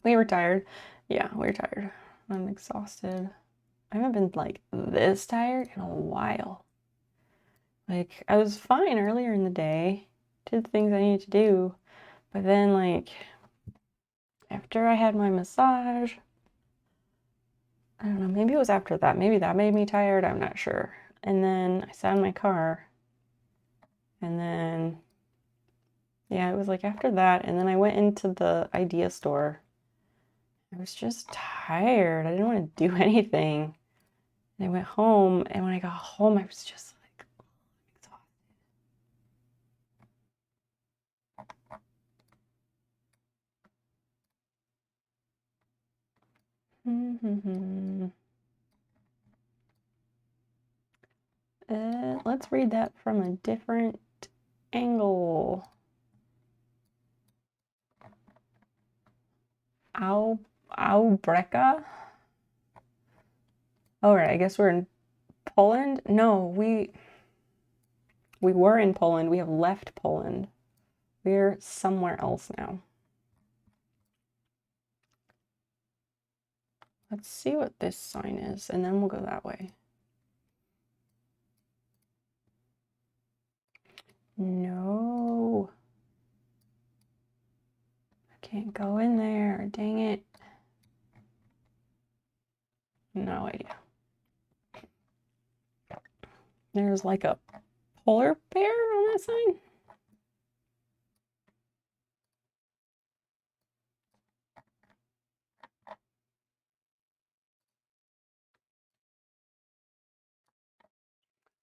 We were tired. Yeah, we were tired. I'm exhausted. I haven't been like this tired in a while. Like, I was fine earlier in the day, did the things I needed to do, but then like after I had my massage, I don't know, maybe it was after that. Maybe that made me tired, I'm not sure. And then I sat in my car, and then, yeah, it was like after that, and then I went into the idea store. I was just tired. I didn't want to do anything. And I went home, and when I got home, I was just like exhausted. Let's read that from a different angle. Aubreka? All right, I guess we're in Poland. No, we were in Poland. We have left Poland. We're somewhere else now. Let's see what this sign is, and then we'll go that way. No. I can't go in there. Dang it. No idea. There's like a polar bear on that sign.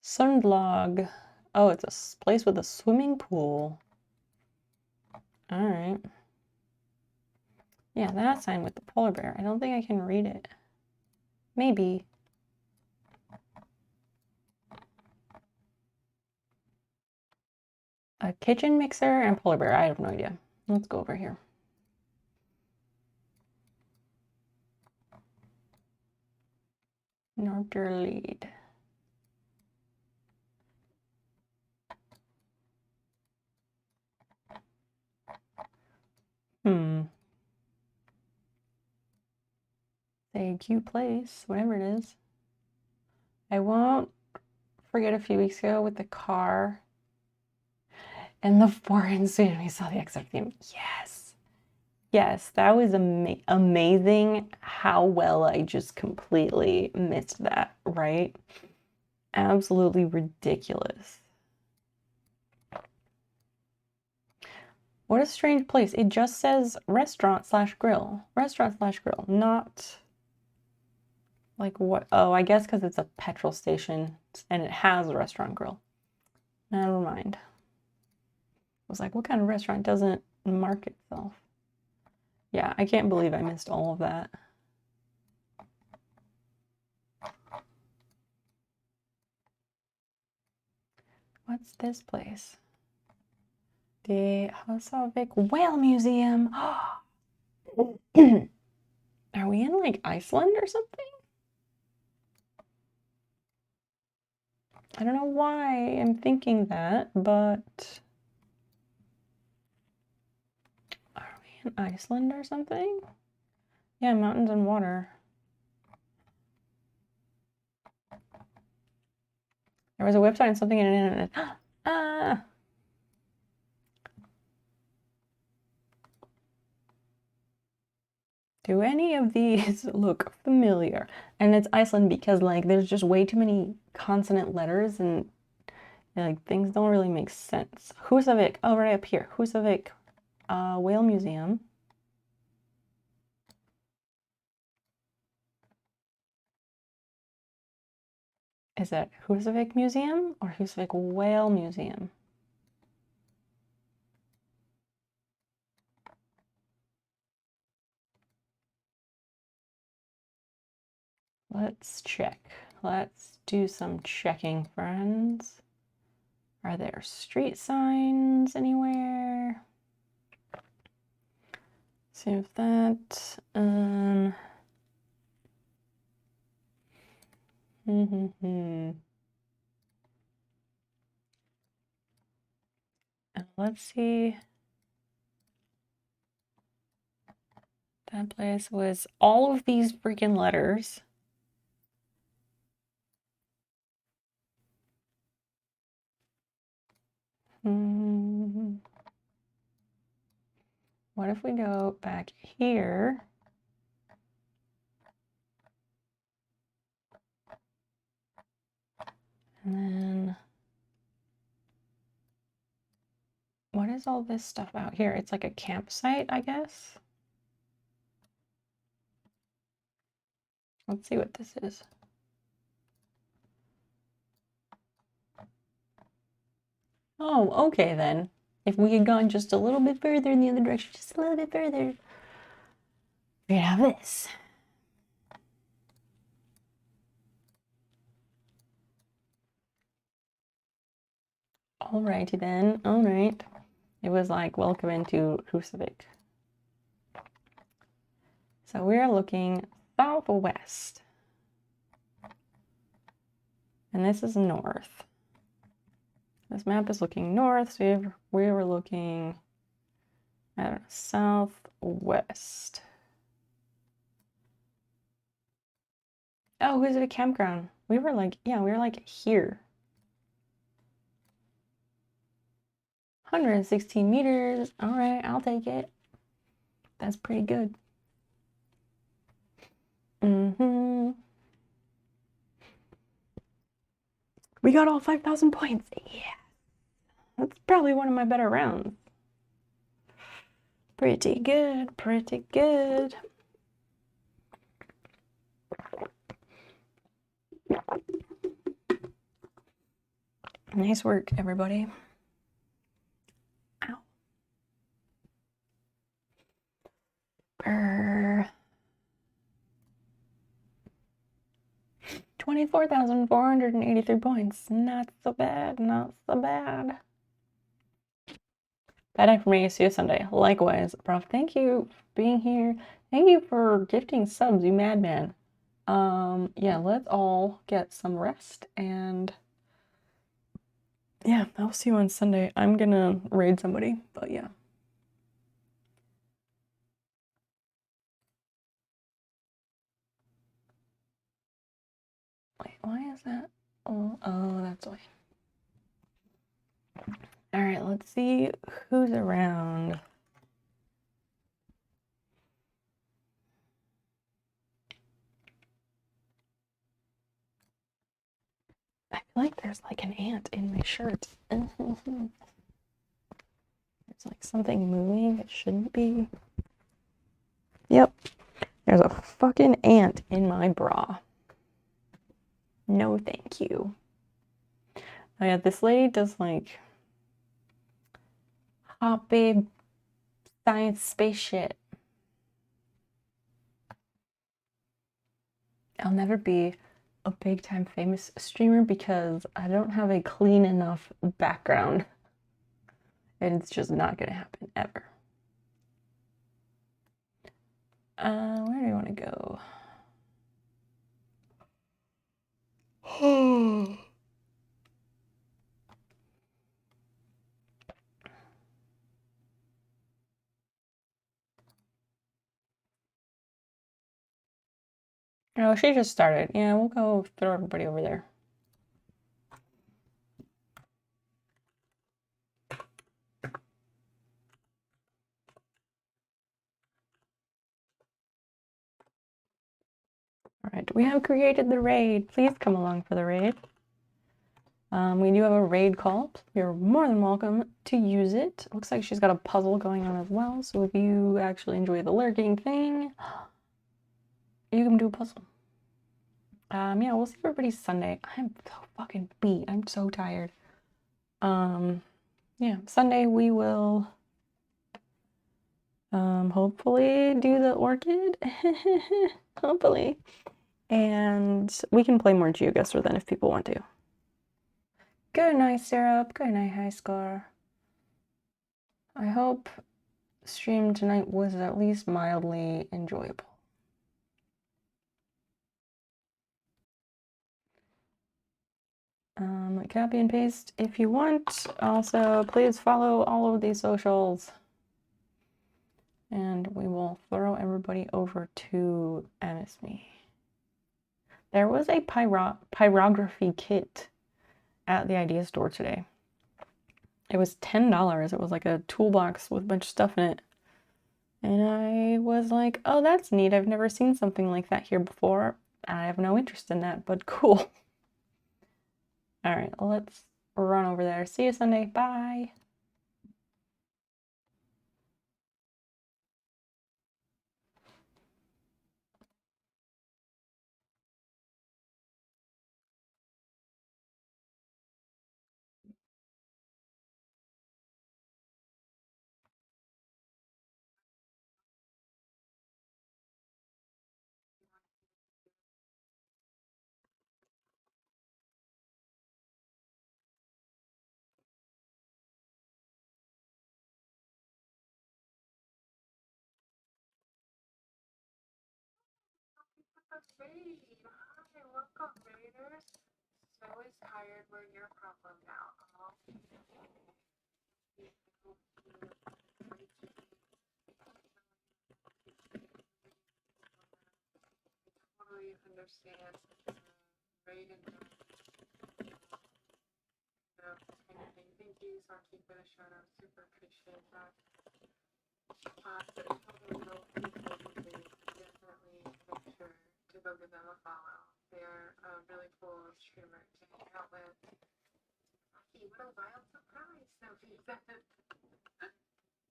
Sundlag. Oh, it's a place with a swimming pool. All right. Yeah, that sign with the polar bear. I don't think I can read it. Maybe. A kitchen mixer and polar bear. I have no idea. Let's go over here. Norderlied. A cute place, whatever it is. I won't forget a few weeks ago with the car. And the foreign student, we saw the extra theme. Yes. Yes, that was amazing how well I just completely missed that, right? Absolutely ridiculous. What a strange place. It just says restaurant/grill. Restaurant/grill, not like what? Oh, I guess because it's a petrol station and it has a restaurant grill. Never mind. I was like, what kind of restaurant doesn't mark itself? Yeah, I can't believe I missed all of that. What's this place? The Husavik Whale Museum. Are we in like Iceland or something? I don't know why I'm thinking that, but are we in Iceland or something? Yeah, mountains and water. There was a website and something in the internet. Ah! Do any of these look familiar? And it's Iceland because like there's just way too many consonant letters and like things don't really make sense. Husavik, oh right up here. Husavik Whale Museum. Is it Husavik Museum or Husavik Whale Museum? Let's check. Let's do some checking, friends. Are there street signs anywhere? See if that. Let's see. That place was all of these freaking letters. What if we go back here? And then what is all this stuff out here? It's like a campsite, I guess. Let's see what this is. Oh, okay then. If we had gone just a little bit further in the other direction, just a little bit further, we'd have this. Alrighty then. Alright. It was like, welcome into Husavik. So we're looking southwest. And this is north. This map is looking north, so we were looking at southwest. Oh, who's at a campground? We were like, yeah, we were like here. 116 meters. All right, I'll take it. That's pretty good. We got all 5,000 points. Yeah. That's probably one of my better rounds. Pretty good, pretty good. Nice work, everybody. Ow. Brr. 24,483 points. Not so bad, not so bad. Bad night for me. See you Sunday. Likewise, Prof. Thank you for being here. Thank you for gifting subs, you madman. Yeah, let's all get some rest and yeah, I'll see you on Sunday. I'm gonna raid somebody, but yeah. Wait, why is that? Oh, that's why. All right, let's see who's around. I feel like there's like an ant in my shirt. There's like something moving. It shouldn't be. Yep. There's a fucking ant in my bra. No, thank you. Oh yeah, this lady does like hot babe science space shit. I'll never be a big time famous streamer because I don't have a clean enough background. And it's just not gonna happen ever. Where do you want to go? Oh, she just started. Yeah, we'll go throw everybody over there. All right, we have created the raid. Please come along for the raid. We do have a raid call. You're more than welcome to use it. Looks like she's got a puzzle going on as well. So if you actually enjoy the lurking thing, you can do a puzzle. Yeah, we'll see everybody Sunday. I'm so fucking beat. I'm so tired. Yeah, Sunday we will hopefully do the orchid. Hopefully. And we can play more Geoguessr then if people want to. Good night, Syrup. Good night, High Score. I hope stream tonight was at least mildly enjoyable. Copy and paste if you want. Also, please follow all of these socials. And we will throw everybody over to MSMe. There was a pyrography kit at the idea store today. It was $10. It was like a toolbox with a bunch of stuff in it. And I was like, oh, that's neat. I've never seen something like that here before. I have no interest in that, but cool. All right, let's run over there. See you Sunday. Bye. Hi, welcome, Raiders. So is tired. We're your problem now. Totally understand. Raid and thank you. So I'll keep it a shout out. Super appreciate that. Definitely make sure to go give them a follow. They're a really cool streamer to hang out with. Hey, what a wild surprise, Sophie.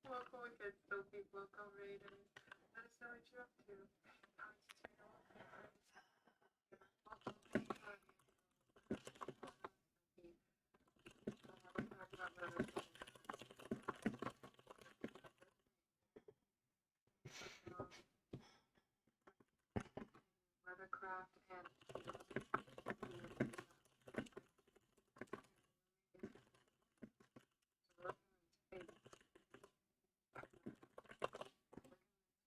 Welcome again, Sophie. Welcome, Raiders. Let us know what you're up to. Weathercraft and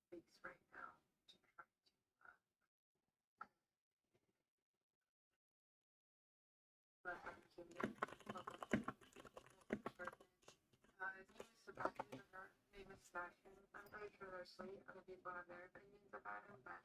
space right now to try to let them give me his name is Sebastian, her name is Sebastian. I'm pretty sure there's sweet other people have their opinions about him, but